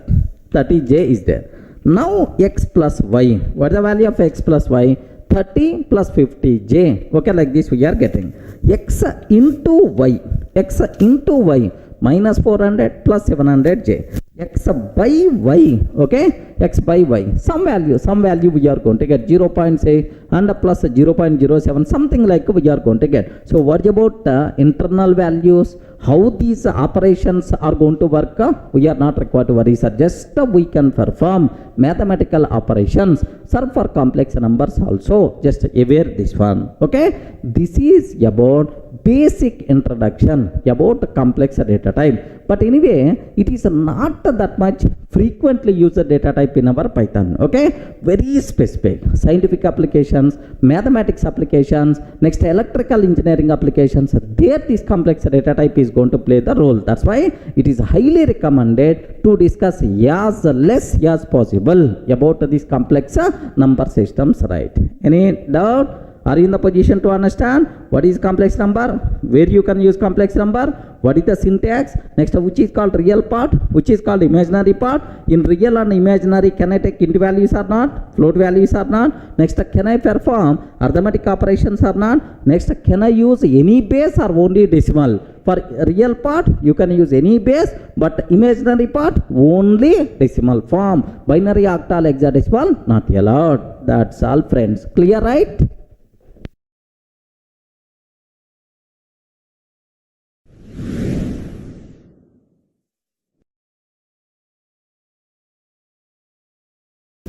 30j is there. Now x plus y. What is the value of x plus y? 30 plus 50j. Okay, like this we are getting x into y. X into y minus 400 plus 700j. X by y. Okay, x by y. Some value we are going to get 0.6 and plus 0.07, something like we are going to get. So what about internal values? How these operations are going to work? We are not required to worry, sir. Just we can perform mathematical operations, sir, for complex numbers also. Just aware this one. Okay, this is about basic introduction about complex data type. But anyway, it is not that much frequently used data type in our Python. Okay, very specific scientific applications, mathematics applications, next electrical engineering applications. There this complex data type is going to play the role. That's why it is highly recommended to discuss as less as possible about this complex number systems, right? Any doubt? Are you in the position to understand what is complex number, where you can use complex number, what is the syntax, next which is called real part, which is called imaginary part? In real and imaginary, can I take int values or not, float values or not? Next, can I perform arithmetic operations or not? Next, can I use any base or only decimal? For real part, you can use any base, but imaginary part, only decimal form. Binary, octal, hexadecimal, not allowed. That's all, friends. Clear, right?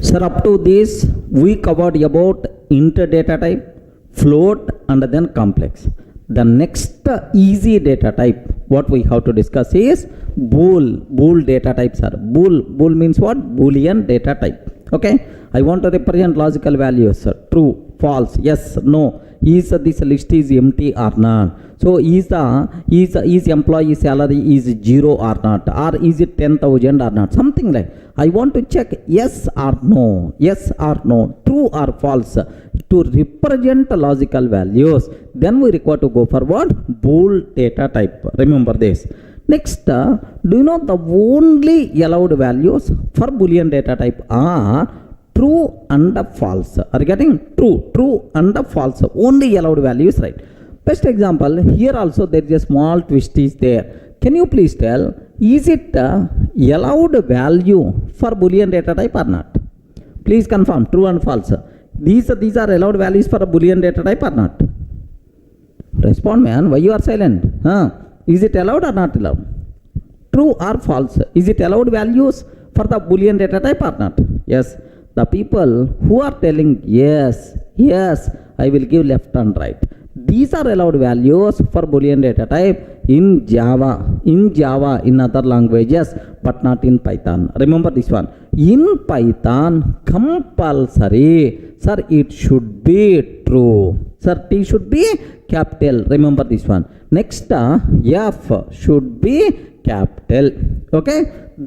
Sir, up to this, we covered about int data type, float, and then complex. The next easy data type, what we have to discuss is bool data types are. Bool means what? Boolean data type. Okay, I want to represent logical values, sir. True, false, yes, no. Is this list is empty or not? So is employee salary is 0 or not? Or is it 10,000 or not? Something like. I want to check yes or no, true or false to represent logical values. Then we require to go for what? Bool data type. Remember this. Next, do you know the only allowed values for Boolean data type are true and false? Are you getting? True and false. Only allowed values, right? Best example, here also there is a small twist is there. Can you please tell, is it allowed value for Boolean data type or not? Please confirm, true and false. These are allowed values for a Boolean data type or not? Respond, man. Why you are silent? Is it allowed or not allowed? True or false? Is it allowed values for the Boolean data type or not? Yes. The people who are telling yes, I will give left and right. These are allowed values for Boolean data type in Java, in other languages, but not in Python. Remember this one. In Python, compulsory, sir, it should be true. Sir, T should be capital. Remember this one. Next, F should be capital. Okay.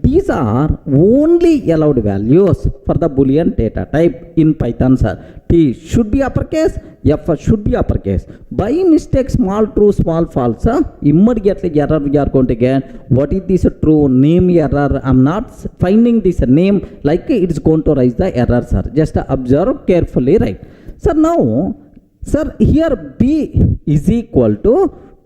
These are only allowed values for the Boolean data type in Python, sir. T should be uppercase, F should be uppercase. By mistake, small true, small false, immediately error we are going to get. What is this true? Name error. I'm not finding this name, like it's going to raise the error, sir. Just observe carefully, right? Sir, now, sir, here B is equal to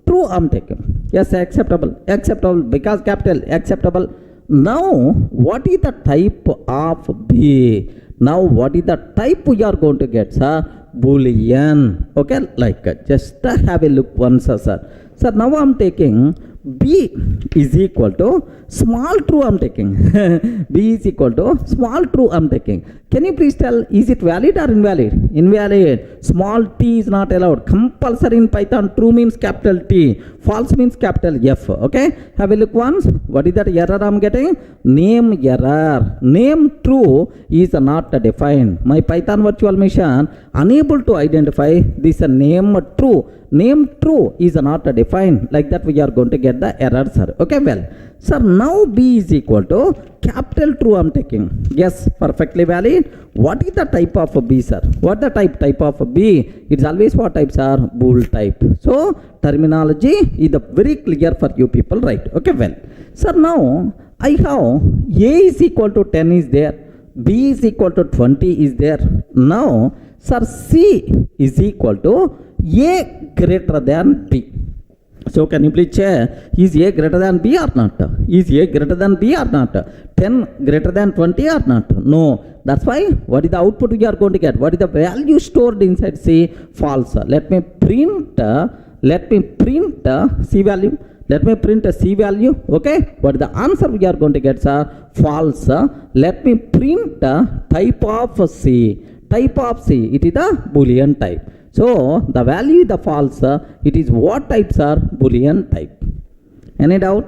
true, I'm taking. Yes, acceptable. Acceptable because capital, acceptable. Now, what is the type of B? Now, what is the type we are going to get, sir? Boolean. Okay, like just have a look once, sir. Sir, now I'm taking B is equal to small true, I'm taking. B is equal to small true, I'm taking. Can you please tell, is it valid or invalid? Invalid. Small t is not allowed. Compulsory in Python. True means capital T. False means capital F. Okay. Have a look once. What is that error I'm getting? Name error. Name true is not defined. My Python virtual machine unable to identify this name true. Name true is not defined. Like that we are going to get the error, sir. Okay, well. Sir, now B is equal to capital true, I'm taking. Yes, perfectly valid. What is the type of B, sir? What the type of B? It's always what types are? Bool type. So, terminology is very clear for you people, right? Okay, well. Sir, now I have A is equal to 10 is there. B is equal to 20 is there. Now, sir, C is equal to A greater than B. So can you please check, is A greater than B or not? Is A greater than B or not? 10 greater than 20 or not? No. That's why, what is the output we are going to get? What is the value stored inside C? False. Let me print C value. Let me print a C value. Okay. What is the answer we are going to get, sir? False. Let me print type of C. Type of C. It is the Boolean type. So, the value is the false, it is what types are? Boolean type. Any doubt?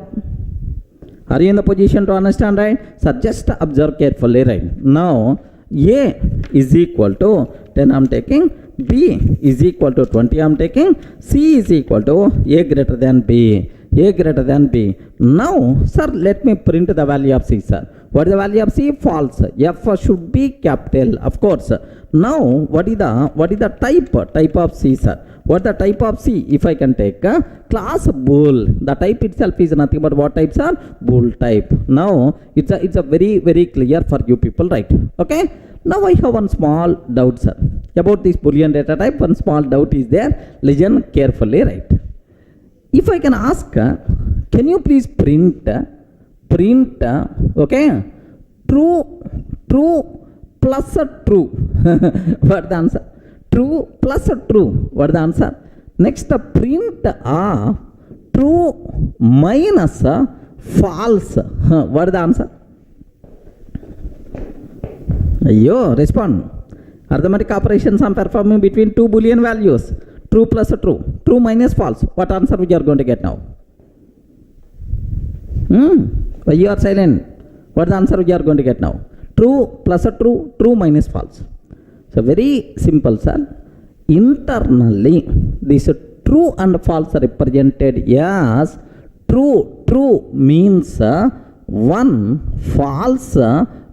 Are you in the position to understand, right? So, just observe carefully, right? Now, A is equal to 10 I'm taking, B is equal to 20 I'm taking, C is equal to A greater than B. A greater than B. Now, sir, let me print the value of C, sir. What is the value of C? False. F should be capital, of course. Now, what is the type of C, sir? What the type of C? If I can take class bool, the type itself is nothing but what types are? Bool type. Now, it's a very, very clear for you people, right? Okay. Now I have one small doubt, sir, about this Boolean data type. One small doubt is there. Listen carefully, right? If I can ask, can you please print, okay, true plus true. What the answer? True plus true. What the answer? Next, print true minus false. What the answer? Ayyo, respond. Arithmetic operations I'm performing between two Boolean values. True plus true. True minus false. What answer we are going to get now? Why you are silent? What the answer we are going to get now? True plus true. True minus false. So very simple, sir. Internally, this true and false represented as true. True means 1. False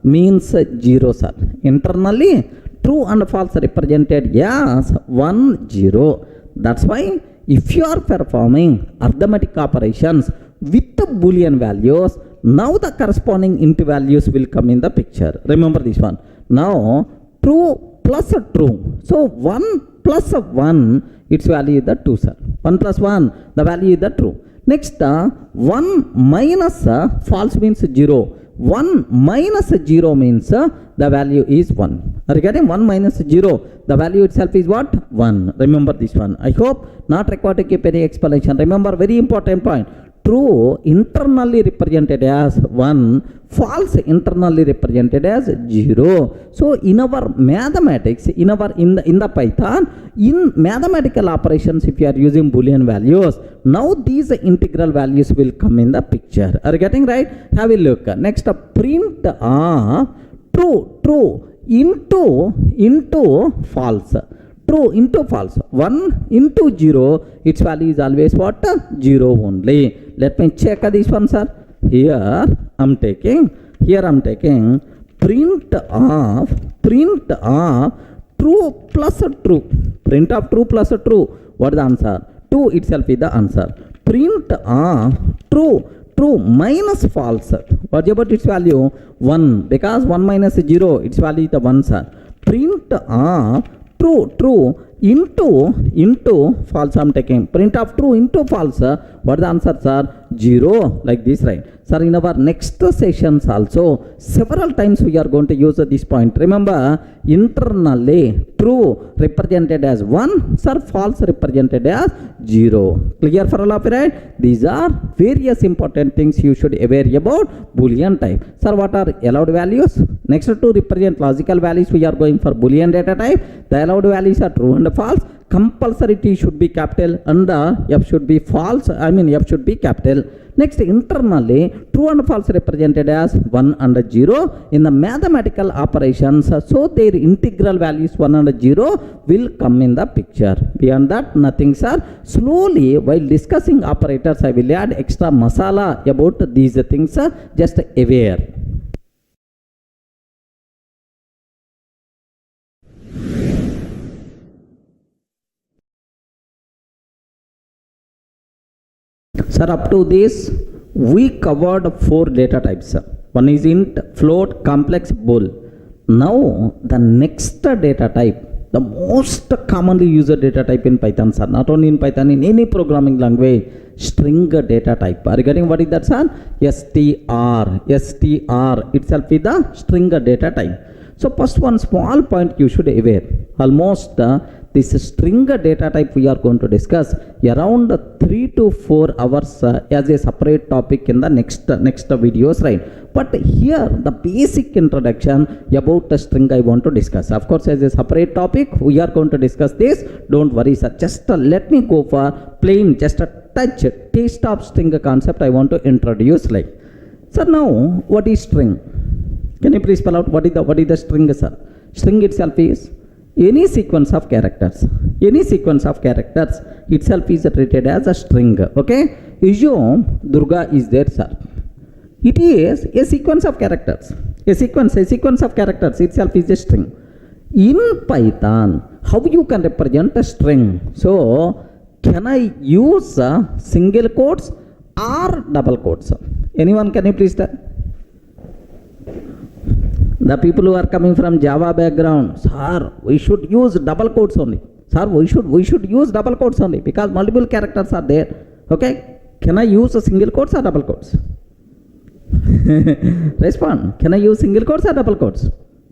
means 0, sir. Internally, true and false represented as 1, 0. That's why if you are performing arithmetic operations with the Boolean values, now the corresponding int values will come in the picture. Remember this one. Now, true plus true. So, 1 plus 1, its value is the 2, sir. 1 plus 1, the value is the true. Next, 1 minus false means 0. 1 minus 0 means the value is 1. Are you getting? 1 minus 0, the value itself is what? 1. Remember this one. I hope not required to keep any explanation. Remember, very important point. True internally represented as 1, false internally represented as 0. So in our mathematics, in the Python, in mathematical operations, if you are using Boolean values, now these integral values will come in the picture. Are you getting right? Have a look. Next, print true into false. true into false. 1 into 0, its value is always what? 0 only. Let me check this one, sir. Here I'm taking print of true plus true. Print of true plus true. What is the answer? 2 itself is the answer. Print of true minus false. What about its value? 1, because 1 minus 0, its value is the 1, sir. Print of true into false I'm taking. Print of true into false. What is the answer, sir? 0, like this, right? Sir, in our next sessions also, several times we are going to use this point. Remember, internally, true represented as 1, sir, false represented as 0. Clear for all of you, right? These are various important things you should aware about Boolean type. Sir, what are allowed values? Next to represent logical values, we are going for Boolean data type. The allowed values are true and false. Compulsory T should be capital and F should be false. F should be capital. Next, internally, true and false represented as 1 and 0 in the mathematical operations. So their integral values 1 and 0 will come in the picture. Beyond that, nothing, sir. Slowly, while discussing operators, I will add extra masala about these things. Just aware. Sir, up to this, we covered 4 data types. One is int, float, complex, bool. Now, the next data type, the most commonly used data type in Python, sir, not only in Python, in any programming language, string data type. Are you getting what is that, sir? str itself is the string data type. So, first one small point you should aware. Almost this string data type we are going to discuss around 3 to 4 hours as a separate topic in the next videos, right? But here the basic introduction about the string I want to discuss. Of course, as a separate topic we are going to discuss this. Don't worry, sir. Just let me go for plain, just a taste of string concept I want to introduce. Like, sir, now what is string? Can you please spell out what is the string, sir? String itself is any sequence of characters. Any sequence of characters itself is treated as a string. Okay? Assume Durga is there, sir. It is a sequence of characters. A sequence of characters itself is a string. In Python, how you can represent a string? So, can I use single quotes or double quotes? Anyone, can you please tell? The people who are coming from Java background, sir, we should use double quotes only. Sir, we should use double quotes only because multiple characters are there. Okay? Can I use a single quotes or double quotes? Respond. Can I use single quotes or double quotes?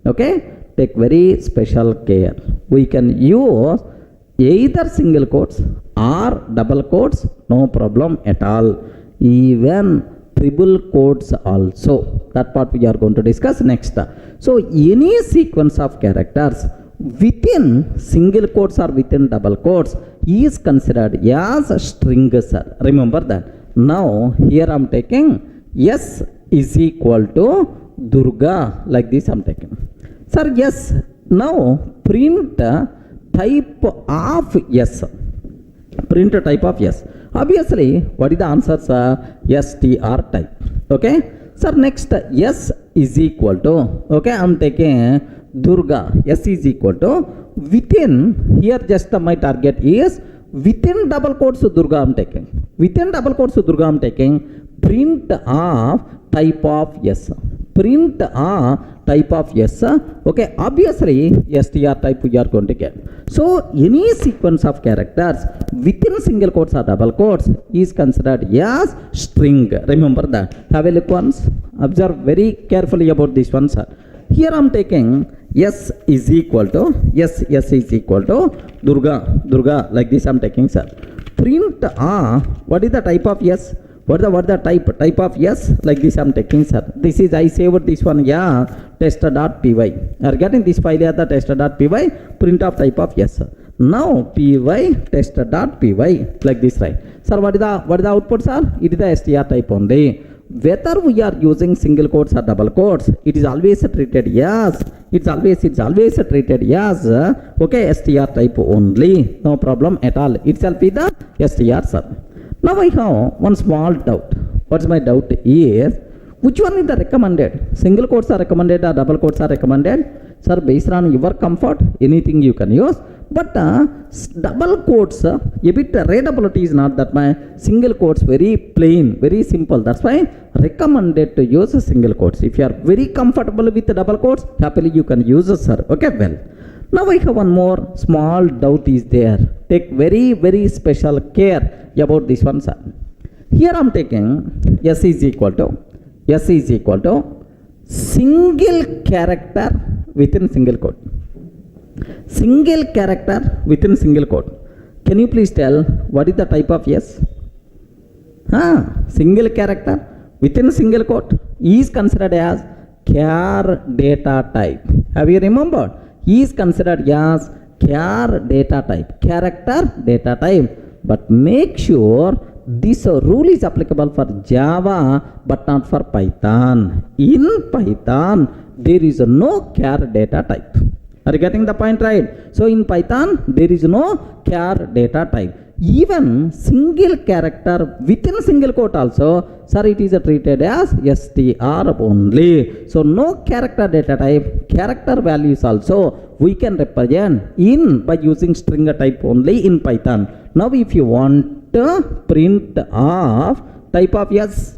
Okay? Take very special care. We can use either single quotes or double quotes, no problem at all. Even triple quotes also. That part we are going to discuss next. So, any sequence of characters within single quotes or within double quotes is considered as a string, sir. Remember that. Now, here I am taking S is equal to Durga. Like this I am taking. Sir, yes. Now, print type of S. Print type of S. Obviously, what is the answer, sir? str type. Okay? Sir, next S is equal to, okay, I am taking Durga. S is equal to within, here just my target is within double quotes Durga I am taking. Within double quotes Durga I am taking print of type of S. Print type of S. Okay, obviously str type we are going to get. So any sequence of characters within single quotes or double quotes is considered as string. Remember that. Have a look once. Observe very carefully about this one, sir. Here I am taking S is equal to Durga. Like this I am taking, sir. Print what is the type of S? What the type of S? Like this I am taking, sir. This is, I saved this one, test.py. Are getting this file as the test.py, print of type of S. Now py test.py, like this, right? Sir, what is the output, sir? It is the str type only. Whether we are using single quotes or double quotes, it is always treated as It's always treated as okay, str type only, no problem at all. Itself is the str sir. Now I have one small doubt. What's my doubt is, which one is the recommended? Single quotes are recommended or double quotes are recommended? Sir, based on your comfort, anything you can use. But double quotes, a bit readability is not that my single quotes very plain, very simple. That's why recommended to use single quotes. If you are very comfortable with the double quotes, happily you can use it, sir. Okay, well. Now I have one more small doubt is there. Take very special care about this one, sir. Here I am taking S is equal to single character within single quote. Single character within single quote. Can you please tell what is the type of S? Single character within single quote is considered as char data type. Have you remembered? Is considered as char data type, character data type. But make sure this rule is applicable for Java but not for Python. In Python, there is no char data type. Are you getting the point right? So in Python, there is no char data type. Even single character within single quote also, sir, it is treated as str only. So no character data type, character values also we can represent in by using string type only in Python. Now if you want print of type of S,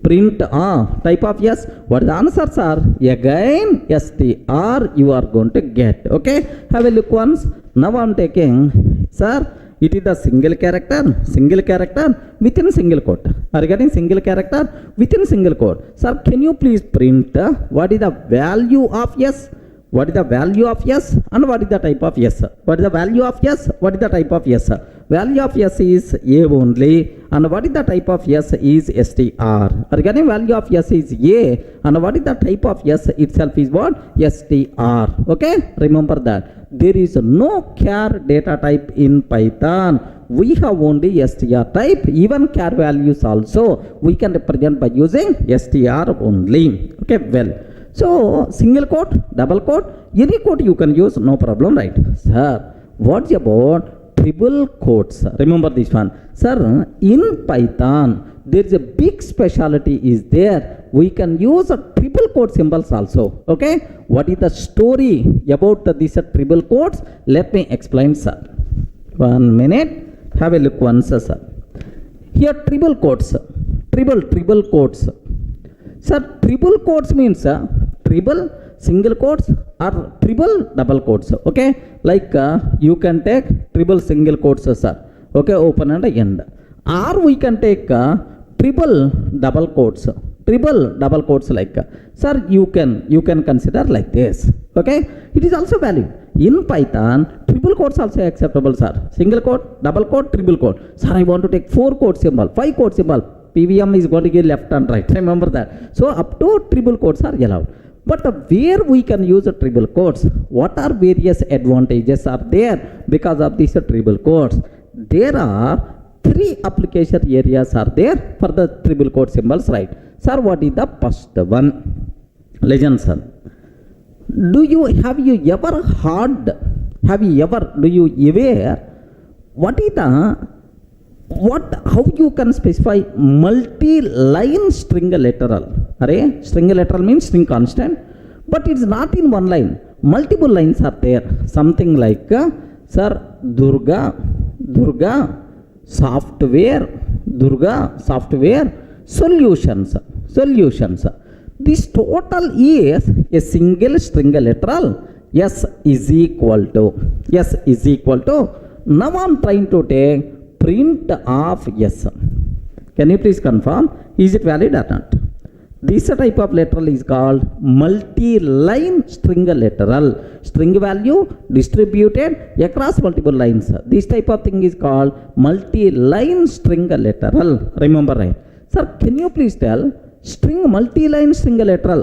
print of type of S, what the answers are? Again str you are going to get. Okay, have a look once. Now I am taking, sir, it is the single character within single quote. Are you getting single character within single quote? Sir, can you please print what is the value of S? What is the value of S and what is the type of S? What is the value of S? What is the type of S? Value of S is A only, and what is the type of S is str. Regarding value of S is A, and what is the type of S itself is what? str. Okay, remember that. There is no char data type in Python. We have only str type. Even char values also we can represent by using str only. Okay, well. So single quote, double quote, any quote you can use, no problem, right? Sir, what's about triple quotes? Remember this one. Sir, in Python, there is a big specialty is there. We can use triple quote symbols also. Okay? What is the story about these triple quotes? Let me explain, sir. 1 minute. Have a look once, sir. Here triple quotes. Triple quotes. Sir, triple quotes means triple single quotes or triple double quotes. Okay, like you can take triple single quotes, sir. Okay, open and end. Or we can take triple double quotes. Triple double quotes like sir, you can consider like this. Okay, it is also valid. In Python, triple quotes also acceptable, sir. Single quote, double quote, triple quote. Sir, I want to take 4 quote symbol, 5 quote symbol. PVM is going to give left and right. Remember that. So up to triple quotes are allowed. But where we can use a triple quotes, what are various advantages are there because of these triple quotes? There are 3 application areas are there for the triple quote symbols, right? Sir, what is the first one? Legend, sir. Do you ever what is the how you can specify multi-line string literal? Array, string literal means string constant, but it's not in one line. Multiple lines are there. Something like, sir, Durga, software, solutions. This total is a single string literal. S is equal to. Now I'm trying to take print of S. Can you please confirm? Is it valid or not? This type of literal is called multi-line string literal. String value distributed across multiple lines. This type of thing is called multi-line string literal. Remember, right? Sir, can you please tell multi-line string literal,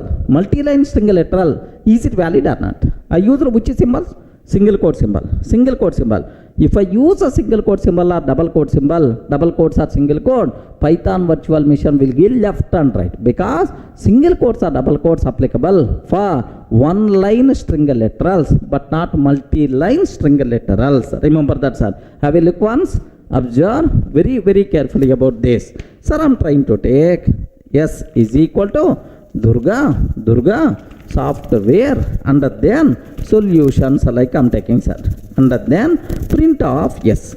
is it valid or not? I use which symbol? Single quote symbol. If I use a single quote symbol or double quote symbol, double quotes or single quote, Python virtual machine will give left and right, because single quotes or double quotes applicable for one line string literals but not multi-line string literals. Remember that, sir. Have a look once. Observe very carefully about this. Sir, I'm trying to take S is equal to Durga software, and then solutions like I'm taking, sir, and then print of yes.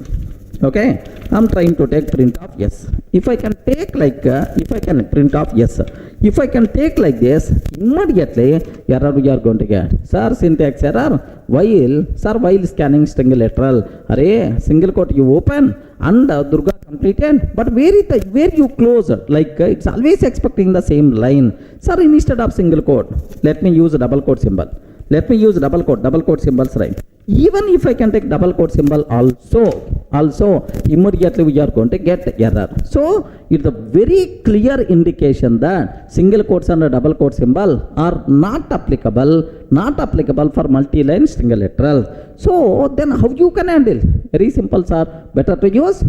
Okay, I'm trying to take print of yes. If I can take like if I can print of yes, if I can take like this, immediately error we are going to get, sir, syntax error. While scanning string literal, array single quote you open and Durga completed, but where you close, like it's always expecting the same line. Sir, instead of single quote, let me use a double quote symbol. Let me use double quote symbols, right? Even if I can take double quote symbol also immediately we are going to get error. So it's a very clear indication that single quotes and a double quote symbol are not applicable for multi-line string literal. So then how you can handle? Very simple, sir. Better to use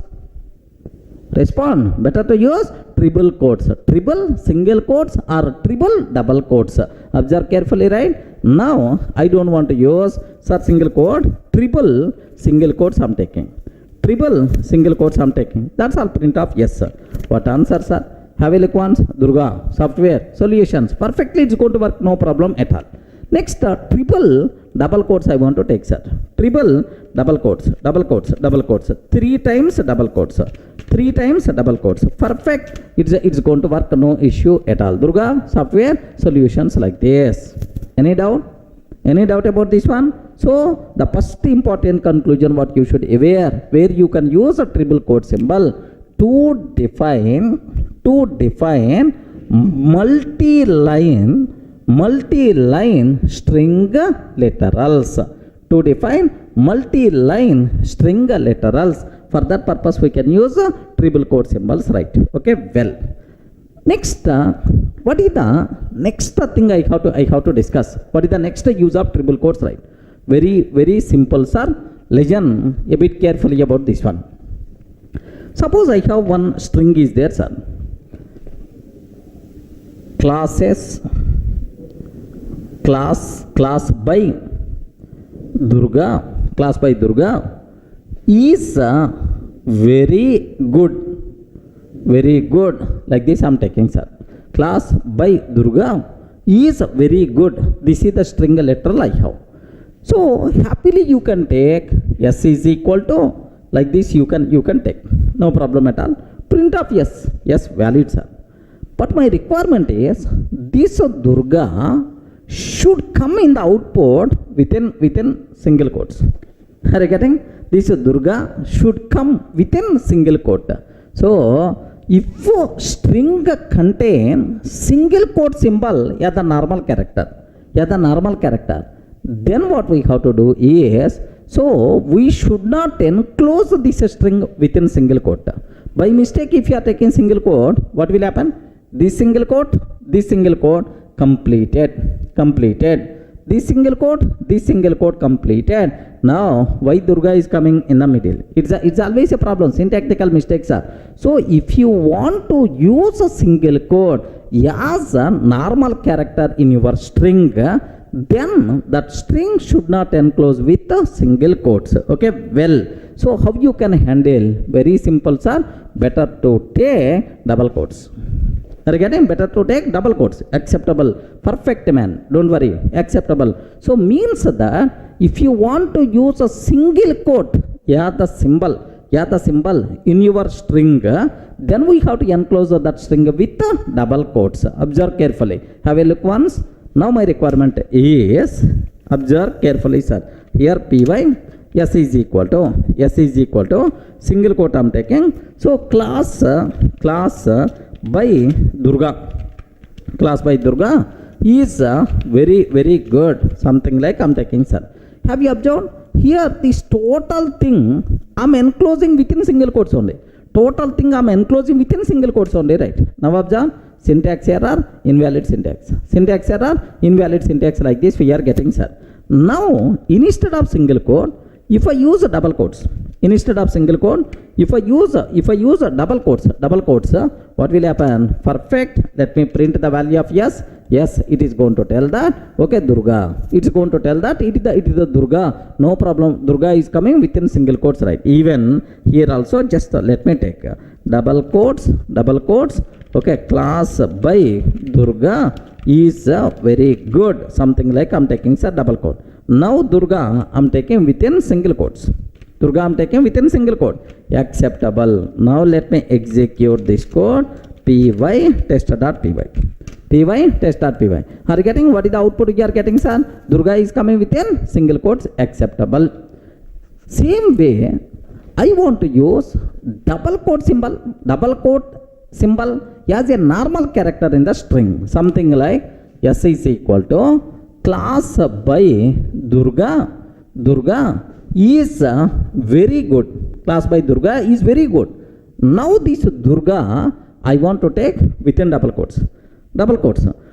triple quotes, triple single quotes or triple double quotes. Observe carefully, right? Now I don't want to use such single quote, triple single quotes I'm taking. Triple single quotes I'm taking. That's all. Print of yes, sir. What answer, sir? Have a look once. Durga software solutions. Perfectly it's going to work, no problem at all. Next, triple double quotes I want to take, sir. Triple double quotes. 3 times double quotes. 3 times double quotes. Perfect. It's going to work, no issue at all. Durga software solutions like this. Any doubt? Any doubt about this one? So the first important conclusion what you should aware, where you can use a triple quote symbol to define multi-line string literals. To define multi-line string literals. For that purpose we can use triple quote symbols, right? Okay, well. Next, what is the next thing I have to discuss? What is the next use of triple quotes, right? Very simple, sir. Listen a bit carefully about this one. Suppose I have one string is there, sir. Class by Durga is very good. Like this I'm taking, sir. Class by Durga is very good. This is the string literal I have. So happily you can take S is equal to, like this you can take, no problem at all. Print of yes valid, sir. But my requirement is this Durga should come in the output within single quotes. Are you getting? This Durga should come within single quote. So if string contain single quote symbol as the normal character, then what we have to do is, so we should not enclose this string within single quote. By mistake, if you are taking single quote, what will happen? This single quote completed. This single quote completed. Now why Durga is coming in the middle? It's always a problem, syntactical mistakes are. So if you want to use a single quote as a normal character in your string, then that string should not enclose with the single quotes. Okay, well, so how you can handle? Very simple, sir. Better to take double quotes. Are you getting? Better to take double quotes. Acceptable. Perfect, man. Don't worry. Acceptable. So means that if you want to use a single quote, the symbol in your string, then we have to enclose that string with double quotes. Observe carefully. Have a look once. Now my requirement is, observe carefully, sir. Here py s is equal to single quote I'm taking. So class by Durga is very good. Something like I'm taking, sir. Have you observed? Here this total thing I'm enclosing within single quotes only. Total thing I'm enclosing within single quotes only, right? Now observe. Syntax error, invalid syntax. Syntax error, invalid syntax, like this we are getting, sir. Now instead of single quote, if I use double quotes, instead of single quote. If I use double quotes, what will happen? Perfect. Let me print the value of yes. Yes, it is going to tell that. Okay, Durga. It's going to tell that it is the Durga. No problem. Durga is coming within single quotes, right? Even here also, just let me take double quotes. Okay, class by Durga is very good. Something like I'm taking double quote. Now Durga I'm taking within single quotes. Durga I'm taking within single quote. Acceptable. Now let me execute this code. Py test.py. Py test.py. Are you getting what is the output you are getting, sir? Durga is coming within single quotes. Acceptable. Same way, I want to use double quote symbol as a normal character in the string. Something like s is equal to class by Durga. Durga is very good. Class by Durga is very good. Now this Durga I want to take within double quotes.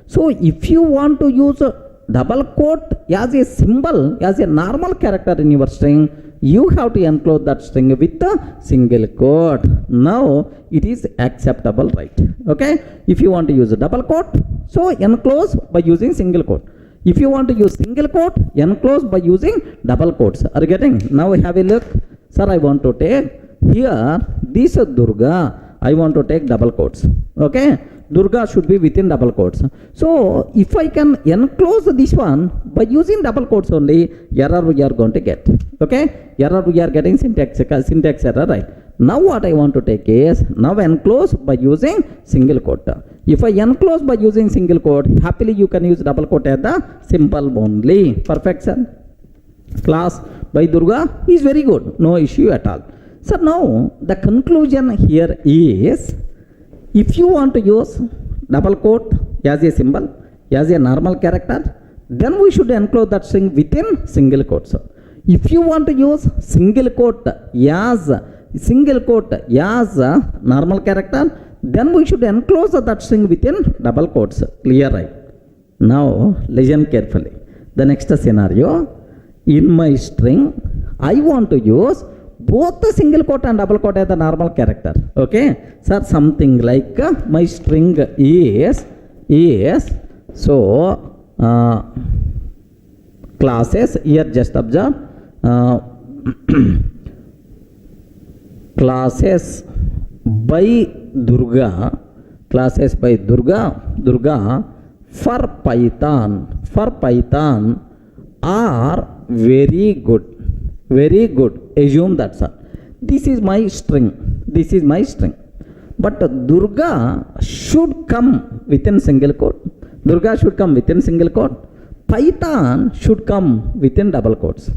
So if you want to use a double quote as a symbol, as a normal character in your string, you have to enclose that string with a single quote. Now it is acceptable, right? Okay. If you want to use a double quote, so enclose by using single quote. If you want to use single quote, enclose by using double quotes. Are you getting? Now have a look. Sir, I want to take here this Durga. I want to take double quotes. Okay. Durga should be within double quotes. So if I can enclose this one by using double quotes only, error we are going to get. Okay. Error we are getting syntax error, right? Now what I want to take is now enclose by using single quote. If I enclose by using single quote, happily you can use double quote as the symbol only. Perfect, sir. Class by Durga is very good. No issue at all. So now the conclusion here is, if you want to use double quote as a symbol, as a normal character, then we should enclose that string within single quotes. If you want to use single quote as a normal character, then we should enclose that string within double quotes. Clear, right? Now listen carefully. The next scenario, in my string, I want to use both the single quote and double quote as the normal character. Okay, sir, something like my string is so classes. Here just observe classes by Durga for Python are very good. Assume that, sir. This is my string. But Durga should come within single quote. Python should come within double quotes.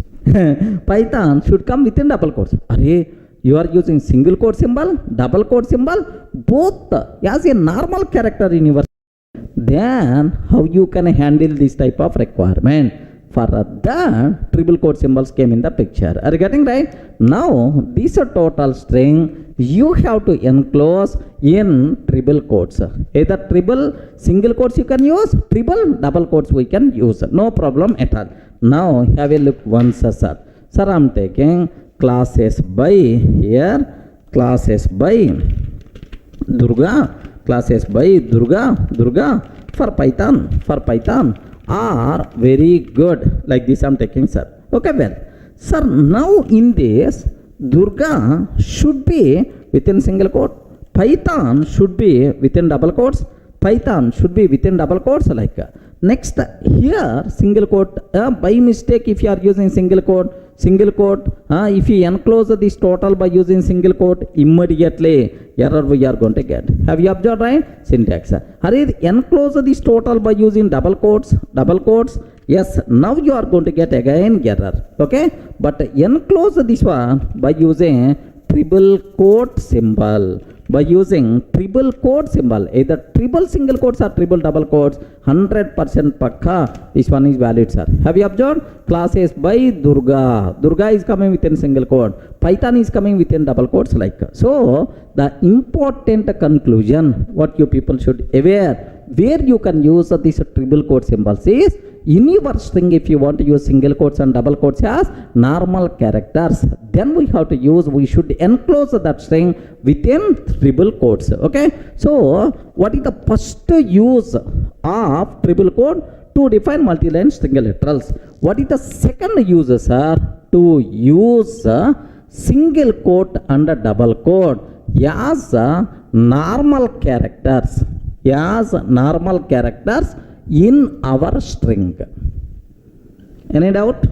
Array, you are using single quote symbol, double quote symbol, both as a normal character in your. Then how you can handle this type of requirement? For that, triple quote symbols came in the picture. Are you getting right? Now, this total string you have to enclose in triple quotes. Either triple single quotes you can use, triple double quotes we can use. No problem at all. Now, have a look once, sir. Sir, I am taking classes by here, classes by Durga for Python. Are very good. Like this I'm taking, sir. Okay, well, sir, now in this, Durga should be within single quote, Python should be within double quotes, like next here single quote, by mistake if you are using single quote, if you enclose this total by using single quote, immediately error we are going to get. Have you observed, right? Syntax. Hurry, enclose this total by using double quotes. Yes, now you are going to get again error. Okay, but enclose this one by using triple quote symbol. Either triple single quotes or triple double quotes, 100% pakka. This one is valid, sir. Have you observed? Classes by Durga is coming within single quote, Python is coming within double quotes, like so. The important conclusion what you people should aware where you can use this triple quote symbols is in your string, if you want to use single quotes and double quotes as normal characters, then we should enclose that string within triple quotes. Okay, so what is the first use of triple quote? To define multi-line string literals. What is the second use, sir? To use single quote and a double quote as normal characters, in our string. Any doubt?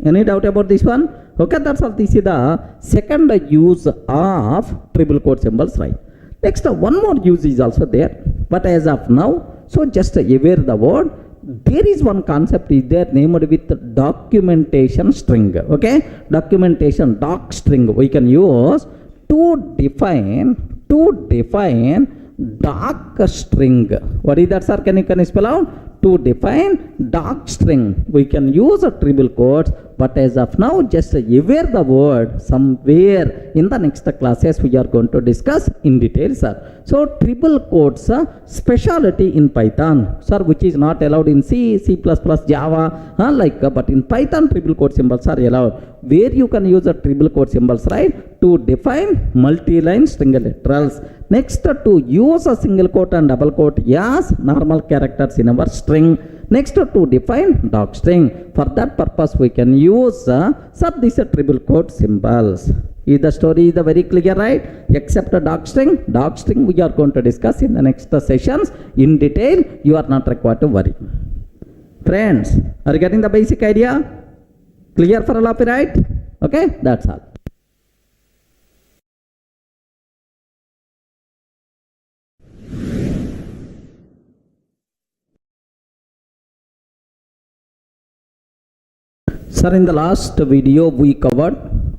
Any doubt about this one? Okay, that's all. This is the second use of triple quote symbols, right? Next, one more use is also there, but as of now, so just aware the word. There is one concept is there named with documentation string. Okay, documentation doc string we can use to define doc string. What is that, sir? Can you spell out? To define doc string we can use a triple quotes, but as of now just aware the word. Somewhere in the next classes we are going to discuss in detail, sir. So triple quotes specialty in Python, sir, which is not allowed in C, C++, Java, but in Python triple quote symbols are allowed, where you can use a triple quote symbols, right, to define multi-line string literals. Next, to use a single quote and double quote as normal characters in our string. Next, to define doc string. For that purpose we can use these triple quote symbols. Is the story is very clear, right? Except a doc string we are going to discuss in the next sessions in detail. You are not required to worry. Friends, are you getting the basic idea? Clear for all of you, right? Okay, that's all. Sir, in the last video we covered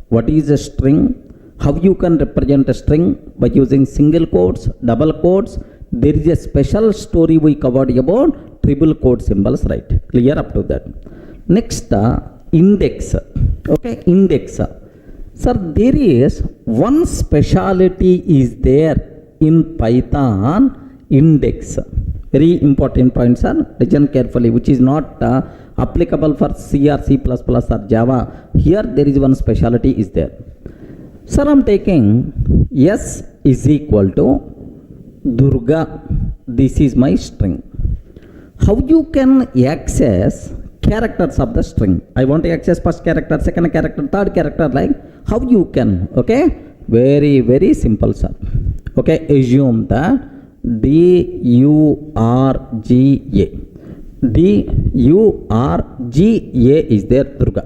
what is a string, how you can represent a string by using single quotes, double quotes. There is a special story we covered about triple quote symbols, right? Clear up to that. Next, index. Okay, index. Sir, there is one speciality is there in Python, index. Very important point, sir. Listen carefully, which is not applicable for C or C++ or Java. Here there is one speciality is there. Sir, I am taking S is equal to Durga. This is my string. How you can access characters of the string? I want to access first character, second character, third character, like how you can? Okay, very simple, sir. Okay, assume that D-U-R-G-A is there, Durga.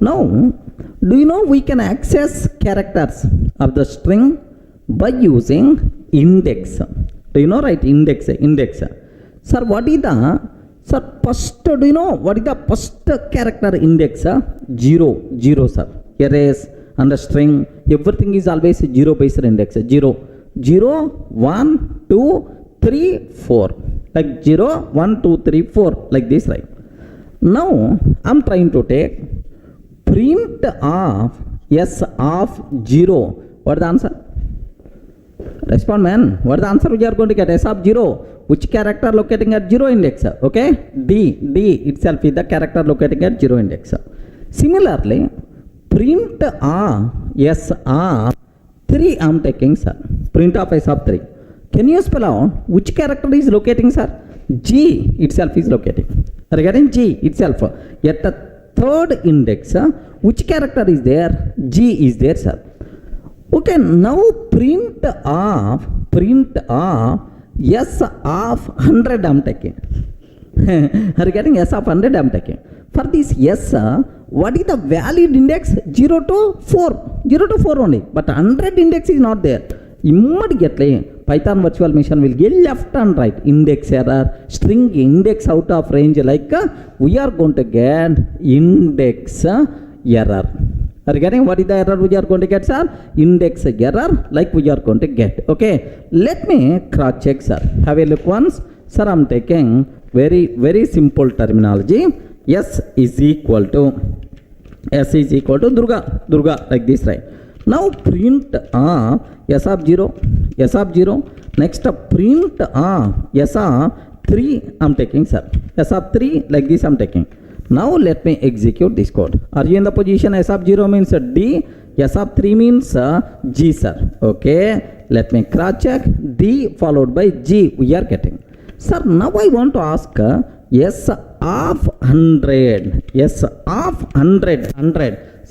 Now, do you know we can access characters of the string by using index? Do you know, right? Index. Sir, what is the, sir, first, do you know what is the first character index? 0, sir. Erase and the string, everything is always 0 based index. 0, 1, 2, 3, 4. Like 0, 1, 2, 3, 4. Like this, right? Now, I am trying to take print of S of 0. What is the answer? Respond, man. What is the answer we are going to get? S of 0. Which character locating at 0 index? Okay? D itself is the character locating at 0 index. Similarly, print of S of 3 I am taking, sir. Print of S of 3. Can you spell out which character is locating, sir? G itself is locating. Regarding G itself, at the third index, which character is there? G is there, sir. Okay, now print of S of 100 I am taking. Regarding S of 100 I am taking. For this S, what is the valid index? 0 to 4. 0 to 4 only. But 100 index is not there. Immediately, Python virtual machine will get left and right. Index error, string index out of range, like we are going to get index error. Regarding what is the error we are going to get, sir? Index error, like we are going to get. Okay, let me cross check, sir. Have a look once. Sir, I am taking very simple terminology. S is equal to Durga, like this, right? Now print S of 0. Next print S of 3 I'm taking, sir. S of 3 like this I'm taking. Now let me execute this code. Are you in the position S of 0 means D, S of 3 means G, sir. Okay, let me cross check. D followed by G we are getting. Sir, now I want to ask S of 100. S of 100.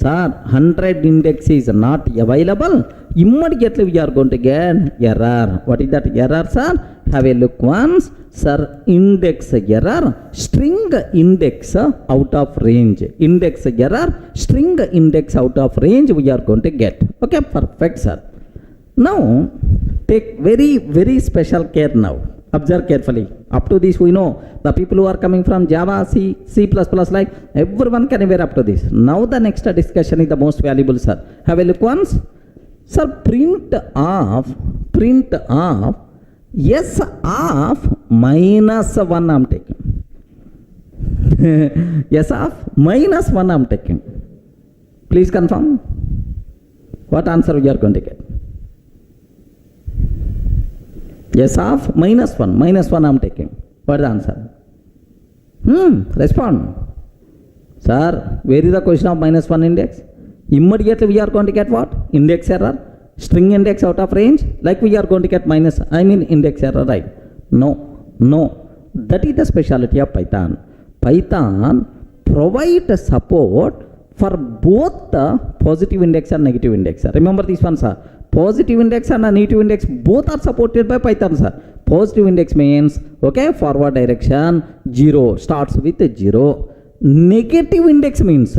Sir, 100 index is not available. Immediately we are going to get error. What is that error, sir? Have a look once. Sir, index error, string index out of range. Index error, string index out of range we are going to get. Okay, perfect, sir. Now, take very, very special care now. Observe carefully. Up to this we know the people who are coming from Java, C++, like everyone can aware up to this. Now the next discussion is the most valuable, sir. Have a look once. Sir, print of S of -1 I'm taking. S of -1 I'm taking. Please confirm. What answer we are going to get? S of -1 I'm taking. What is the answer? Respond. Sir, where is the question of -1 index? Immediately we are going to get what? Index error. String index out of range. Like we are going to get index error, right? No. That is the specialty of Python. Python provides support for both the positive index and negative index. Remember this one, sir. Positive index and negative index both are supported by Python, sir. Positive index means, okay, forward direction 0, starts with 0. Negative index means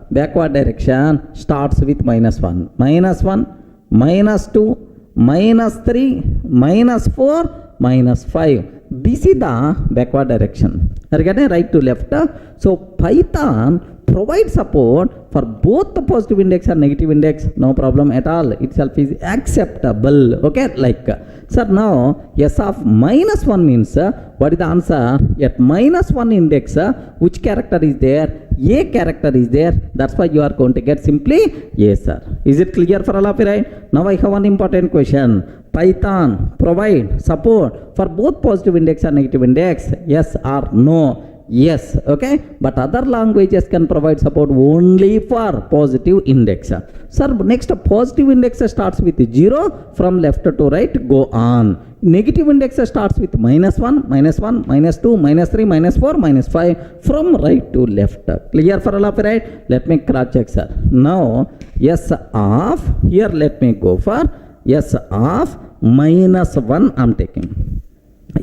backward direction starts with -1, -1, -2, -3, -4, -5. This is the backward direction. Are you getting right to left? So Python provides support for both the positive index and negative index. No problem at all. Itself is acceptable. Okay, like sir, now S of -1 means what is the answer? At -1 index, which character is there? A character is there. That's why you are going to get simply A, sir. Is it clear for all of you, right? Now I have one important question. Python provide support for both positive index and negative index? Yes or no? Yes, okay, but other languages can provide support only for positive index. Sir, next positive index starts with 0, from left to right, go on. Negative index starts with -1, -1, -2, -3, -4, -5, from right to left. Clear for all of you, right? Let me cross check, sir. Now, S of, here let me go for S of -1 I'm taking.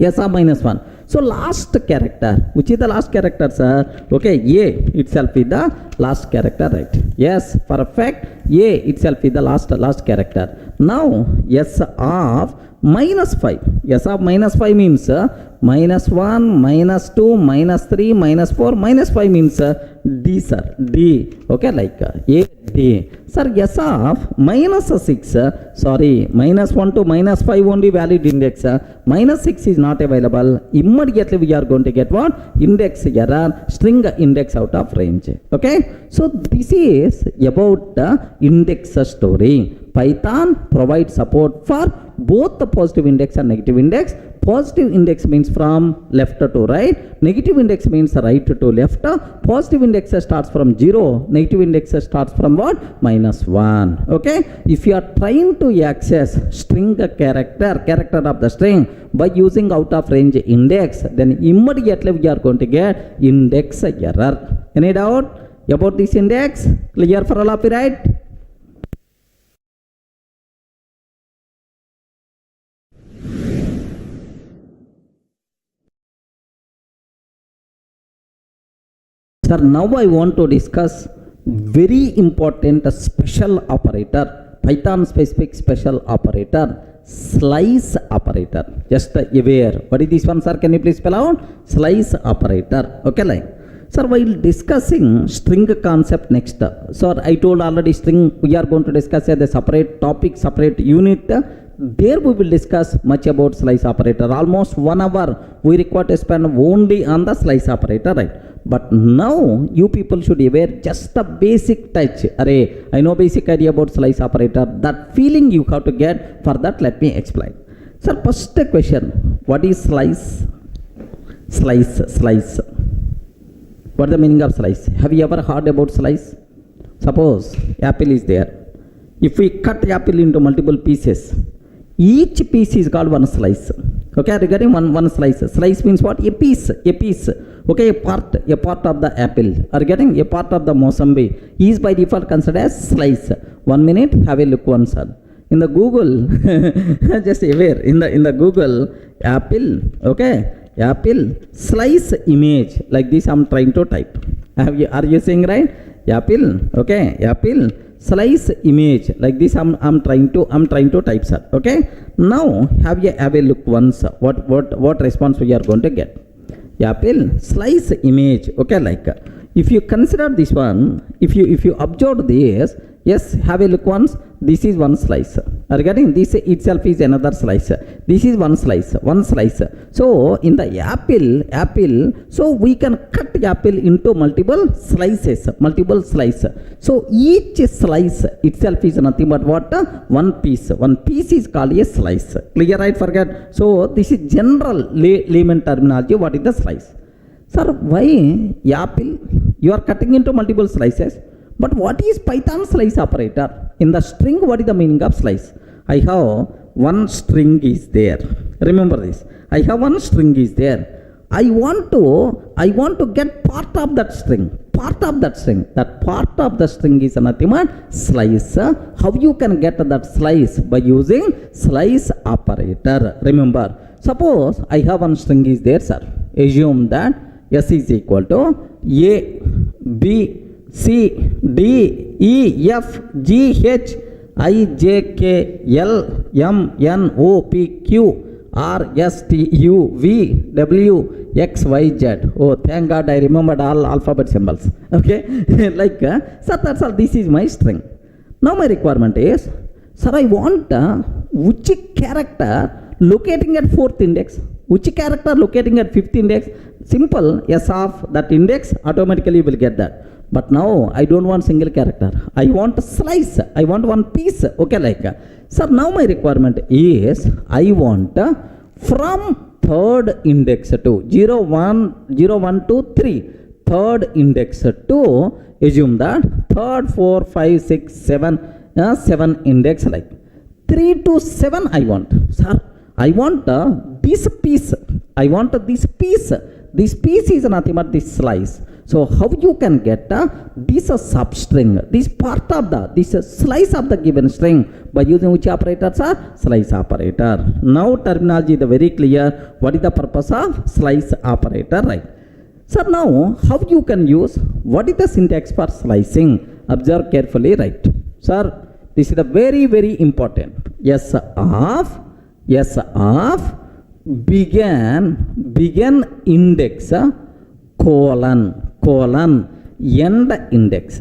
S of -1. So last character, which is the last character, sir? Okay, A itself is the last character, right? Yes, perfect. A itself is the last character. Now S of -5. S of -5 means -1, -2, -3, -4, -5 means D, sir. D. Okay, like A, D. Sir, S of -6. Sorry, -1 to -5 only valid index. -6 is not available. Immediately we are going to get what? Index error, string index out of range. Okay, so this is about the index story. Python provides support for both the positive index and negative index. Positive index means from left to right. Negative index means right to left. Positive index starts from 0. Negative index starts from what? -1. Okay. If you are trying to access string character of the string by using out of range index, then immediately we are going to get index error. Any doubt about this index? Clear for all of you, right? Sir, now I want to discuss very important special operator, Python specific special operator, slice operator. Just aware. What is this one, sir? Can you please spell out? Slice operator. Okay, like. Sir, while discussing string concept next, so I told already string we are going to discuss as a separate topic, separate unit. There we will discuss much about slice operator. Almost 1 hour we require to spend only on the slice operator, right? But now you people should aware just a basic touch. Array, I know basic idea about slice operator. That feeling you have to get. For that, let me explain. Sir, first question, what is slice? Slice. What is the meaning of slice? Have you ever heard about slice? Suppose apple is there. If we cut apple into multiple pieces, each piece is called one slice. Okay, are you getting one slice? Slice means what? A piece. Okay, a part of the apple. Are you getting? A part of the Mosambik is by default considered as slice. 1 minute, have a look once. In the Google, just aware, in the Google, apple, okay, apple slice image, like this I'm trying to type. Are you saying right? Apple, okay, apple slice image, like this I'm trying to type, sir. Okay, now have a look once. What response we are going to get? Apple slice image, okay, like if you consider this one, if you observe this, yes, have a look once. This is one slice. Are you getting? This itself is another slice. This is one slice. So in the apple, so we can cut apple into multiple slices. So each slice itself is nothing but what? One piece. One piece is called a slice. Clear, right? Forget. So this is general layman terminology. What is the slice? Sir, why apple? You are cutting into multiple slices. But what is Python slice operator? In the string, what is the meaning of slice? I have one string is there. Remember this. I have one string is there. I want to get part of that string. That part of the string is nothing but slice. How you can get that slice? By using slice operator. Remember. Suppose I have one string is there, sir. Assume that S is equal to A, B, C, D, E, F, G, H, I, J, K, L, M, N, O, P, Q, R, S, T, U, V, W, X, Y, Z. Oh, thank God I remembered all alphabet symbols. Okay, like, sir, that's all. This is my string. Now my requirement is, sir, I want which character locating at 4th index, which character locating at 5th index. Simple, S of that index, automatically you will get that. But now I don't want single character. I want a slice. I want one piece. Okay, like. Sir, now my requirement is I want from 3rd index to 0, 1, 2, 3. 3rd index to assume that 3rd, 4, 5, 6, 7 index like 3 to 7 I want. Sir, I want this piece. I want this piece. This piece is nothing but this slice. So how you can get this substring, this part of this slice of the given string by using which operators are? Slice operator. Now terminology is very clear. What is the purpose of slice operator, right? So now how you can use, what is the syntax for slicing? Observe carefully, right? Sir, this is the very, very important. S of begin index colon end index.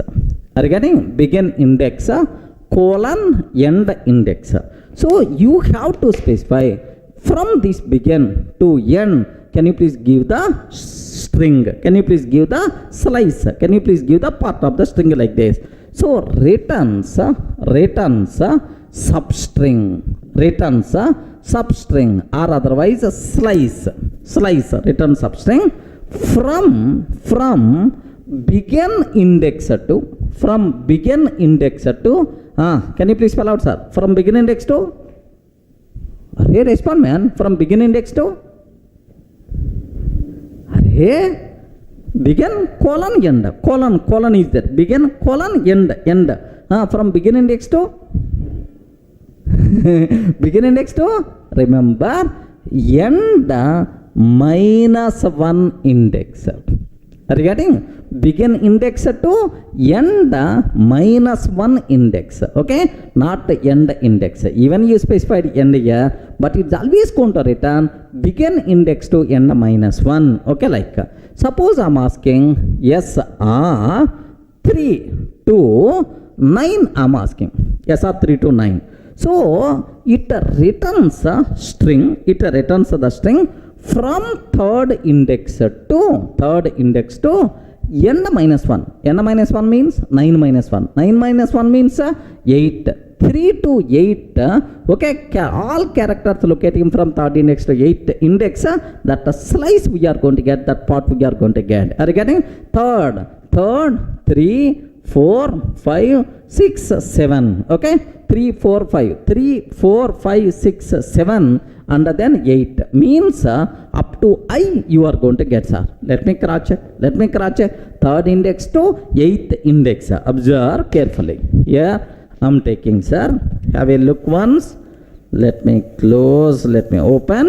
Are you getting? Begin index colon end index. So you have to specify from this begin to end. Can you please give the string? Can you please give the slice? Can you please give the part of the string like this? So returns substring or otherwise slice return substring from begin index to can you please spell out, sir? From begin index to respond, man. From begin index to begin colon end. Colon is there. Begin colon end. From begin index to begin index to, remember, end minus 1 index. Are you getting? Begin index to end minus 1 index. Okay, not end index. Even you specified end here, but it's always going to return begin index to end minus 1. Okay, like suppose I'm asking yes 3 to 9. I'm asking yes 3 to 9. So it returns the string from 3rd index to n minus 1. N minus 1 means 9 minus 1. 9 minus 1 means 8. 3 to 8, okay, all characters locating from third index to 8th index, that slice we are going to get, that part we are going to get. Are you getting? Third, 3, 4, 5, 6, 7. Okay, 3, 4, 5, 3, 4, 5, 6, 7, and then 8 means up to I you are going to get, sir. Let me cross check. Third index to 8th index. Observe carefully. Here I am taking, sir. Have a look once. Let me close. Let me open.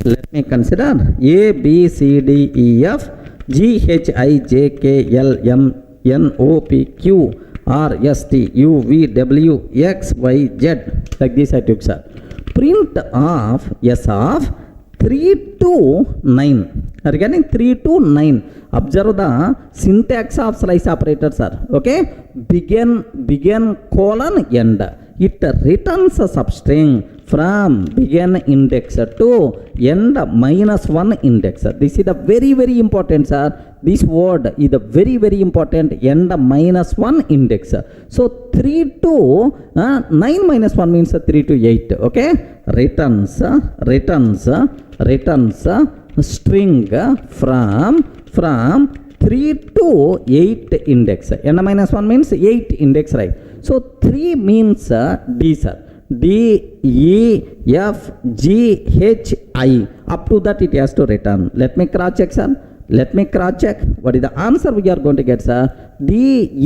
Let me consider A, B, C, D, E, F, G, H, I, J, K, L, M, N, O, P, Q, R, S, T, U, V, W, X, Y, Z. Like this I took, sir. Print of S of 3 to 9. Are you getting? 3 to 9. Observe the syntax of slice operator, sir. Okay, begin colon end. It returns a substring from begin index to end -1 index. This is the very important, sir. This word is the very important, end -1 index. So 3 to 9 minus 1 means 3 to 8. Okay, returns string from 3 to 8 index. N minus 1 means 8 index, right? So 3 means D, sir. D, E, F, G, H, I. Up to that it has to return. Let me cross check, sir. What is the answer we are going to get, sir? D,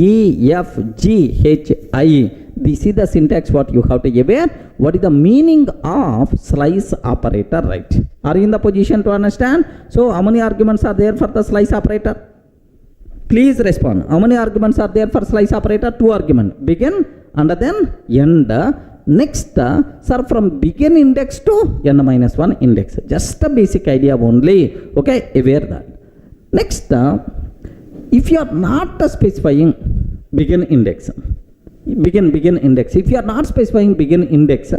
E, F, G, H, I. This is the syntax what you have to aware. What is the meaning of slice operator, right? Are you in the position to understand? So how many arguments are there for the slice operator? Please respond. How many arguments are there for slice operator? 2 arguments. Begin and then end. Next, sir, from begin index to n minus 1 index. Just a basic idea only. Okay, aware that. Next, if you are not specifying begin index, if you are not specifying begin index,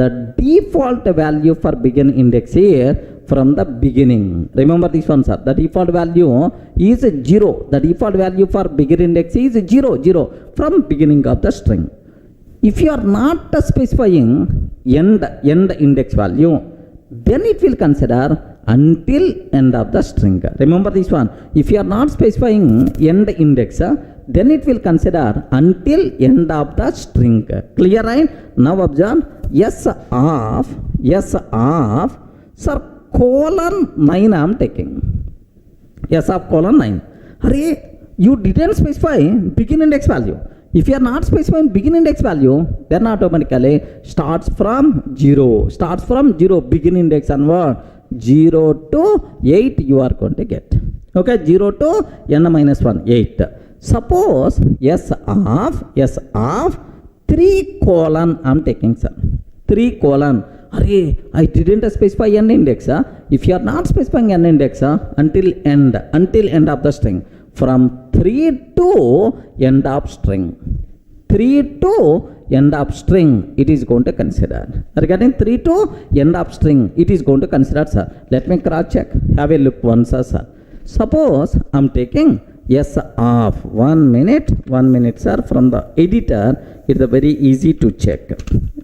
the default value for begin index here from the beginning. Remember this one, sir. The default value is 0. The default value for begin index is 0 from beginning of the string. If you are not specifying end index value, then it will consider until end of the string. Remember this one. If you are not specifying end index, then it will consider until end of the string. Clear, right? Now observe S of sir colon 9 I am taking. S of colon 9. Hurry, you didn't specify begin index value. If you are not specifying begin index value, then automatically starts from 0. Begin index and what? 0 to 8 you are going to get. Okay, 0 to n minus 1, 8. Suppose S of 3 colon I am taking, sir. 3 colon. Array, I didn't specify n index. If you are not specifying n index until end of the string. From 3 to end of string. 3 to end of string it is going to consider. Regarding 3 to end of string it is going to consider, sir. Let me cross check. Have a look once, sir. Suppose I am taking S of 1 minute, sir. From the editor it is very easy to check.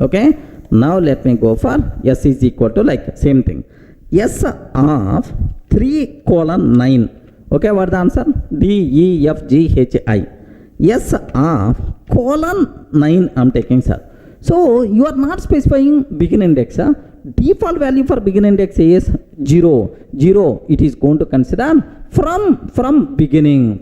Okay. Now let me go for S is equal to like same thing. S of 3 colon 9. Okay, what is the answer? D, E, F, G, H, I. S of colon 9 I am taking, sir. So you are not specifying begin index. Default value for begin index is 0. It is going to consider from beginning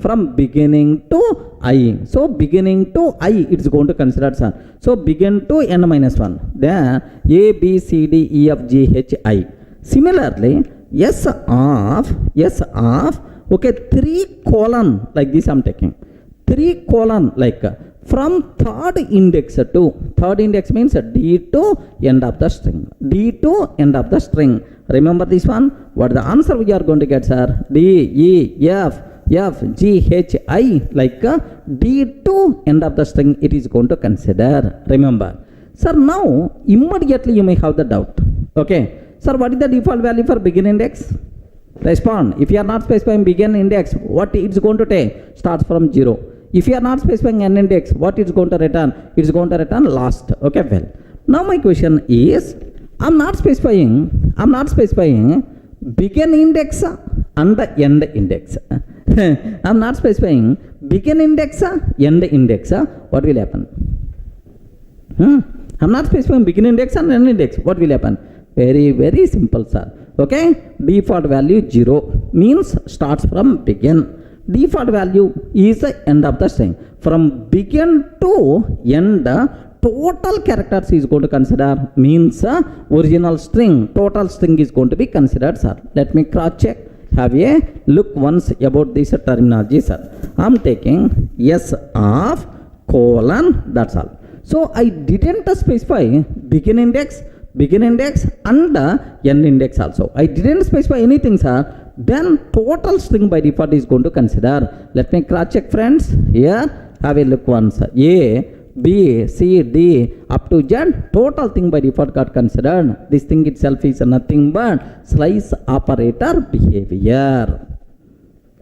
to I. So beginning to I it is going to consider, sir. So begin to n minus 1. Then A, B, C, D, E, F, G, H, I. Similarly, S of okay 3 colon like this I am taking. 3 colon like from third index to means D to end of the string. Remember this one. What the answer we are going to get, sir? D, E, F, G, H, I. Like D to end of the string it is going to consider. Remember, sir. Now immediately you may have the doubt. Okay, sir, what is the default value for begin index? Respond. If you are not specifying begin index, what it's going to take? Starts from 0. If you are not specifying n index, what it's going to return? It's going to return last. Okay, well. Now my question is, I'm not specifying begin index and the end index. I'm not specifying begin index, end index. What will happen? I'm not specifying begin index and end index. What will happen? Very, very simple, sir. Okay, default value 0 means starts from begin. Default value is the end of the string. From begin to end, total characters is going to consider, means original string, total string is going to be considered, sir. Let me cross check. Have a look once about this terminology, sir. I'm taking S of colon, that's all. So I didn't specify begin index and end index also. I didn't specify anything, sir. Then total string by default is going to consider. Let me cross check, friends. Here, have a look once. A, B, C, D up to Z, total thing by default got considered. This thing itself is nothing but slice operator behavior.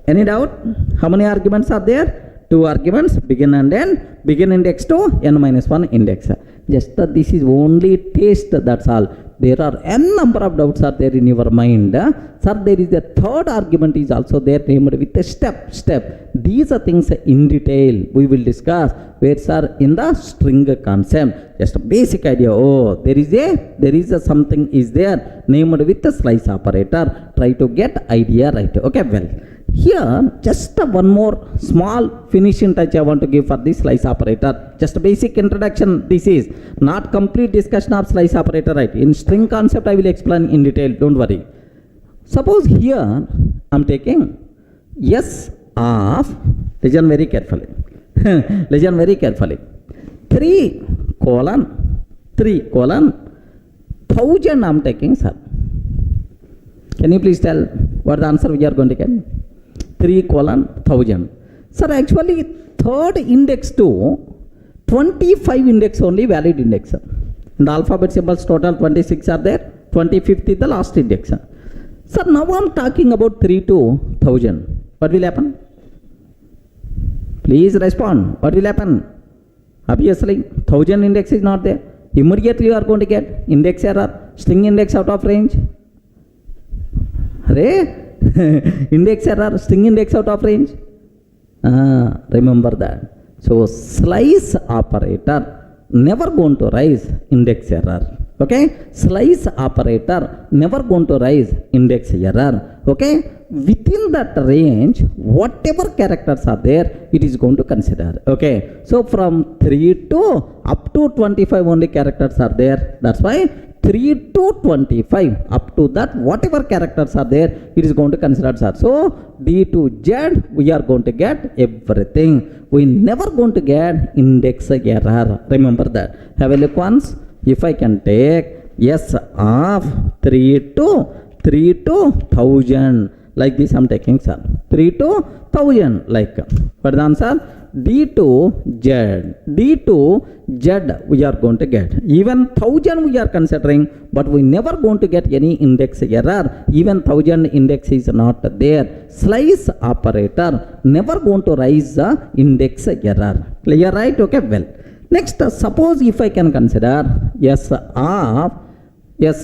Any doubt? How many arguments are there? 2 arguments, begin and end, begin index to n-1 index. Just this is only taste, that's all. There are n number of doubts are there in your mind. Sir, there is a third argument is also there named with a step. These are things in detail we will discuss where, sir, in the string concept. Just a basic idea. Oh, there is a something is there named with the slice operator. Try to get idea right. Okay, well. Here, just one more small finishing touch I want to give for this slice operator. Just a basic introduction. This is not complete discussion of slice operator, right? In string concept, I will explain in detail. Don't worry. Suppose here, I'm taking S of, listen very carefully. Listen very carefully. 3 colon 1000 I'm taking, sir. Can you please tell what the answer we are going to get? 3 colon 1000. Sir, actually third index to 25 index only valid index. In the alphabet symbols total 26 are there. 25th is the last index. Sir, now I'm talking about 3 to 1000. What will happen? Please respond. What will happen? Obviously 1000 index is not there. Immediately you are going to get index error, string index out of range. Hooray! Index error, string index out of range. Remember that. So slice operator never going to rise index error. Okay, slice operator never going to rise index error. Okay, within that range, whatever characters are there, it is going to consider. Okay, so from 3 to up to 25 only characters are there. That's why 3 to 25 up to that whatever characters are there, it is going to consider, sir. So D to Z we are going to get everything. We never going to get index error. Remember that. Have a look once. If I can take S of 3 to 1000 like this, I'm taking, sir. 3 to 1000 like what is the answer? D to Z we are going to get. Even 1000 we are considering, but we never going to get any index error. Even 1000 index is not there. Slice operator never going to rise the index error. Clear, right? Okay, well. Next, suppose if I can consider S of 5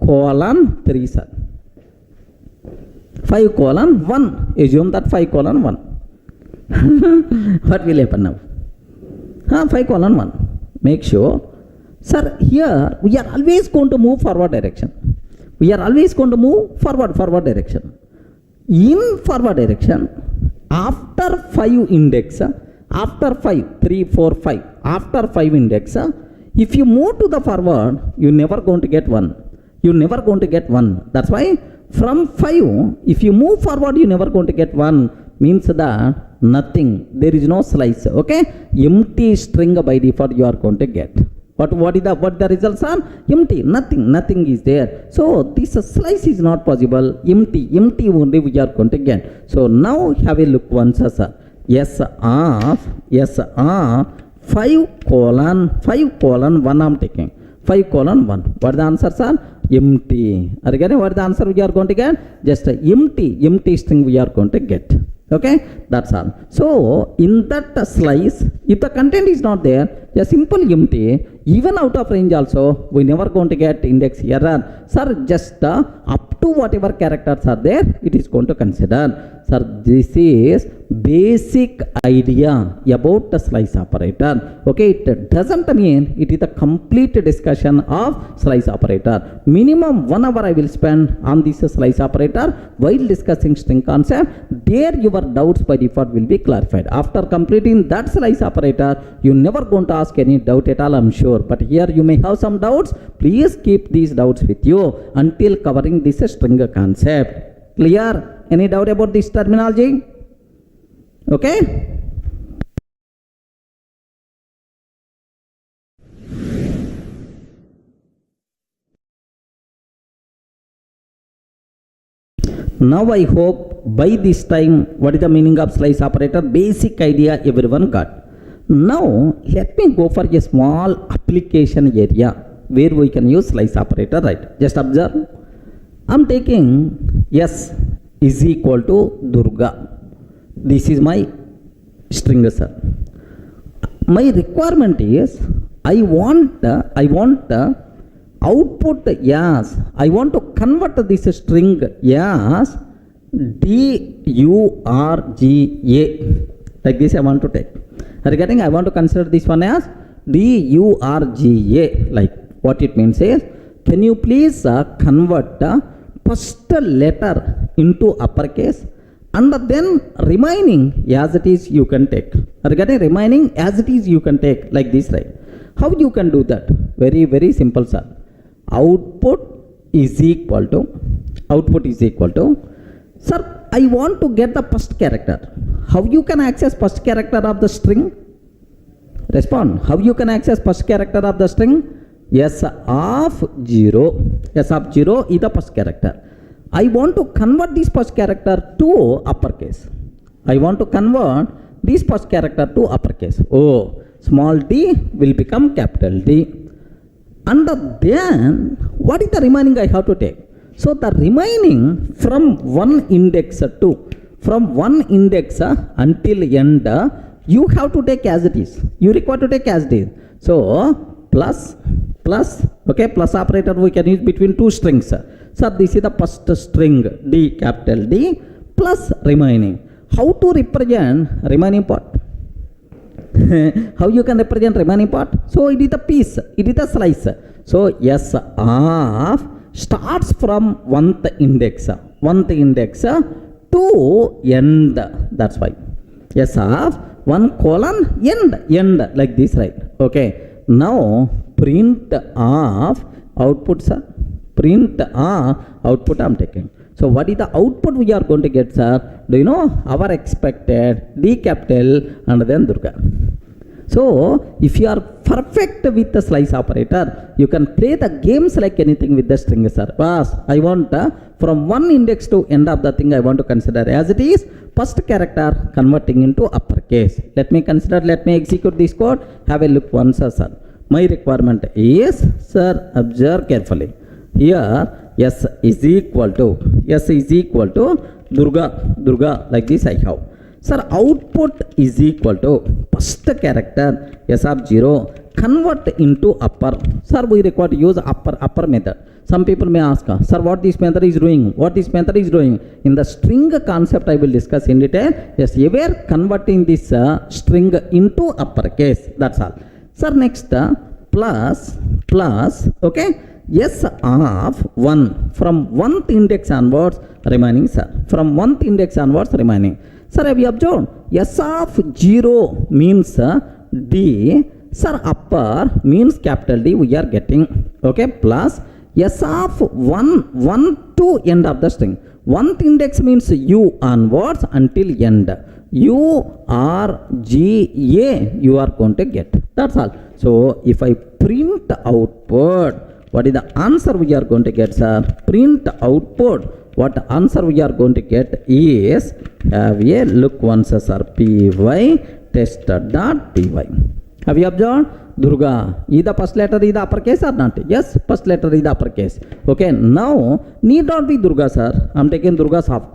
colon 3, sir. 5 colon 1. Assume that 5 colon 1. What will happen now? 5 colon 1. Make sure. Sir, here we are always going to move forward direction. We are always going to move forward direction. In forward direction, after 5 index, after 5, 3, 4, 5, after 5 index, if you move to the forward, you never going to get 1. You never going to get 1. That's why from 5, if you move forward, you never going to get 1. Means that nothing. There is no slice. Okay? Empty string by default you are going to get. What the results are? Empty. Nothing is there. So this slice is not possible. Empty only we are going to get. So now have a look once, sir. S of 5 colon 1 I'm taking. 5 colon 1. What the answers are? Empty. Again, what the answer we are going to get? Just a empty string we are going to get. Okay, that's all. So in that slice, if the content is not there, a simple empty, even out of range also, we never going to get index error. Sir, just up to whatever characters are there, it is going to consider. Sir, this is basic idea about the slice operator. Okay, it doesn't mean it is a complete discussion of slice operator. Minimum 1 hour I will spend on this slice operator while discussing string concept. There your doubts by default will be clarified. After completing that slice operator, you never going to ask any doubt at all, I'm sure. But here you may have some doubts. Please keep these doubts with you until covering this string concept. Clear? Any doubt about this terminology? Okay? Now I hope by this time what is the meaning of slice operator, basic idea everyone got. Now let me go for a small application area where we can use slice operator, right? Just observe. I'm taking S is equal to Durga. This is my string, sir. My requirement is I want output as, I want to convert this string as DURGA. Like this I want to take. Are you getting? I want to consider this one as DURGA. Like what it means is, can you please convert first letter into uppercase and then remaining as it is you can take. Are you getting? Remaining as it is you can take, like this, right? How you can do that? Very, very simple, sir. Output is equal to, sir, I want to get the first character. How you can access first character of the string? Respond. How you can access first character of the string? S of 0. S of 0 is the first character. I want to convert this first character to uppercase. I want to convert this first character to uppercase. Oh, small d will become capital D. And then what is the remaining I have to take? So the remaining from one index to, from one index until end, you have to take as it is. You require to take as it is. So plus, okay, plus operator we can use between two strings. So this is the first string D, capital D, plus remaining. How to represent remaining part? How you can represent remaining part? So it is a piece, it is a slice. So S of starts from one index to end. That's why S of 1:end, like this, right? Okay. Now print of output, sir. Print output I'm taking. So what is the output we are going to get, sir? Do you know? Our expected D capital and then Durga. So if you are perfect with the slice operator, you can play the games like anything with the string, sir. Boss, I want from one index to end of the thing I want to consider as it is, first character converting into uppercase. Let me consider, let me execute this code. Have a look once, sir. My requirement is, sir, observe carefully. Here S is equal to Durga, like this I have. Sir, output is equal to first character S of 0 convert into upper. Sir, we require to use upper method. Some people may ask, sir, what this method is doing? What this method is doing? In the string concept I will discuss in detail. Yes, we are converting this string into uppercase. That's all. Sir, next plus, okay, S of 1 from 1th index onwards remaining, sir. From 1th index onwards remaining. Sir, have you observed? S of 0 means D. Sir, upper means capital D we are getting. Okay, plus S of 1 to end of the string. 1th index means U onwards until end. U R G A you are going to get. That's all. So if I print output, what is the answer we are going to get, sir? Print output. What answer we are going to get is, have a look once, sir. Py test.py. Have you observed? Durga. Is the first letter is the uppercase or not? Yes, first letter is the uppercase. Okay, now need not be Durga, sir. I'm taking Durga soft.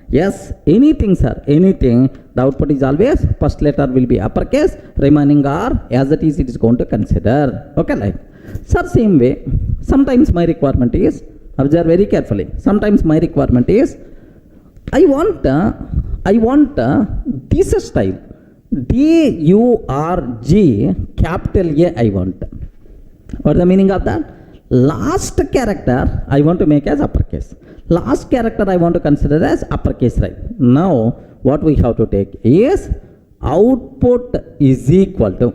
Yes, anything sir, anything, the output is always first letter will be uppercase, remaining are as it is going to consider. Okay, like. Sir, same way, sometimes my requirement is, observe very carefully, sometimes my requirement is, I want this style, D-U-R-G, capital A I want. What is the meaning of that? Last character I want to make as uppercase. Last character I want to consider as uppercase, right? Now, what we have to take is output is equal to,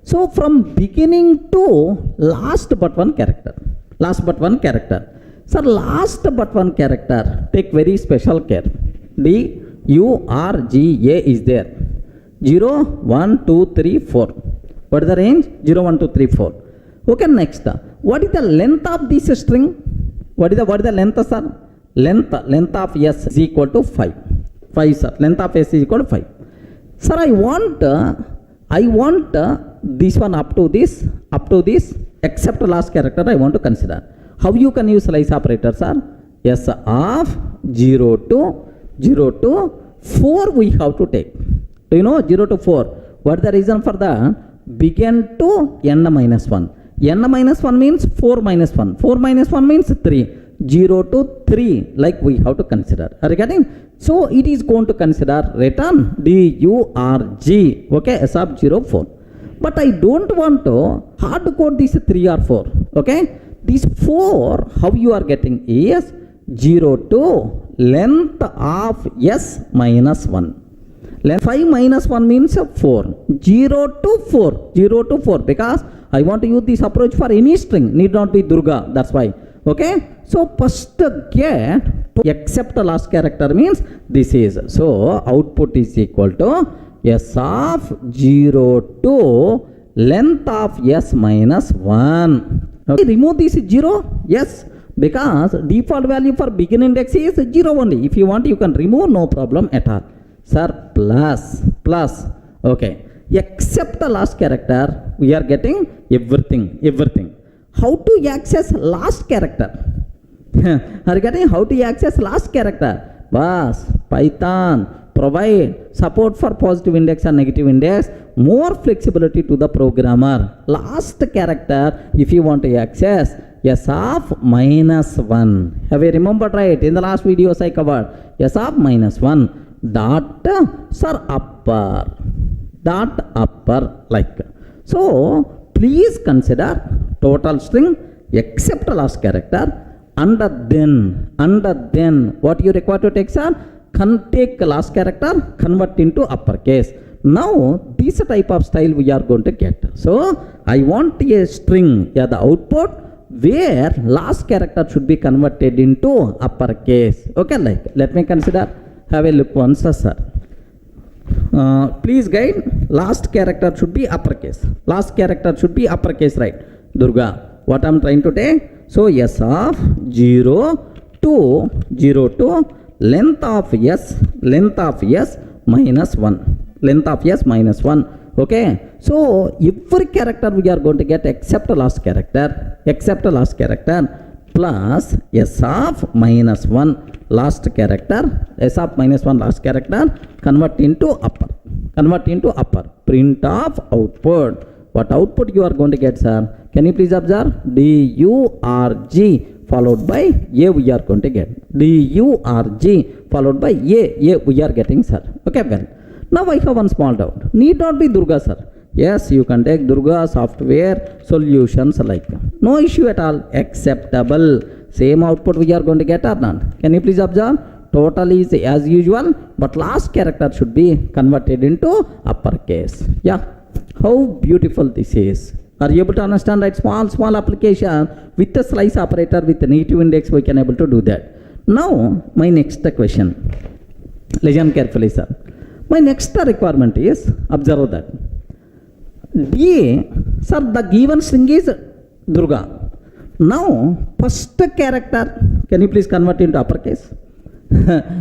so from beginning to last but one character. Sir, last but one character, take very special care. D-U-R-G-A is there. 0, 1, 2, 3, 4. What is the range? 0, 1, 2, 3, 4. Okay, next. What is the length of this string? What is the length, sir? Length of S is equal to 5. 5, sir. Length of S is equal to 5. Sir, I want this one up to this, except last character I want to consider. How you can use slice operator, sir? S of 0 to 4 we have to take. Do you know 0 to 4? What is the reason for that? Begin to n minus 1. n minus 1 means 4 minus 1. 4 minus 1 means 3. 0 to 3, like we have to consider. Are you getting? So it is going to consider return D-U-R-G. Okay, S of 0, 4. But I don't want to hard code this 3 or 4. Okay, this 4, how you are getting is 0 to length of S minus 1. Length 5 minus 1 means 4. 0 to 4, because I want to use this approach for any string, need not be Durga, that's why. Okay, so first get to except the last character means this is, so output is equal to S of 0 to length of S minus 1. Okay, remove this 0, yes, because default value for begin index is 0 only. If you want, you can remove, no problem at all. Sir, plus, okay, except the last character, we are getting everything. How to access last character? Are you getting how to access last character? Bas, Python provide support for positive index and negative index, more flexibility to the programmer. Last character, if you want to access, S of minus 1. Have you remembered, right? In the last videos I covered, S of minus 1 dot, sir, upper, like. So please consider total string except last character, and then what you require to take, sir? Take last character, convert into uppercase. Now this type of style we are going to get. So I want a string, the output where last character should be converted into uppercase. Okay, like, let me consider. Have a look once, sir. Please guide, last character should be uppercase. Right? Durga, what I'm trying to take? So S of 0 to length of S minus 1. Okay, so every character we are going to get except last character plus S of minus 1 last character, convert into upper, print of output. What output you are going to get, sir? Can you please observe? D-U-R-G followed by A we are going to get. D-U-R-G followed by A we are getting, sir. Okay, well. Now I have one small doubt. Need not be Durga, sir. Yes, you can take Durga software solutions like. No issue at all. Acceptable. Same output we are going to get or not. Can you please observe? Total is as usual, but last character should be converted into uppercase. Yeah. How beautiful this is. Are you able to understand, right? Small application with the slice operator with the native index, we can able to do that. Now, my next question. Listen carefully, sir. My next requirement is, observe that. Sir, the given string is Durga. Now, first character, can you please convert into uppercase?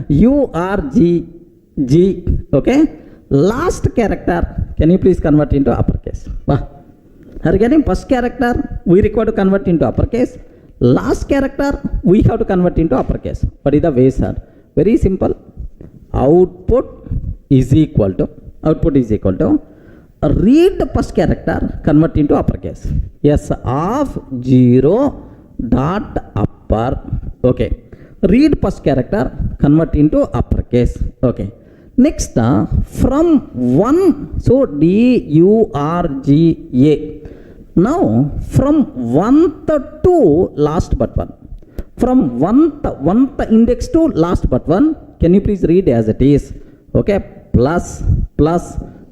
U-R-G, okay? Last character, can you please convert into uppercase? Are you getting? First character, we require to convert into uppercase. Last character we have to convert into uppercase. What is the way, sir? Very simple. Output is equal to read the first character, convert into uppercase. Yes, of 0 dot upper. Okay. Read first character, convert into uppercase. Okay. Next, from 1, so DURGA. Now, from 1th to last but 1. From 1th index to last but 1, can you please read as it is? Okay, plus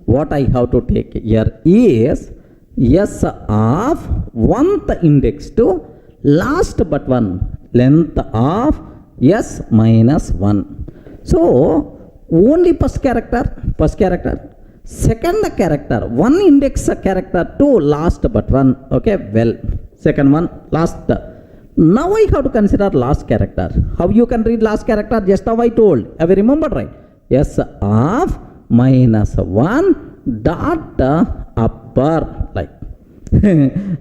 what I have to take here is S of 1th index to last but 1, length of S minus 1. So, only first character, second character, one index character to last but 1. Okay, well, second one, last. Now I have to consider last character. How you can read last character? Just how I told. Have you remembered, right? S of minus 1 dot upper, like.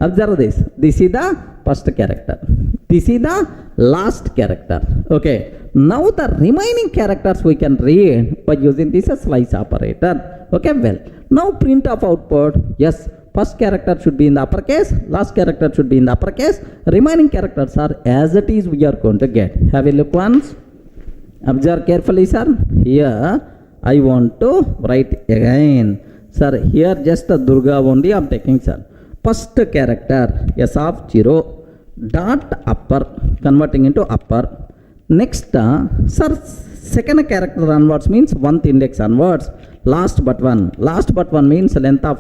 Observe this. This is the first character. This is the last character. Okay. Now the remaining characters we can read by using this slice operator. Okay, well. Now print of output. Yes, first character should be in the uppercase. Last character should be in the uppercase. Remaining characters are as it is we are going to get. Have a look once. Observe carefully, sir. Here I want to write again. Sir, here just the Durga only I am taking, sir. First character, S of 0 dot upper, converting into upper. Next, sir, second character onwards means 1th index onwards. Last but 1. Last but 1 means length of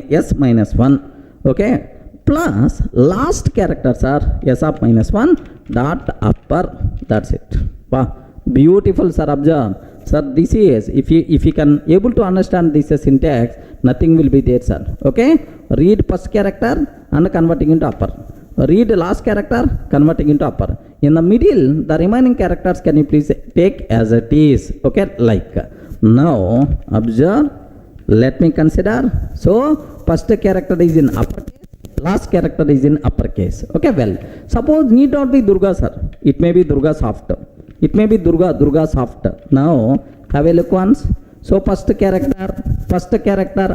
S minus 1. Okay. Plus last characters are S of minus 1 dot upper. That's it. Wow. Beautiful, sir. Observe. Sir, this is, if you can able to understand this syntax, nothing will be there, sir. Okay. Read first character and converting into upper. Read last character, converting into upper. In the middle, the remaining characters can you please take as it is. Okay, like. Now, observe. Let me consider. So, first character is in uppercase, last character is in uppercase. Okay, well. Suppose need not be Durga, sir. It may be Durga soft. It may be Durga soft. Now, have a look once. So, first character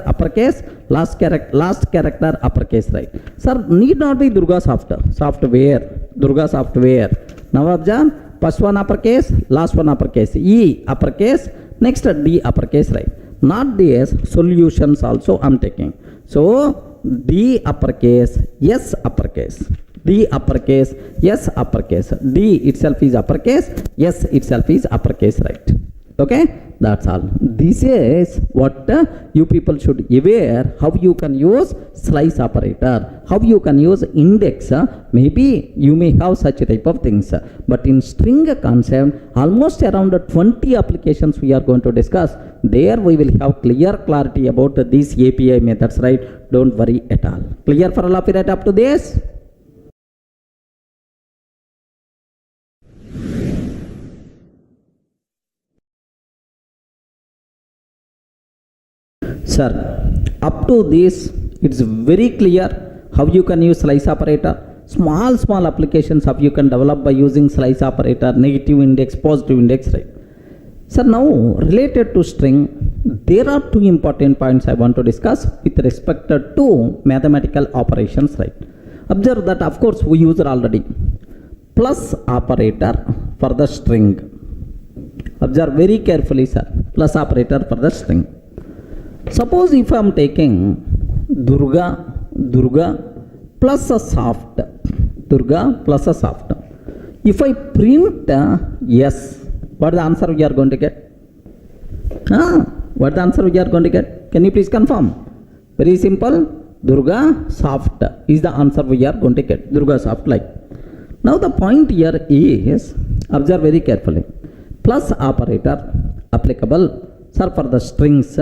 uppercase, last character uppercase, right? Sir, need not be Durga software. Durga software. Now observe, first one uppercase, last one uppercase. E uppercase, next D uppercase, right? Not this, solutions also I'm taking. So, D uppercase, S uppercase. D uppercase, S uppercase. D itself is uppercase, S itself is uppercase, right? Okay, that's all. This is what you people should aware how you can use slice operator, how you can use index. Maybe you may have such type of things, but in string concept, almost around 20 applications we are going to discuss. There we will have clear clarity about these API methods, right? Don't worry at all. Clear for all of you right up to this? Sir, up to this, it's very clear how you can use slice operator. Small applications how you can develop by using slice operator, negative index, positive index, right? Sir, now related to string, there are two important points I want to discuss with respect to mathematical operations, right? Observe that, of course, we used already plus operator for the string. Observe very carefully, sir. Plus operator for the string. Suppose if I am taking Durga plus a soft, Durga plus a soft. If I print yes, what is the answer we are going to get? What is the answer we are going to get? Can you please confirm? Very simple. Durga soft is the answer we are going to get. Durga soft, like. Now the point here is, observe very carefully. Plus operator applicable, sir, for the strings.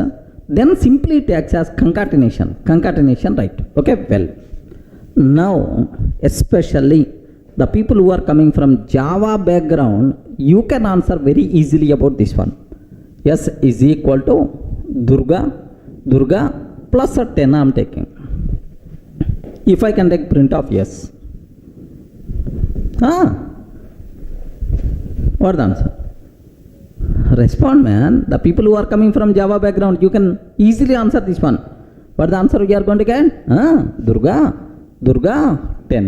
Then simply it acts as concatenation, right? Okay, well, now especially the people who are coming from Java background, you can answer very easily about this one. Yes is equal to Durga plus a 10 I am taking. If I can take print of yes, Huh? What the answer? Respond, man. The people who are coming from Java background, you can easily answer this one. What the answer we are going to get? Durga. Durga 10.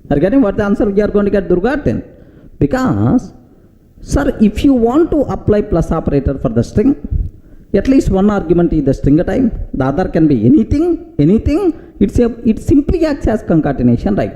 Are you getting what the answer we are going to get? Durga 10. Because, sir, if you want to apply plus operator for the string, at least one argument is the string type. The other can be anything. It simply acts as concatenation, right?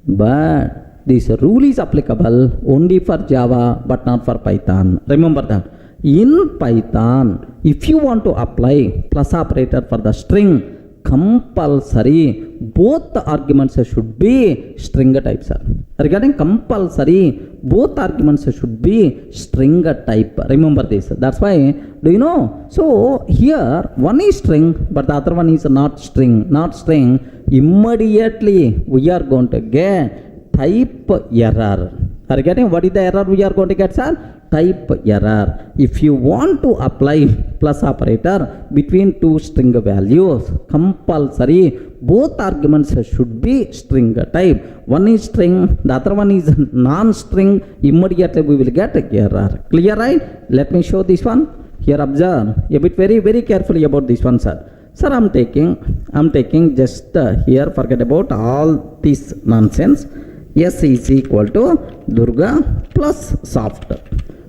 But this rule is applicable only for Java but not for Python. Remember that. In Python, if you want to apply plus operator for the string, compulsory both the arguments should be string type, sir. Regarding compulsory, both arguments should be string type. Remember this. That's why, do you know? So here one is string, but the other one is not string. Not string. Immediately we are going to get type error. Are you getting what is the error we are going to get, sir? Type error. If you want to apply plus operator between two string values, compulsory both arguments should be string type. One is string, the other one is non-string. Immediately we will get error. Clear, right? Let me show this one. Here observe a bit very carefully about this one, sir. Sir, I'm taking just here, forget about all this nonsense. S is equal to Durga plus soft.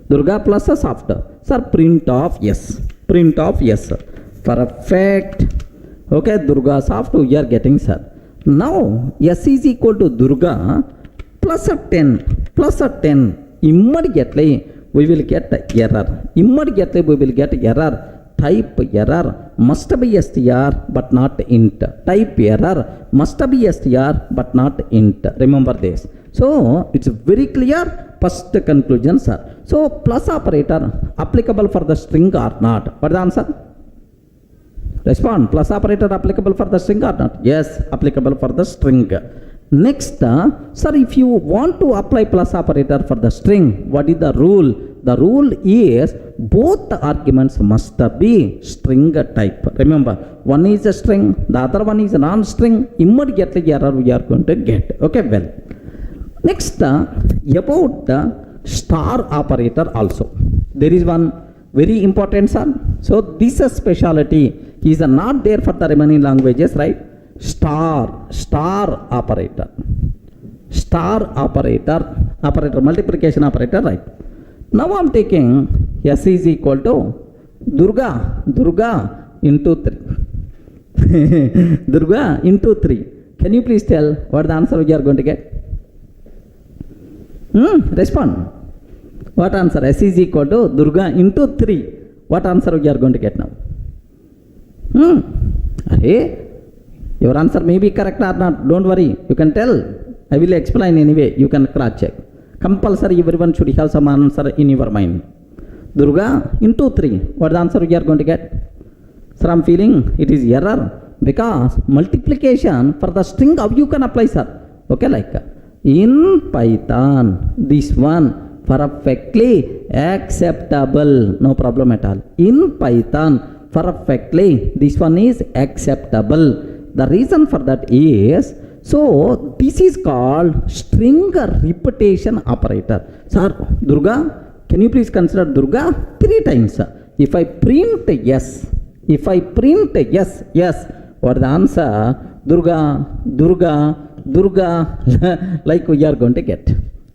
Durga plus soft. Sir, print of S. Print of S. Perfect. Okay, Durga soft we are getting, sir. Now, S is equal to Durga plus a 10. Plus a 10. Immediately we will get error. Immediately we will get error. Type error must be str but not int. Type error must be str but not int. Remember this. So it's very clear. First conclusion, sir. So plus operator applicable for the string or not? What the answer? Respond. Plus operator applicable for the string or not? Yes, applicable for the string. Next, sir, if you want to apply plus operator for the string, what is the rule? The rule is both the arguments must be string type. Remember, one is a string, the other one is a non-string. Immediately error we are going to get. Okay, well. Next, about the star operator also. There is one very important, sir. So this specialty is not there for the remaining languages, right? Star operator. Star operator, multiplication operator, right? Now I'm taking S is equal to Durga into 3. Durga into 3. Can you please tell what the answer we are going to get? Respond. What answer? S is equal to Durga into 3. What answer we are going to get now? Your answer may be correct or not. Don't worry. You can tell. I will explain anyway. You can cross check. Compulsory everyone should have some answer in your mind. Durga into 3. What the answer we are going to get? Sir, I'm feeling it is error because multiplication for the string how you can apply, sir. Okay, like in Python, this one perfectly acceptable. No problem at all. In Python, perfectly this one is acceptable. The reason for that is, so this is called string repetition operator. Sir, Durga, can you please consider Durga 3 times? If I print yes, what the answer? Durga, like we are going to get.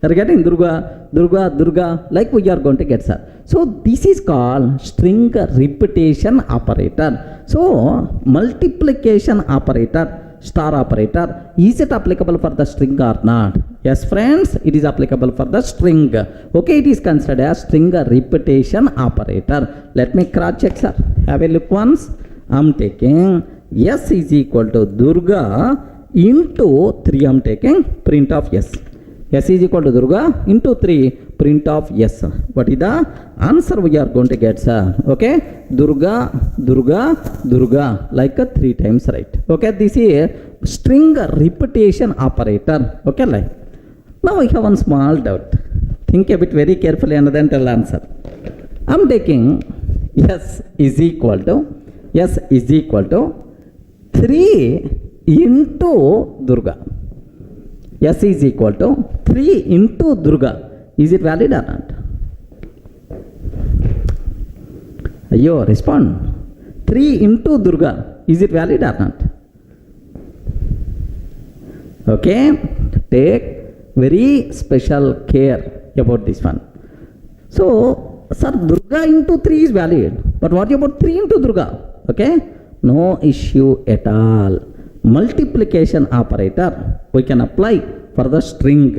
Are you getting Durga, like we are going to get, sir. So this is called string repetition operator. So multiplication operator, star operator, is it applicable for the string or not? Yes, friends, it is applicable for the string. Okay, it is considered as string repetition operator. Let me cross check, sir. Have a look once. I'm taking S is equal to Durga into 3. I'm taking print of S. S is equal to Durga into 3, print of S. What is the answer we are going to get, sir? Okay, Durga, like 3 times, right? Okay, this is string repetition operator. Okay, like. Now I have one small doubt. Think a bit very carefully and then tell answer. I'm taking S is equal to 3 into Durga. S is equal to 3 into Durga. Is it valid or not? Ayyo, respond. 3 into Durga. Is it valid or not? Okay, take very special care about this one. So, sir, Durga into 3 is valid, but what about 3 into Durga? Okay, no issue at all. Multiplication operator we can apply for the string.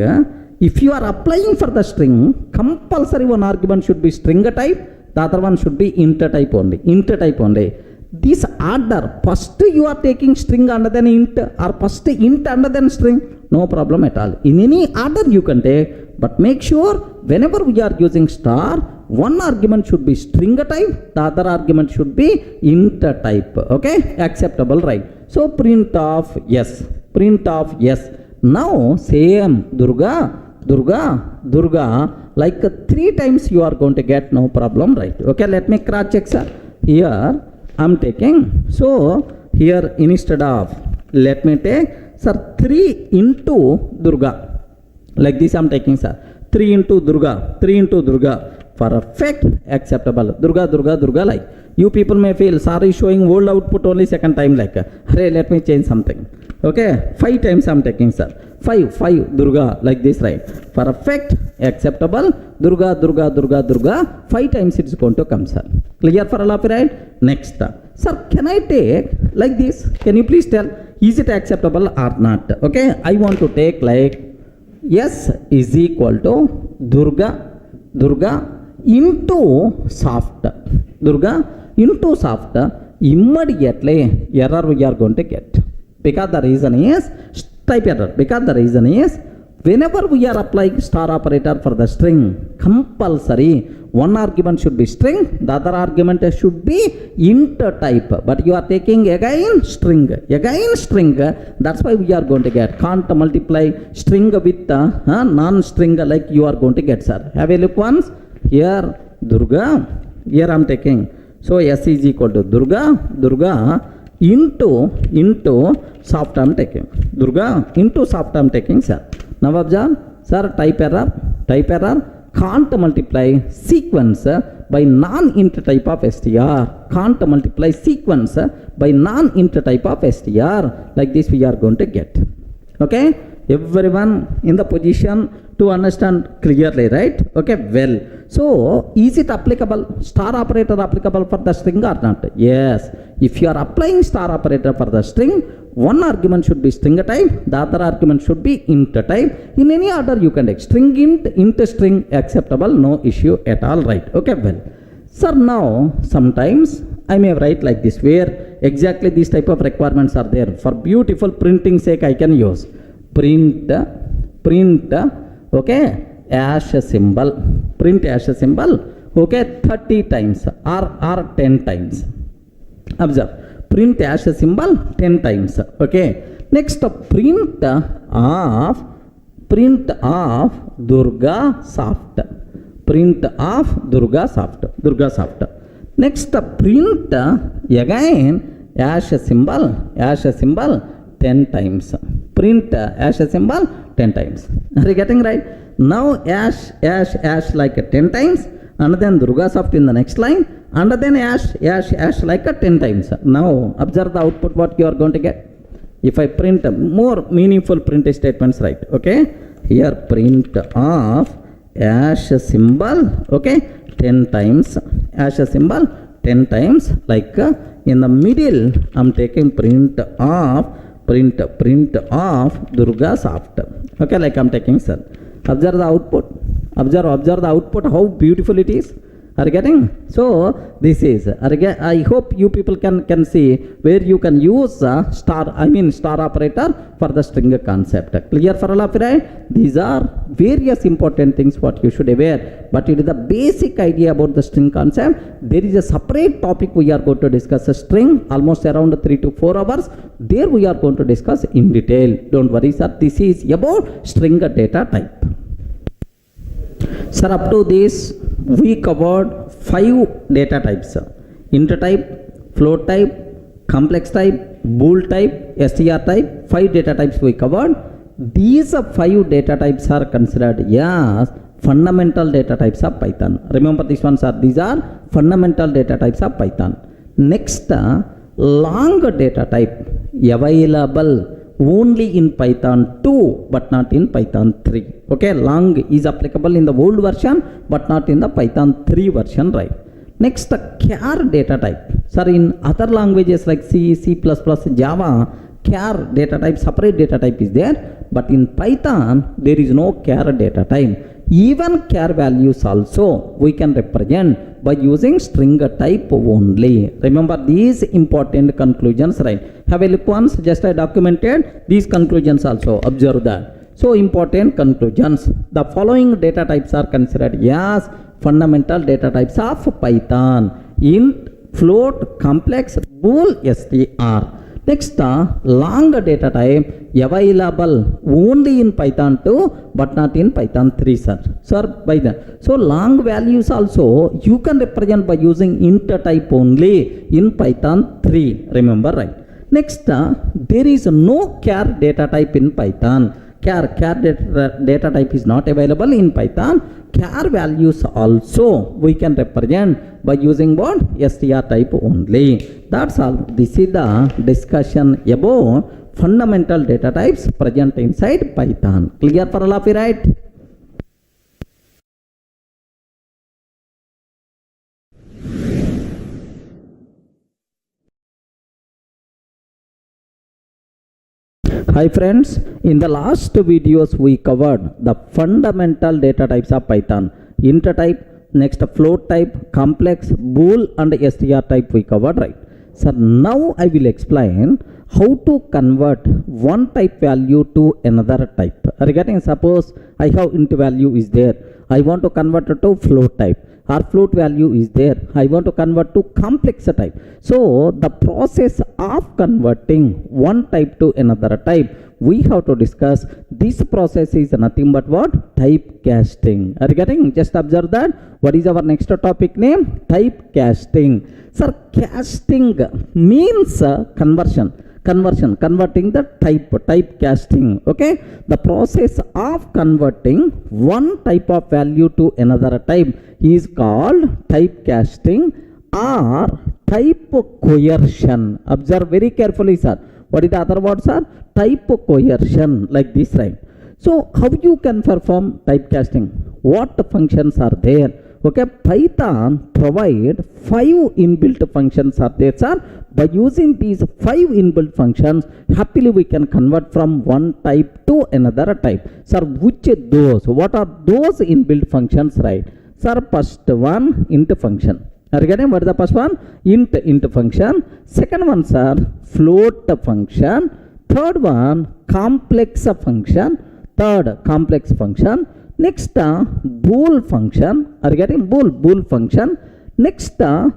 If you are applying for the string, compulsory one argument should be string type, the other one should be int type only. Int type only. This order, first you are taking string under then int, or first int under then string, no problem at all. In any order you can take, but make sure whenever we are using star, one argument should be string type, the other argument should be int type. Okay, acceptable, right? So print of yes, print of yes. Now same Durga, like 3 times you are going to get, no problem, right? Okay, let me cross check, sir. Here I'm taking, so here instead of, let me take, sir, 3 into Durga, like this I'm taking, sir. 3 into Durga, perfect, acceptable. Durga, like you people may feel sorry showing old output only second time, like hey, let me change something. Okay, 5 times I'm taking, sir. 5 Durga, like this, right? Perfect, acceptable. Durga, 5 times it's going to come, sir. Clear for all of you, right? Next, sir, can I take like this? Can you please tell, is it acceptable or not? Okay, I want to take like S is equal to Durga into soft. Durga into soft, immediately error we are going to get. Because the reason is type error. Because the reason is whenever we are applying star operator for the string, compulsory one argument should be string, the other argument should be int type. But you are taking again string. That's why we are going to get, can't multiply string with non-string like you are going to get, sir. Have a look once. Here Durga, here I am taking. So S is equal to Durga into soft I am taking. Durga into soft I am taking, sir. Now observe, sir, type error, can't multiply sequence by non-int type of str. Can't multiply sequence by non-int type of str. Like this we are going to get. Okay, everyone in the position to understand clearly, right? Okay, well, so is it applicable, star operator applicable for the string or not? Yes, if you are applying star operator for the string, one argument should be string type, the other argument should be int type. In any order you can take string int string, acceptable, no issue at all, right? Okay, well, sir, now sometimes I may write like this, where exactly these type of requirements are there. For beautiful printing sake I can use print, okay, hash symbol, print hash symbol, okay, 30 times or 10 times. Observe, print hash symbol 10 times. Okay, next print of Durga soft, next print again hash symbol 10 times. Print hash symbol 10 times. Are you getting right? Now hash like 10 times, and then Durga soft in the next line, and then hash like 10 times. Now observe the output what you are going to get. If I print more meaningful print statements, right? Okay, here print of hash symbol, okay, 10 times, hash symbol 10 times, like in the middle I'm taking print of Durga soft. Okay, like I'm taking, sir. Observe the output. Observe the output, how beautiful it is. Are you getting? So this is, I hope you people can see where you can use star operator for the string concept. Clear for all of you, right? These are various important things what you should aware, but it is the basic idea about the string concept. There is a separate topic we are going to discuss, a string, almost around 3 to 4 hours. There we are going to discuss in detail. Don't worry, sir. This is about string data type. Sir, up to this we covered 5 data types: int type, float type, complex type, bool type, str type. 5 data types we covered. these 5 data types are considered as fundamental data types of Python. Remember these ones are, these are fundamental data types of Python. Next, long data type available only in Python 2 but not in Python 3. Okay, long is applicable in the old version but not in the Python 3 version, right? Next, char data type. Sir, in other languages like C, C++, Java, char data type, separate data type is there, but in Python there is no char data type. Even char values also we can represent by using string type only. Remember these important conclusions, right? Have a look once, just I documented these conclusions also, observe that. So important conclusions. The following data types are considered as fundamental data types of Python: int, float, complex, bool, str. Next, long data type available only in Python 2 but not in Python 3, sir. Sir, by that. So long values also you can represent by using int type only in Python 3. Remember, right? Next, there is no char data type in Python. Char data type is not available in Python. Char values also we can represent by using what? str type only. That's all. This is the discussion about fundamental data types present inside Python. Clear for all of you, right? Hi friends, in the last videos we covered the fundamental data types of Python. Int type, next float type, complex, bool and str type we covered, right? So now I will explain how to convert one type value to another type. Regarding, suppose I have int value is there, I want to convert it to float type. Our float value is there, I want to convert to complex type. So the process of converting one type to another type, we have to discuss. This process is nothing but what? Typecasting. Are you getting? Just observe that. What is our next topic name? Typecasting. Sir, casting means converting the typecasting. Okay, the process of converting one type of value to another type is called typecasting or type coercion. Observe very carefully, sir. What is the other word, sir? Type coercion, like this, right? So how you can perform typecasting? What functions are there? Okay, Python provide 5 inbuilt functions are there, sir. By using these 5 inbuilt functions, happily we can convert from one type to another type. Sir, which those? What are those inbuilt functions, right? Sir, first one, int function. Are you getting? What is the first one? Int function. Second one, sir, float function. Third one, complex function. Third, complex function. Next, bool function. Are you getting? Bool function. Next, sir,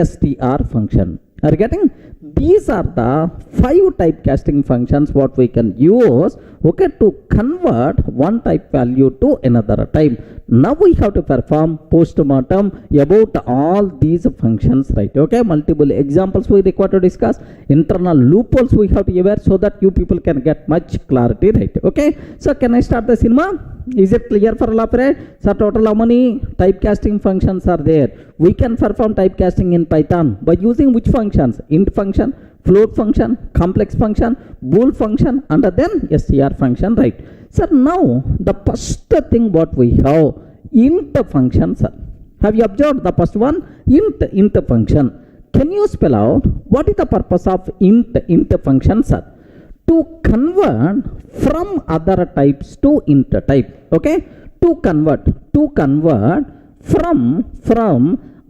str function. Are you getting? These are the 5 typecasting functions what we can use, okay, to convert one type value to another type. Now we have to perform postmortem about all these functions, right? Okay, multiple examples we require to discuss, internal loopholes we have to aware so that you people can get much clarity, right? Okay, so can I start the cinema? Is it clear for all of you, right? So total how many typecasting functions are there? We can perform typecasting in Python by using which functions? Int function, float function, complex function, bool function, and then str function, right? So now the first thing what we have, int function, sir. Have you observed the first one? Int function. Can you spell out what is the purpose of int function, sir? To convert from other types to int type. Okay, to convert from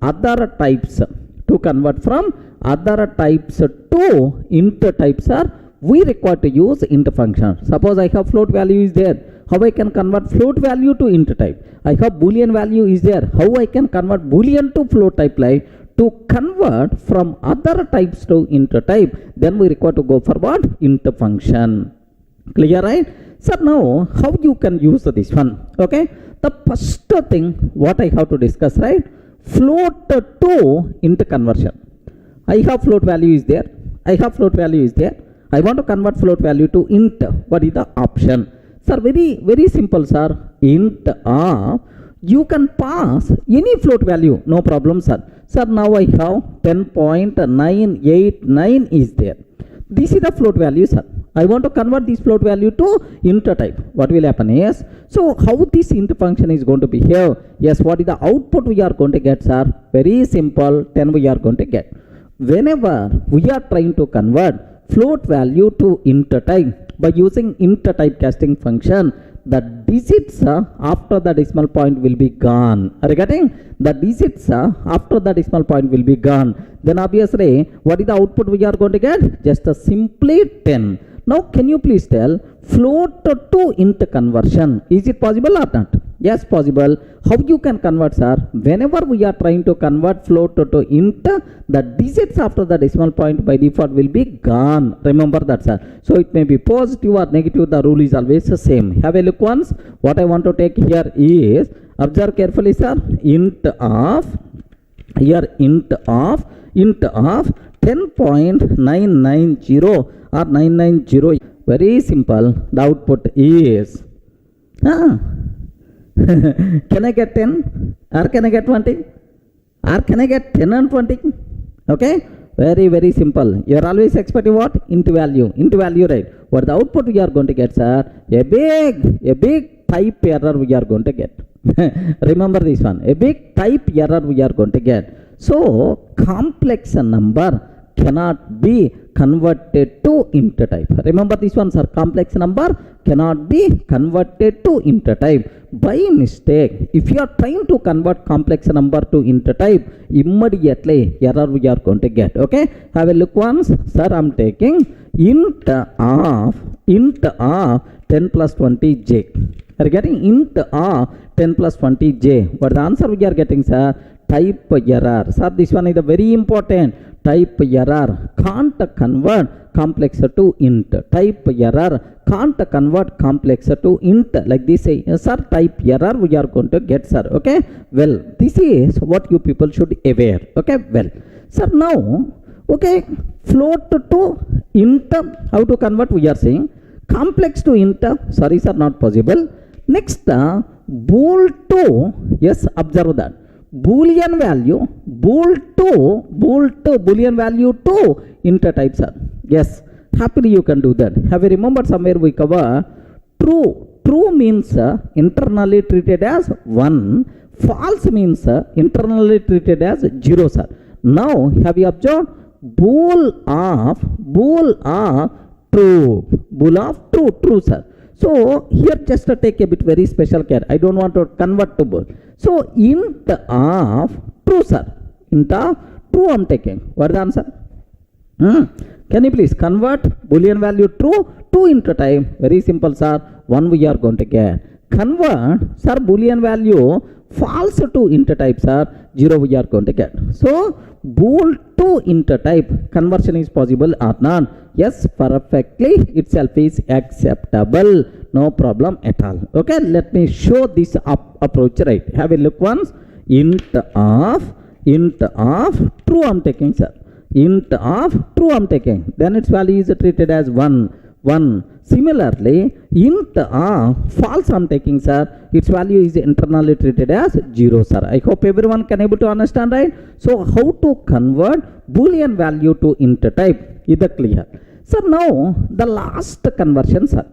other types, to convert from other types to int types, are we require to use int function. Suppose I have float value is there, how I can convert float value to int type? I have boolean value is there, how I can convert boolean to float type? Like to convert from other types to int type, then we require to go for what? Int function. Clear, right? So now how you can use this one? Okay, the first thing what I have to discuss, right? Float to int conversion. I have float value is there, I want to convert float value to int. What is the option? Sir, very simple, sir. Int of, you can pass any float value, no problem, sir. Sir, now I have 10.989 is there. This is the float value, sir. I want to convert this float value to int type. What will happen is, so how this int function is going to behave? Yes, what is the output we are going to get, sir? Very simple, 10 we are going to get. Whenever we are trying to convert float value to int type by using int type casting function, the digits after the decimal point will be gone. Are you getting? The digits after the decimal point will be gone. Then obviously, what is the output we are going to get? Just a simply 10. Now, can you please tell float to int conversion? Is it possible or not? Yes, possible. How you can convert, sir? Whenever we are trying to convert float to int, the digits after the decimal point by default will be gone. Remember that, sir. So it may be positive or negative. The rule is always the same. Have a look once. What I want to take here is, observe carefully, sir. Int of 10.990 or 990. Very simple. The output is can I get 10 or can I get 20 or can I get 10 and 20? Okay, very simple. You are always expecting what? Int value, right? What the output we are going to get, sir? A big type error we are going to get. Remember this one, a big type error we are going to get. So complex number cannot be converted to int type. Remember this one, sir. Complex number cannot be converted to int type. By mistake, if you are trying to convert complex number to int type, immediately error we are going to get. Okay, have a look once. Sir, I am taking int of 10 plus 20j. Are you getting? Int of 10 plus 20j. What the answer we are getting, sir? Type error. Sir, this one is a very important. Type error. Can't convert complex to int. Type error. Can't convert complex to int. Like this, sir, type error we are going to get, sir. Okay, well, this is what you people should aware. Okay, well, sir, now, okay, float to int, how to convert we are saying. Complex to int, sorry, sir, not possible. Next, bool to, yes, observe that. Boolean value, Boolean value to int type, sir. Yes, happily you can do that. Have you remembered somewhere we cover true? True means internally treated as 1. False means internally treated as 0, sir. Now, have you observed? Bool of true. Bool of true, sir. So, here just take a bit very special care. I don't want to convert to bool. So, int of true, sir. Int of true I am taking. What is the answer? Can you please convert Boolean value true to int type? Very simple, sir. 1 we are going to get. Convert, sir, Boolean value false to int type, sir. 0 we are going to get. So, bool to int type conversion is possible or not? Yes, perfectly itself is acceptable. No problem at all. Okay, let me show this approach, right? Have a look once. Int of true I am taking, sir. Int of true I am taking. Then its value is treated as 1. Similarly, int of false I am taking, sir. Its value is internally treated as 0, sir. I hope everyone can able to understand, right? So, how to convert Boolean value to int type? Is that clear? So, now the last conversion, sir.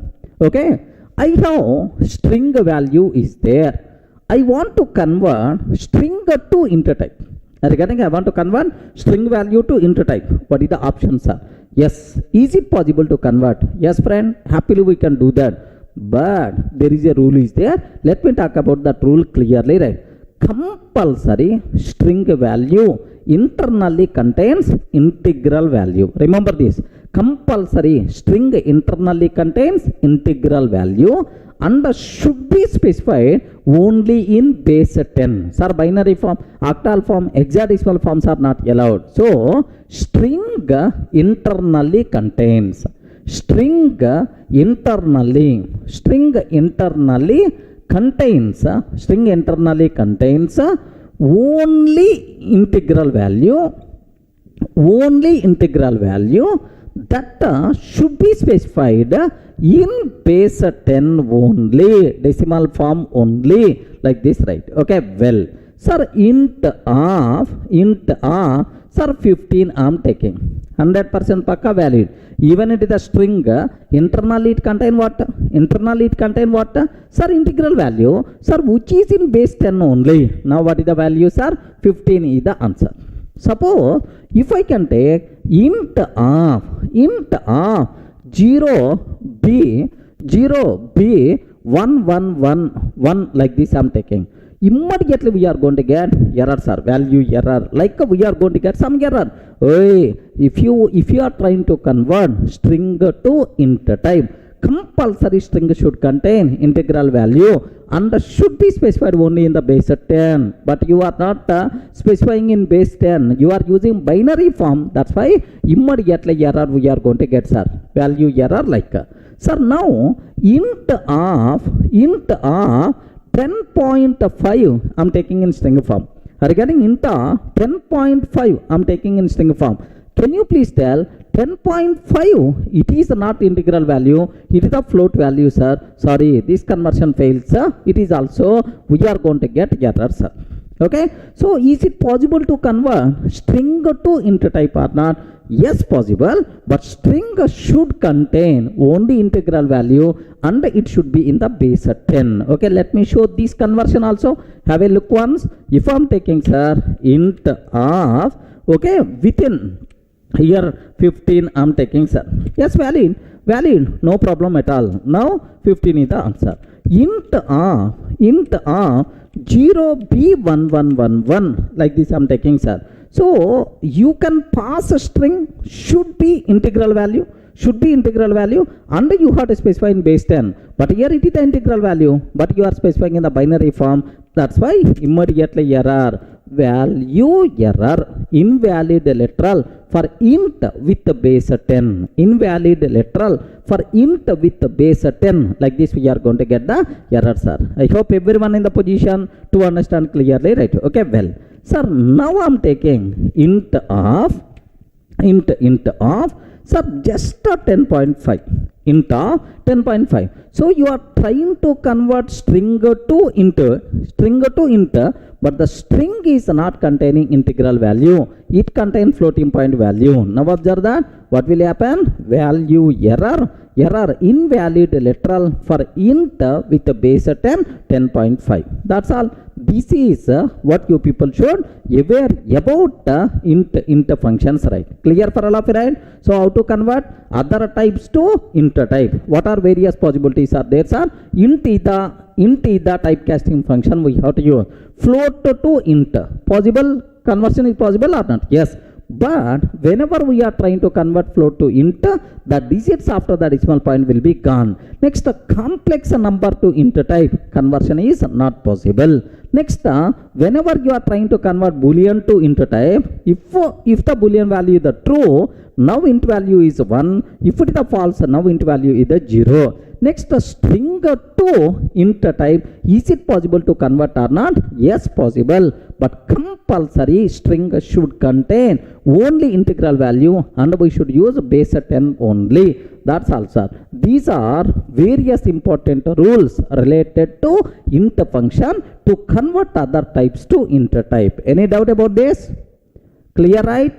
Okay, I have string value is there. I want to convert string to int type. Are you getting? I want to convert string value to int type. What is the option, sir? Yes. Is it possible to convert? Yes, friend. Happily we can do that. But there is a rule is there. Let me talk about that rule clearly, right? Compulsory string value internally contains integral value. Remember this. Compulsory string internally contains integral value and should be specified only in base 10. Sir, binary form, octal form, hexadecimal forms are not allowed. So, string internally contains only integral value that should be specified in base 10 only, decimal form only, like this, right? Okay, well, sir, int of, sir, 15 I am taking, 100% pakka valid. Even it is a string, internally it contain what? Internally it contain what? Sir, integral value, sir, which is in base 10 only. Now what is the value, sir? 15 is the answer. Suppose if I can take int of 0b 1111, like this I am taking. Immediately we are going to get error, sir, value error, like we are going to get some error. Hey, if you are trying to convert string to int type, compulsory string should contain integral value and should be specified only in the base 10, but you are not specifying in base 10, you are using binary form. That's why immediately error we are going to get, sir, value error, like sir. Now int of 10.5 I'm taking in string form. Regarding int 10.5 I'm taking in string form. Can you please tell 10.5 it is not integral value, it is a float value, sir. Sorry, this conversion fails, sir. It is also we are going to get error, sir. Okay, so is it possible to convert string to int type or not? Yes, possible, but string should contain only integral value and it should be in the base 10. Okay, let me show this conversion also. Have a look once. If I'm taking, sir, int of, okay, within here 15 I'm taking, sir. Yes, valid, no problem at all. Now 15 is the answer. Int of 0b1111, like this I'm taking, sir. So you can pass a string should be integral value, and you have to specify in base 10, but here it is the integral value, but you are specifying in the binary form. That's why immediately error, value error, invalid literal for int with the base 10, invalid literal for int with the base 10, like this we are going to get the error, sir. I hope everyone in the position to understand clearly, right? Okay, well, sir, now I'm taking int of, sir, just a 10.5, int of 10.5. So you are trying to convert string to int, but the string is not containing integral value, it contains floating point value. Now observe that what will happen? Value error, invalid literal for int with the base 10.5. That's all. This is what you people should aware about int functions, right? Clear for all of you, right? So how to convert other types to int type? What are various possibilities are there, sir? Int is the typecasting function we have to use. Float to int, possible conversion is possible or not? Yes. But whenever we are trying to convert float to int, the digits after the decimal point will be gone. Next, a complex number to int type conversion is not possible. Next, whenever you are trying to convert Boolean to int type, if the Boolean value is the true, now int value is 1. If it is a false, now int value is the 0. Next, string to int type, is it possible to convert or not? Yes, possible, but compulsory string should contain only integral value and we should use base 10 only. That's all, sir. These are various important rules related to int function to convert other types to int type. Any doubt about this? Clear, right?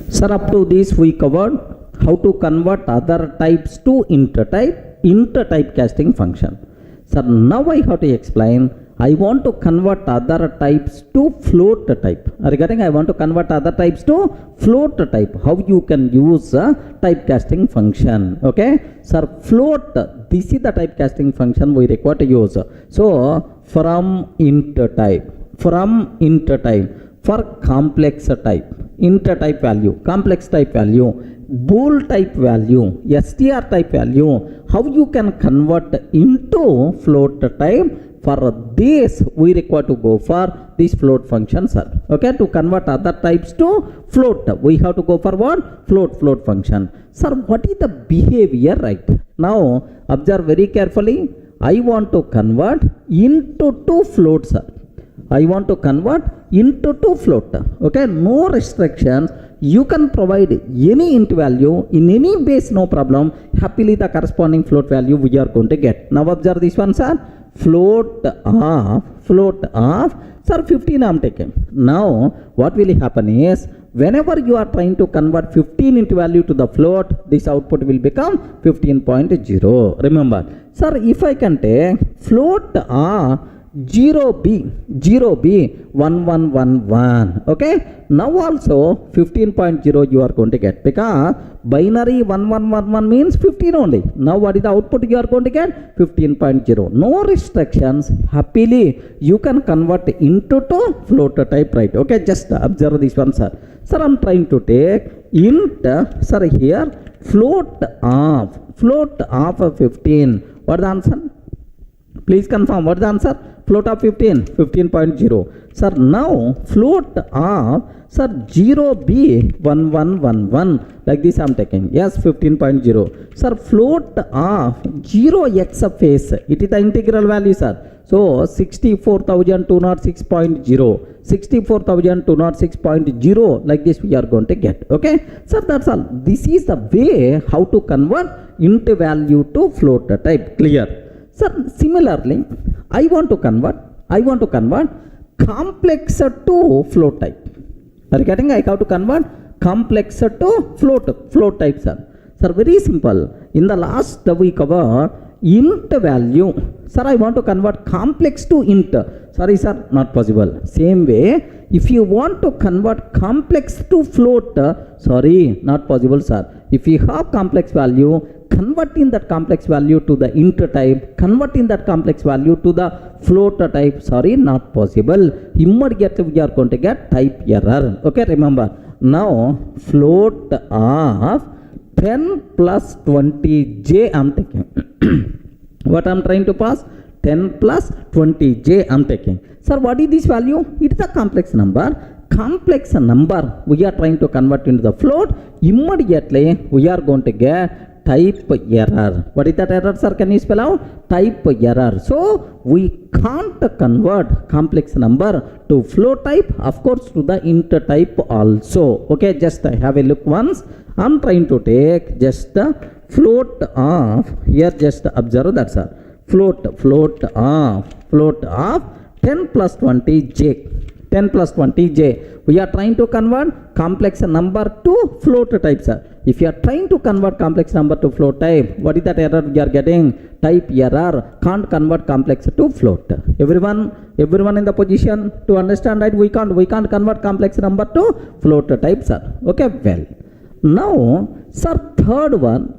Sir, up to this we covered how to convert other types to int type casting function. Sir, now I have to explain. I want to convert other types to float type. Regarding I want to convert other types to float type. How you can use a typecasting function. Okay, sir, float. This is the typecasting function we require to use. So from int type for complex type, int type value, complex type value, bool type value, str type value, how you can convert into float type, For this we require to go for this float function, sir. Okay, to convert other types to float, we have to go for what? Float function. Sir, what is the behavior, right? Now observe very carefully. I want to convert into two floats, sir. I want to convert into two float. Okay, no restrictions. You can provide any int value in any base, no problem. Happily the corresponding float value we are going to get. Now observe this one, sir. Float of sir 15 I am taking. Now what will happen is, whenever you are trying to convert 15 into value to the float, this output will become 15.0. Remember, sir, if I can take float 0b 1111, okay, now also 15.0 you are going to get, because binary 1111 means 15 only. Now what is the output you are going to get? 15.0. No restrictions. Happily you can convert into to float type, right? Okay, just observe this one, sir. Sir, I am trying to take int, sir, here float of 15. What is the answer? Please confirm, what is the answer? Float of 15.0. Sir, now float of, sir, 0b 1111, like this I am taking. Yes, 15.0. Sir, float of 0x face, it is the integral value, sir. So 64,206.0, 64,206.0, like this we are going to get. Okay, sir, that's all. This is the way how to convert int value to float type. Clear? Sir, similarly, I want to convert complex to float type. Are you getting? I have to convert complex to float type, sir. Sir, very simple. In the last we covered int value. Sir, I want to convert complex to int. Sorry, sir, not possible. Same way, if you want to convert complex to float, sorry, not possible, sir. If you have complex value, converting that complex value to the int type, converting that complex value to the float type, sorry, not possible. Immediately we are going to get type error. Okay, remember. Now float of 10 plus 20j I am taking. What I am trying to pass? 10 plus 20j I am taking. Sir, what is this value? It is a complex number. Complex number we are trying to convert into the float. Immediately we are going to get type error. What is that error, sir? Can you spell out? Type error. So we can't convert complex number to float type, of course to the int type also. Okay, just have a look once. I am trying to take just float of, here just observe that, sir. Float of 10 plus 20j. 10 plus 20j. We are trying to convert complex number to float type, sir. If you are trying to convert complex number to float type, what is that error we are getting? Type error. Can't convert complex to float. Everyone in the position to understand, right? We can't convert complex number to float type, sir. Okay, well. Now, sir, third one,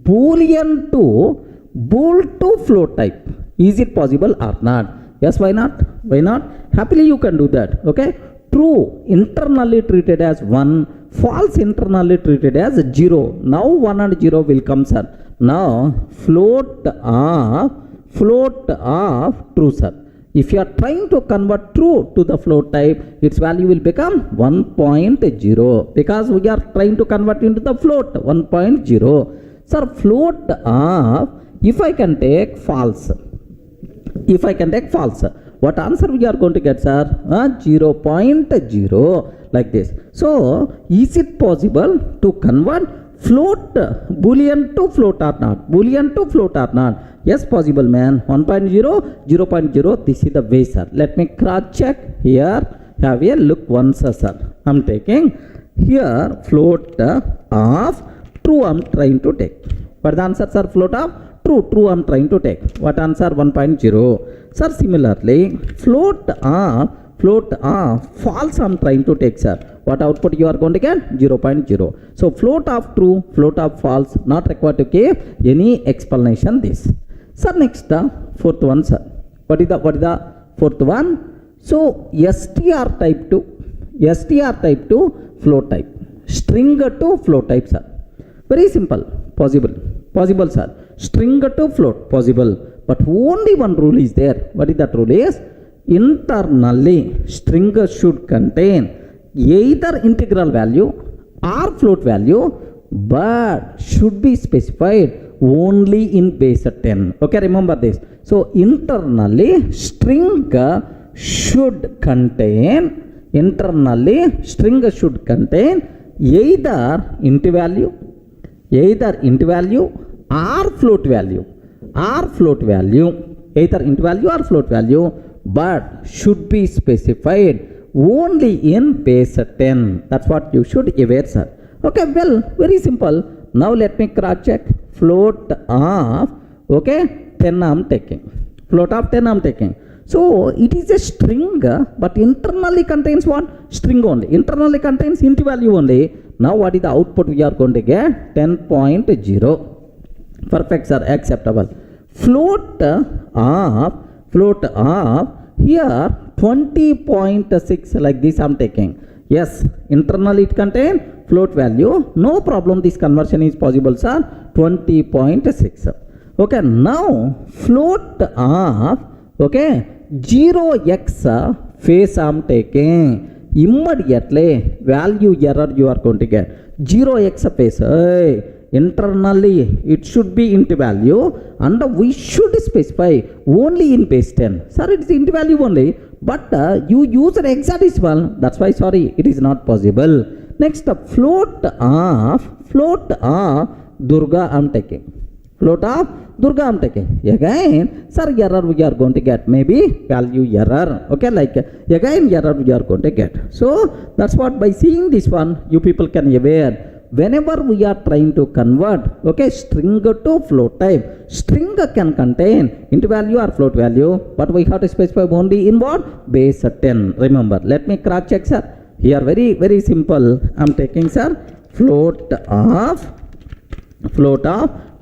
Boolean to bool to float type. Is it possible or not? Yes, why not? Why not? Happily you can do that. Okay, true internally treated as 1, false internally treated as 0. Now 1 and 0 will come, sir. Now float of true, sir. If you are trying to convert true to the float type, its value will become 1.0, because we are trying to convert into the float 1.0. Sir, float of, if I can take false, what answer we are going to get, sir? 0.0, like this. So is it possible to convert float Boolean to float or not? Boolean to float or not? Yes, possible, man. 1.0, 0.0, this is the way, sir. Let me cross check here. Have a look once, sir. I am taking here float of true I am trying to take. What the answer, sir? Float of true I am trying to take. What answer? 1.0. Sir, similarly, float of false I am trying to take, sir. What output you are going to get? 0.0. So float of true, float of false, not required to give any explanation this. Sir, next fourth one, sir. What is the fourth one? So str type to float type, string to float type, sir. Very simple. Possible, sir. String to float, possible. but only one rule is there. What is that rule is? Internally, string should contain either integral value or float value, but should be specified only in base 10. Okay, remember this. So internally string should contain either int value or float value, either int value or float value, but should be specified only in base 10. That's what you should aware, sir. Okay, well, very simple. Now let me cross check. Float of, okay, 10 I'm taking. Float of 10 I'm taking. So it is a string, but internally contains what? String only. Internally contains int value only. Now what is the output we are going to get? 10.0. Perfect, sir. Acceptable. Float of here 20.6, like this I'm taking. Yes, internally it contains float value. No problem, this conversion is possible, sir. 20.6. Okay, now float of, okay, 0x face I'm taking. Immediately value error you are going to get. 0x face. Hey, internally it should be int value and we should specify only in base 10. Sir, it is int value only, but you use an hexadecimal. That's why, sorry, it is not possible. Next, float of Durga I'm taking. Float of Durga I'm taking. Again, sir, error we are going to get. Maybe value error. Okay, like again error we are going to get. So that's what, by seeing this one, you people can aware. Whenever we are trying to convert, okay, string to float type, string can contain int value or float value, but we have to specify only in what? Base 10. Remember, let me cross check, sir. Here very, very simple. I'm taking, sir, float of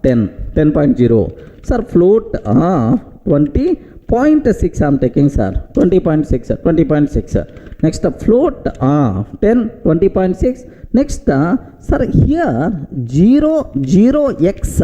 10.0. Sir, float of 20.6 I'm taking, sir. 20.6. Next, float of 10, 20.6. Next, sir, here 0x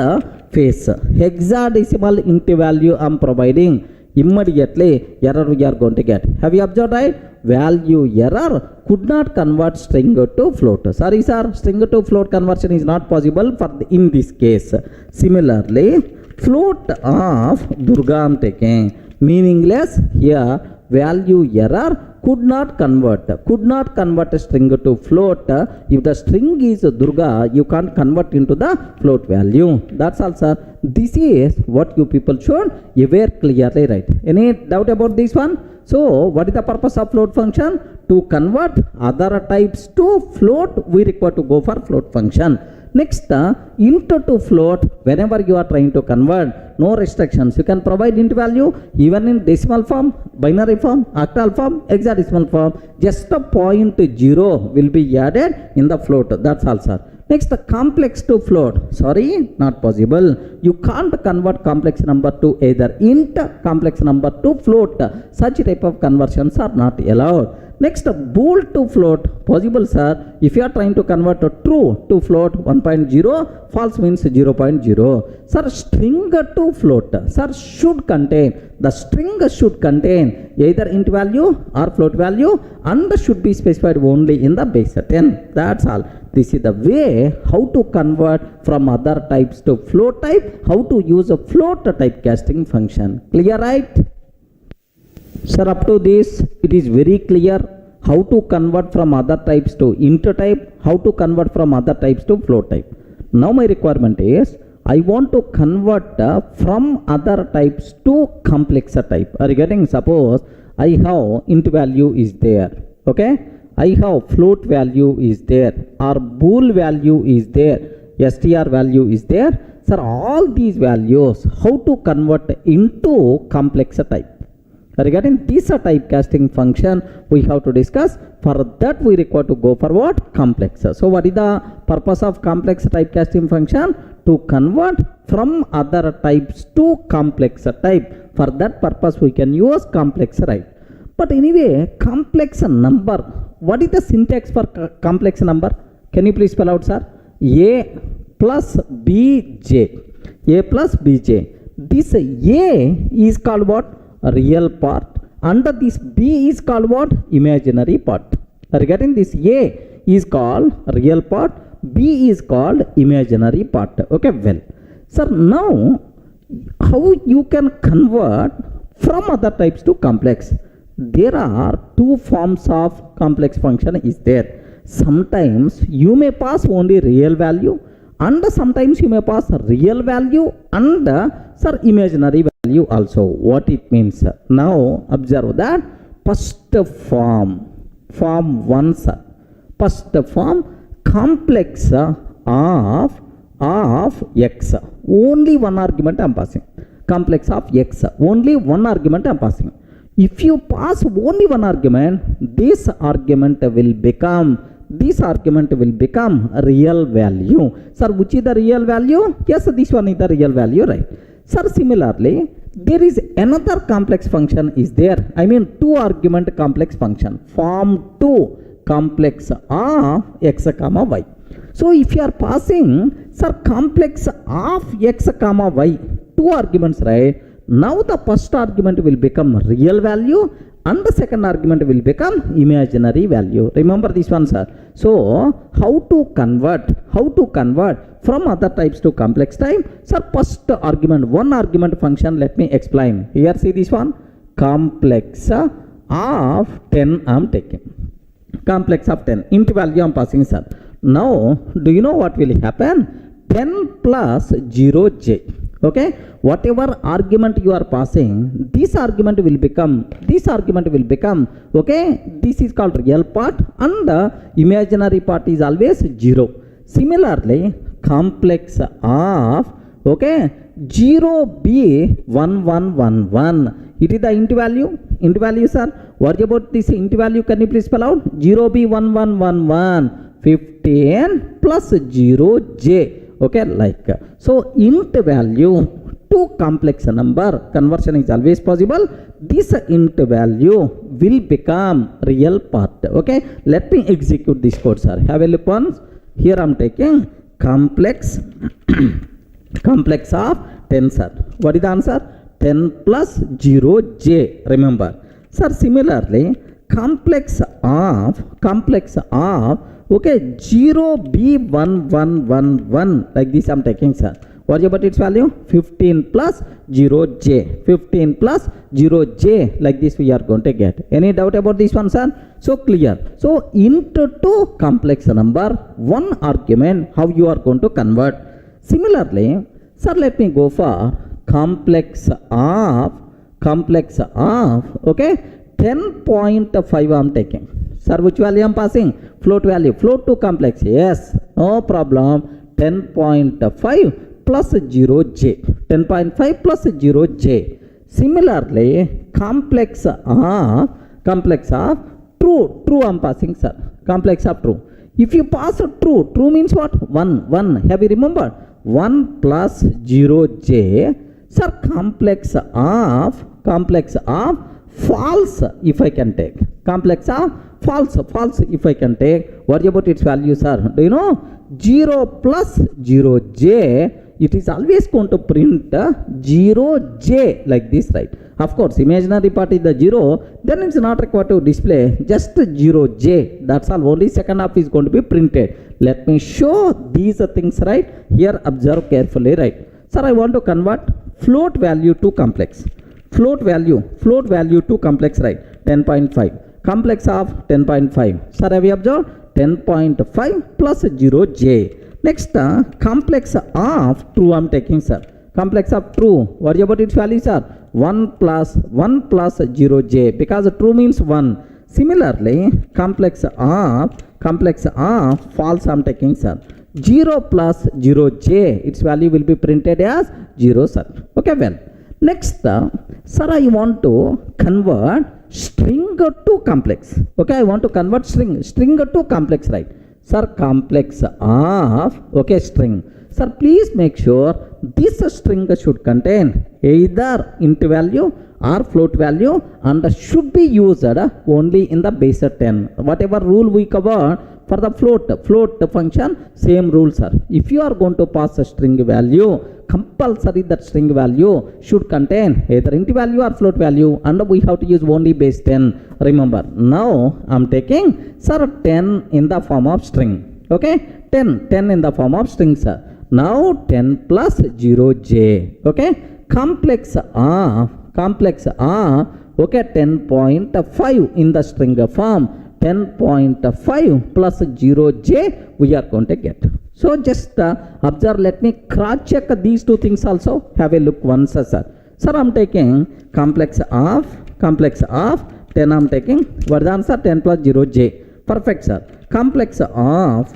face hexadecimal int value I'm providing. Immediately error we are going to get. Have you observed, right? Value error could not convert string to float. Sorry, sir, string to float conversion is not possible in this case. Similarly, float of Durga I'm taking. Meaningless here. Value error could not convert a string to float. If the string is Durga, you can't convert into the float value. That's all, sir. This is what you people should aware clearly, right? Any doubt about this one? So what is the purpose of float function? To convert other types to float, we require to go for float function. Next, int to float, whenever you are trying to convert, no restrictions. You can provide int value even in decimal form, binary form, octal form, hexadecimal form. Just a 0.0 will be added in the float. That's all, sir. Next, complex to float. Sorry, not possible. You can't convert complex number to either int, complex number to float. Such type of conversions are not allowed. Next, bool to float, possible, sir. If you are trying to convert a true to float, 1.0, false means 0.0. Sir, string to float, sir, should contain, the string should contain either int value or float value and should be specified only in the base 10. That's all. This is the way how to convert from other types to float type, how to use a float type casting function. Clear, right? Sir, up to this, it is very clear how to convert from other types to int type, how to convert from other types to float type. Now my requirement is, I want to convert from other types to complex type. Are you getting? Suppose I have int value is there, okay? I have float value is there, or bool value is there, str value is there. Sir, all these values, how to convert into complex type? Regarding this typecasting function, we have to discuss. For that, we require to go for what? Complex. So, what is the purpose of complex typecasting function? To convert from other types to complex type. For that purpose, we can use complex, right? But anyway, complex number. What is the syntax for complex number? Can you please spell out, sir? A plus bj. A plus bj. this A is called what? Real part, and this B is called what? Imaginary part. Are you getting this? A is called real part, B is called imaginary part. Okay, well, sir, now how you can convert from other types to complex? There are two forms of complex function is there. Sometimes you may pass only real value, and sometimes you may pass real value and sir, imaginary value also. What it means? Now observe that first form 1, sir. First form, complex of x. Only one argument I am passing. Complex of x. Only one argument I am passing. If you pass only one argument, this argument will become real value. Sir, which is the real value? Yes, this one is the real value, right? Sir, similarly, there is another complex function is there. I mean, two argument complex function. Form 2 complex of x comma y. So if you are passing, sir, complex of x comma y, two arguments, right? Now the first argument will become real value and the second argument will become imaginary value. Remember this one, sir. So how to convert from other types to complex type? Sir, first argument, one argument function, let me explain. Here see this one, complex of 10 I am taking. Complex of 10 into value I am passing, sir. Now do you know what will happen? 10 plus 0j. Okay, whatever argument you are passing, this argument will become, okay, this is called real part and the imaginary part is always 0. Similarly, complex of, okay, 0b1111, it is the int value, sir. What about this int value? Can you please spell out? 0b1111, 15 plus 0j. Okay, like so int value to complex number conversion is always possible. This int value will become real part. Okay, let me execute this code, sir. Have a look once. Here I am taking complex complex of 10, sir. What is the answer? 10 plus 0j. Remember, sir. Similarly, complex of okay, 0b1111, like this I am taking, sir. What about its value? 15 plus 0j. 15 plus 0j, like this we are going to get. Any doubt about this one, sir? So clear. So into two complex number, one argument, how you are going to convert. Similarly, sir, let me go for complex of okay, 10.5 I am taking. Sir, which value I am passing? Float value. Float to complex. Yes, no problem. 10.5 plus 0j. 10.5 plus 0j. Similarly, complex of true. True I am passing, sir. Complex of true. If you pass a true means what? 1. Have you remembered? 1 plus 0j. Sir, complex of false if I can take. Complex of false if I can take. What about its value, sir? Do you know? 0 plus 0j, it is always going to print 0j like this, right? Of course, imaginary part is the 0, then it's not required to display just 0j. That's all. Only second half is going to be printed. Let me show these things, right? Here observe carefully, right? Sir, I want to convert float value to complex. Float value to complex, right? 10.5. Complex of 10.5. Sir, have you observed? 10.5 plus 0j. Next, complex of true I am taking, sir. Complex of true. What about its value, sir? 1 plus 0j, because true means 1. Similarly, complex of false I am taking, sir. 0 plus 0j, its value will be printed as 0, sir. Okay, well. Next, sir, I want to convert string to complex. Okay, I want to convert string to complex, right? Sir, complex of, okay, string. Sir, please make sure this string should contain either int value or float value and should be used only in the base 10. Whatever rule we cover, For the float function, same rule, sir. If you are going to pass a string value, compulsory that string value should contain either int value or float value, and we have to use only base 10. Remember, now I'm taking, sir, 10 in the form of string. Okay, 10 in the form of string, sir. Now 10 plus 0j. Okay, complex of okay, 10.5 in the string form. 10.5 plus 0j we are going to get. So just observe, let me cross check these two things also. Have a look once, sir. Sir, I'm taking complex of 10, I'm taking, what is the answer? 10 plus 0j. Perfect, sir. Complex of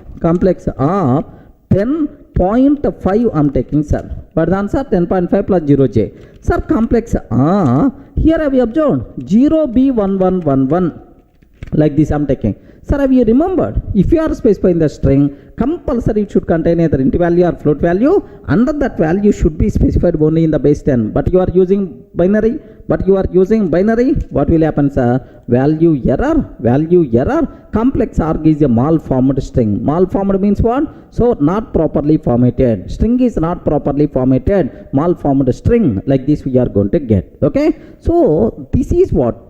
10.5 I'm taking, sir. What is the answer? 10.5 plus 0j. Sir, complex here have you observed 0b1111 like this I'm taking. Sir, have you remembered, if you are specifying the string, compulsory it should contain either int value or float value. Under that value should be specified only in the base 10. But you are using binary. What will happen, sir? Value error. Complex arg is a malformed string. Malformed means what? So not properly formatted. String is not properly formatted. Malformed string, like this we are going to get. Okay. So this is what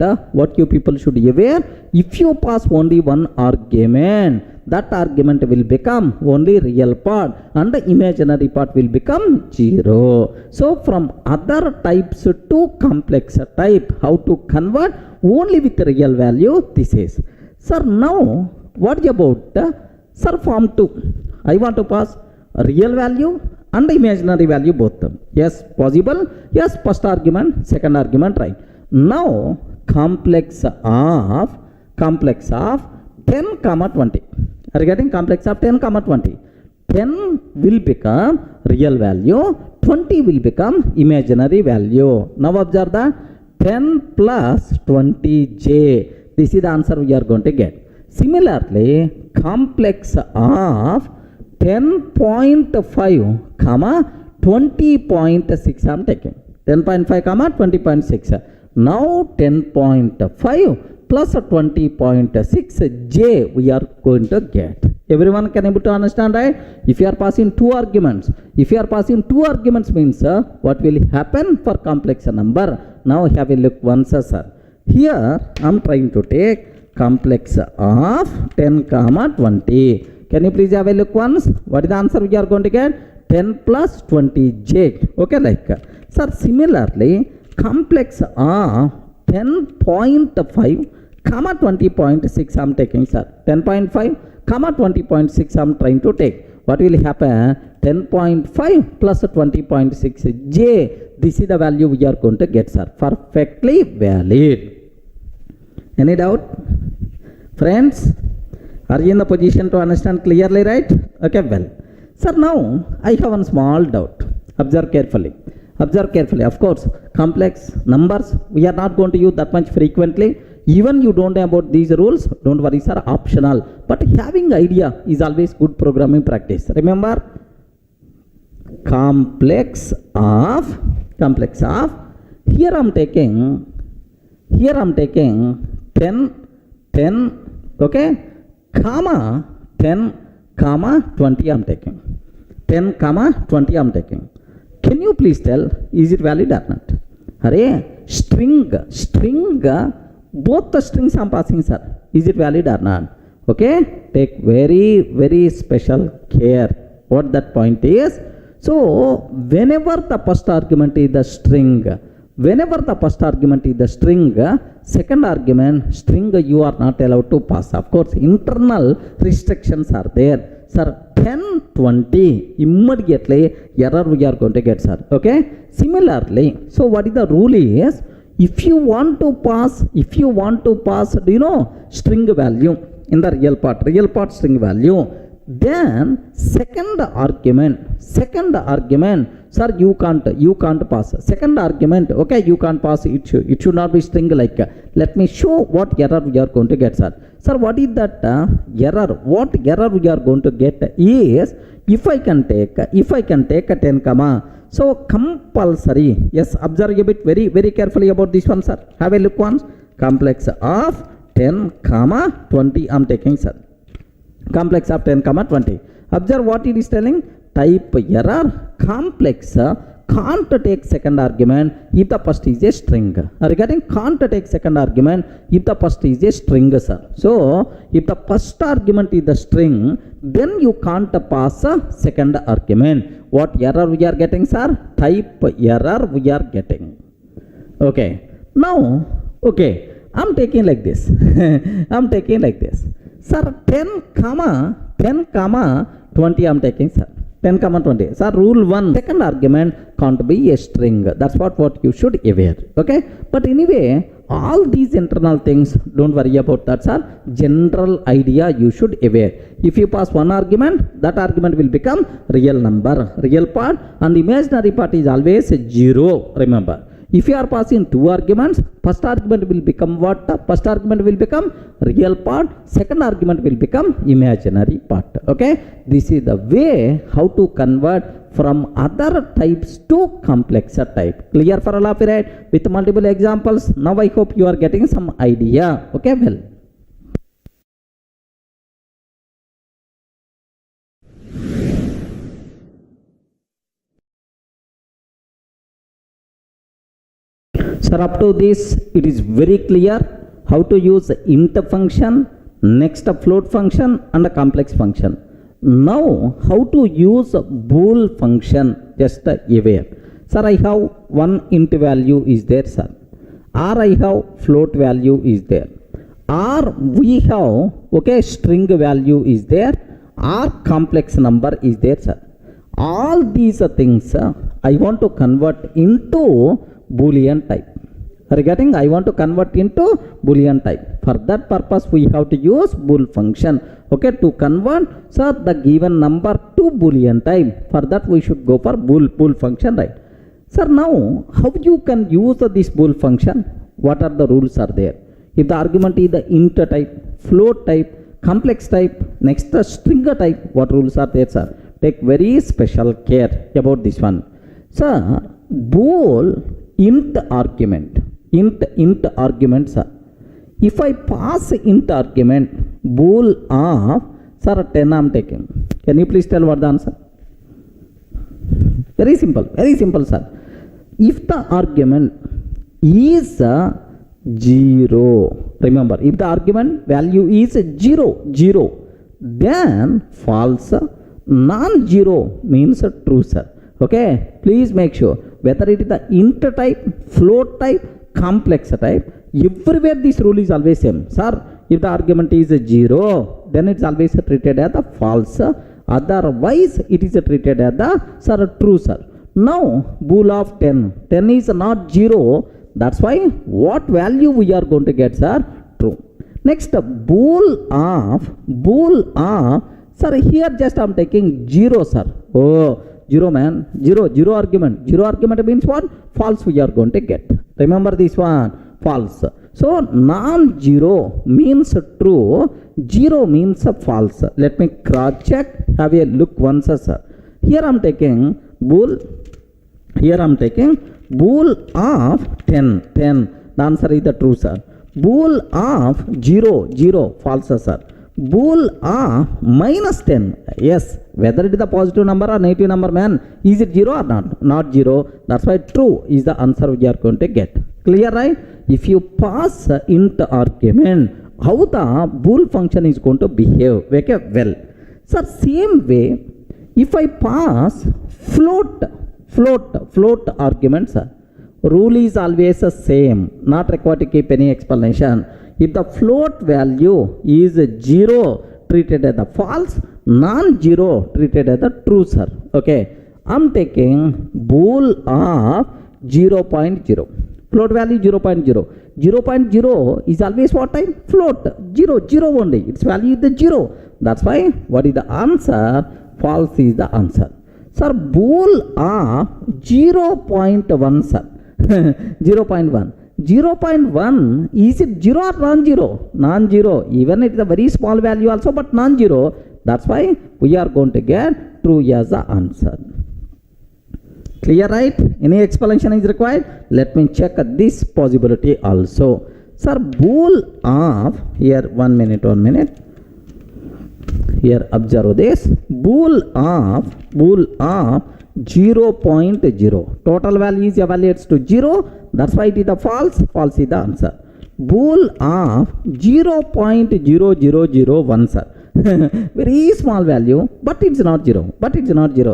you people should be aware. If you pass only one argument, that argument will become only real part and the imaginary part will become 0. So from other types to complex type, how to convert only with real value, this is. Sir, now what about sir, form 2? I want to pass real value and imaginary value both. Yes, possible. Yes, first argument, second argument, right. Now complex of 10 comma 20. Are you getting? Complex of 10 comma 20. 10 will become real value, 20 will become imaginary value. Now observe that 10 plus 20j. This is the answer we are going to get. Similarly, complex of 10.5 comma 20.6 I am taking. 10.5 comma 20.6. Now 10.5 plus 20.6j we are going to get. Everyone can able to understand, right? If you are passing two arguments means what will happen for complex number? Now have a look once, sir. Here I am trying to take complex of 10 comma 20. Can you please have a look once? What is the answer we are going to get? 10 plus 20j. Okay, like. Sir, similarly, complex of 10.5 comma 20.6 I am taking, sir. 10.5 comma 20.6 I am trying to take. What will happen? 10.5 plus 20.6j. This is the value we are going to get, sir. Perfectly valid. Any doubt? Friends, are you in the position to understand clearly, right? Okay, well. Sir, now I have one small doubt. Observe carefully. Of course, complex numbers we are not going to use that much frequently. Even you don't know about these rules, don't worry, sir, optional. But having idea is always good programming practice. Remember, complex of here I'm taking 10 okay, comma 10 comma 20 I'm taking. 10 comma 20 I'm taking. Can you please tell, is it valid or not? Hare, string, both the strings I'm passing, sir. Is it valid or not? Okay, take very, very special care what that point is. So, whenever the first argument is the string, second argument, string you are not allowed to pass. Of course, internal restrictions are there. Sir, 10, 20, immediately error we are going to get, sir. Okay. Similarly, so what is the rule is, if you want to pass, do you know, string value in the real part string value, then second argument, sir, you can't pass. Second argument, okay, you can't pass. It should not be string like. Let me show what error we are going to get, sir. Sir, what is that error? What error we are going to get is, if I can take a 10 comma, so compulsory, yes, observe a bit very, very carefully about this one, sir. Have a look once. Complex of 10 comma 20 I'm taking, sir. complex of 10 comma 20. Observe what it is telling. Type error, complex can't take second argument if the first is a string. Regarding can't take second argument if the first is a string, sir. So if the first argument is the string, then you can't pass a second argument. What error we are getting, sir? Type error we are getting. Okay. Now, okay, I'm taking like this. I'm taking like this. Sir, 10 comma 20 I'm taking, sir. 10 comma 20. Sir, rule 1, second argument can't be a string. That's what you should aware. Okay. But anyway, all these internal things, don't worry about that, sir. General idea you should aware. If you pass one argument, that argument will become real number, real part, and imaginary part is always 0. Remember. If you are passing two arguments, first argument will become what? First argument will become real part, second argument will become imaginary part. Okay, this is the way how to convert from other types to complex type. Clear for all of you, right? With multiple examples. Now I hope you are getting some idea. Okay, well. Sir, up to this, it is very clear how to use int function, next a float function and a complex function. Now, how to use bool function, just aware. Sir, I have one int value is there, sir. Or I have float value is there. Or we have, okay, string value is there. Or complex number is there, sir. All these things I want to convert into Boolean type. Regarding I want to convert into Boolean type. For that purpose we have to use bool function. Okay, to convert the given number to Boolean type. For that we should go for bool function, right? Sir, now how you can use this bool function? What are the rules are there? If the argument is the int type, float type, complex type, next the string type, what rules are there, sir? Take very special care about this one. Sir, bool int argument. Int argument, sir. If I pass int argument, bool of, sir, 10 I am taking. Can you please tell what the answer? Very simple, sir. If the argument is 0, remember, if the argument value is 0, then false. Non-zero means true, sir. Okay, please make sure whether it is the int type, float type, complex type, everywhere this rule is always same. Sir, if the argument is 0, then it's always treated as the false. Otherwise, it is treated as the true, sir. Now, bool of 10. 10 is not 0. That's why what value we are going to get, sir? True. Next, bool of, sir, here just I am taking 0, sir. Oh, 0 man, 0 argument. 0 argument means what? False we are going to get. Remember this one, false. So, non-zero means true, 0 means false. Let me cross check, have a look once, sir. Here I am taking bool, of 10. The answer is the true, sir. Bool of 0, false, sir. Bool of minus 10, yes, whether it is a positive number or negative number, man, is it 0 or not? Not 0. That's why true is the answer we are going to get. Clear, right? If you pass int argument, how the bool function is going to behave? Okay, well, sir, same way, if I pass float argument, sir, rule is always the same, not required to keep any explanation. If the float value is 0, treated as the false, non-zero treated as the true, sir. Okay, I'm taking bool of 0.0. Float value 0.0. 0.0 is always what type? Float. 0 only. Its value is the 0. That's why what is the answer? False is the answer. Sir, bool of 0.1, sir. 0.1. 0.1, is it 0 or non-zero? Non-zero. Even it is a very small value also, but non-zero. That's why we are going to get true as the answer. Clear, right? Any explanation is required? Let me check this possibility also. Sir, bool of, here 1 minute. Here observe this. Bool of 0.0. Total value is evaluates to 0. That's why it is the false. False is the answer. Bool of 0.0001, sir. Very small value, but it's not 0.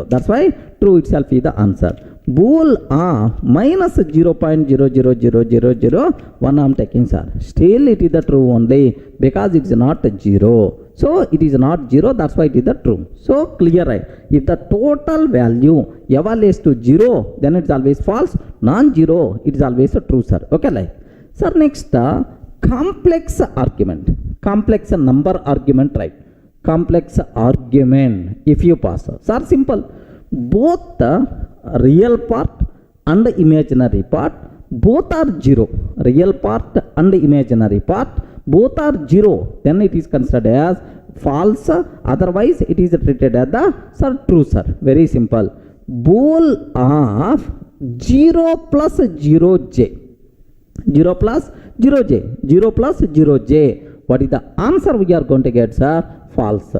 That's why true itself is the answer. Bool of minus 0.00001 I'm taking, sir. Still it is the true only because it's not 0. So it is not 0, that's why it is the true. So clear, right? If the total value evaluates to 0, then it's always false. Non-zero, it is always a true, sir. Okay, like. Sir, next complex argument. Complex number argument, right? Complex argument, if you pass. Sir, simple. Both the real part and the imaginary part, both are 0. Real part and the imaginary part, both are 0. Then it is considered as false. Otherwise, it is treated as the, sir, true, sir. Very simple. Bool of 0 plus 0j. 0 plus 0j. 0 plus 0j. What is the answer we are going to get, sir? False.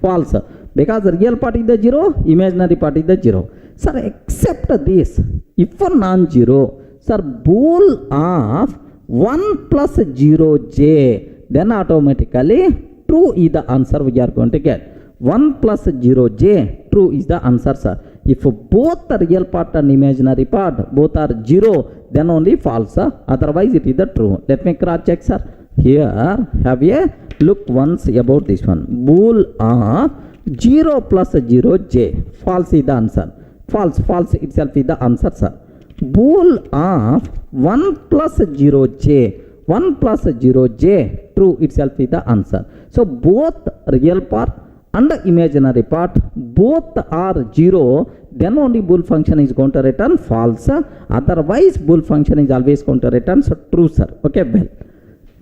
False. Because the real part is the 0, imaginary part is the 0. Sir, except this, if a non-zero, sir, bool of 1 plus 0j, then automatically true is the answer we are going to get. 1 plus 0j, true is the answer, sir. If both the real part and imaginary part, both are 0, then only false, sir. Otherwise it is the true. Let me cross check, sir. Here, have a look once about this one. Bool of 0 plus 0j, false is the answer. False itself is the answer, sir. Bool of 1 plus 0j, 1 plus 0j, true itself is the answer. So both real part and the imaginary part, both are 0, then only bool function is going to return false. Otherwise bool function is always going to return, so true, sir. Okay, well.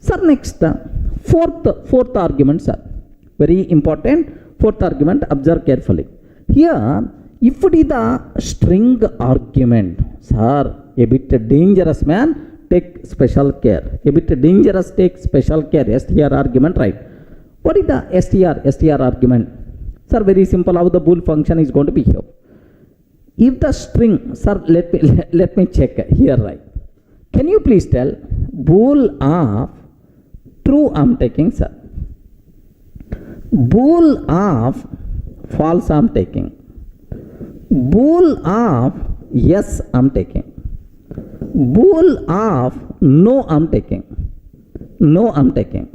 Sir, next fourth argument, sir. Very important. Fourth argument, observe carefully. Here, if it is the string argument, sir, a bit dangerous, man, take special care. A bit dangerous, take special care. STR argument, right? What is the STR argument? Sir, very simple, how the bool function is going to be here. If the string, sir, let me check here, right? Can you please tell bool of true I'm taking, sir? Bool of false I'm taking. Bool of yes I'm taking. Bool of no I'm taking. No I'm taking.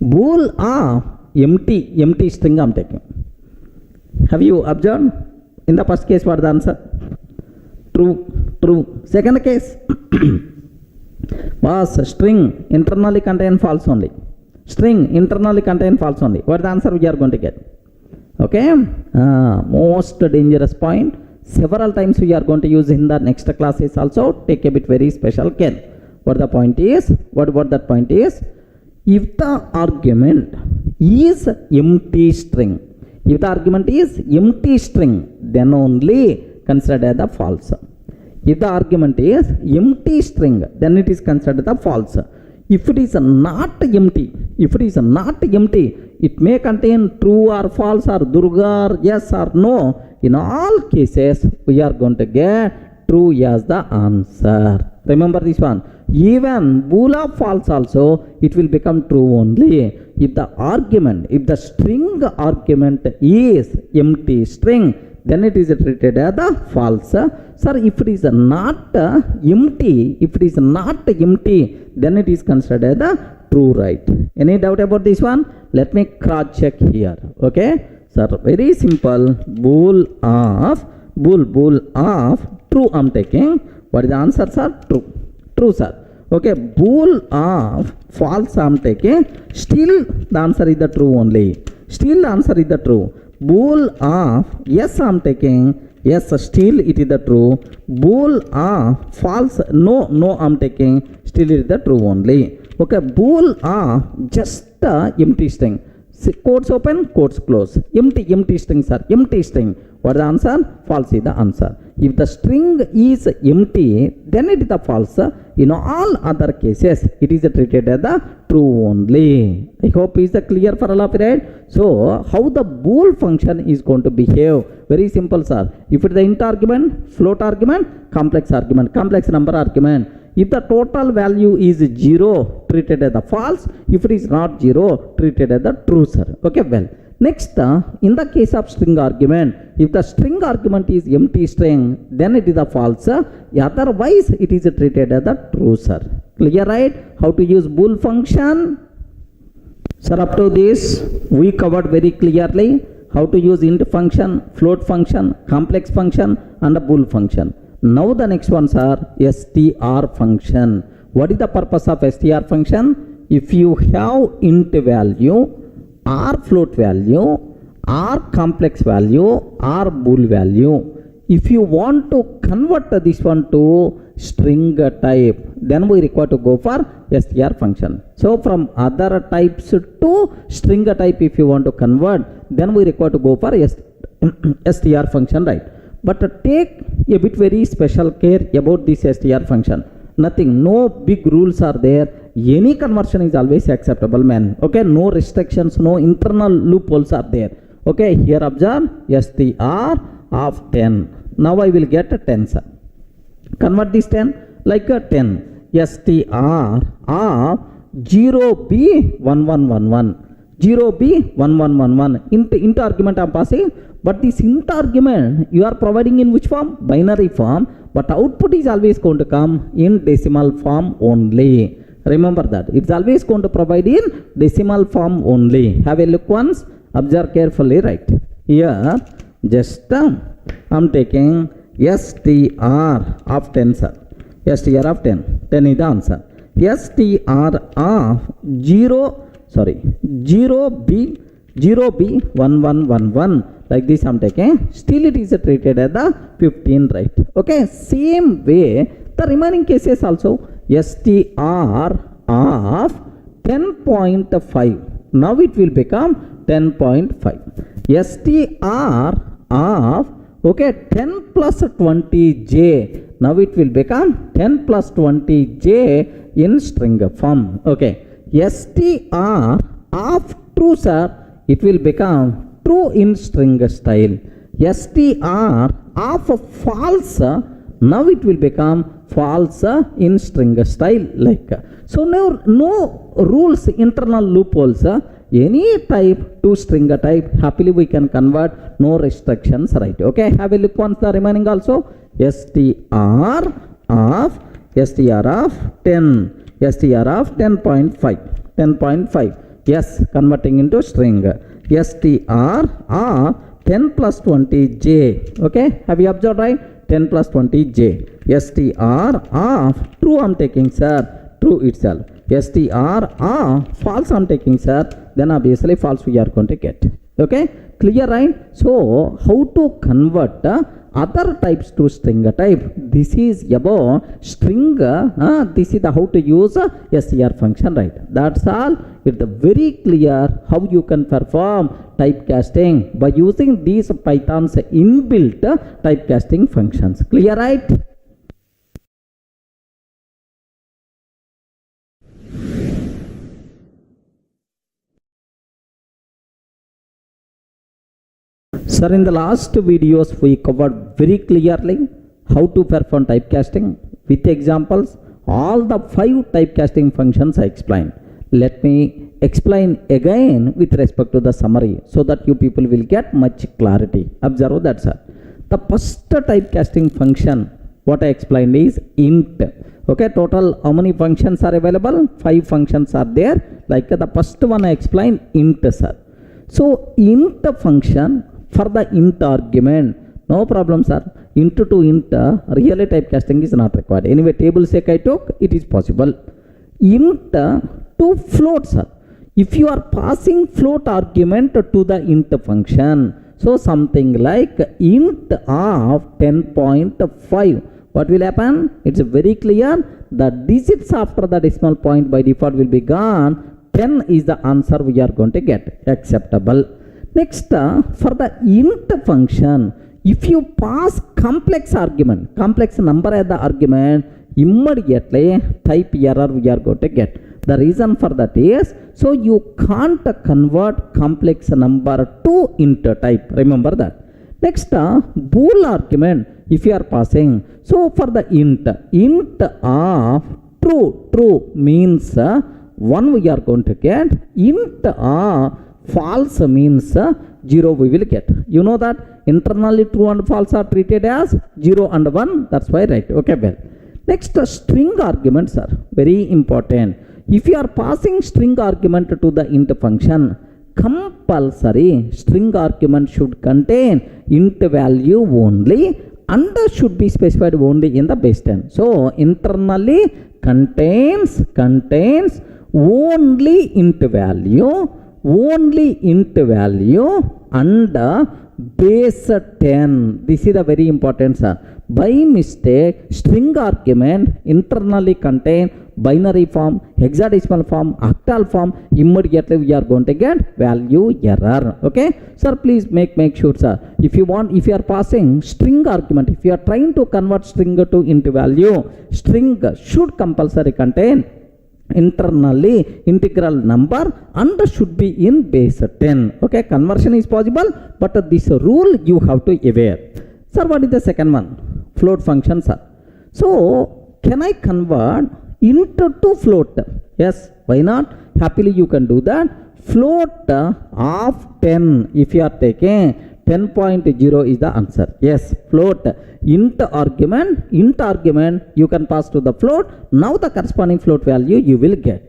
Bool of empty string I'm taking. Have you observed? In the first case, what the answer? True. Second case was string internally contain false only. String internally contain false only. What the answer we are going to get? Okay, most dangerous point. Several times we are going to use in the next classes also. Take a bit very special care. What the point is? What that point is? If the argument is empty string, if the argument is empty string, then only considered as the false. If the argument is empty string, then it is considered the false. If it is not empty, it may contain true or false or Durga or yes or no. In all cases, we are going to get true as the answer. Remember this one. Even bool of false also, it will become true only if the argument, if the string argument is empty string, then it is treated as the false. Sir, if it is not empty, then it is considered as the true, right? Any doubt about this one? Let me cross check here. Okay, sir, very simple. Bool of true I'm taking. What is the answer, sir? True, sir. Okay, bool of false I'm taking. Still the answer is the true only. Bool of yes I'm taking. Yes, still it is the true. Bool of false no I'm taking. Still it is the true only. Okay, bool of just empty string. Quotes open, quotes close. Empty string, sir. Empty string. What is the answer? False is the answer. If the string is empty, then it is the false. in all other cases it is treated as the true only. I hope is clear for all of you, right? So how the bool function is going to behave? Very simple, sir. If it is the int argument, float argument, complex argument, complex number argument, if the total value is 0, treated as the false. If it is not 0, treated as the true, sir. Okay, well. Next, in the case of string argument, if the string argument is empty string, then it is a false. Otherwise, it is treated as the true, sir. Clear, right? How to use bool function? Sir, up to this, we covered very clearly how to use int function, float function, complex function, and a bool function. Now the next ones are str function. What is the purpose of str function? If you have int value, or float value, or complex value, or bool value, if you want to convert this one to string type, then we require to go for str function. So from other types to string type, if you want to convert, then we require to go for str function, right? But take a bit very special care about this str function. Nothing, no big rules are there. Any conversion is always acceptable, man. Okay, no restrictions, no internal loopholes are there. Okay, here observe str of 10. Now I will get a 10, sir. Convert this 10 like a 10. str of 0b1111. 0b1111. Int argument I am passing. But this int argument you are providing in which form? Binary form. But output is always going to come in decimal form only. Remember that. It's always going to provide in decimal form only. Have a look once. Observe carefully, right? Here, just I'm taking str of 10, sir. str of 10. 10 is the answer. str of 0b1111. Like this I'm taking. Still it is treated as the 15, right? Okay. Same way, the remaining cases also. str of 10.5. Now it will become 10.5. str of 10 plus 20j. Now it will become 10 plus 20j in string form. Okay. str of true, sir, it will become true in string style. str of false, now it will become false in string style, like. So now no rules, internal loopholes. Any type to string type, happily we can convert, no restrictions, right? Okay, have a look once the remaining also. str of 10, str of 10.5. 10.5. Yes, converting into string. str of 10 plus 20j. Okay, have you observed, right? 10 plus 20j. str of true I'm taking, sir. True itself. str of false I'm taking, sir. Then obviously false we are going to get. Okay, clear, right? So how to convert other types to string type? This is about string. This is the how to use str function, right? That's all. It's very clear how you can perform typecasting by using these Python's inbuilt typecasting functions. Clear, right? Sir, in the last videos we covered very clearly how to perform typecasting with examples. All the 5 typecasting functions I explained. Let me explain again with respect to the summary so that you people will get much clarity. Observe that, sir. The first typecasting function what I explained is int. Okay, total how many functions are available? 5 functions are there. Like the first one I explained, int, sir. So int function for the int argument, no problem, sir. Int to int, really typecasting is not required. Anyway, table sake I took, it is possible. Int to float, sir. If you are passing float argument to the int function, so something like int of 10.5, what will happen? It's very clear. The digits after the decimal point by default will be gone. 10 is the answer we are going to get. Acceptable. Next, for the int function, if you pass complex argument, complex number as the argument, immediately type error we are going to get. The reason for that is, so you can't convert complex number to int type. Remember that. Next, bool argument if you are passing. So for the int of true means 1 we are going to get. Int of false means 0 we will get. You know that internally true and false are treated as 0 and 1. That's why, right? Okay, well. Next, string arguments are very important. If you are passing string argument to the int function, compulsory string argument should contain int value only and should be specified only in the base 10. So internally contains only int value and base 10. This is a very important, sir. By mistake, string argument internally contain binary form, hexadecimal form, octal form. Immediately we are going to get value error. Okay, sir, please make sure, sir. If you are passing string argument, if you are trying to convert string to int value, string should compulsory contain internally integral number and should be in base 10. Okay, conversion is possible, but this rule you have to aware. Sir, what is the second one? Float function, sir. So can I convert int to float? Yes, why not? Happily you can do that. Float of 10 if you are taking 10.0 is the answer. Yes, float int argument you can pass to the float. Now the corresponding float value you will get.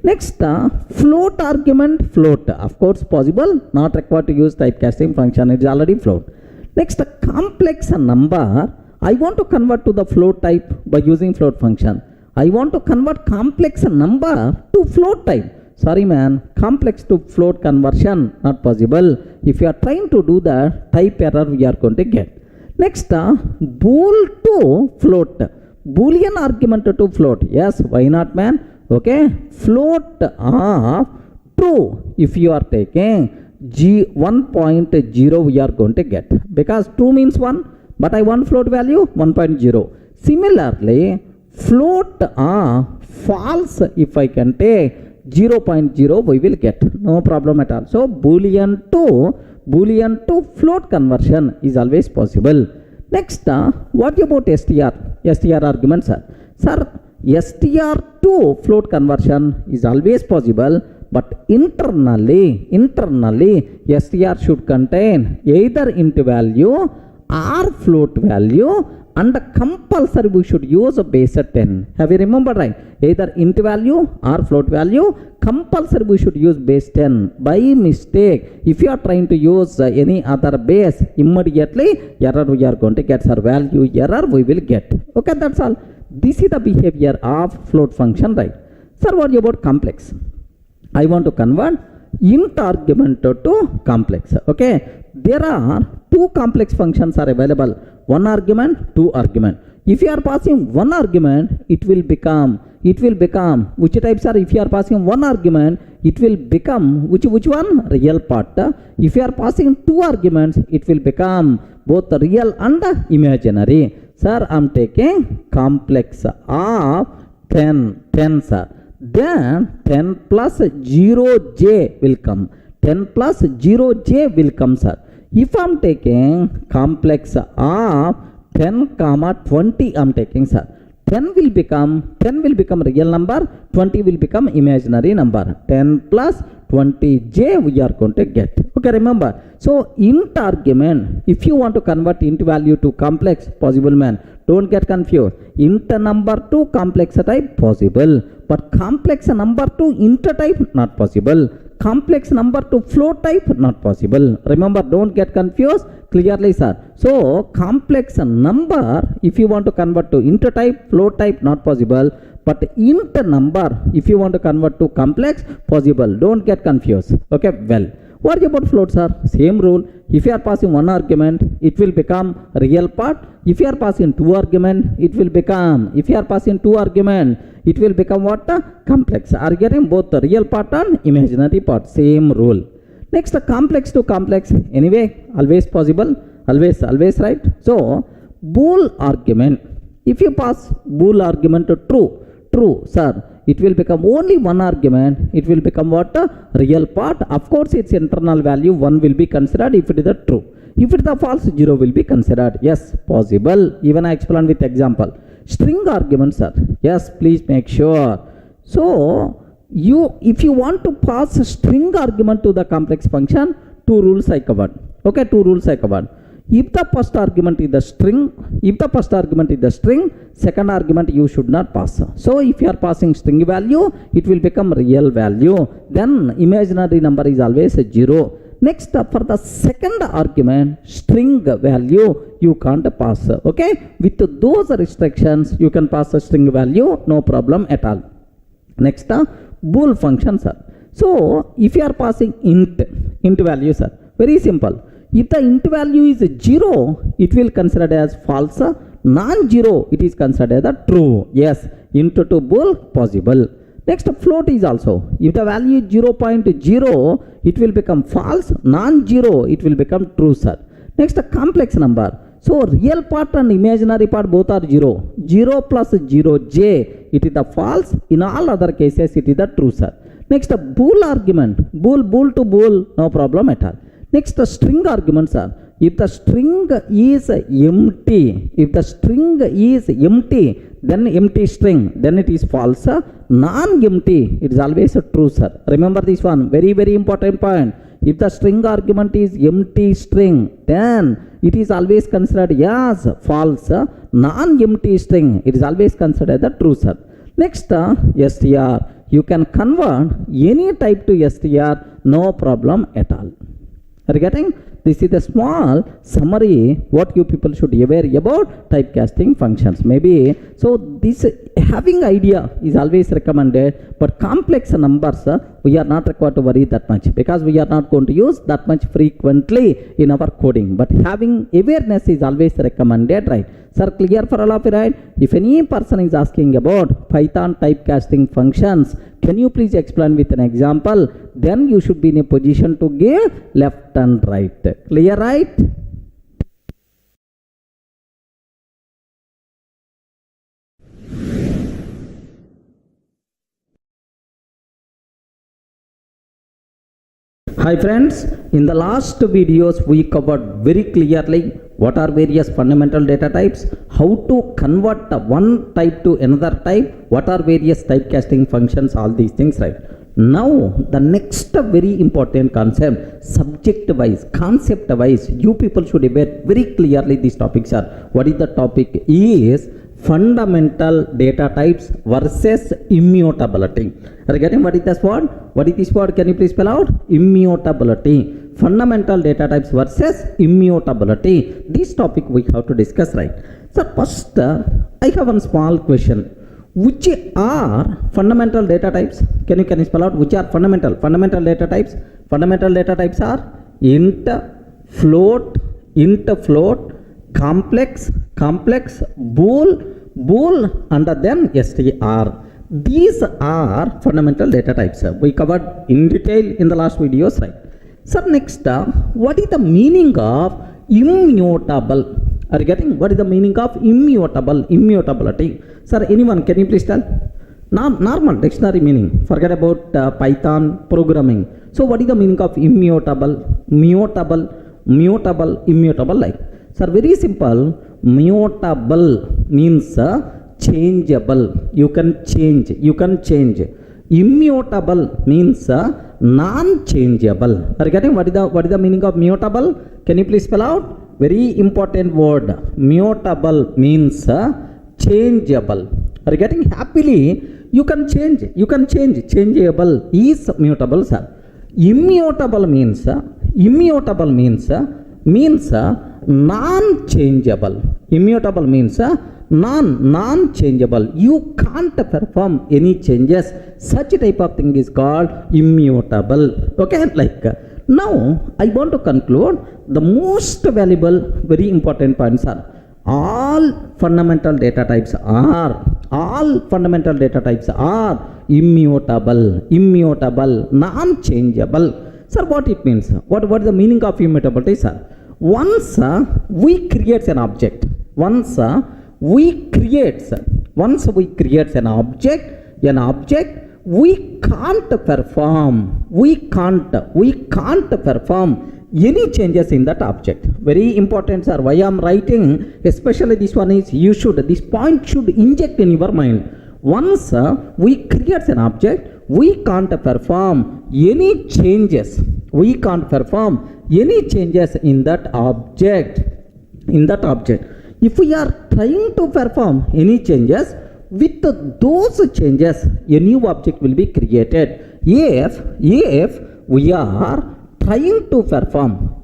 Next, float argument float, of course possible, not required to use typecasting function, it is already float. Next, complex number I want to convert to the float type by using float function. I want to convert complex number to float type. Sorry man, complex to float conversion not possible. If you are trying to do that, type error we are going to get. Next, bool to float, Boolean argument to float. Yes, why not man? Okay, float of true if you are taking 1.0 we are going to get, because true means 1, but I want float value 1.0. Similarly, float false if I can take 0.0 we will get, no problem at all. So Boolean to float conversion is always possible. Next, what about str arguments, sir? Sir, str to float conversion is always possible, but internally str should contain either int value or float value, and compulsory we should use a base 10. Have you remembered, right? Either int value or float value, compulsory we should use base 10. By mistake, if you are trying to use any other base, immediately error we are going to get, sir, value error we will get. Okay, that's all. This is the behavior of float function, right? Sir, what about complex? I want to convert int argument to complex. Okay, there are two complex functions are available, one argument, two argument. If you are passing one argument, it will become which types are, if you are passing one argument, it will become which one? Real part. If you are passing two arguments, it will become both real and imaginary. Sir, I am taking complex of 10, sir. Then 10 plus 0j will come. 10 plus 0j will come, sir. If I am taking complex of 10 comma 20, I am taking, sir. 10 will become real number, 20 will become imaginary number. 10 plus 20j we are going to get. Okay, remember. So int argument, if you want to convert int value to complex, possible man. Don't get confused. Int number to complex type possible, but complex number to int type not possible. Complex number to float type not possible. Remember, don't get confused. Clearly, sir. So complex number, if you want to convert to int type, float type not possible, but int number if you want to convert to complex possible. Don't get confused. Okay, well, what about float, sir? Same rule. If you are passing one argument, it will become real part. If you are passing two argument, it will become, if you are passing two argument, it will become what? Complex. Are getting both the real part and imaginary part. Same rule. Next, complex to complex. Anyway, always possible. Always right. So, bool argument. If you pass bool argument true, sir, it will become only one argument. It will become what? Real part. Of course, its internal value 1 will be considered if it is a true. If it is a false, 0 will be considered. Yes, possible. Even I explain with example. String arguments, sir. Yes, please make sure. So, if you want to pass a string argument to the complex function, 2 rules I covered. Okay, 2 rules I covered. If the first argument is the string, second argument you should not pass. So if you are passing string value, it will become real value. Then imaginary number is always 0. Next, for the second argument, string value, you can't pass. Okay, with those restrictions, you can pass a string value, no problem at all. Next, bool functions. So if you are passing int value, sir, very simple. If the int value is 0, it will considered as false. Non-zero, it is considered as true. Yes, int to bool, possible. Next, float is also. If the value is 0.0, it will become false. Non-zero, it will become true, sir. Next, complex number. So, real part and imaginary part both are 0. 0 plus 0j, it is the false. In all other cases, it is the true, sir. Next, bool argument. Bool to bool, no problem at all. Next, the string arguments are, if the string is empty, then empty string, then it is false. Non-empty, it is always a true, sir. Remember this one, very, very important point. If the string argument is empty string, then it is always considered as false. Non-empty string, it is always considered the true, sir. Next, str. You can convert any type to str, no problem at all. Are you getting? This is a small summary what you people should be aware about typecasting functions. Maybe so this having idea is always recommended, but complex numbers we are not required to worry that much because we are not going to use that much frequently in our coding. But having awareness is always recommended, right? Sir, clear for all of you, right? If any person is asking about Python typecasting functions, can you please explain with an example? Then you should be in a position to give left and right. Clear, right? Hi friends, in the last videos we covered very clearly what are various fundamental data types, how to convert one type to another type, what are various typecasting functions, all these things, right? Now the next very important concept, subject wise, concept wise, you people should aware very clearly these topics are. What is the topic is fundamental data types versus immutability. Are you getting what is this word? What is this word? Can you please spell out? Immutability. Fundamental data types versus immutability. This topic we have to discuss, right? So first, I have one small question. Which are fundamental data types? Can you spell out which are fundamental data types? Fundamental data types are int, float, complex, bool, and then str. These are fundamental data types. We covered in detail in the last videos, right? So next, what is the meaning of immutable? Are you getting what is the meaning of immutability? Sir, anyone can you please tell? Normal dictionary meaning. Forget about Python programming. So what is the meaning of immutable? Immutable like. Sir, very simple. Mutable means changeable. You can change. Immutable means non-changeable. Are you getting what is the meaning of mutable? Can you please spell out? Very important word. Mutable means changeable. Are you getting? Happily you can change. Changeable is mutable, sir. Immutable means non-changeable. Immutable means non-changeable. You can't perform any changes. Such type of thing is called immutable. Okay, like now I want to conclude the most valuable, very important points are all fundamental data types are immutable, non-changeable. Sir, what it means? What is the meaning of immutability, sir? Once we create an object, we create, once we create an object, we can't perform any changes in that object. Very important, sir. Why I'm writing, especially this one is, this point should inject in your mind. Once we create an object, we can't perform any changes. In that object. If we are trying to perform any changes, with those changes, a new object will be created. If we are trying to perform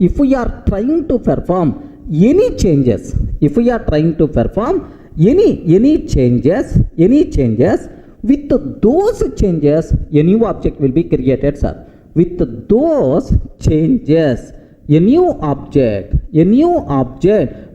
any changes, any changes, with those changes, a new object will be created, sir. With those changes, a new object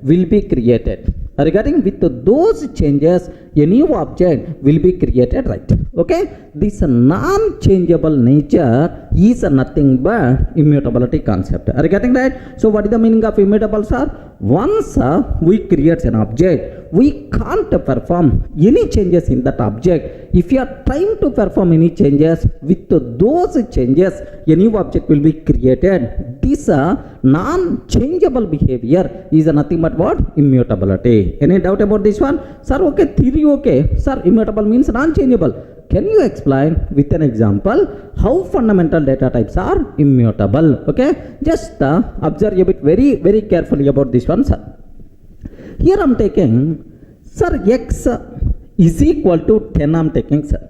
will be created. Regarding with those changes, a new object will be created, right? Okay, this non-changeable nature is nothing but immutability concept. Are you getting right? So what is the meaning of immutable, sir? Once we create an object, we can't perform any changes in that object. If you are trying to perform any changes, with those changes, a new object will be created. This non-changeable behavior is nothing but what? Immutability. Any doubt about this one? Sir, okay, theory okay. Sir, immutable means non-changeable. Can you explain with an example how fundamental data types are immutable? Okay, just observe a bit very carefully about this one, sir. Here I am taking, sir, x is equal to 10. I am taking, sir.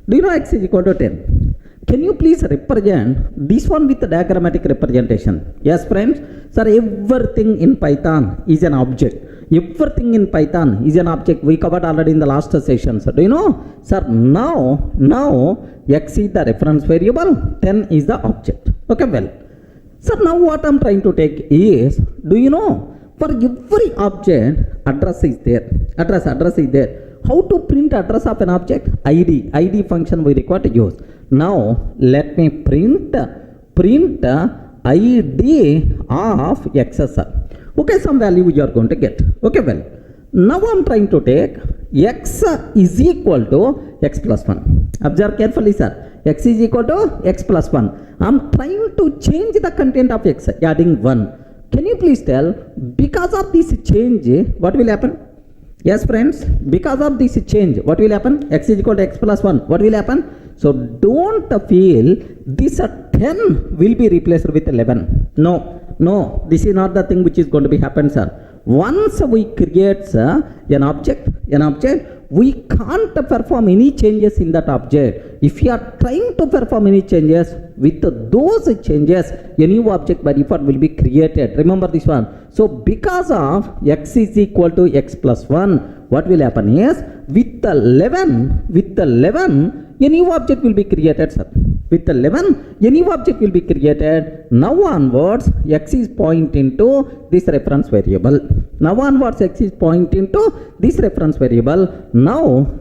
Do you know x is equal to 10? Can you please represent this one with the diagrammatic representation? Yes, friends. Sir, everything in Python is an object. Everything in Python is an object. We covered already in the last session. So do you know? Sir, now x is the reference variable, 10 is the object. Okay, well. Sir, now what I am trying to take is, do you know? For every object, address is there. Address is there. How to print address of an object? ID function we require to use. Now let me print ID of x, sir. Okay, some value you are going to get. Okay, well, now I am trying to take x is equal to x plus 1. Observe carefully, sir. X is equal to x plus 1. I am trying to change the content of x, adding 1. Can you please tell, because of this change, what will happen? Yes, friends, because of this change, what will happen? X is equal to x plus 1. What will happen? So don't feel this 10 will be replaced with 11. No, this is not the thing which is going to be happen, sir. Once we create an object, we can't perform any changes in that object. If you are trying to perform any changes, with those changes, a new object by default will be created. Remember this one. So because of x is equal to x plus 1, what will happen is, with the 11, a new object will be created, sir. With 11, a new object will be created. Now onwards, x is pointing to this reference variable. Now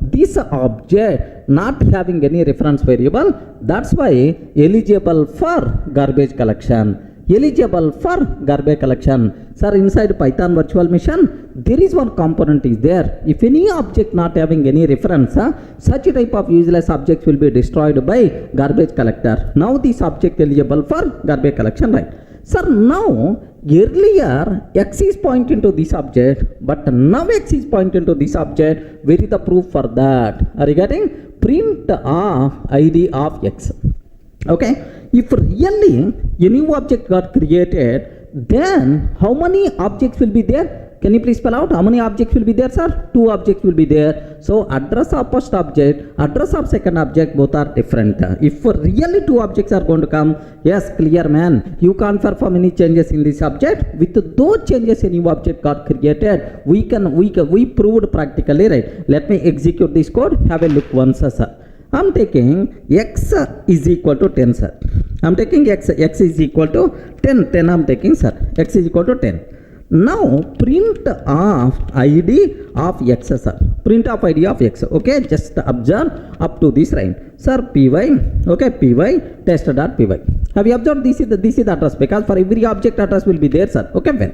this object not having any reference variable, that's why eligible for garbage collection. Sir, inside Python virtual machine, there is one component is there. If any object not having any reference, such type of useless objects will be destroyed by garbage collector. Now this object eligible for garbage collection, right? Sir, now earlier x is pointing to this object, but now x is pointing to this object. Where is the proof for that? Are you getting? Print of ID of x. Okay, if really a new object got created, then how many objects will be there? Can you please spell out how many objects will be there, sir? 2 objects will be there. So address of first object, address of second object, both are different. If really 2 objects are going to come, yes, clear, man, you can't perform any changes in this object. With those changes, a new object got created. We proved practically, right? Let me execute this code. Have a look once, sir. I'm taking x is equal to 10, sir. I'm taking x is equal to 10 I'm taking, sir. X is equal to 10. Now print of ID of x, sir. Print of ID of x. Okay, just observe up to this line. Sir, py, okay, py test.py. Have you observed this is the address? Because for every object address will be there, sir. Okay, well.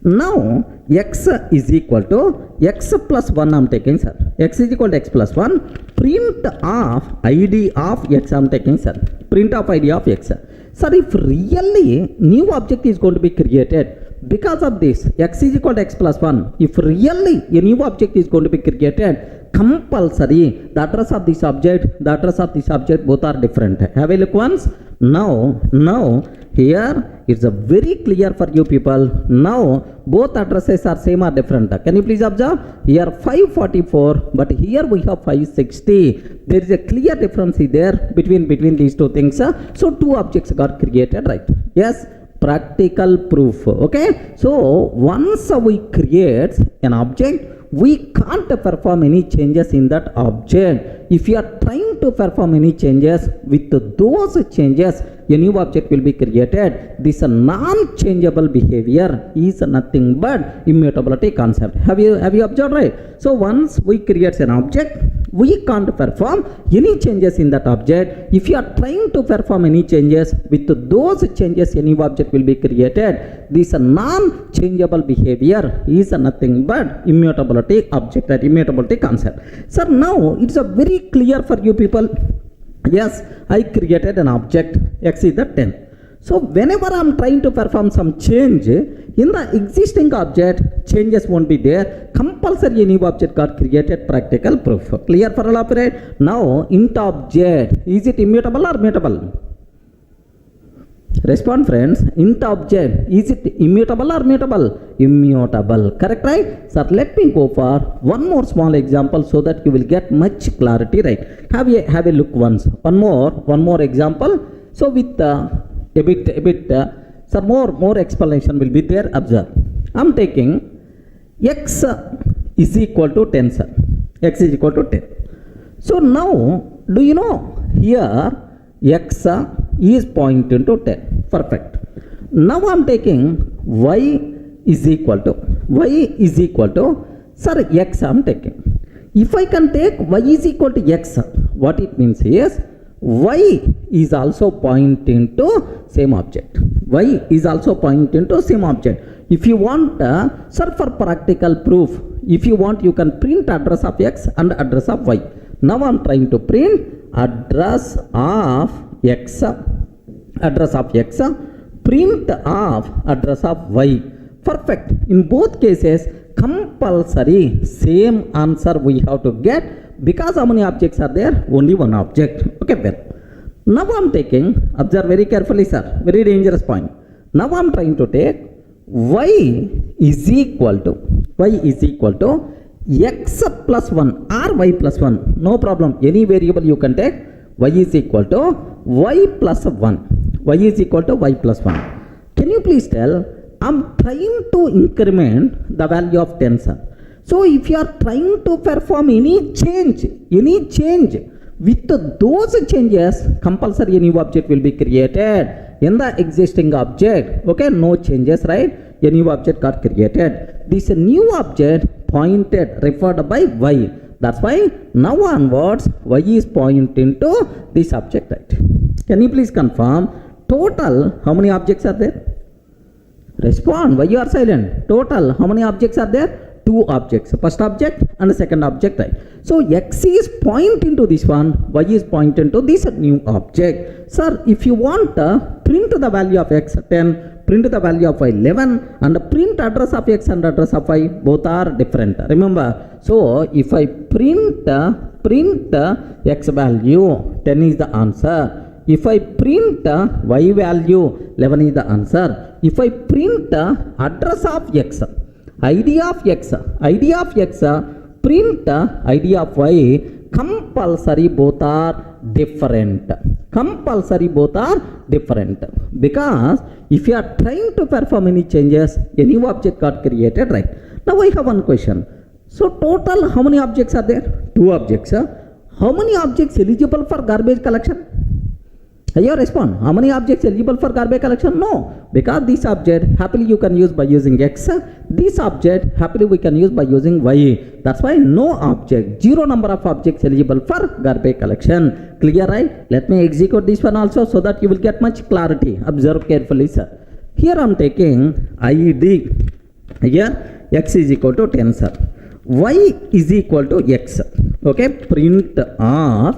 Now x is equal to x plus 1 I'm taking, sir. X is equal to x plus 1. Print of id of x I'm taking, sir. Print of id of x. Sir, if really new object is going to be created, because of this x is equal to x plus 1, if really a new object is going to be created, compulsory the address of this object, the address of this object, both are different. Have a look once. Now here it's a very clear for you people. Now both addresses are same or different. Can you please observe? Here 544, but here we have 560. There is a clear difference there between these two things. So two objects got created, right? Yes. Practical proof. Okay, so once we create an object, we can't perform any changes in that object. If you are trying to perform any changes, with those changes a new object will be created. This non-changeable behavior is nothing but immutability concept. Have you observed, right? So once we create an object, we can't perform any changes in that object. If you are trying to perform any changes, with those changes a new object will be created. This non-changeable behavior is nothing but immutability object, that immutability concept. Sir, now it's a very clear for you people. Yes, I created an object, x is the 10. So whenever I am trying to perform some change in the existing object, changes won't be there. Compulsory a new object got created. Practical proof. Clear for all of you, right? Now int object, is it immutable or mutable? Respond, friends. Int object, is it immutable or mutable? Immutable. Correct, right? Sir, let me go for one more small example so that you will get much clarity, right? Have a look once. One more example. So with a bit sir, more explanation will be there. Observe. I'm taking x is equal to 10, sir. X is equal to 10. So now, do you know here x is pointing to 10. Perfect. Now I'm taking y is equal to sir, x I'm taking. If I can take y is equal to x, what it means is y is also pointing to same object. Y is also pointing to same object. If you want, sir, for practical proof, if you want, you can print address of x and address of y. Now I'm trying to print address of x, print of address of y. Perfect. In both cases, compulsory same answer we have to get, because how many objects are there? Only one object. Okay, well. Now I'm taking, observe very carefully, sir, very dangerous point. Now I'm trying to take y is equal to x plus 1 or y plus 1. No problem. Any variable you can take. Y is equal to y plus 1. Y is equal to y plus 1. Can you please tell? I'm trying to increment the value of 10, sir. So if you are trying to perform any change, with those changes, compulsory a new object will be created in the existing object. Okay, no changes, right? A new object got created. This new object pointed, referred by y. That's why now onwards y is pointing to this object, right? Can you please confirm total how many objects are there? Respond. Why you are silent? Total how many objects are there? 2 objects. First object and the second object, right? So x is pointing to this one, y is pointing to this new object. Sir, if you want, print the value of x 10, print the value of y 11, and print address of x and address of y, both are different. Remember, so if I print x value 10 is the answer. If I print y value 11 is the answer. If I print address of x, id of x, print id of y, compulsory both are different. Because if you are trying to perform any changes, a new object got created, right? Now I have one question. So total how many objects are there? 2 objects. How many objects eligible for garbage collection? You respond. How many objects eligible for garbage collection? No. Because this object happily you can use by using x. This object happily we can use by using y. That's why no object, 0 number of objects eligible for garbage collection. Clear, right? Let me execute this one also so that you will get much clarity. Observe carefully, sir. Here I am taking id Here x is equal to 10, sir. Y is equal to x. Okay, print of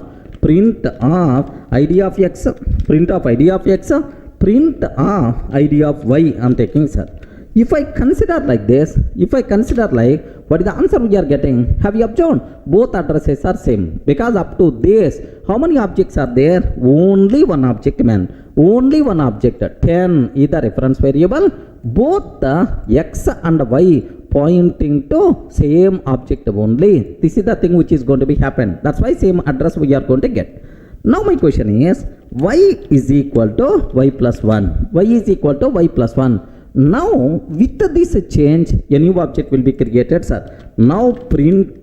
id of x, print of id of x, print of id of y I'm taking, sir. If I consider like this, what is the answer we are getting? Have you observed? Both addresses are same, because up to this, how many objects are there? Only one object, man. Only one object. 10 is the reference variable. Both the x and y pointing to same object only. This is the thing which is going to be happen. That's why same address we are going to get. Now my question is, y is equal to y plus 1. Y is equal to y plus 1. Now with this change, a new object will be created, sir. Now print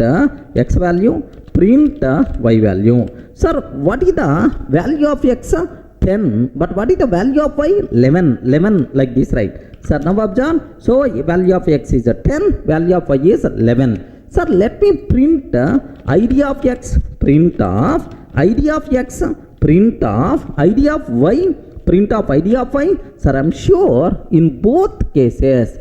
x value, print y value. Sir, what is the value of x? 10. But what is the value of y? 11. 11 like this, right? Sir, now observe. So value of x is 10, value of y is 11. Sir, let me print id of x, print of id of x, print of id of y, print of id of y. Sir, I'm sure in both cases,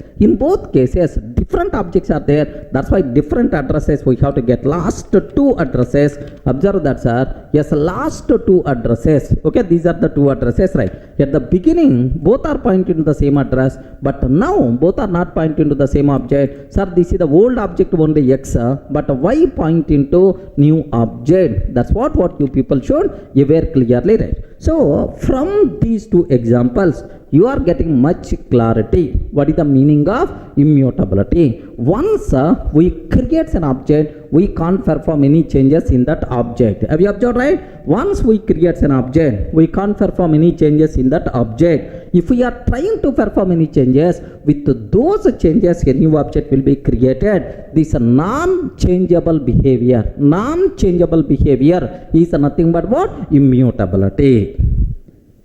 different objects are there. That's why different addresses we have to get. Last two addresses, observe that, sir. Yes, last two addresses. Okay, these are the two addresses, right? At the beginning, both are pointing to the same address, but now both are not pointing to the same object. Sir, this is the old object only x, but y pointing to new object. That's what you people should aware clearly, right? So from these two examples, you are getting much clarity. What is the meaning of immutability? Once we create an object, we can't perform any changes in that object. Have you observed, right? Once we create an object, we can't perform any changes in that object. If we are trying to perform any changes, with those changes, a new object will be created. This non-changeable behavior. Non-changeable behavior is nothing but what? Immutability.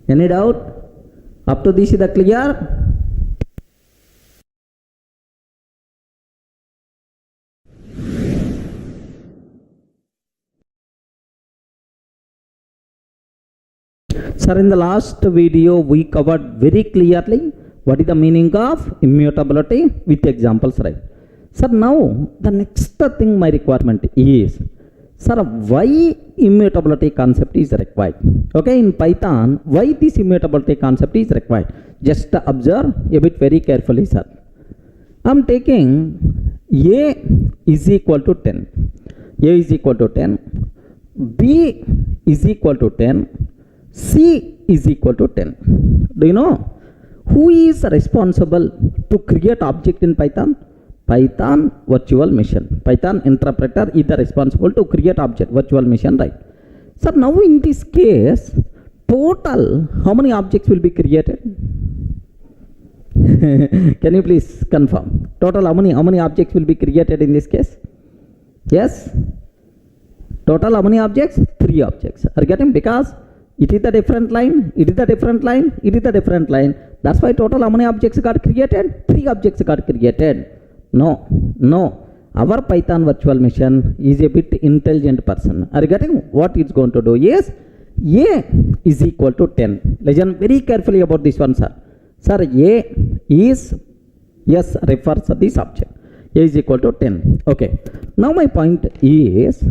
Any doubt? Up to this is the clear? Sir, in the last video we covered very clearly what is the meaning of immutability with examples, right? Sir, now the next thing my requirement is, sir, why immutability concept is required? Okay, in Python, why this immutability concept is required? Just observe a bit very carefully, sir. I'm taking A is equal to 10. A is equal to 10. B is equal to 10. C is equal to 10. Do you know who is responsible to create object in Python? Python virtual machine. Python interpreter is the responsible to create object, virtual machine, right? So now in this case, total how many objects will be created? Can you please confirm? Total how many objects will be created in this case? Yes? Total how many objects? 3 objects. Are you getting? Because it is the different line, it is the different line, it is the different line. That's why total how many objects got created? 3 objects got created. No. Our Python virtual machine is a bit intelligent person. Are you getting? What it's going to do is A is equal to 10. Listen very carefully about this one, sir. Sir, A is, yes, refers to this object. A is equal to 10. Okay. Now my point is,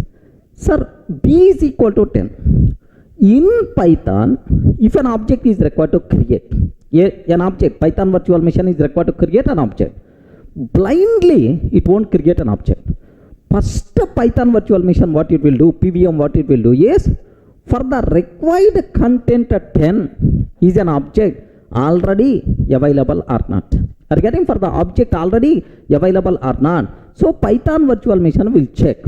sir, B is equal to 10. In Python, if an object is required to create, an object, Python virtual machine is required to create an object. Blindly, it won't create an object. First Python virtual machine, what it will do, PVM, what it will do is, for the required content 10 is an object already available or not. Are you getting? For the object already available or not. So Python virtual machine will check.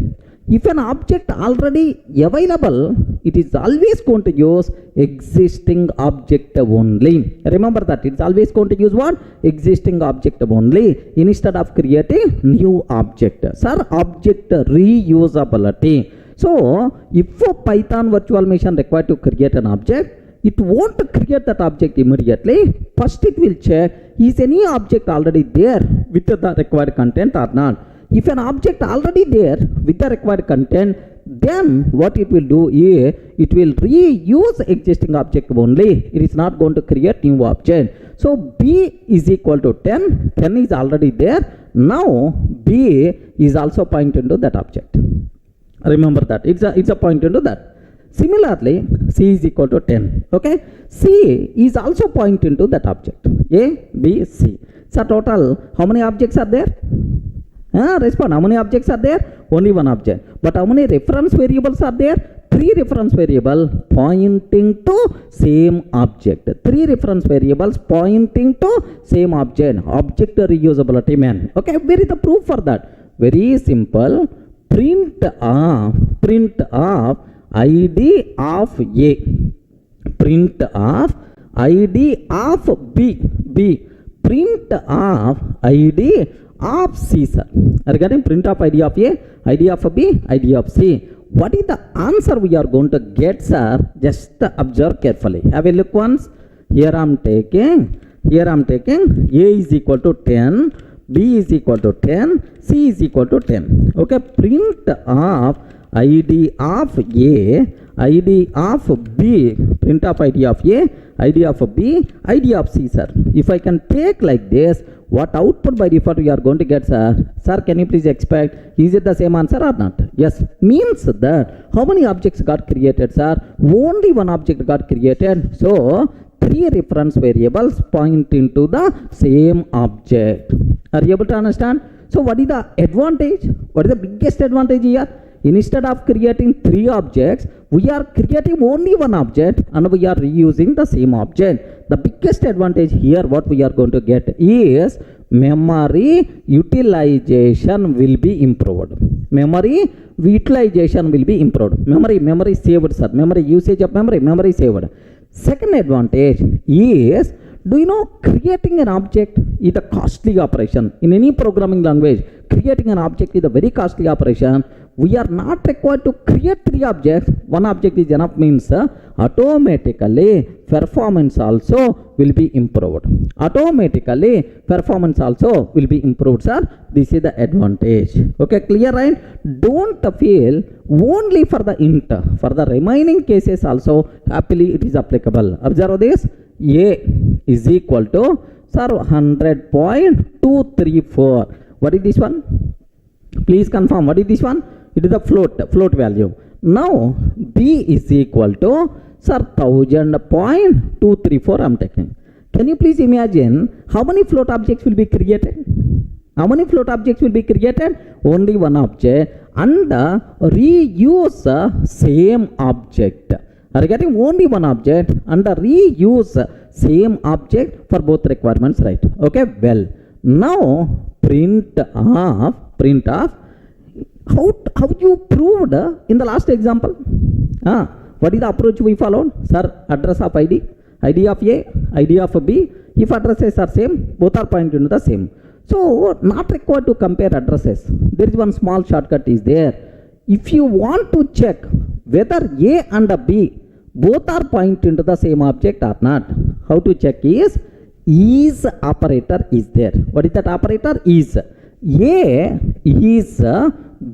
If an object already available, it is always going to use existing object only. Remember that it's always going to use what? Existing object only instead of creating new object. Sir, object reusability. So, if a Python virtual machine required to create an object, it won't create that object immediately. First it will check, is any object already there with the required content or not? If an object already there with the required content, then what it will do is, it will reuse existing object only. It is not going to create new object. So B is equal to 10. 10 is already there. Now B is also pointing to that object. Remember that. It's a point into that. Similarly, C is equal to 10. Okay. C is also pointing to that object. A, B, C. So total, how many objects are there? Respond. How many objects are there? Only one object. But how many reference variables are there? 3 reference variables pointing to same object. 3 reference variables pointing to same object. Object reusability, man. Okay, where is the proof for that? Very simple. Print of ID of A. Print of ID of B. Print of ID of C, sir. Are you getting? Print of ID of A, ID of B, ID of C. What is the answer we are going to get, sir? Just observe carefully. Have a look once. Here I am taking A is equal to 10, B is equal to 10, C is equal to 10. Okay, print of ID of A, ID of B, print of ID of A, ID of B, ID of C, sir. If I can take like this, what output by default we are going to get, sir? Sir, can you please expect, is it the same answer or not? Yes. Means that how many objects got created, sir? Only one object got created. So 3 reference variables pointing to the same object. Are you able to understand? So what is the advantage? What is the biggest advantage here? Instead of creating 3 objects, we are creating only one object and we are reusing the same object. The biggest advantage here, what we are going to get is memory utilization will be improved. Memory utilization will be improved. Memory saved, sir. Memory usage of memory saved. Second advantage is, do you know, creating an object is a costly operation. In any programming language, creating an object is a very costly operation. We are not required to create 3 objects. One object is enough, means automatically performance also will be improved. Automatically performance also will be improved, sir. This is the advantage. Okay, clear, right? Don't feel only for the int. For the remaining cases also, happily it is applicable. Observe this. A is equal to, sir, 100.234. What is this one? Please confirm. What is this one? It is the float value. Now B is equal to, sir, 1000.234 I am taking. Can you please imagine how many float objects will be created? How many float objects will be created? Only one object, and reuse same object. Are you getting? Only one object and reuse same object for both requirements, right? Okay, well, now print of how you proved in the last example. What is the approach we followed? Sir, address of ID of A, ID of B. If addresses are same, both are pointing to the same. So not required to compare addresses. There is one small shortcut is there. If you want to check whether A and B both are pointing to the same object or not, how to check is operator is there. What is that operator? Is. A is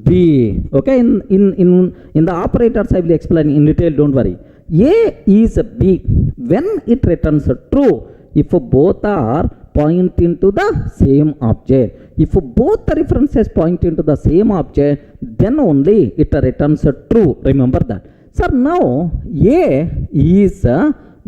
B. Okay, in the operators I will explain in detail, don't worry. A is B when it returns true if both are pointing to the same object. If both the references pointing to the same object, then only it returns true. Remember that. Sir, now A is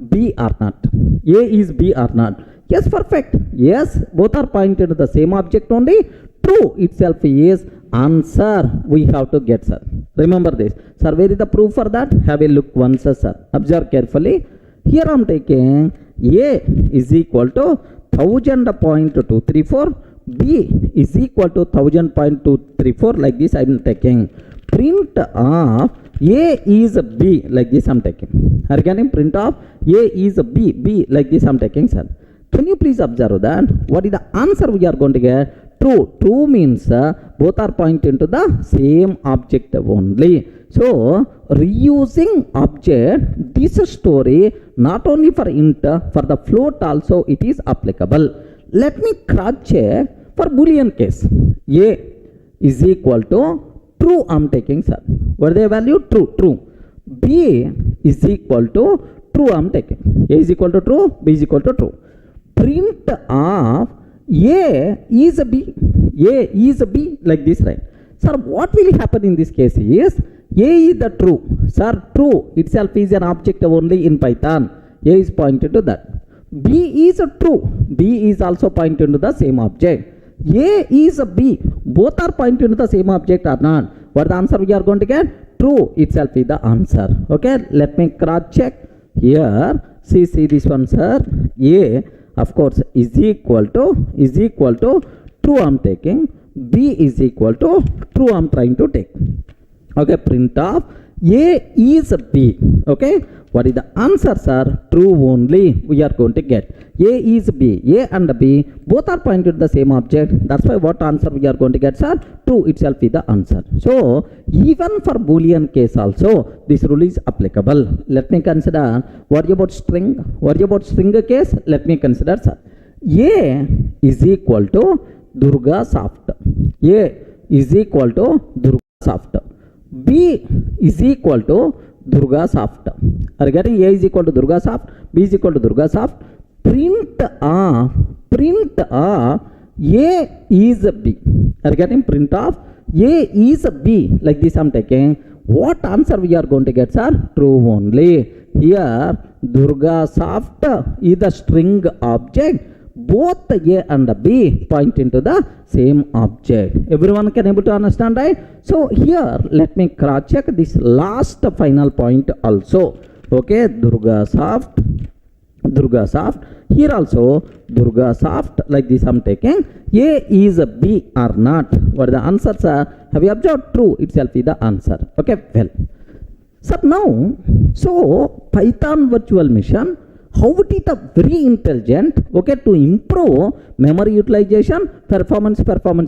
B or not? A is B or not? Yes, perfect. Yes, both are pointing to the same object only. True itself is answer we have to get, sir. Remember this. Sir, where is the proof for that? Have a look once, sir. Observe carefully. Here I am taking A is equal to 1000.234. B is equal to 1000.234. Like this I am taking. Print of A is B. Like this I am taking. Are you getting? Print of A is B. B. Like this I am taking, sir. Can you please observe that? What is the answer we are going to get? True. True means both are pointing to the same object only. So reusing object, this story not only for int, for the float also it is applicable. Let me cross check for Boolean case. A is equal to true I am taking, sir. What is the value? True. True. B is equal to true I am taking. A is equal to true, B is equal to true. print of A is a B. A is a B like this, right? Sir, what will happen in this case is A is the true. Sir, true itself is an object only in Python. A is pointed to that. B is a true. B is also pointed to the same object. A is a B. Both are pointing to the same object or not. What the answer we are going to get? True itself is the answer. Okay, let me cross check here. See this one, sir. A of course is equal to true I'm taking. B is equal to true I'm trying to take. Okay, print of A is B. Okay, what is the answer, sir? True only we are going to get. A is B. A and B both are pointed to the same object. That's why what answer we are going to get, sir? True itself is the answer. So even for Boolean case also this rule is applicable. Let me consider what about string? What about string case? Let me consider, sir. A is equal to Durga soft. A is equal to Durga soft. B is equal to Durga soft. Are you getting? A is equal to Durga soft. B is equal to Durga soft. Print of A is B. Are you getting? Print of A is B. Like this I'm taking. What answer we are going to get, sir? True only. Here Durga soft is the string object. Both A and B point into the same object. Everyone can able to understand, right? So here let me cross check this last final point also. Okay, Durga soft. Here also Durga soft, like this I'm taking. A is a B or not. What are the answers are? Have you observed? True itself is the answer. Okay, well. So now, so Python virtual machine, how it is very intelligent, okay, to improve memory utilization, performance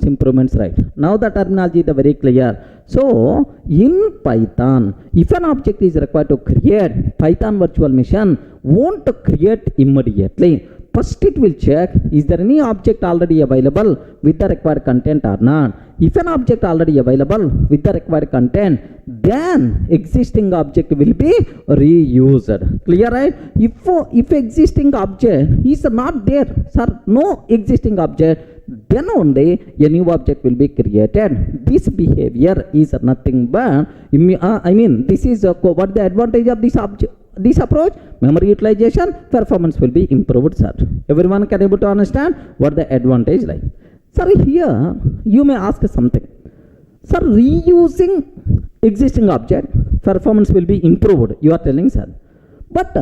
improvements, right? Now the terminology is very clear. So in Python, if an object is required to create, Python virtual machine won't create immediately. First it will check, is there any object already available with the required content or not? If an object already available with the required content, then existing object will be reused. Clear, right? If existing object is not there, sir, no existing object, then only a new object will be created. This behavior is nothing but, this is what the advantage of this object. This approach, memory utilization, performance will be improved, sir. Everyone can able to understand what the advantage like. Sir, here you may ask something. Sir, reusing existing object, performance will be improved, you are telling, sir. But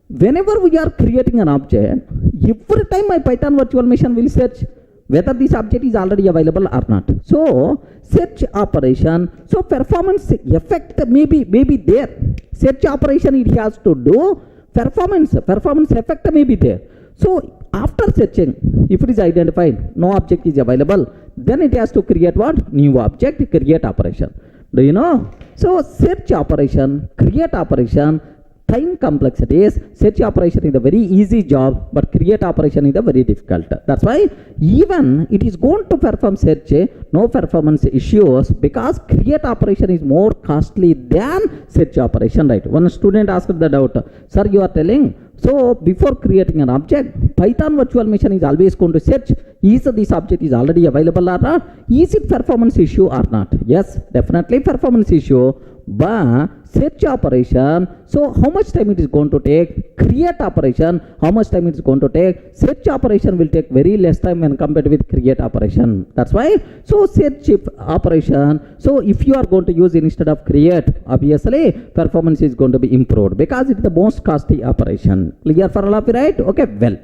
whenever we are creating an object, every time my Python virtual machine will search whether this object is already available or not. So search operation, so performance effect may be there. Search operation it has to do, performance effect may be there. So after searching, if it is identified, no object is available, then it has to create what? New object, create operation. Do you know? So search operation, create operation, time complexities, search operation is a very easy job, but create operation is a very difficult. That's why even it is going to perform search, no performance issues, because create operation is more costly than search operation, right? One student asked the doubt, sir, you are telling, so before creating an object, Python virtual machine is always going to search, is this object is already available or not? Is it performance issue or not? Yes, definitely performance issue. But search operation, so how much time it is going to take? Create operation, how much time it is going to take? Search operation will take very less time when compared with create operation. That's why, so search operation, so if you are going to use instead of create, obviously performance is going to be improved because it's the most costly operation. Clear for all of you, right? Okay, well.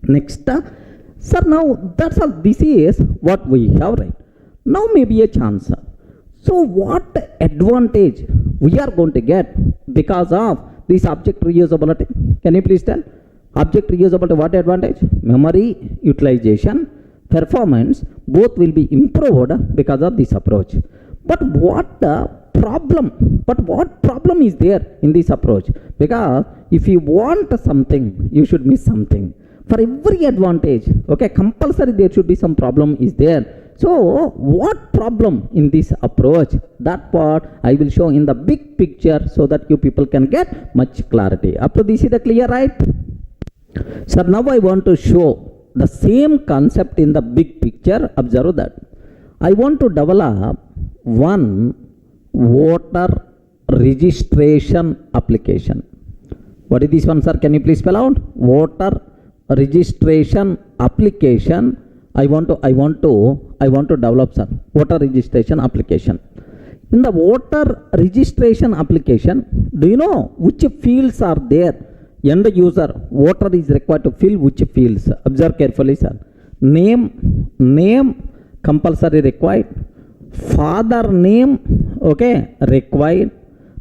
Next, sir, now that's all. This is what we have, right? Now maybe a chance. So what advantage we are going to get because of this object reusability? Can you please tell? Object reusability, what advantage? Memory utilization, performance, both will be improved because of this approach. But what problem is there in this approach? Because if you want something, you should miss something. For every advantage, okay, compulsory there should be some problem is there. So what problem in this approach? That part I will show in the big picture so that you people can get much clarity. Up to this is the clear, right? Sir, now I want to show the same concept in the big picture. Observe that. I want to develop one voter registration application. What is this one, sir? Can you please spell out? Voter registration application. I want to develop, sir, voter registration application. In the voter registration application, do you know which fields are there? End user, voter is required to fill which fields? Observe carefully, sir. Name compulsory required. Father name, okay, required.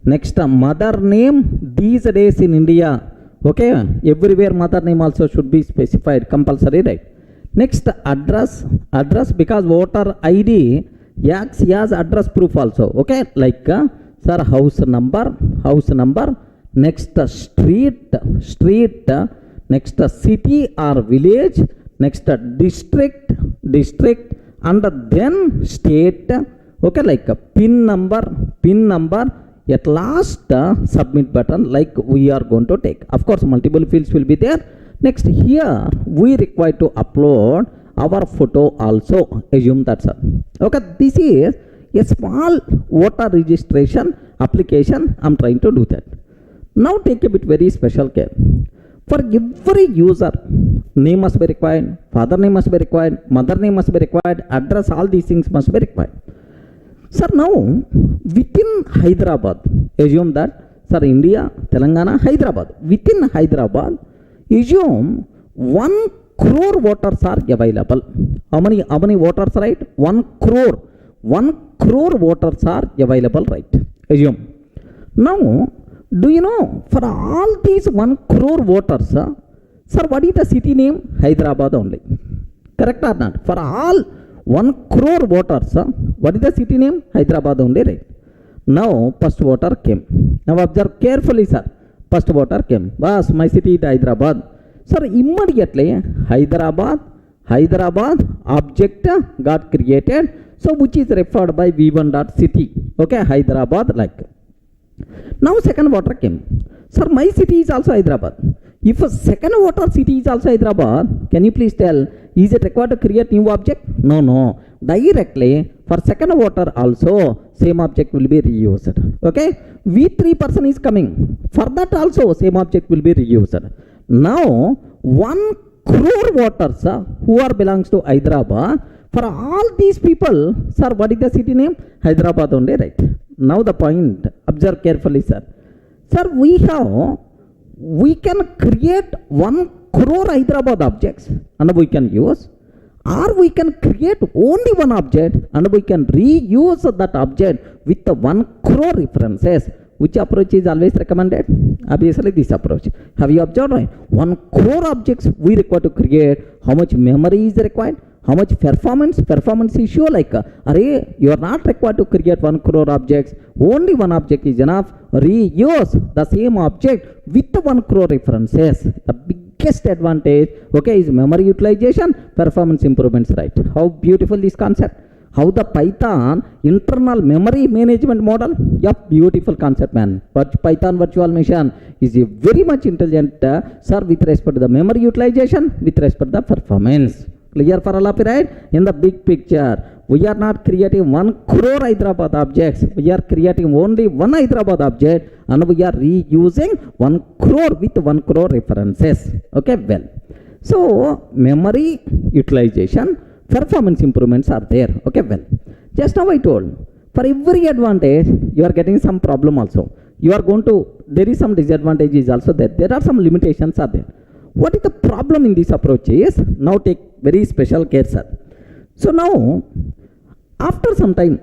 Next, mother name. These days in India, okay, everywhere mother name also should be specified, compulsory, right? Next, address because voter ID acts as address proof also, okay, like sir, house number. Next, street, next, city or village, next, district, and then state, okay, like pin number, at last submit button, like we are going to take. Of course, multiple fields will be there. Next, here we require to upload our photo also. Assume that, sir. Okay, this is a small voter registration application. I'm trying to do that. Now take a bit very special care. For every user, name must be required, father name must be required, mother name must be required, address, all these things must be required. Sir, now within Hyderabad, assume that, sir, India, Telangana, Hyderabad. Within Hyderabad, assume 1 crore voters are available. How many voters, right? 1 crore. 1 crore voters are available, right? Assume. Now, do you know, for all these 1 crore voters, sir, what is the city name? Hyderabad only. Correct or not? For all 1 crore voters, what is the city name? Hyderabad only, right? Now, first voter came. Now, observe carefully, sir. First voter came. Boss, my city is Hyderabad. Sir, immediately, Hyderabad object got created. So, which is referred by v1.city. Okay, Hyderabad, like. Now second voter came. Sir, my city is also Hyderabad. If a second voter city is also Hyderabad, can you please tell, is it required to create new object? No. Directly, for second voter also, same object will be reused. Okay? V3 person is coming. For that also, same object will be reused. Now, 1 crore voters who are belongs to Hyderabad, for all these people, sir, what is the city name? Hyderabad only, right? Now the point, observe carefully, sir. Sir, we can create 1 crore Hyderabad objects and we can use, or we can create only one object and we can reuse that object with the 1 crore references. Which approach is always recommended? Obviously this approach. Have you observed, right? 1 crore objects we require to create. How much memory is required? How much performance issue, like array, you are not required to create 1 crore objects. Only one object is enough. Reuse the same object with the 1 crore references. The biggest advantage, okay, is memory utilization, performance improvements, right? How beautiful this concept. How the Python internal memory management model, yep, beautiful concept, man. But Python virtual machine is a very much intelligent, sir, with respect to the memory utilization, with respect to the performance. Clear for all of you, right? In the big picture, we are not creating 1 crore Hyderabad objects. We are creating only one Hyderabad object and we are reusing 1 crore with 1 crore references. Okay, well. So, memory utilization, performance improvements are there. Okay, well. Just now I told, for every advantage, you are getting some problem also. You are going to, there is some disadvantages also there. There are some limitations are there. What is the problem in this approach is, now take very special care, sir. So now, after some time,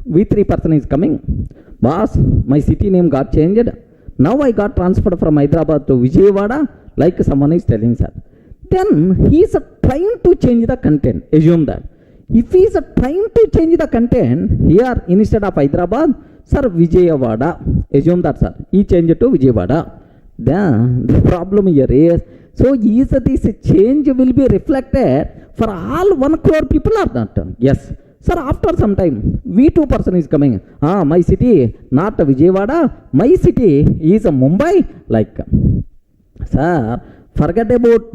V3 person is coming. Boss, my city name got changed. Now I got transferred from Hyderabad to Vijayawada, like someone is telling, sir. Then he is trying to change the content. Assume that. If he is trying to change the content, here instead of Hyderabad, sir, Vijayawada. Assume that, sir. He changed to Vijayawada. Then the problem here is, so is this change will be reflected for all 1 crore people or not? Yes. Sir, after some time, V2 person is coming. My city, not Vijayawada. My city is Mumbai. Like, sir, Forget about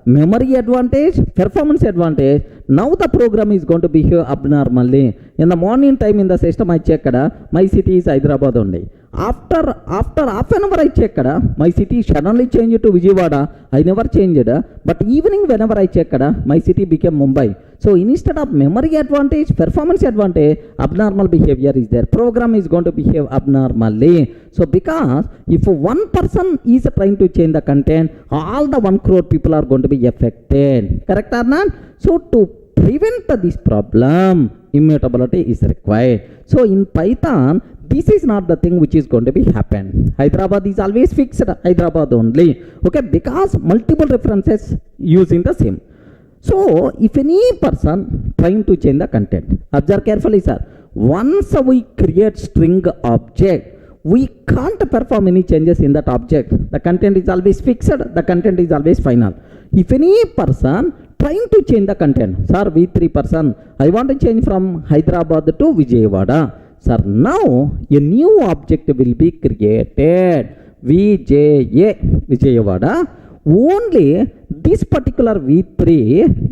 memory advantage, performance advantage. Now the program is going to behave abnormally. In the morning time in the system I checked, my city is Hyderabad only. After half an hour I checked, my city suddenly changed to Vijayawada. I never changed. But evening whenever I checked, my city became Mumbai. So instead of memory advantage, performance advantage, abnormal behavior is there. Program is going to behave abnormally. So because if one person is trying to change the content, all the 1 crore people are going to be affected. Correct or not? So to prevent this problem, immutability is required. So in Python, this is not the thing which is going to be happen. Hyderabad is always fixed, Hyderabad only. Okay, because multiple references using the same. So if any person trying to change the content, observe carefully, sir. Once we create string object, we can't perform any changes in that object. The content is always fixed, the content is always final. If any person trying to change the content, sir, V3 person, I want to change from Hyderabad to Vijayawada. Sir, now a new object will be created, Vijayawada. Only this particular V3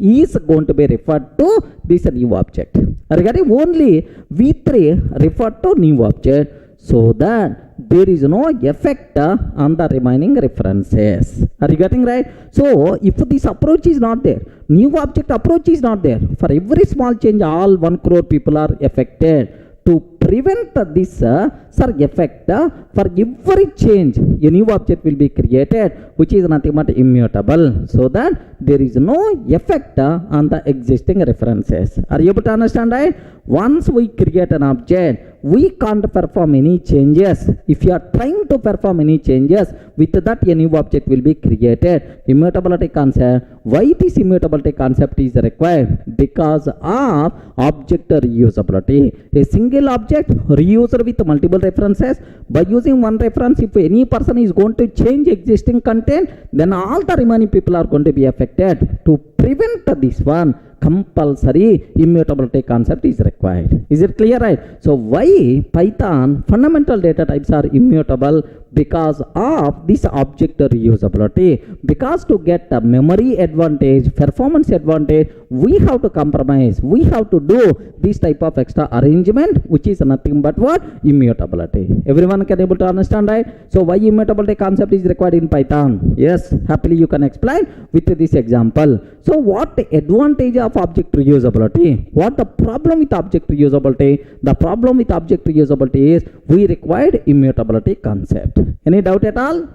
is going to be referred to this new object. Regarding only V3 referred to new object, so that there is no effect on the remaining references. Are you getting right? So if this approach is not there, new object approach is not there, for every small change all 1 crore people are affected. To prevent this effect, for every change a new object will be created which is nothing but immutable, so that there is no effect on the existing references. Are you able to understand, right? Once we create an object, we can't perform any changes. If you are trying to perform any changes, with that a new object will be created. Immutability concept. Why this immutability concept is required? Because of object reusability. A single object reused with multiple references. By using one reference, if any person is going to change existing content, then all the remaining people are going to be affected. To prevent this one, compulsory immutability concept is required. Is it clear, right? So why Python fundamental data types are immutable? Because of this object reusability. Because to get a memory advantage, performance advantage, we have to compromise. We have to do this type of extra arrangement, which is nothing but what? Immutability. Everyone can able to understand, right? So why immutability concept is required in Python? Yes, happily you can explain with this example. So what advantage of object reusability? What the problem with object reusability? The problem with object reusability is we required immutability concept. Any doubt at all?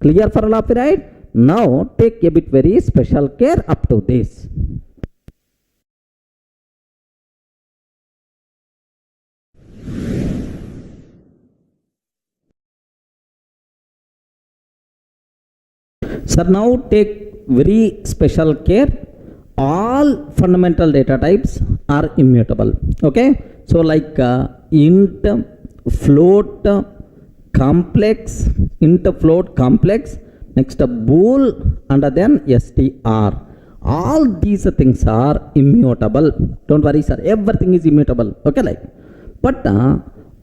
Clear for all of you, right? Now take a bit very special care up to this. Sir, now take very special care. All fundamental data types are immutable. Okay, so like int, float, complex, int, float, complex, next bool, and then str. All these things are immutable. Don't worry, sir, everything is immutable. Okay, like, but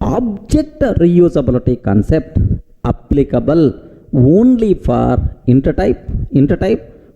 object reusability concept applicable only for int type,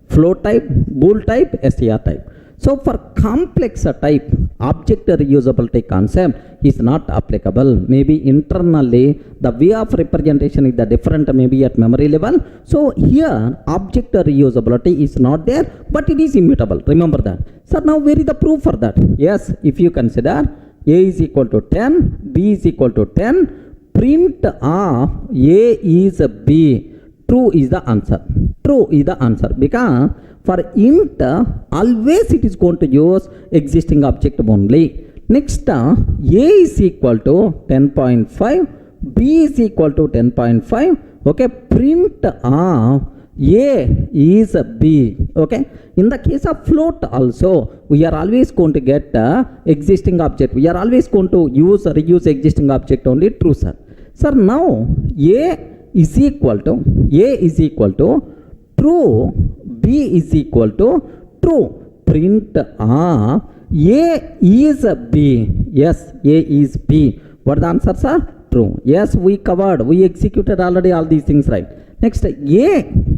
float type, bool type, str type. So for complex type, object reusability concept is not applicable. Maybe internally the way of representation is the different, maybe at memory level. So here object reusability is not there, but it is immutable. Remember that. So now where is the proof for that? Yes, if you consider a is equal to 10, b is equal to 10, print of a is b. True is the answer. True is the answer, because for int always it is going to use existing object only. Next a is equal to 10.5, b is equal to 10.5. okay, print of a is b. Okay, in the case of float also we are always going to get existing object. We are always going to reuse existing object only. True, sir. Sir, now a is equal to true, b is equal to true. Print a is b. Yes, a is b. What are the answers, sir? True. Yes, we covered, we executed already all these things, right? Next, A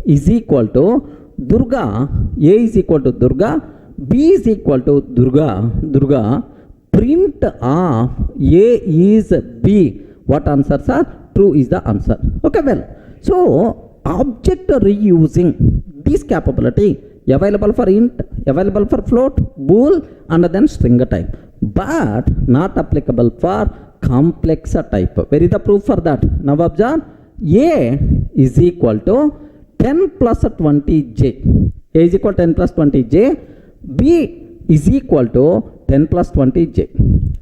is equal to Durga, A is equal to Durga, B is equal to Durga, print of A is B. What answers are? True is the answer. Okay, well, so object reusing this capability available for int, available for float, bool, and then string type, but not applicable for complex type. Where is the proof for that? Now observe, A is equal to 10 plus 20j. A is equal to 10 plus 20j. B is equal to 10 plus 20j.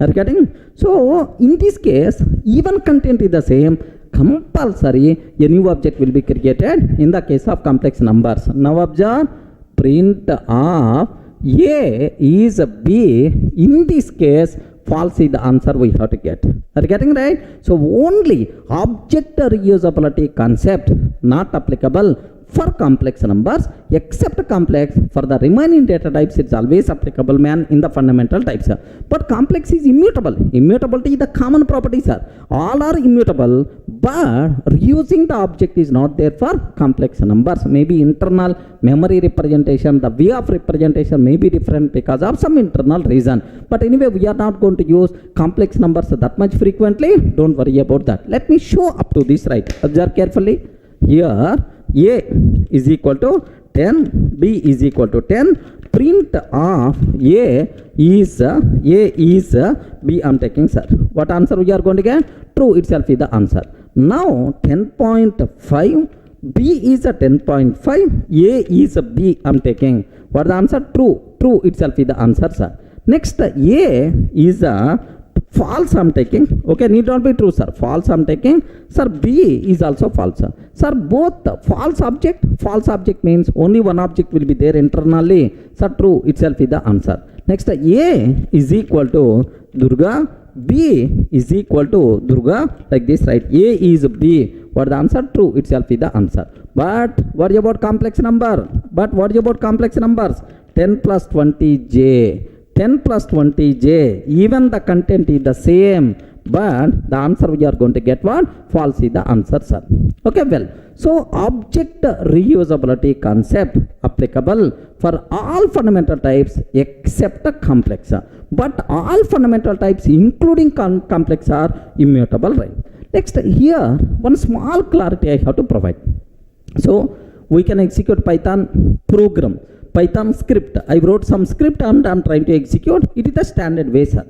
Are you getting? So in this case, even content is the same. Compulsory a new object will be created in the case of complex numbers. Now observe, print of A is B. In this case, false is the answer we have to get. Are you getting right? So only object reusability concept not applicable for complex numbers, except complex. For the remaining data types, it's always applicable, man, in the fundamental types. But complex is immutable. Immutability is the common property, sir. All are immutable, but reusing the object is not there for complex numbers. Maybe internal memory representation, the way of representation may be different because of some internal reason. But anyway, we are not going to use complex numbers that much frequently. Don't worry about that. Let me show up to this, right? Observe carefully. Here, A is equal to 10, B is equal to 10, print of A is B. I'm taking, sir. What answer we are going to get? True itself is the answer. Now 10.5, B is a 10.5, A is a B. I'm taking. What is the answer? True. True itself is the answer, sir. Next, A is a false I'm taking. Okay, need not be true, sir. False I'm taking. Sir, B is also false, sir. Sir, both false object means only one object will be there internally. Sir, true itself is the answer. Next, A is equal to Durga, B is equal to Durga, like this, right? A is B. What is the answer? True itself is the answer. But what about complex number? 10 plus 20j. 10 plus 20j, even the content is the same, but the answer we are going to get what? False is the answer, sir. Okay, well, so object reusability concept applicable for all fundamental types except the complex, but all fundamental types including complex are immutable, right? Next, here one small clarity I have to provide. So we can execute Python program, Python script. I wrote some script and I'm trying to execute. It is the standard way, sir.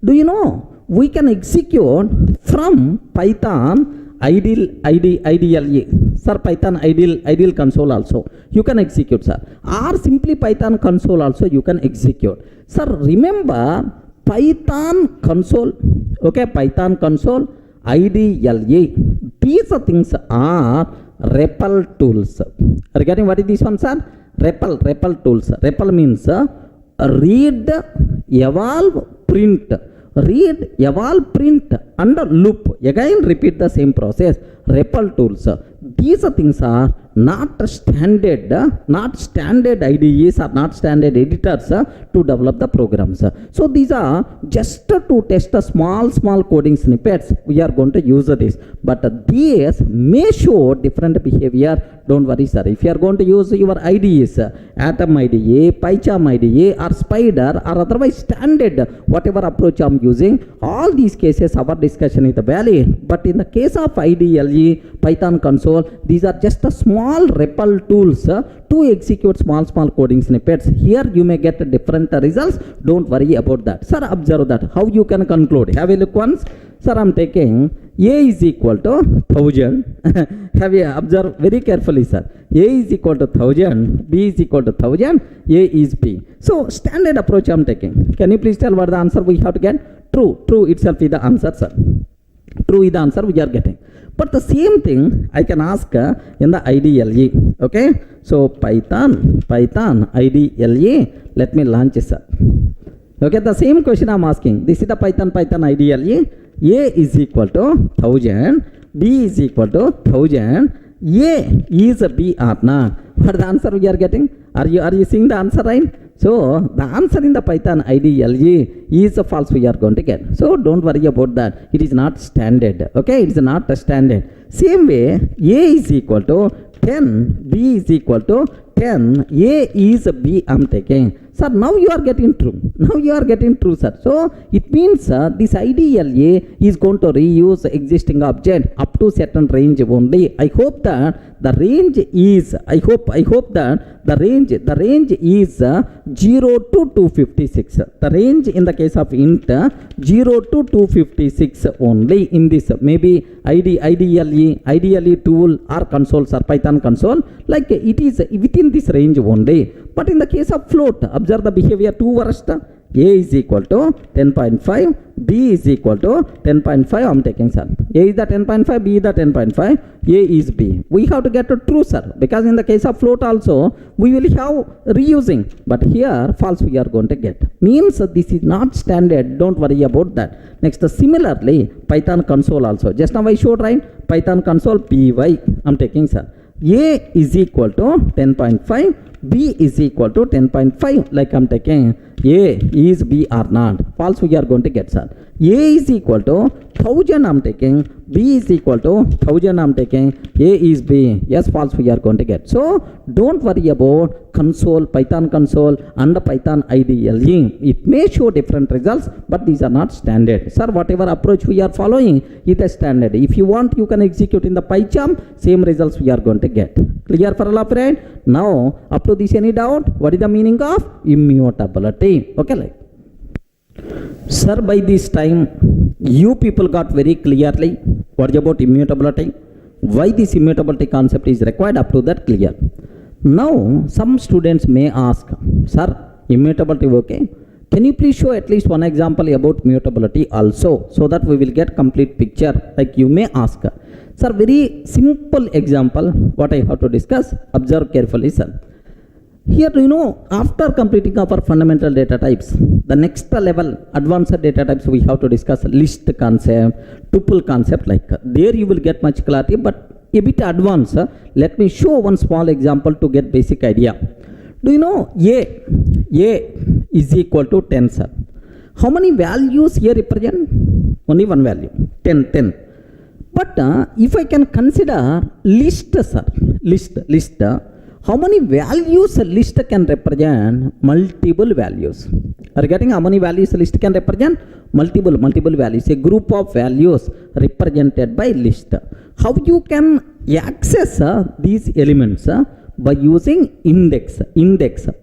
Do you know we can execute from Python IDLE, sir, Python ideal console also you can execute, sir, or simply Python console also you can execute, sir. Remember Python console, okay, Python console IDLE, these things are REPL tools. Are you getting what is this one, sir? REPL tools. REPL means read, evolve, print. Read, evolve, print, and loop. Again repeat the same process. REPL tools. These things are not standard IDEs or not standard editors to develop the programs. So these are just to test the small coding snippets. We are going to use this, but these may show different behavior. Don't worry, sir. If you are going to use your IDEs, Atom IDE, PyCharm IDE, or Spider, or otherwise standard whatever approach I am using, all these cases our discussion is valid. But in the case of IDLE, Python console, these are just a small REPL tools to execute small coding snippets. Here you may get different results. Don't worry about that, sir. Observe that how you can conclude. Have a look once, sir. I'm taking A is equal to 1000. Have you observed very carefully, sir? A is equal to 1000, B is equal to 1000, A is B. So standard approach I'm taking. Can you please tell what the answer we have to get? True itself is the answer, sir. True is the answer we are getting. But the same thing I can ask in the IDLE. Okay, so Python IDLE. Let me launch it, sir. Okay, the same question I'm asking. This is the Python IDLE. A is equal to 1000, B is equal to 1000, A is a B or not. What the answer we are getting? Are you seeing the answer, right? So the answer in the Python IDLE is false we are going to get. So don't worry about that. It is not standard. Okay, it is not a standard. Same way, A is equal to 10, B is equal to 10, A is B I am taking. Sir, now you are getting true. Now you are getting true, sir. So it means this IDLA is going to reuse existing object up to certain range only. I hope that the range is, I hope that the range is 0 to 256. The range in the case of int 0 to 256 only in this. Maybe IDLE tool or consoles or Python console, like it is within this range only. But in the case of float, observe the behavior two worst. A is equal to 10.5, B is equal to 10.5. I am taking, sir. A is the 10.5, B is the 10.5, A is B. We have to get a true, sir, because in the case of float also, we will have reusing. But here, false we are going to get. Means this is not standard. Don't worry about that. Next, similarly, Python console also. Just now I showed, right? Python console py. I am taking, sir. A is equal to 10.5, B is equal to 10.5, like I am taking. A is B or not. False we are going to get, sir. A is equal to 1000 I am taking, B is equal to 1000 I am taking, A is B. Yes, false we are going to get. So don't worry about console, Python console and the Python IDLE. It may show different results, but these are not standard. Sir, whatever approach we are following is the standard. If you want, you can execute in the PyCharm, same results we are going to get. Clear for all of it? Now, up to this, any doubt? What is the meaning of immutability? Okay, like. Sir, by this time, you people got very clearly what is about immutability, why this immutability concept is required, up to that clear. Now, some students may ask, sir, immutability okay? Can you please show at least one example about mutability also, so that we will get complete picture, like you may ask. Sir, very simple example, what I have to discuss, observe carefully, sir. Here, after completing our fundamental data types, the next level, advanced data types, we have to discuss list concept, tuple concept, like there you will get much clarity, but a bit advanced. Let me show one small example to get basic idea. Do you know A is equal to 10, sir? How many values here represent? Only one value, 10. But if I can consider list, sir, list, how many values a list can represent? Multiple values. Are you getting how many values a list can represent? Multiple values. A group of values represented by list. How you can access these elements? By using index.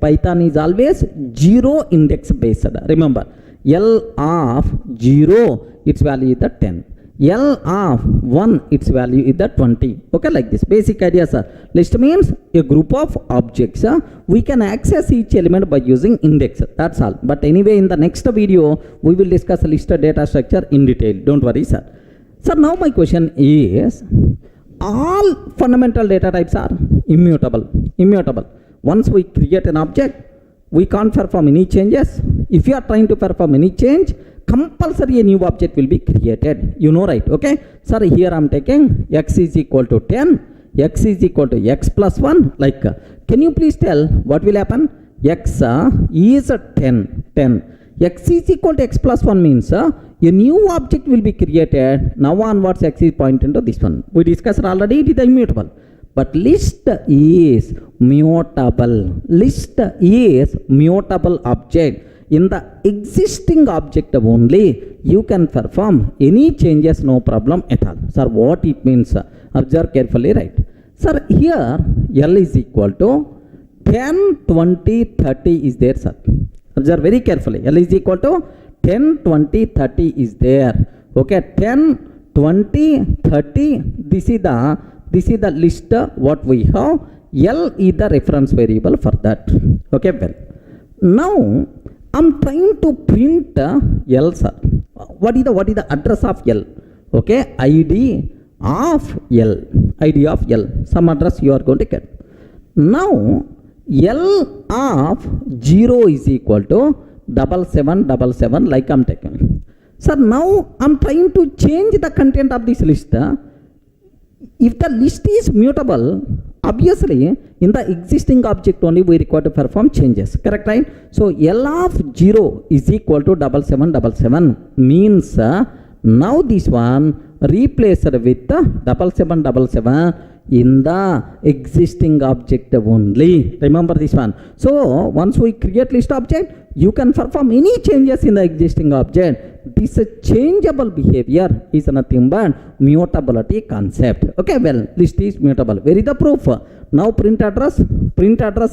Python is always 0 index based. Remember, L of 0, its value is the 10. L of 1, its value is the 20. Okay, like this. Basic idea, sir. List means a group of objects. We can access each element by using index. That's all. But anyway, in the next video, we will discuss list data structure in detail. Don't worry, sir. Sir, now my question is, all fundamental data types are immutable. Once we create an object, we can't perform any changes. If you are trying to perform any change, compulsory a new object will be created. You know, right? Okay. Sir, here I am taking x is equal to 10, x is equal to x plus 1. Like, can you please tell what will happen? X is 10. X is equal to x plus 1 means a new object will be created. Now onwards, x is pointing to this one. We discussed already, it is immutable. But list is mutable. List is mutable object. In the existing object only, you can perform any changes, no problem at all. Sir, what it means? Observe carefully, right? Sir, here L is equal to 10, 20, 30 is there, sir. Observe very carefully. L is equal to 10, 20, 30 is there. Okay, 10, 20, 30. This is the list what we have. L is the reference variable for that. Okay, well. Now, I'm trying to print L, sir. What is the address of L? Okay, ID of L. Some address you are going to get. Now, L of 0 is equal to 7777, like I'm taking. Sir, now I'm trying to change the content of this list. If the list is mutable, Obviously, in the existing object only we require to perform changes. Correct, right? So L of 0 is equal to 7777 means now this one replaced with 7777 in the existing object only. Remember this one. So once we create list object, you can perform any changes in the existing object. This changeable behavior is nothing but mutability concept. Okay, well, list is mutable. Where is the proof? Now print address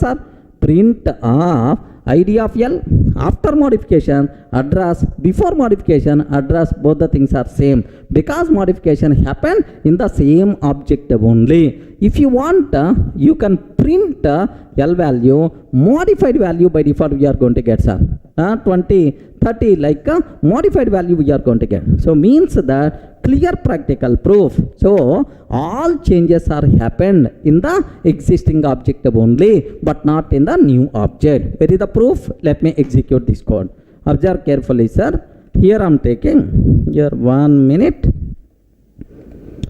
are print of id of L, after modification address, before modification address, both the things are same because modification happened in the same object only. If you want, you can print L value, modified value by default we are going to get, sir. 20, 30 like modified value we are going to get. So means that clear practical proof. So all changes are happened in the existing object only, but not in the new object. Where is the proof? Let me execute this code. Observe carefully, sir. Here I am taking, here 1 minute.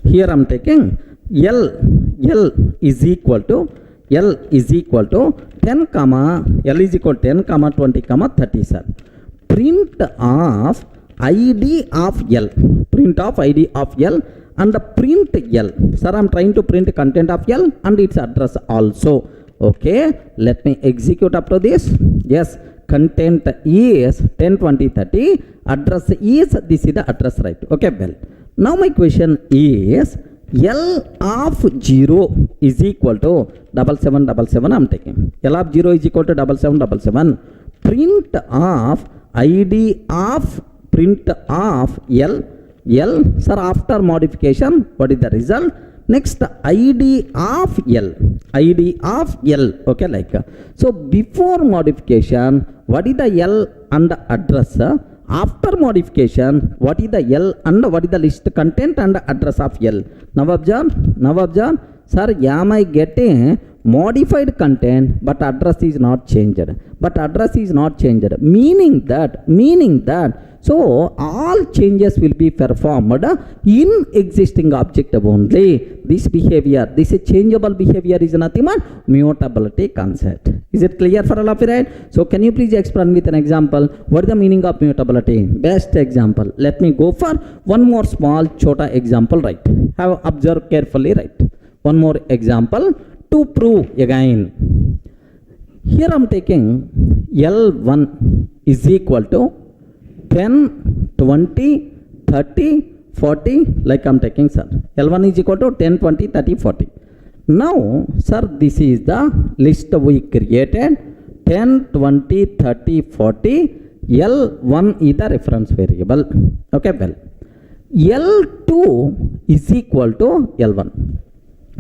Here I am taking L is equal to 10 comma, L is equal to 10 comma 20 comma 30, sir. Print of id of L, print of id of L and print L. Sir, I am trying to print content of L and its address also. Okay, let me execute up to this. Yes, content is 10, 20, 30. Address is, this is the address, right? Okay, well. Now my question is, L of 0 is equal to 7777 I am taking. L of 0 is equal to 7777. Print of id of L, sir, after modification, what is the result? Next, id of L, okay, like, so before modification, what is the L and address? After modification, what is the L and what is the list content and address of L? Now observe, sir, am I getting modified content but address is not changed, meaning that so all changes will be performed in existing object only. This behavior, this changeable behavior is nothing but mutability concept. Is it clear for all of you, right? So can you please explain with an example what is the meaning of mutability? Best example. Let me go for one more small chota example, right? Have observed carefully, right? One more example to prove again. Here I am taking L1 is equal to 10, 20, 30, 40, like I am taking, sir. L1 is equal to 10, 20, 30, 40. Now, sir, this is the list we created. 10, 20, 30, 40. L1 is the reference variable. Okay, well. L2 is equal to L1.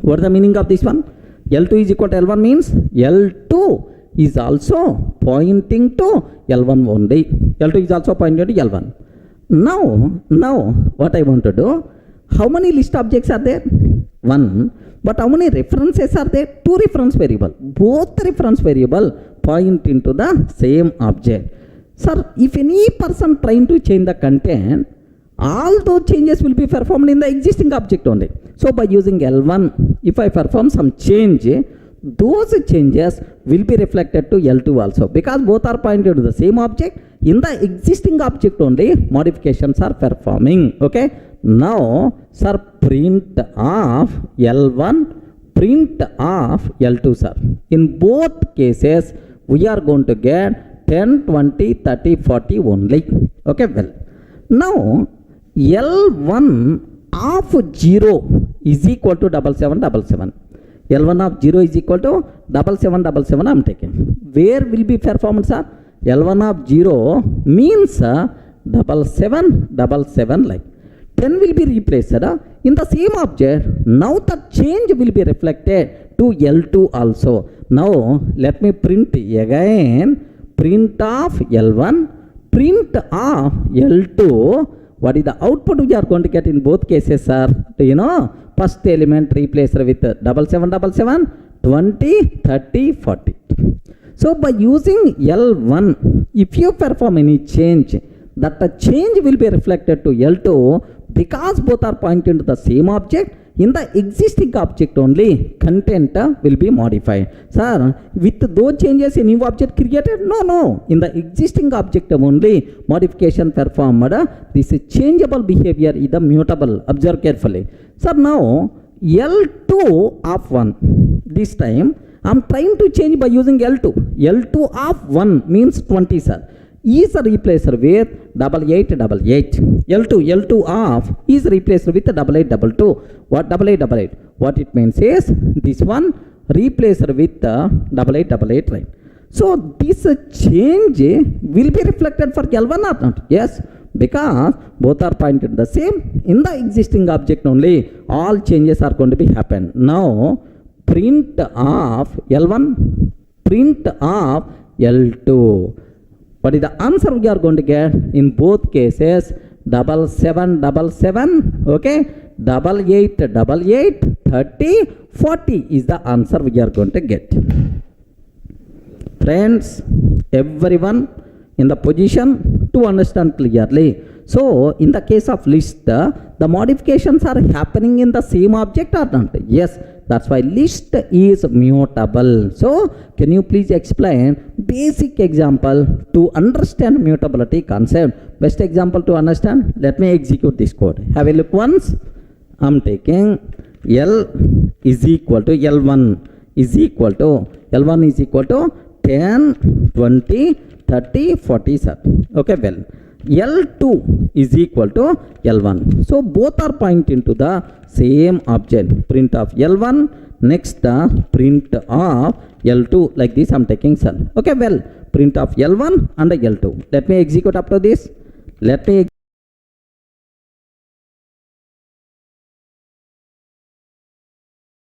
What is the meaning of this one? L2 is equal to L1 means L2 is also pointing to L1 only. L2 is also pointing to L1. Now, what I want to do, how many list objects are there? 1. But how many references are there? 2 reference variable. Both reference variable point into the same object. Sir, if any person trying to change the content, all those changes will be performed in the existing object only. So by using L1, if I perform some change, those changes will be reflected to L2 also, because both are pointed to the same object. In the existing object only modifications are performing. Okay, now sir, print of L1, print of L2, sir. In both cases we are going to get 10, 20, 30, 40 only. Okay, well, now L1 of 0 is equal to 7777. L1 of 0 is equal to 7777 I am taking. Where will be performed, sir? L1 of 0 means 7777, like 10 will be replaced in the same object. Now the change will be reflected to L2 also. Now let me print again. Print of L1, print of L2. What is the output we are going to get in both cases, sir? Do you know? First element replaced with 7777, 20, 30, 40. So by using L1, if you perform any change, that the change will be reflected to L2, because both are pointing to the same object. In the existing object only, content will be modified. Sir, with those changes a new object created? No. In the existing object only, modification performed. This changeable behavior is the mutable. Observe carefully. Sir, now L2 of 1. This time I am trying to change by using L2. L2 of 1 means 20, sir. Is replaced with 8888. L2 of is replaced with 8822. What 8888? What it means is this one replaced with 8888, right? So this change will be reflected for L1 or not? Yes, because both are pointed the same. In the existing object only, all changes are going to be happen. Now print of L1, print of L2. What is the answer we are going to get? In both cases, 7777, okay, 8888, 30, 40 is the answer we are going to get. Friends, everyone in the position to understand clearly. So in the case of list, the modifications are happening in the same object or not? Yes, that's why list is mutable. So can you please explain basic example to understand mutability concept? Best example to understand, let me execute this code. Have a look once. I'm taking L is equal to L1 is equal to 10, 20, 30, 40, sir. Okay, well, L2 is equal to L1. So both are pointing to the same object. Print of L1, next print of L2. Like this I'm taking, sir. Okay, well, print of L1 and L2. Let me execute up to this. Let me